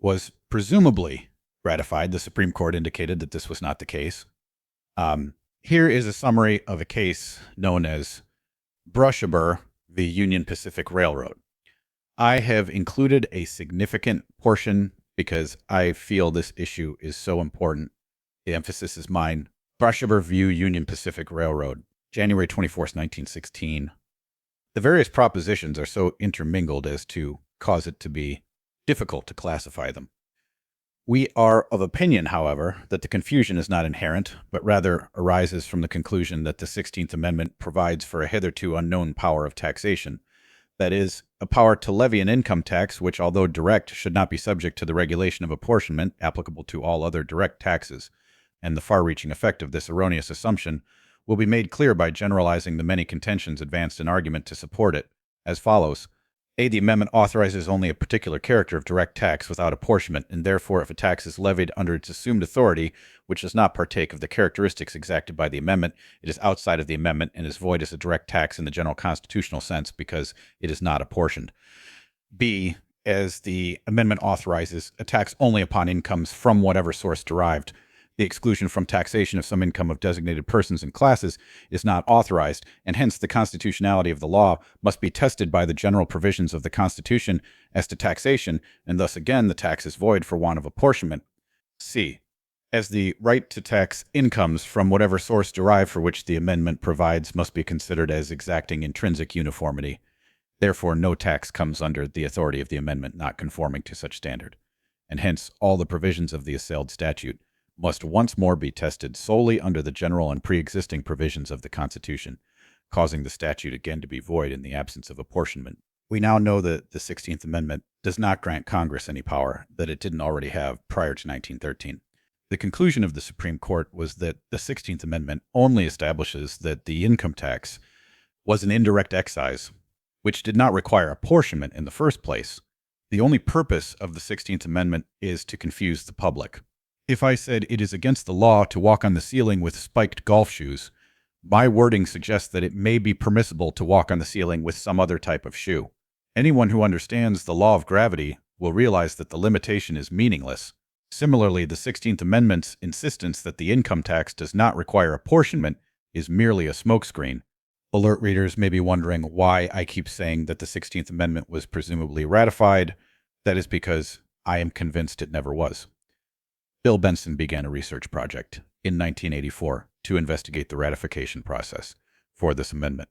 Speaker 1: was presumably ratified, the Supreme Court indicated that this was not the case. Here is a summary of a case known as Brushaber v. Union Pacific Railroad. I have included a significant portion because I feel this issue is so important. The emphasis is mine. Brushaber v. Union Pacific Railroad, January 24th, 1916. The various propositions are so intermingled as to cause it to be difficult to classify them. We are of opinion, however, that the confusion is not inherent, but rather arises from the conclusion that the 16th Amendment provides for a hitherto unknown power of taxation. That is, a power to levy an income tax which, although direct, should not be subject to the regulation of apportionment applicable to all other direct taxes. And the far-reaching effect of this erroneous assumption will be made clear by generalizing the many contentions advanced in argument to support it, as follows. A. The amendment authorizes only a particular character of direct tax without apportionment, and therefore if a tax is levied under its assumed authority, which does not partake of the characteristics exacted by the amendment, it is outside of the amendment and is void as a direct tax in the general constitutional sense because it is not apportioned. B. As the amendment authorizes a tax only upon incomes from whatever source derived, the exclusion from taxation of some income of designated persons and classes is not authorized, and hence the constitutionality of the law must be tested by the general provisions of the Constitution as to taxation, and thus again the tax is void for want of apportionment. C. As the right to tax incomes from whatever source derived for which the amendment provides must be considered as exacting intrinsic uniformity. Therefore, no tax comes under the authority of the amendment not conforming to such standard, and hence all the provisions of the assailed statute must once more be tested solely under the general and pre-existing provisions of the Constitution, causing the statute again to be void in the absence of apportionment. We now know that the 16th Amendment does not grant Congress any power that it didn't already have prior to 1913. The conclusion of the Supreme Court was that the 16th Amendment only establishes that the income tax was an indirect excise, which did not require apportionment in the first place. The only purpose of the 16th Amendment is to confuse the public. If I said it is against the law to walk on the ceiling with spiked golf shoes, my wording suggests that it may be permissible to walk on the ceiling with some other type of shoe. Anyone who understands the law of gravity will realize that the limitation is meaningless. Similarly, the 16th Amendment's insistence that the income tax does not require apportionment is merely a smokescreen. Alert readers may be wondering why I keep saying that the 16th Amendment was presumably ratified. That is because I am convinced it never was. Bill Benson began a research project in 1984 to investigate the ratification process for this amendment.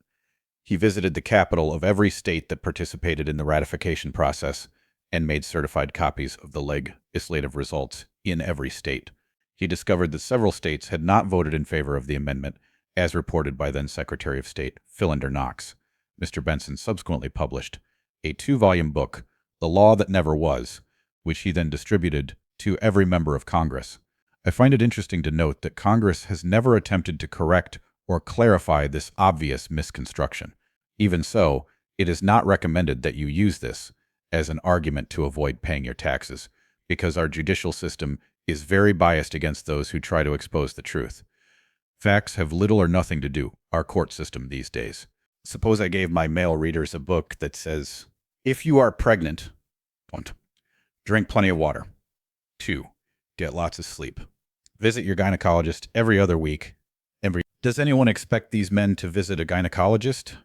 Speaker 1: He visited the capital of every state that participated in the ratification process and made certified copies of the legislative results in every state. He discovered that several states had not voted in favor of the amendment, as reported by then Secretary of State Philander Knox. Mr. Benson subsequently published a 2-volume book, The Law That Never Was, which he then distributed to every member of Congress. I find it interesting to note that Congress has never attempted to correct or clarify this obvious misconstruction. Even so, it is not recommended that you use this as an argument to avoid paying your taxes, because our judicial system is very biased against those who try to expose the truth. Facts have little or nothing to do our court system these days. Suppose I gave my male readers a book that says, if you are pregnant, 1, drink plenty of water. 2, get lots of sleep. Visit your gynecologist every other week. Does anyone expect these men to visit a gynecologist?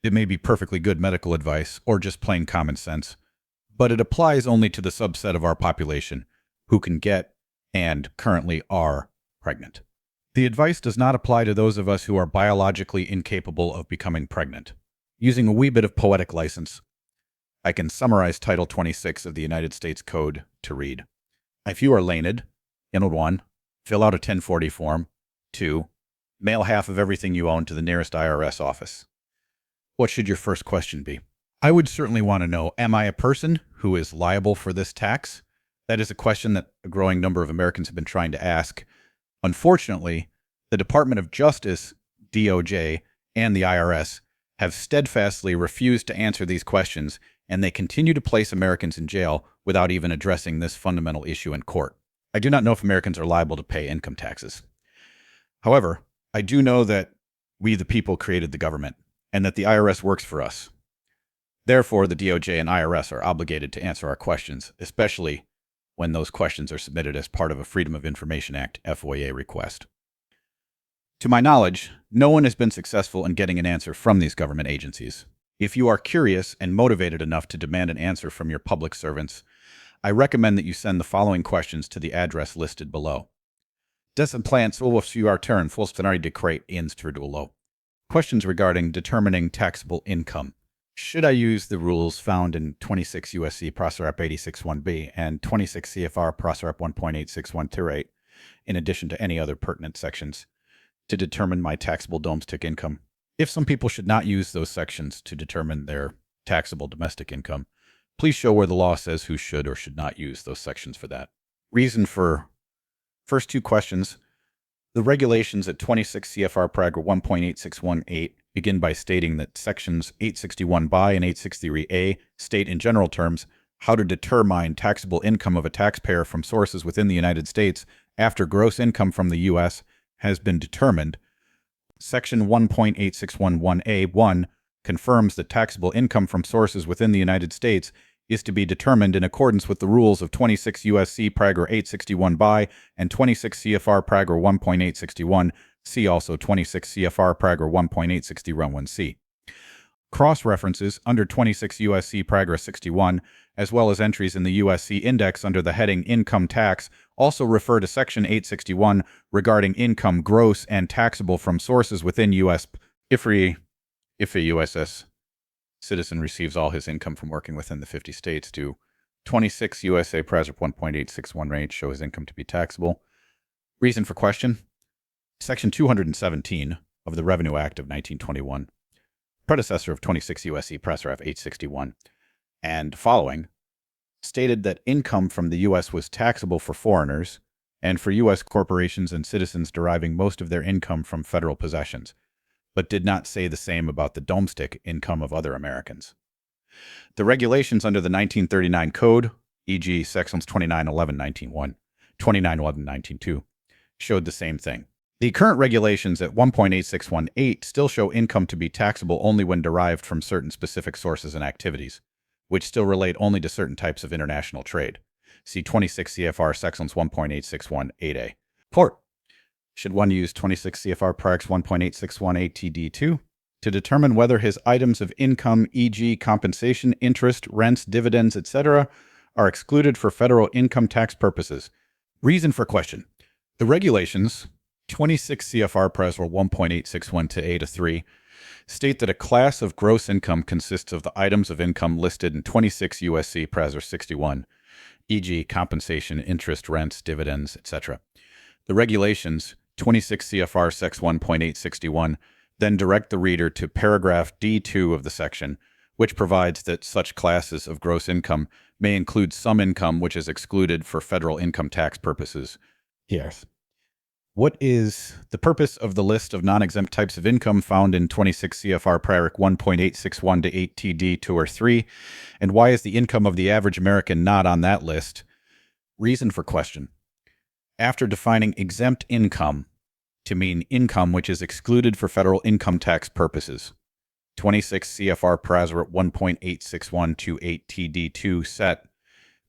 Speaker 1: It may be perfectly good medical advice or just plain common sense, but it applies only to the subset of our population who can get and currently are pregnant. The advice does not apply to those of us who are biologically incapable of becoming pregnant. Using a wee bit of poetic license, I can summarize Title 26 of the United States Code to read. If you are laned, 1, fill out a 1040 form. 2, mail half of everything you own to the nearest IRS office. What should your first question be? I would certainly want to know, am I a person who is liable for this tax? That is a question that a growing number of Americans have been trying to ask. Unfortunately, the Department of Justice, DOJ, and the IRS have steadfastly refused to answer these questions, and they continue to place Americans in jail without even addressing this fundamental issue in court. I do not know if Americans are liable to pay income taxes. However, I do know that we, the people, created the government, and that the IRS works for us. Therefore, the DOJ and IRS are obligated to answer our questions, especially when those questions are submitted as part of a Freedom of Information Act FOIA request. To my knowledge, no one has been successful in getting an answer from these government agencies. If you are curious and motivated enough to demand an answer from your public servants, I recommend that you send the following questions to the address listed below. Dessen plan så fullständigt dekret instrudulo. Questions regarding determining taxable income. Should I use the rules found in 26 U.S.C. Prosarap 861b and 26 CFR Prosarap 1.86128, in addition to any other pertinent sections, to determine my taxable domestic income? If some people should not use those sections to determine their taxable domestic income, please show where the law says who should or should not use those sections for that. Reason for first 2 questions. The regulations at 26 CFR Paragraph 1.8618 begin by stating that sections 861 and 863A state in general terms how to determine taxable income of a taxpayer from sources within the United States after gross income from the U.S. has been determined. Section 1.8611A1 confirms that taxable income from sources within the United States is to be determined in accordance with the rules of 26 U.S.C. Paragraph 861 by and 26 CFR Paragraph 1.861. See also 26 CFR Paragraph 1.861C. Cross-references under 26 U.S.C. Paragraph 61, as well as entries in the U.S.C. Index under the heading Income Tax, also refer to Section 861 regarding income gross and taxable from sources within U.S. If a U.S.S. citizen receives all his income from working within the 50 states, do 26 USA Paragraph 1.861 show his income to be taxable. Reason for question? Section 217 of the Revenue Act of 1921, predecessor of 26 U.S.C. Paragraph 861, and following, stated that income from the U.S. was taxable for foreigners and for U.S. corporations and citizens deriving most of their income from federal possessions, but did not say the same about the domestic income of other Americans. The regulations under the 1939 Code, e.g. sections 2911-19.1, 2911-19.2, showed the same thing. The current regulations at 1.8618 still show income to be taxable only when derived from certain specific sources and activities, which still relate only to certain types of international trade. See 26 CFR sections 1.8618A. Port. Should one use 26 CFR Paragraphs 1.8618 TD2 to determine whether his items of income, e.g. compensation, interest, rents, dividends, etc., are excluded for federal income tax purposes? Reason for question. The regulations, 26 CFR Paragraph 1.861 to A to 3, state that a class of gross income consists of the items of income listed in 26 U.S.C. Paragraph 61, e.g. compensation, interest, rents, dividends, etc. The regulations, 26 CFR Section 1.861, then direct the reader to paragraph D2 of the section, which provides that such classes of gross income may include some income which is excluded for federal income tax purposes. Yes. What is the purpose of the list of non-exempt types of income found in 26 CFR Paragraph 1.861 to 8 TD 2 or 3, and why is the income of the average American not on that list? Reason for question. After defining exempt income to mean income which is excluded for federal income tax purposes, 26 CFR Paragraph 1.861 to 8 TD 2 set,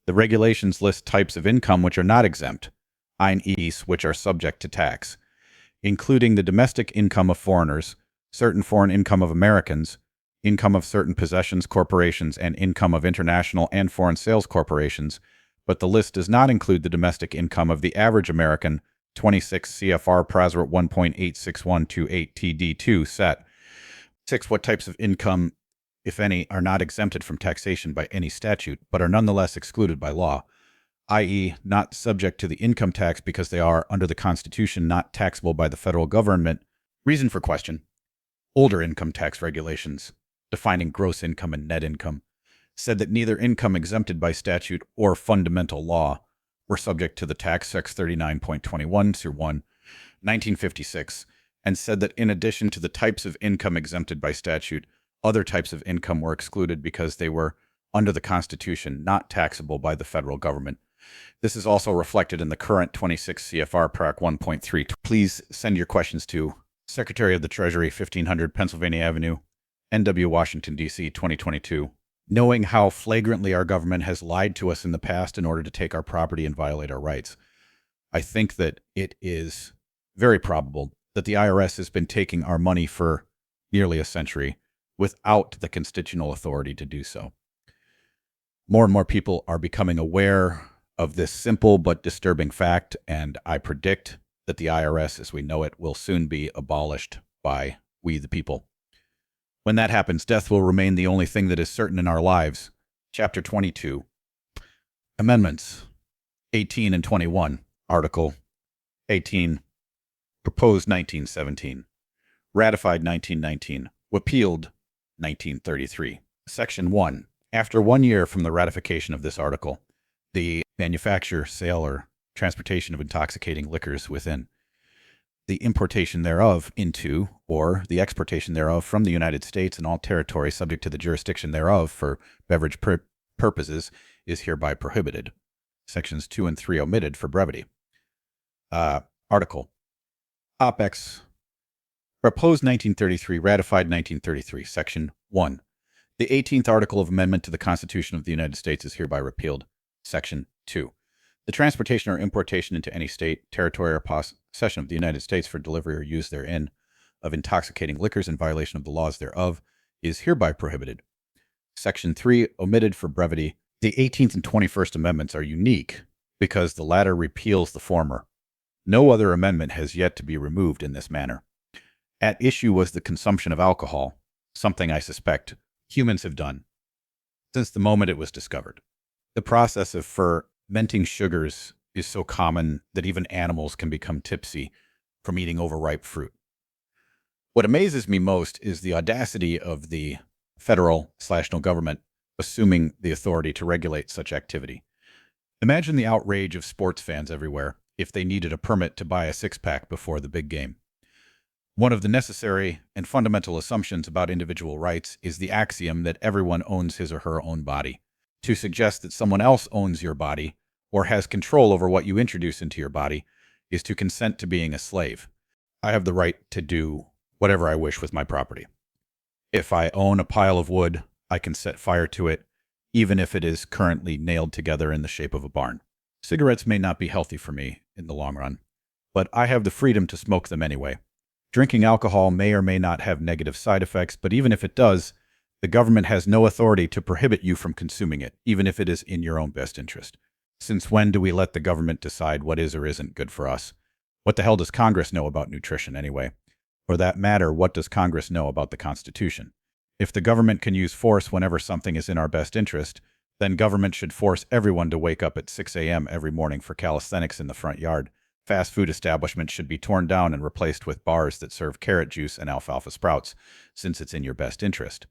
Speaker 1: the regulations list types of income which are not exempt, i.e. which are subject to tax, including the domestic income of foreigners, certain foreign income of Americans, income of certain possessions, corporations, and income of international and foreign sales corporations, but the list does not include the domestic income of the average American, 26 CFR Paragraph 1.861 to 8 TD2 set. 6. What types of income, if any, are not exempted from taxation by any statute, but are nonetheless excluded by law, i.e. not subject to the income tax because they are, under the Constitution, not taxable by the federal government? Reason for question. Older income tax regulations, defining gross income and net income, said that neither income exempted by statute or fundamental law were subject to the tax, Section 39.21 through 1, 1956, and said that in addition to the types of income exempted by statute, other types of income were excluded because they were, under the Constitution, not taxable by the federal government. This is also reflected in the current 26 CFR Paragraph 1.3. Please send your questions to Secretary of the Treasury, 1500 Pennsylvania Avenue, NW, Washington, D.C., 2022. Knowing how flagrantly our government has lied to us in the past in order to take our property and violate our rights, I think that it is very probable that the IRS has been taking our money for nearly a century without the constitutional authority to do so. More and more people are becoming aware of this simple but disturbing fact, and I predict that the IRS, as we know it, will soon be abolished by we the people. When that happens, death will remain the only thing that is certain in our lives. Chapter 22. Amendments 18 and 21. Article 18. Proposed 1917. Ratified 1919. Repealed 1933. Section 1. After 1 year from the ratification of this article, the manufacture, sale, or transportation of intoxicating liquors within, the importation thereof into, or the exportation thereof from the United States and all territory subject to the jurisdiction thereof for beverage purposes is hereby prohibited. Sections 2 and 3 omitted for brevity. Article. OPEX. Proposed 1933, ratified 1933. Section 1. The 18th article of amendment to the Constitution of the United States is hereby repealed. Section 2. The transportation or importation into any state, territory, or possession of the United States for delivery or use therein of intoxicating liquors in violation of the laws thereof is hereby prohibited. Section 3, omitted for brevity. The 18th and 21st Amendments are unique because the latter repeals the former. No other amendment has yet to be removed in this manner. At issue was the consumption of alcohol, something I suspect humans have done since the moment it was discovered. The process of fermenting sugars is so common that even animals can become tipsy from eating overripe fruit. What amazes me most is the audacity of the federal/no government assuming the authority to regulate such activity. Imagine the outrage of sports fans everywhere if they needed a permit to buy a six-pack before the big game. One of the necessary and fundamental assumptions about individual rights is the axiom that everyone owns his or her own body. To suggest that someone else owns your body or has control over what you introduce into your body is to consent to being a slave. I have the right to do whatever I wish with my property. If I own a pile of wood, I can set fire to it, even if it is currently nailed together in the shape of a barn. Cigarettes may not be healthy for me in the long run, but I have the freedom to smoke them anyway. Drinking alcohol may or may not have negative side effects, but even if it does, the government has no authority to prohibit you from consuming it, even if it is in your own best interest. Since when do we let the government decide what is or isn't good for us? What the hell does Congress know about nutrition anyway? For that matter, what does Congress know about the Constitution? If the government can use force whenever something is in our best interest, then government should force everyone to wake up at 6 a.m. every morning for calisthenics in the front yard. Fast food establishments should be torn down and replaced with bars that serve carrot juice and alfalfa sprouts, since it's in your best interest.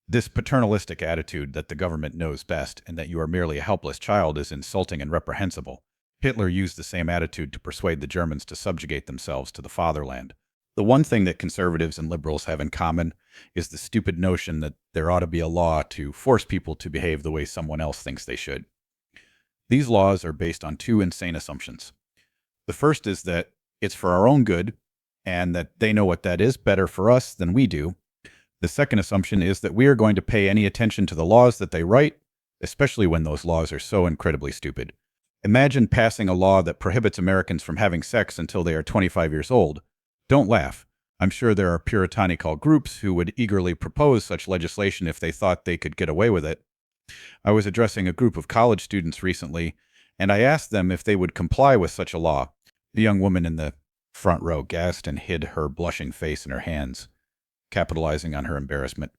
Speaker 1: This paternalistic attitude that the government knows best and that you are merely a helpless child is insulting and reprehensible. Hitler used the same attitude to persuade the Germans to subjugate themselves to the fatherland. The one thing that conservatives and liberals have in common is the stupid notion that there ought to be a law to force people to behave the way someone else thinks they should. These laws are based on two insane assumptions. The first is that it's for our own good and that they know what that is better for us than we do. The second assumption is that we are going to pay any attention to the laws that they write, especially when those laws are so incredibly stupid. Imagine passing a law that prohibits Americans from having sex until they are 25 years old. Don't laugh. I'm sure there are puritanical groups who would eagerly propose such legislation if they thought they could get away with it. I was addressing a group of college students recently, and I asked them if they would comply with such a law. The young woman in the front row gasped and hid her blushing face in her hands, capitalizing on her embarrassment.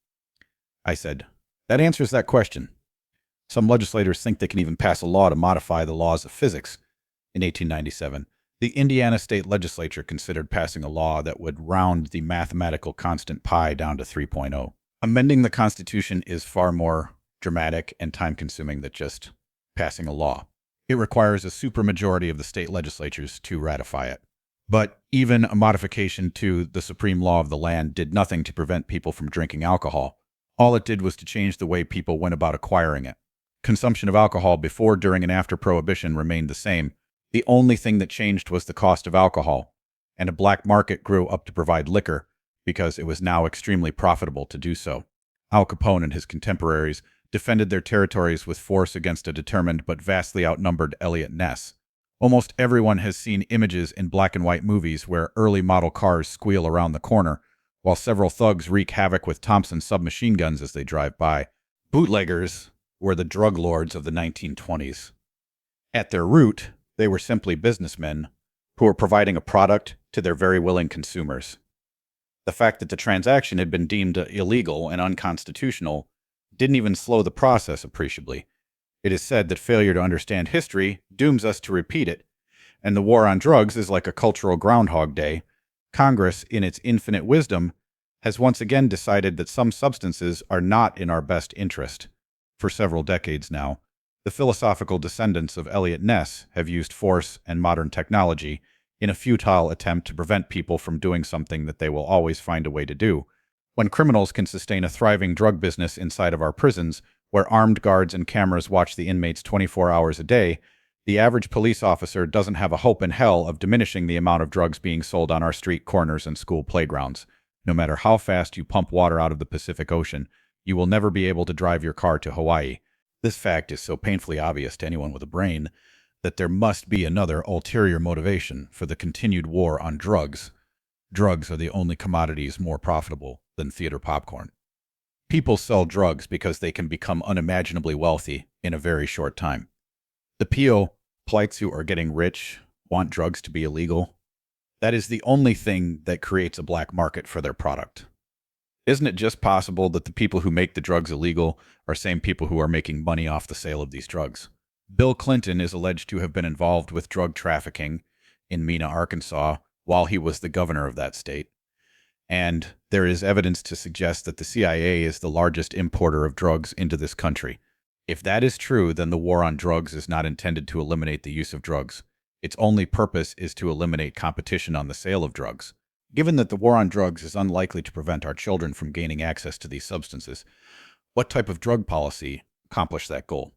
Speaker 1: I said, "That answers that question. Some legislators think they can even pass a law to modify the laws of physics." In 1897, the Indiana state legislature considered passing a law that would round the mathematical constant pi down to 3.0. Amending the Constitution is far more dramatic and time-consuming than just passing a law. It requires a supermajority of the state legislatures to ratify it. But even a modification to the supreme law of the land did nothing to prevent people from drinking alcohol. All it did was to change the way people went about acquiring it. Consumption of alcohol before, during, and after Prohibition remained the same. The only thing that changed was the cost of alcohol, and a black market grew up to provide liquor because it was now extremely profitable to do so. Al Capone and his contemporaries defended their territories with force against a determined but vastly outnumbered Eliot Ness. Almost everyone has seen images in black and white movies where early model cars squeal around the corner, while several thugs wreak havoc with Thompson submachine guns as they drive by. Bootleggers were the drug lords of the 1920s. At their root, they were simply businessmen who were providing a product to their very willing consumers. The fact that the transaction had been deemed illegal and unconstitutional didn't even slow the process appreciably. It is said that failure to understand history dooms us to repeat it, and the war on drugs is like a cultural Groundhog Day. Congress, in its infinite wisdom, has once again decided that some substances are not in our best interest. For several decades now, the philosophical descendants of Eliot Ness have used force and modern technology in a futile attempt to prevent people from doing something that they will always find a way to do. When criminals can sustain a thriving drug business inside of our prisons, where armed guards and cameras watch the inmates 24 hours a day, the average police officer doesn't have a hope in hell of diminishing the amount of drugs being sold on our street corners and school playgrounds. No matter how fast you pump water out of the Pacific Ocean, you will never be able to drive your car to Hawaii. This fact is so painfully obvious to anyone with a brain that there must be another ulterior motivation for the continued war on drugs. Drugs are the only commodities more profitable than theater popcorn. People sell drugs because they can become unimaginably wealthy in a very short time. The PO plights who are getting rich want drugs to be illegal. That is the only thing that creates a black market for their product. Isn't it just possible that the people who make the drugs illegal are same people who are making money off the sale of these drugs? Bill Clinton is alleged to have been involved with drug trafficking in Mena, Arkansas, while he was the governor of that state. And there is evidence to suggest that the CIA is the largest importer of drugs into this country. If that is true, then the war on drugs is not intended to eliminate the use of drugs. Its only purpose is to eliminate competition on the sale of drugs. Given that the war on drugs is unlikely to prevent our children from gaining access to these substances, what type of drug policy accomplished that goal?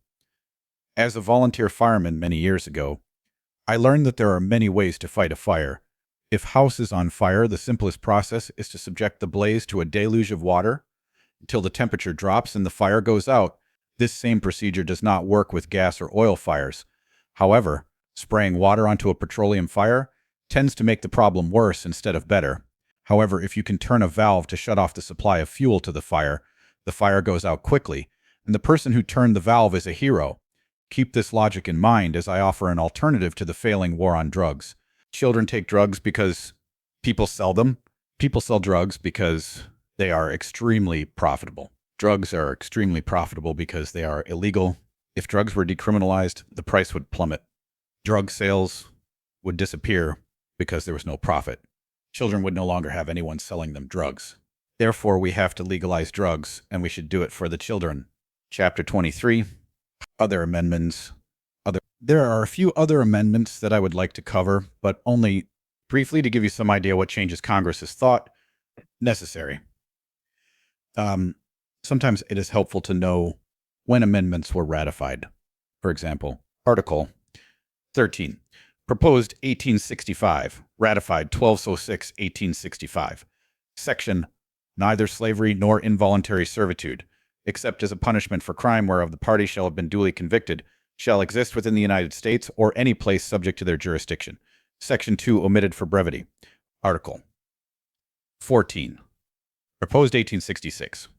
Speaker 1: As a volunteer fireman many years ago, I learned that there are many ways to fight a fire. If house is on fire, the simplest process is to subject the blaze to a deluge of water until the temperature drops and the fire goes out. This same procedure does not work with gas or oil fires. However, spraying water onto a petroleum fire tends to make the problem worse instead of better. However, if you can turn a valve to shut off the supply of fuel to the fire goes out quickly, and the person who turned the valve is a hero. Keep this logic in mind as I offer an alternative to the failing war on drugs. Children take drugs because people sell them. People sell drugs because they are extremely profitable. Drugs are extremely profitable because they are illegal. If drugs were decriminalized, the price would plummet. Drug sales would disappear because there was no profit. Children would no longer have anyone selling them drugs. Therefore, we have to legalize drugs, and we should do it for the children. Chapter 23, Other Amendments. There are a few other amendments that I would like to cover, but only briefly to give you some idea what changes Congress has thought necessary. Sometimes it is helpful to know when amendments were ratified. For example, Article 13, proposed 1865, ratified 1206-1865. Section, neither slavery nor involuntary servitude, except as a punishment for crime whereof the party shall have been duly convicted, shall exist within the United States or any place subject to their jurisdiction. Section 2, omitted for brevity. Article 14, proposed 1866,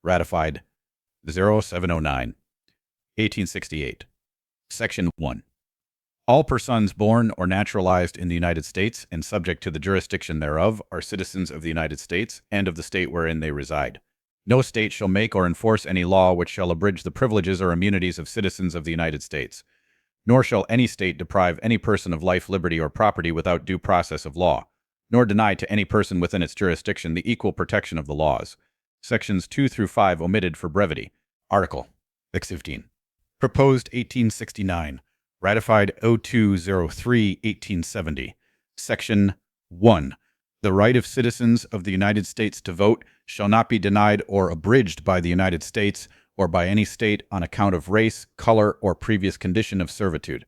Speaker 1: ratified 0709, 1868. Section 1. All persons born or naturalized in the United States and subject to the jurisdiction thereof are citizens of the United States and of the state wherein they reside. No state shall make or enforce any law which shall abridge the privileges or immunities of citizens of the United States. Nor shall any state deprive any person of life, liberty, or property without due process of law, nor deny to any person within its jurisdiction the equal protection of the laws. Sections 2 through 5 omitted for brevity. Article 15. Proposed 1869. Ratified 0203-1870. Section 1. The right of citizens of the United States to vote shall not be denied or abridged by the United States or by any state on account of race, color, or previous condition of servitude.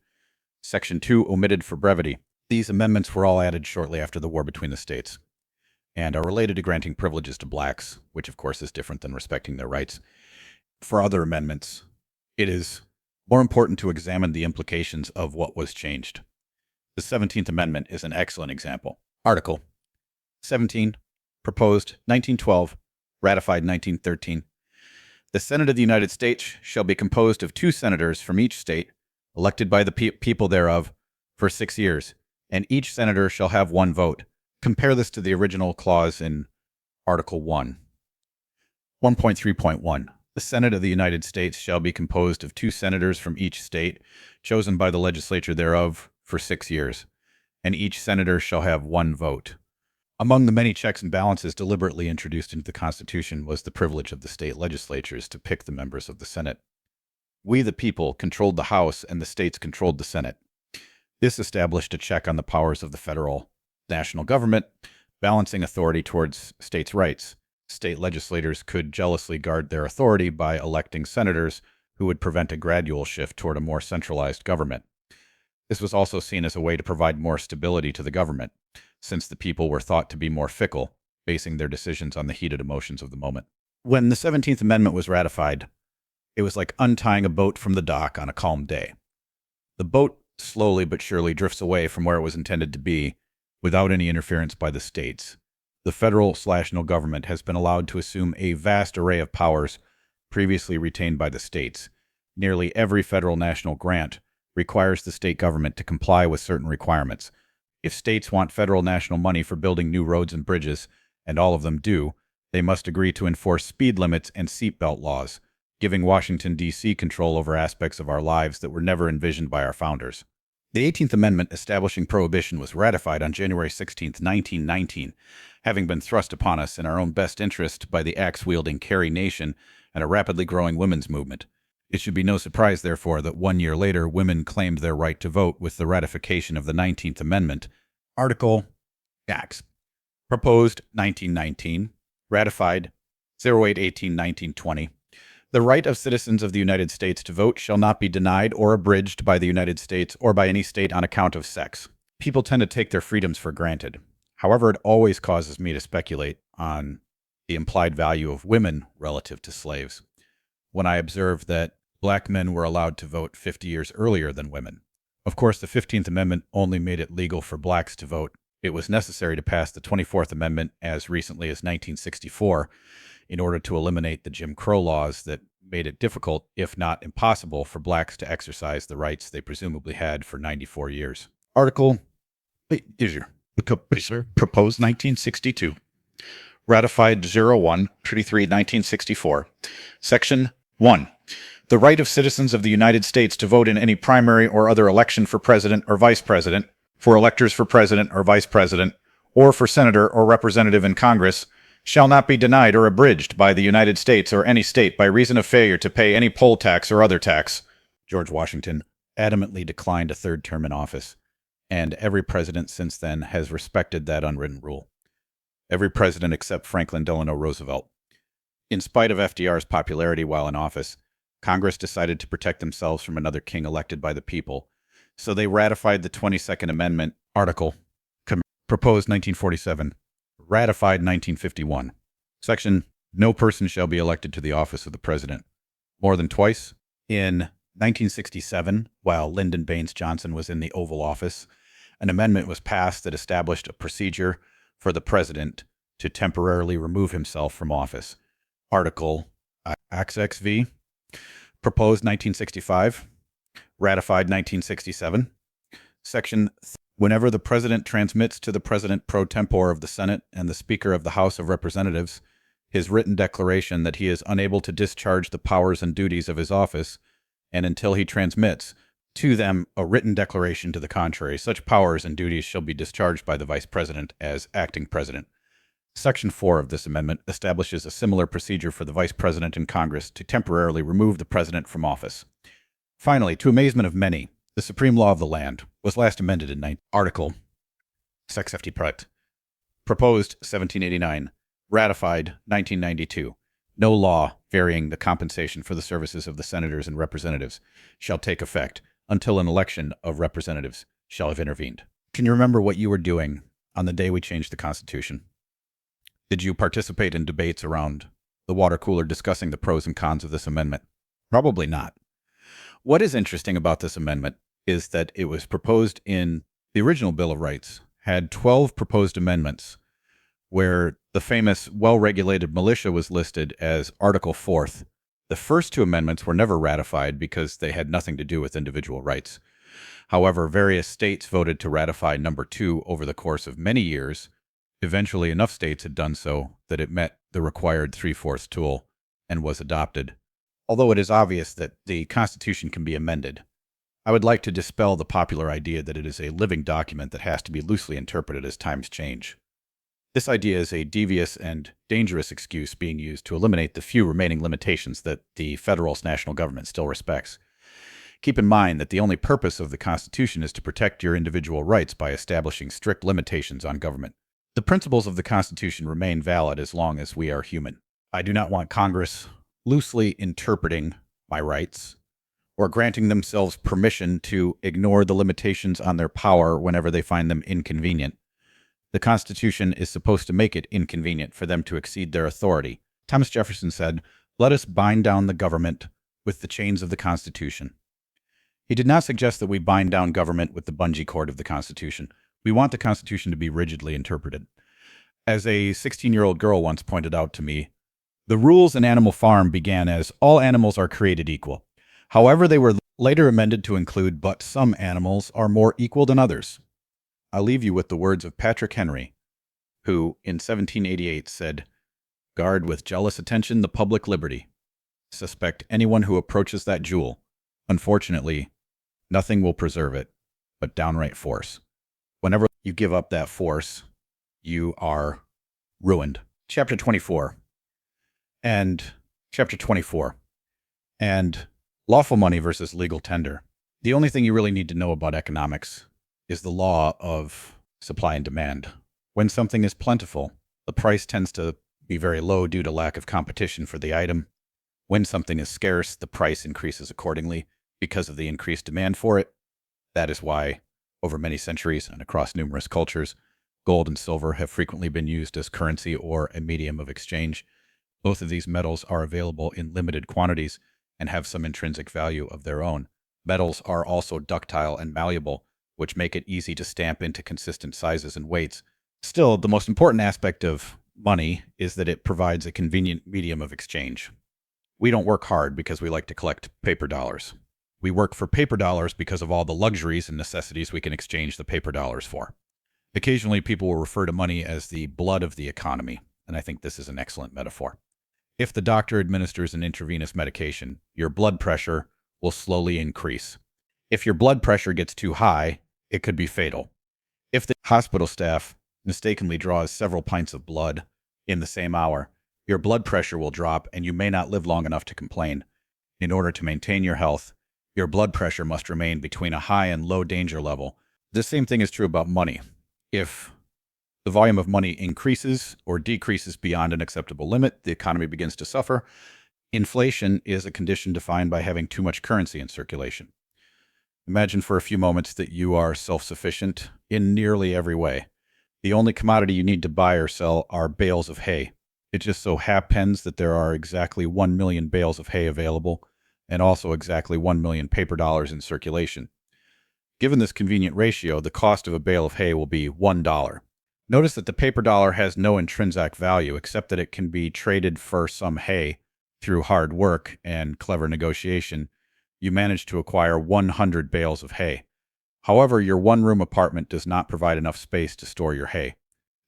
Speaker 1: Section 2 omitted for brevity. These amendments were all added shortly after the war between the states and are related to granting privileges to blacks, which of course is different than respecting their rights. For other amendments, it is more important to examine the implications of what was changed. The 17th Amendment is an excellent example. Article 17, proposed 1912, ratified 1913. The Senate of the United States shall be composed of 2 senators from each state, elected by the people thereof, for 6 years, and each senator shall have 1 vote. Compare this to the original clause in Article 1. 1.3.1. The Senate of the United States shall be composed of 2 senators from each state, chosen by the legislature thereof for 6 years, and each senator shall have 1 vote. Among the many checks and balances deliberately introduced into the Constitution was the privilege of the state legislatures to pick the members of the Senate. We, the people, controlled the House, and the states controlled the Senate. This established a check on the powers of the federal national government, balancing authority towards states' rights. State legislators could jealously guard their authority by electing senators who would prevent a gradual shift toward a more centralized government. This was also seen as a way to provide more stability to the government, since the people were thought to be more fickle, basing their decisions on the heated emotions of the moment. When the 17th Amendment was ratified, it was like untying a boat from the dock on a calm day. The boat slowly but surely drifts away from where it was intended to be without any interference by the states. The federal/no government has been allowed to assume a vast array of powers previously retained by the states. Nearly every federal national grant requires the state government to comply with certain requirements. If states want federal national money for building new roads and bridges, and all of them do, they must agree to enforce speed limits and seatbelt laws. giving Washington, D.C. control over aspects of our lives that were never envisioned by our founders. The 18th Amendment establishing prohibition was ratified on January 16, 1919, having been thrust upon us in our own best interest by the axe-wielding Carrie Nation and a rapidly growing women's movement. It should be no surprise, therefore, that 1 year later, women claimed their right to vote with the ratification of the 19th Amendment. Article Axe. Proposed 1919. Ratified 08/18/1920. The right of citizens of the United States to vote shall not be denied or abridged by the United States or by any state on account of sex. People tend to take their freedoms for granted. However, it always causes me to speculate on the implied value of women relative to slaves when I observe that black men were allowed to vote 50 years earlier than women. Of course, the 15th Amendment only made it legal for blacks to vote. It was necessary to pass the 24th Amendment as recently as 1964 in order to eliminate the Jim Crow laws that made it difficult, if not impossible, for blacks to exercise the rights they presumably had for 94 years. Article, proposed 1962. Ratified 01/33/1964. Section 1. The right of citizens of the United States to vote in any primary or other election for president or vice president, for electors for president or vice president, or for senator or representative in Congress, shall not be denied or abridged by the United States or any state by reason of failure to pay any poll tax or other tax. George Washington adamantly declined a third term in office, and every president since then has respected that unwritten rule. Every president except Franklin Delano Roosevelt. In spite of FDR's popularity while in office, Congress decided to protect themselves from another king elected by the people, so they ratified the 22nd Amendment article, proposed 1947, ratified 1951. Section, no person shall be elected to the office of the president more than twice. In 1967, while Lyndon Baines Johnson was in the Oval Office, an amendment was passed that established a procedure for the president to temporarily remove himself from office. Article XXV, proposed 1965, ratified 1967. Section, whenever the president transmits to the president pro tempore of the Senate and the Speaker of the House of Representatives his written declaration that he is unable to discharge the powers and duties of his office, and until he transmits to them a written declaration to the contrary, such powers and duties shall be discharged by the Vice President as acting President. Section 4 of this amendment establishes a similar procedure for the Vice President in Congress to temporarily remove the President from office. Finally, to amazement of many, the Supreme Law of the Land was last amended in Article XXV, proposed 1789, ratified 1992. No law varying the compensation for the services of the senators and representatives shall take effect until an election of representatives shall have intervened. Can you remember what you were doing on the day we changed the Constitution? Did you participate in debates around the water cooler discussing the pros and cons of this amendment? Probably not. What is interesting about this amendment is that it was proposed in the original Bill of Rights, had 12 proposed amendments, where the famous well-regulated militia was listed as Article 4th. The first two amendments were never ratified because they had nothing to do with individual rights. However, various states voted to ratify number 2 over the course of many years. Eventually, enough states had done so that it met the required 3/4 tool and was adopted. Although it is obvious that the Constitution can be amended, I would like to dispel the popular idea that it is a living document that has to be loosely interpreted as times change. This idea is a devious and dangerous excuse being used to eliminate the few remaining limitations that the federal national government still respects. Keep in mind that the only purpose of the Constitution is to protect your individual rights by establishing strict limitations on government. The principles of the Constitution remain valid as long as we are human. I do not want Congress loosely interpreting my rights or granting themselves permission to ignore the limitations on their power whenever they find them inconvenient. The Constitution is supposed to make it inconvenient for them to exceed their authority. Thomas Jefferson said, "Let us bind down the government with the chains of the Constitution." He did not suggest that we bind down government with the bungee cord of the Constitution. We want the Constitution to be rigidly interpreted. As a 16-year-old girl once pointed out to me, the rules in Animal Farm began as all animals are created equal. However, they were later amended to include, but some animals are more equal than others. I'll leave you with the words of Patrick Henry, who in 1788 said, "Guard with jealous attention the public liberty. suspect anyone who approaches that jewel. Unfortunately, nothing will preserve it but downright force. Whenever you give up that force, you are ruined. Chapter 24. And lawful money versus legal tender. The only thing you really need to know about economics is the law of supply and demand. When something is plentiful, the price tends to be very low due to lack of competition for the item. When something is scarce, the price increases accordingly because of the increased demand for it. That is why, over many centuries and across numerous cultures, gold and silver have frequently been used as currency or a medium of exchange. Both of these metals are available in limited quantities and have some intrinsic value of their own. Metals are also ductile and malleable, which make it easy to stamp into consistent sizes and weights. Still, the most important aspect of money is that it provides a convenient medium of exchange. We don't work hard because we like to collect paper dollars. We work for paper dollars because of all the luxuries and necessities we can exchange the paper dollars for. Occasionally, people will refer to money as the blood of the economy, and I think this is an excellent metaphor. If the doctor administers an intravenous medication, your blood pressure will slowly increase. If your blood pressure gets too high, it could be fatal. If the hospital staff mistakenly draws several pints of blood in the same hour, your blood pressure will drop and you may not live long enough to complain. In order to maintain your health, your blood pressure must remain between a high and low danger level. The same thing is true about money. If the volume of money increases or decreases beyond an acceptable limit, the economy begins to suffer. Inflation is a condition defined by having too much currency in circulation. Imagine for a few moments that you are self-sufficient in nearly every way. The only commodity you need to buy or sell are bales of hay. It just so happens that there are exactly 1 million bales of hay available and also exactly 1 million paper dollars in circulation. Given this convenient ratio, the cost of a bale of hay will be $1. Notice that the paper dollar has no intrinsic value except that it can be traded for some hay. Through hard work and clever negotiation, you manage to acquire 100 bales of hay. However, your one-room apartment does not provide enough space to store your hay.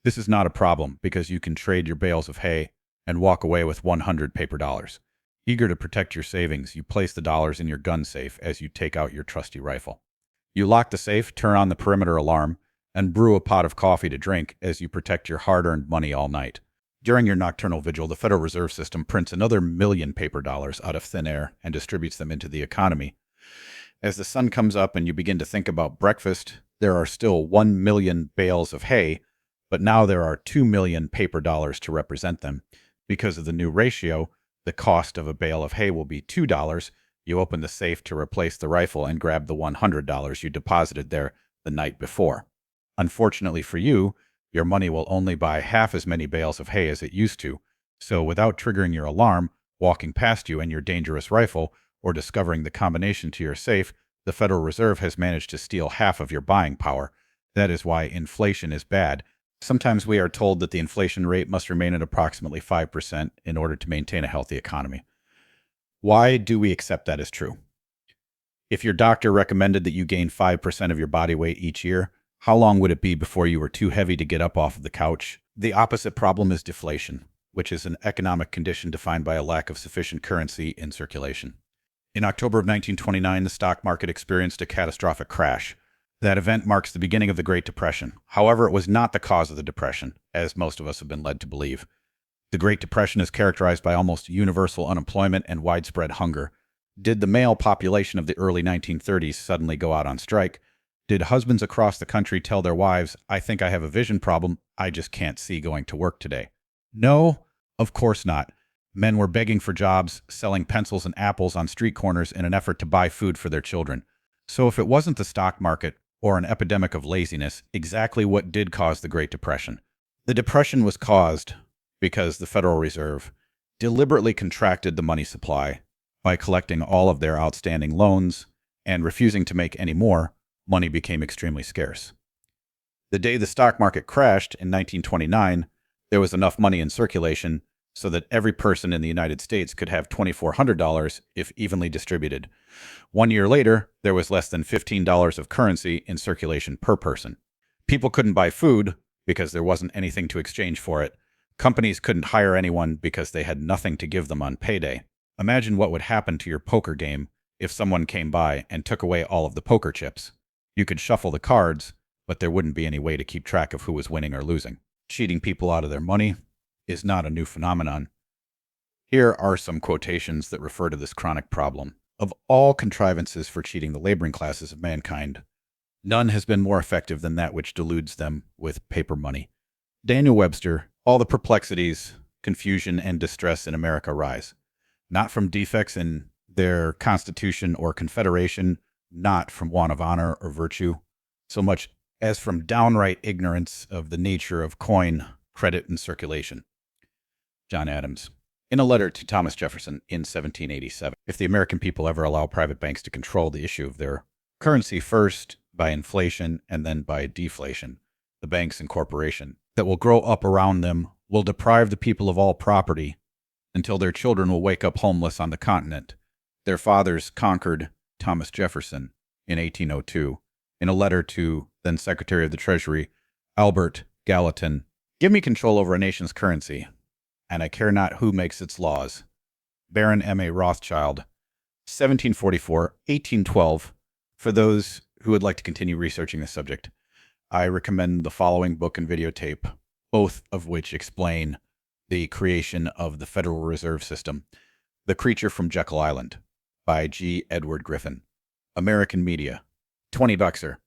Speaker 1: This is not a problem because you can trade your bales of hay and walk away with 100 paper dollars. Eager to protect your savings, you place the dollars in your gun safe as you take out your trusty rifle. You lock the safe, turn on the perimeter alarm, and brew a pot of coffee to drink as you protect your hard-earned money all night. During your nocturnal vigil, the Federal Reserve System prints another million paper dollars out of thin air and distributes them into the economy. As the sun comes up and you begin to think about breakfast, there are still 1 million bales of hay, but now there are 2 million paper dollars to represent them. Because of the new ratio, the cost of a bale of hay will be $2. You open the safe to replace the rifle and grab the $100 you deposited there the night before. Unfortunately for you, your money will only buy half as many bales of hay as it used to, so without triggering your alarm, walking past you and your dangerous rifle, or discovering the combination to your safe, the Federal Reserve has managed to steal half of your buying power. That is why inflation is bad. Sometimes we are told that the inflation rate must remain at approximately 5% in order to maintain a healthy economy. Why do we accept that as true? If your doctor recommended that you gain 5% of your body weight each year, how long would it be before you were too heavy to get up off of the couch? The opposite problem is deflation, which is an economic condition defined by a lack of sufficient currency in circulation. In October of 1929, the stock market experienced a catastrophic crash. That event marks the beginning of the Great Depression. However, it was not the cause of the depression, as most of us have been led to believe. The Great Depression is characterized by almost universal unemployment and widespread hunger. Did the male population of the early 1930s suddenly go out on strike? Did husbands across the country tell their wives, "I think I have a vision problem, I just can't see going to work today"? No, of course not. Men were begging for jobs, selling pencils and apples on street corners in an effort to buy food for their children. So if it wasn't the stock market or an epidemic of laziness, exactly what did cause the Great Depression? The Depression was caused because the Federal Reserve deliberately contracted the money supply by collecting all of their outstanding loans and refusing to make any more. Money became extremely scarce. The day the stock market crashed in 1929, there was enough money in circulation so that every person in the United States could have $2,400 if evenly distributed. 1 year later, there was less than $15 of currency in circulation per person. People couldn't buy food because there wasn't anything to exchange for it. Companies couldn't hire anyone because they had nothing to give them on payday. Imagine what would happen to your poker game if someone came by and took away all of the poker chips. You could shuffle the cards, but there wouldn't be any way to keep track of who was winning or losing. Cheating people out of their money is not a new phenomenon. Here are some quotations that refer to this chronic problem. Of all contrivances for cheating the laboring classes of mankind, none has been more effective than that which deludes them with paper money. Daniel Webster, all the perplexities, confusion, and distress in America rise, not from defects in their constitution or confederation, not from want of honor or virtue, so much as from downright ignorance of the nature of coin, credit, and circulation. John Adams. In a letter to Thomas Jefferson in 1787, if the American people ever allow private banks to control the issue of their currency, first by inflation and then by deflation, the banks and corporation that will grow up around them will deprive the people of all property until their children will wake up homeless on the continent. Their fathers conquered Thomas Jefferson in 1802 in a letter to then Secretary of the Treasury, Albert Gallatin. Give me control over a nation's currency, and I care not who makes its laws. Baron M.A. Rothschild, 1744-1812. For those who would like to continue researching this subject, I recommend the following book and videotape, both of which explain the creation of the Federal Reserve System, The Creature from Jekyll Island, by G. Edward Griffin. American Media, $20er,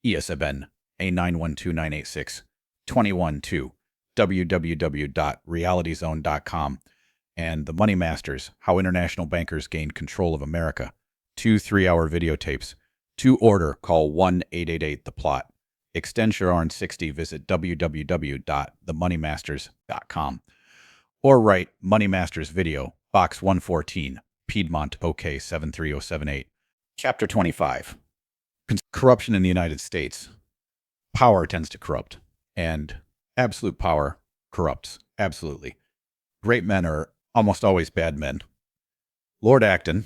Speaker 1: ISBN A912986, 212, www.realityzone.com, and The Money Masters, How International Bankers Gained Control of America, 2 3-hour videotapes. To order, call 1-888-THE-PLOT. Extend Sharon 60, visit www.themoneymasters.com. Or write Money Masters Video, Box 114, Piedmont, OK 73078. Chapter 25. Corruption in the United States. Power tends to corrupt, and absolute power corrupts. Absolutely. Great men are almost always bad men. Lord Acton,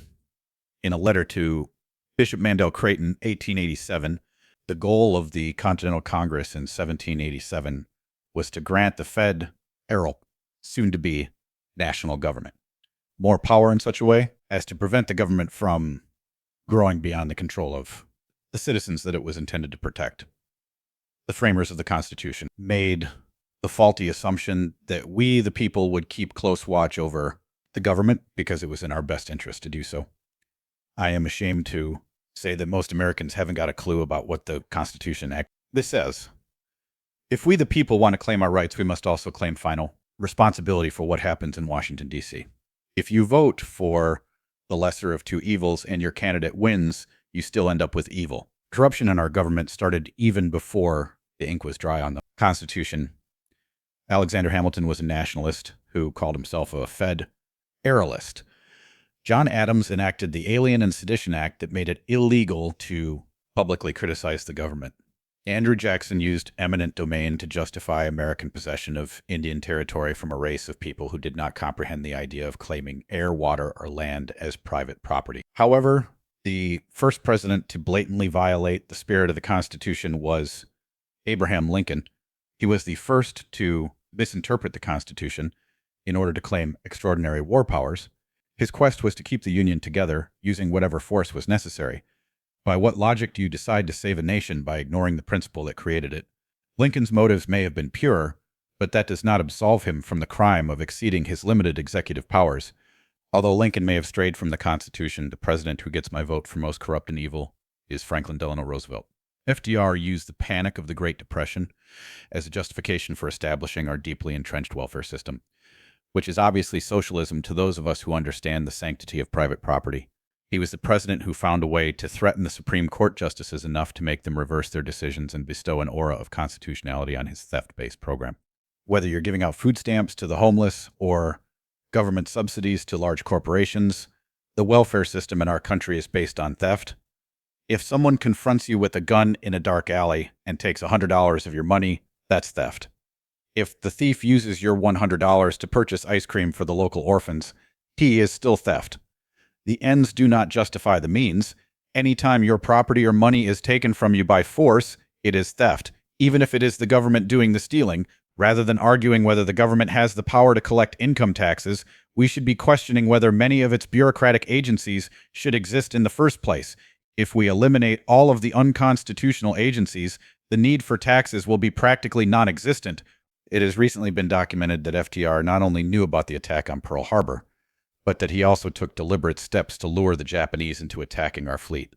Speaker 1: in a letter to Bishop Mandel Creighton, 1887, the goal of the Continental Congress in 1787 was to grant the federal, soon to be national government, more power in such a way as to prevent the government from growing beyond the control of the citizens that it was intended to protect. The framers of the Constitution made the faulty assumption that we, the people, would keep close watch over the government because it was in our best interest to do so. I am ashamed to say that most Americans haven't got a clue about what the Constitution Act. This says, if we, the people, want to claim our rights, we must also claim final responsibility for what happens in Washington, D.C. If you vote for the lesser of two evils and your candidate wins, you still end up with evil. Corruption in our government started even before the ink was dry on the Constitution. Alexander Hamilton was a nationalist who called himself a federalist. John Adams enacted the Alien and Sedition Act that made it illegal to publicly criticize the government. Andrew Jackson used eminent domain to justify American possession of Indian territory from a race of people who did not comprehend the idea of claiming air, water, or land as private property. However, the first president to blatantly violate the spirit of the Constitution was Abraham Lincoln. He was the first to misinterpret the Constitution in order to claim extraordinary war powers. His quest was to keep the Union together, using whatever force was necessary. By what logic do you decide to save a nation by ignoring the principle that created it? Lincoln's motives may have been pure, but that does not absolve him from the crime of exceeding his limited executive powers. Although Lincoln may have strayed from the Constitution, the president who gets my vote for most corrupt and evil is Franklin Delano Roosevelt. FDR used the panic of the Great Depression as a justification for establishing our deeply entrenched welfare system, which is obviously socialism to those of us who understand the sanctity of private property. He was the president who found a way to threaten the Supreme Court justices enough to make them reverse their decisions and bestow an aura of constitutionality on his theft-based program. Whether you're giving out food stamps to the homeless or government subsidies to large corporations, the welfare system in our country is based on theft. If someone confronts you with a gun in a dark alley and takes $100 of your money, that's theft. If the thief uses your $100 to purchase ice cream for the local orphans, he is still theft. The ends do not justify the means. Anytime your property or money is taken from you by force, it is theft, even if it is the government doing the stealing. Rather than arguing whether the government has the power to collect income taxes, We should be questioning whether many of its bureaucratic agencies should exist in the first place. If we eliminate all of the unconstitutional agencies, the need for taxes will be practically non-existent. It has recently been documented that FDR not only knew about the attack on Pearl Harbor, but that he also took deliberate steps to lure the Japanese into attacking our fleet.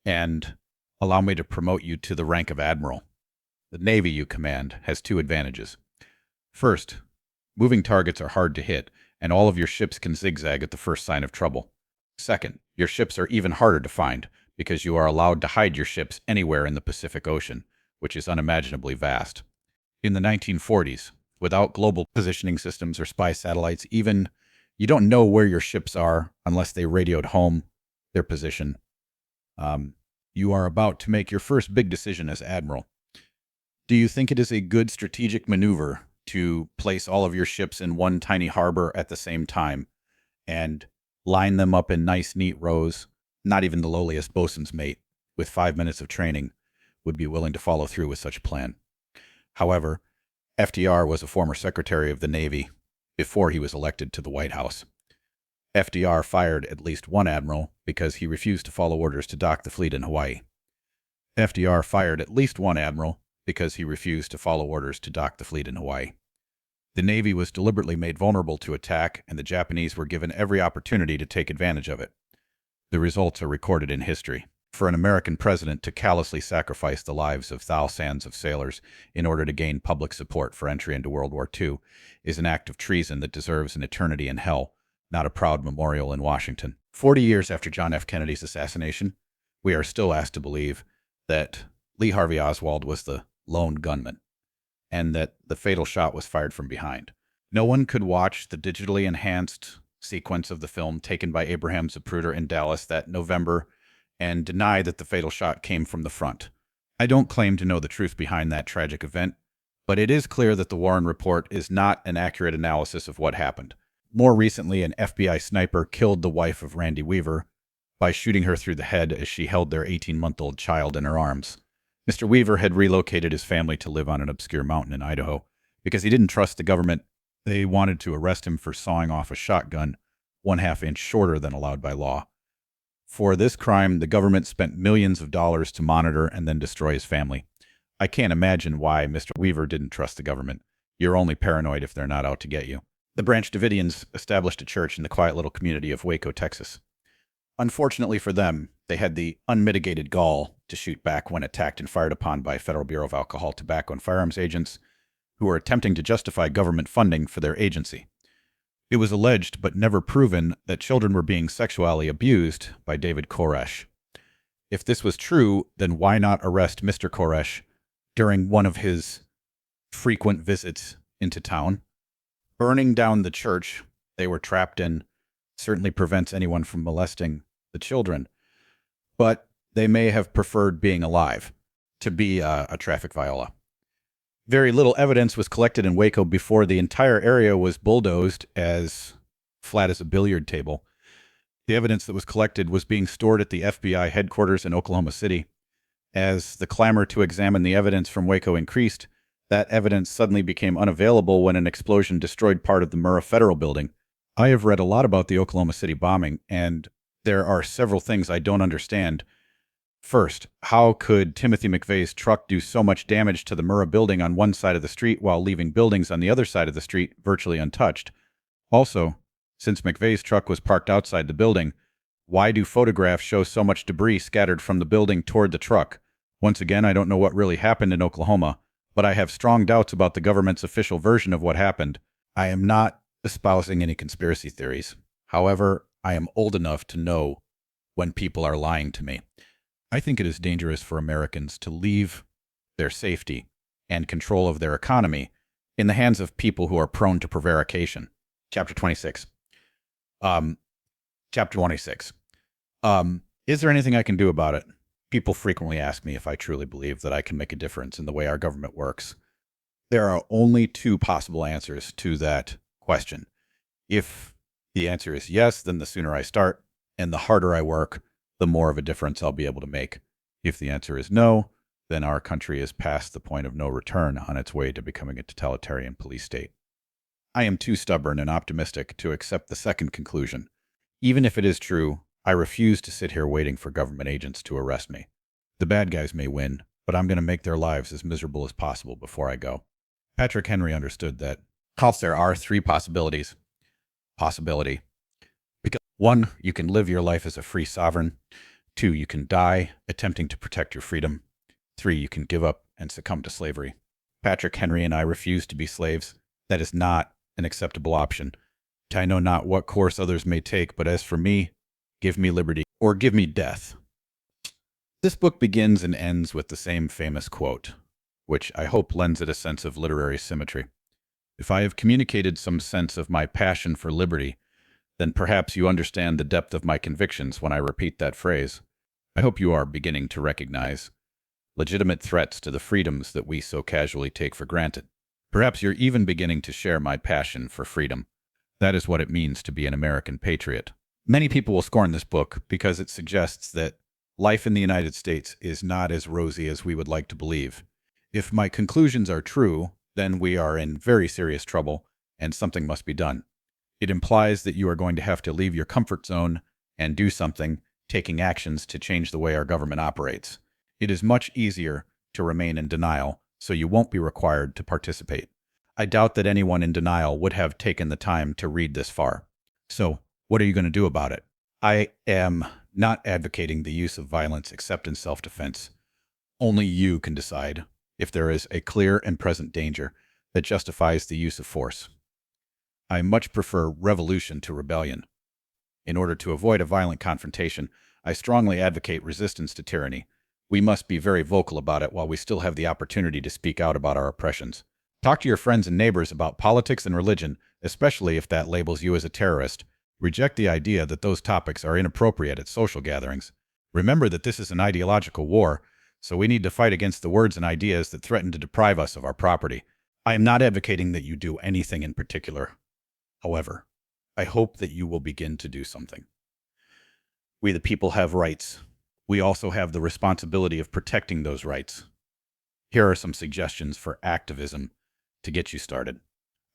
Speaker 1: And allow me to promote you to the rank of admiral. The Navy you command has two advantages. First, moving targets are hard to hit, and all of your ships can zigzag at the first sign of trouble. Second, your ships are even harder to find, because you are allowed to hide your ships anywhere in the Pacific Ocean, which is unimaginably vast. In the 1940s, without global positioning systems or spy satellites, even you don't know where your ships are unless they radioed home their position. You are about to make your first big decision as admiral. Do you think it is a good strategic maneuver to place all of your ships in one tiny harbor at the same time and line them up in nice, neat rows? Not even the lowliest bosun's mate, with 5 minutes of training, would be willing to follow through with such a plan. However, FDR was a former Secretary of the Navy before he was elected to the White House. FDR fired at least one admiral because he refused to follow orders to dock the fleet in Hawaii. FDR fired at least one admiral because he refused to follow orders to dock the fleet in Hawaii. The Navy was deliberately made vulnerable to attack, and the Japanese were given every opportunity to take advantage of it. The results are recorded in history. For an American president to callously sacrifice the lives of thousands of sailors in order to gain public support for entry into World War II is an act of treason that deserves an eternity in hell, not a proud memorial in Washington. 40 years after John F. Kennedy's assassination, we are still asked to believe that Lee Harvey Oswald was the lone gunman, and that the fatal shot was fired from behind. No one could watch the digitally enhanced sequence of the film taken by Abraham Zapruder in Dallas that November and deny that the fatal shot came from the front. I don't claim to know the truth behind that tragic event, but it is clear that the Warren Report is not an accurate analysis of what happened. More recently, an FBI sniper killed the wife of Randy Weaver by shooting her through the head as she held their 18-month-old child in her arms. Mr. Weaver had relocated his family to live on an obscure mountain in Idaho because he didn't trust the government. They wanted to arrest him for sawing off a shotgun 1/2 inch shorter than allowed by law. For this crime, the government spent millions of dollars to monitor and then destroy his family. I can't imagine why Mr. Weaver didn't trust the government. You're only paranoid if they're not out to get you. The Branch Davidians established a church in the quiet little community of Waco, Texas. Unfortunately for them, they had the unmitigated gall to shoot back when attacked and fired upon by Federal Bureau of Alcohol, Tobacco, and Firearms agents who were attempting to justify government funding for their agency. It was alleged, but never proven, that children were being sexually abused by David Koresh. If this was true, then why not arrest Mr. Koresh during one of his frequent visits into town? Burning down the church they were trapped in certainly prevents anyone from molesting the children, but they may have preferred being alive to be a traffic viola. Very little evidence was collected in Waco before the entire area was bulldozed as flat as a billiard table. The evidence that was collected was being stored at the FBI headquarters in Oklahoma City. As the clamor to examine the evidence from Waco increased, that evidence suddenly became unavailable when an explosion destroyed part of the Murrah Federal Building. I have read a lot about the Oklahoma City bombing, and there are several things I don't understand. First, how could Timothy McVeigh's truck do so much damage to the Murrah building on one side of the street while leaving buildings on the other side of the street virtually untouched? Also, since McVeigh's truck was parked outside the building, why do photographs show so much debris scattered from the building toward the truck? Once again, I don't know what really happened in Oklahoma, but I have strong doubts about the government's official version of what happened. I am not espousing any conspiracy theories. However, I am old enough to know when people are lying to me. I think it is dangerous for Americans to leave their safety and control of their economy in the hands of people who are prone to prevarication. Chapter 26. Chapter 26. Is there anything I can do about it? People frequently ask me if I truly believe that I can make a difference in the way our government works. There are only two possible answers to that question. If the answer is yes, then the sooner I start and the harder I work, the more of a difference I'll be able to make. If the answer is no, then our country is past the point of no return on its way to becoming a totalitarian police state. I am too stubborn and optimistic to accept the second conclusion. Even if it is true, I refuse to sit here waiting for government agents to arrest me. The bad guys may win, but I'm going to make their lives as miserable as possible before I go. Patrick Henry understood that there are three possibilities. Because 1, you can live your life as a free sovereign. 2, you can die attempting to protect your freedom. 3, you can give up and succumb to slavery. Patrick Henry and I refuse to be slaves. That is not an acceptable option. I know not what course others may take, but as for me, give me liberty or give me death. This book begins and ends with the same famous quote, which I hope lends it a sense of literary symmetry. If I have communicated some sense of my passion for liberty, then perhaps you understand the depth of my convictions when I repeat that phrase. I hope you are beginning to recognize legitimate threats to the freedoms that we so casually take for granted. Perhaps you're even beginning to share my passion for freedom. That is what it means to be an American patriot. Many people will scorn this book because it suggests that life in the United States is not as rosy as we would like to believe. If my conclusions are true, then we are in very serious trouble and something must be done. It implies that you are going to have to leave your comfort zone and do something, taking actions to change the way our government operates. It is much easier to remain in denial, so you won't be required to participate. I doubt that anyone in denial would have taken the time to read this far. So, what are you going to do about it? I am not advocating the use of violence except in self-defense. Only you can decide if there is a clear and present danger that justifies the use of force. I much prefer revolution to rebellion. In order to avoid a violent confrontation, I strongly advocate resistance to tyranny. We must be very vocal about it while we still have the opportunity to speak out about our oppressions. Talk to your friends and neighbors about politics and religion, especially if that labels you as a terrorist. Reject the idea that those topics are inappropriate at social gatherings. Remember that this is an ideological war, so we need to fight against the words and ideas that threaten to deprive us of our property. I am not advocating that you do anything in particular. However, I hope that you will begin to do something. We the people have rights. We also have the responsibility of protecting those rights. Here are some suggestions for activism to get you started.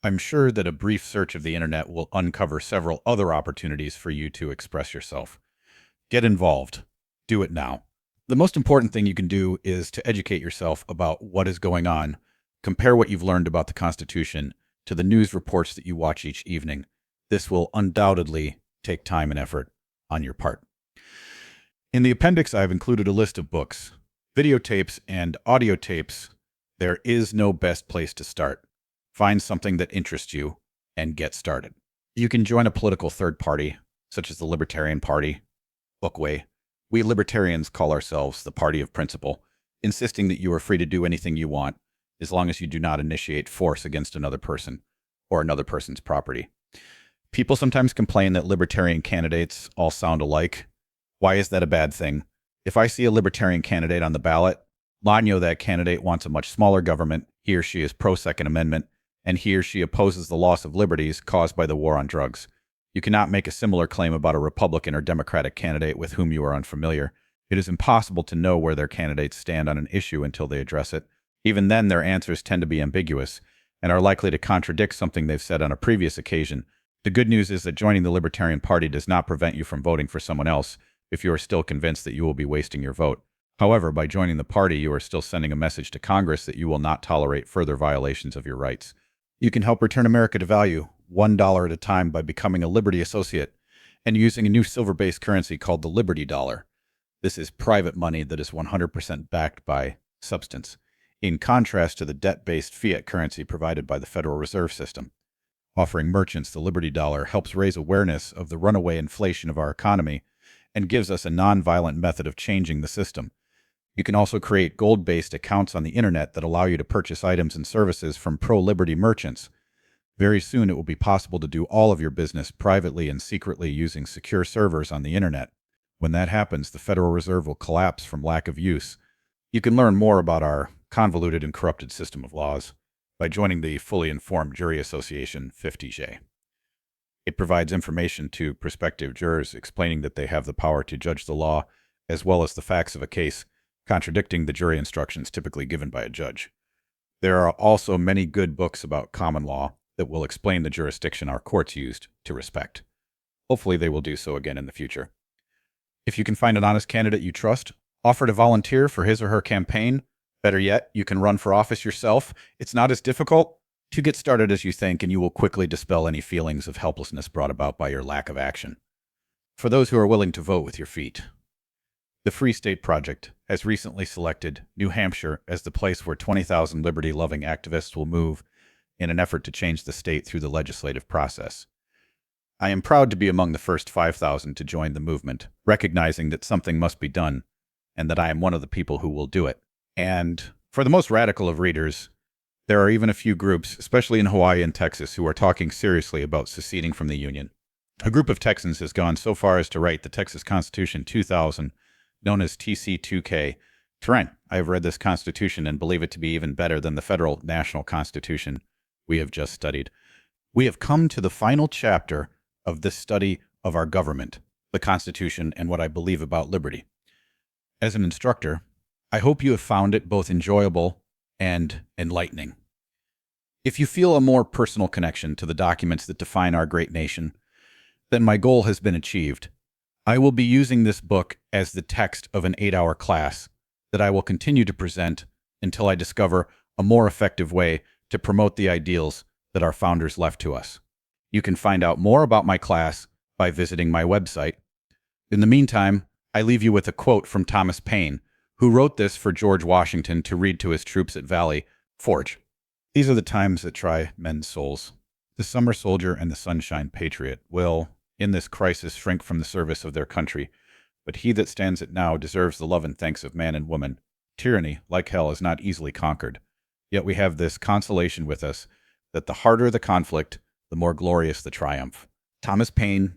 Speaker 1: I'm sure that a brief search of the internet will uncover several other opportunities for you to express yourself. Get involved. Do it now. The most important thing you can do is to educate yourself about what is going on. Compare what you've learned about the Constitution to the news reports that you watch each evening. This will undoubtedly take time and effort on your part. In the appendix, I've included a list of books, videotapes, and audio tapes. There is no best place to start. Find something that interests you and get started. You can join a political third party, such as the Libertarian Party, Bookway. We libertarians call ourselves the party of principle, insisting that you are free to do anything you want, as long as you do not initiate force against another person or another person's property. People sometimes complain that libertarian candidates all sound alike. Why is that a bad thing? If I see a libertarian candidate on the ballot, I know that candidate wants a much smaller government. He or she is pro-Second Amendment, and he or she opposes the loss of liberties caused by the war on drugs. You cannot make a similar claim about a Republican or Democratic candidate with whom you are unfamiliar. It is impossible to know where their candidates stand on an issue until they address it. Even then, their answers tend to be ambiguous and are likely to contradict something they've said on a previous occasion. The good news is that joining the Libertarian Party does not prevent you from voting for someone else if you are still convinced that you will be wasting your vote. However, by joining the party, you are still sending a message to Congress that you will not tolerate further violations of your rights. You can help return America to value, $1 at a time, by becoming a Liberty Associate and using a new silver-based currency called the Liberty Dollar. This is private money that is 100% backed by substance, in contrast to the debt-based fiat currency provided by the Federal Reserve System. Offering merchants the Liberty Dollar helps raise awareness of the runaway inflation of our economy and gives us a non-violent method of changing the system. You can also create gold-based accounts on the internet that allow you to purchase items and services from pro-liberty merchants. Very soon, it will be possible to do all of your business privately and secretly using secure servers on the internet. When that happens, the Federal Reserve will collapse from lack of use. You can learn more about our convoluted and corrupted system of laws by joining the Fully Informed Jury Association, 50J. It provides information to prospective jurors explaining that they have the power to judge the law as well as the facts of a case, contradicting the jury instructions typically given by a judge. There are also many good books about common law, that will explain the jurisdiction our courts used to respect. Hopefully they will do so again in the future. If you can find an honest candidate you trust, offer to volunteer for his or her campaign. Better yet, you can run for office yourself. It's not as difficult to get started as you think, and you will quickly dispel any feelings of helplessness brought about by your lack of action. For those who are willing to vote with your feet, the Free State Project has recently selected New Hampshire as the place where 20,000 liberty-loving activists will move in an effort to change the state through the legislative process. I am proud to be among the first 5,000 to join the movement, recognizing that something must be done and that I am one of the people who will do it. And for the most radical of readers, there are even a few groups, especially in Hawaii and Texas, who are talking seriously about seceding from the Union. A group of Texans has gone so far as to write the Texas Constitution 2000, known as TC2K. Terrain, I have read this Constitution and believe it to be even better than the federal national Constitution we have just studied. We have come to the final chapter of this study of our government, the Constitution, and what I believe about liberty. As an instructor, I hope you have found it both enjoyable and enlightening. If you feel a more personal connection to the documents that define our great nation, then my goal has been achieved. I will be using this book as the text of an 8-hour class that I will continue to present until I discover a more effective way to promote the ideals that our founders left to us. You can find out more about my class by visiting my website. In the meantime, I leave you with a quote from Thomas Paine, who wrote this for George Washington to read to his troops at Valley Forge. These are the times that try men's souls. The summer soldier and the sunshine patriot will, in this crisis, shrink from the service of their country, but he that stands it now deserves the love and thanks of man and woman. Tyranny, like hell, is not easily conquered. Yet we have this consolation with us, that the harder the conflict, the more glorious the triumph. Thomas Paine,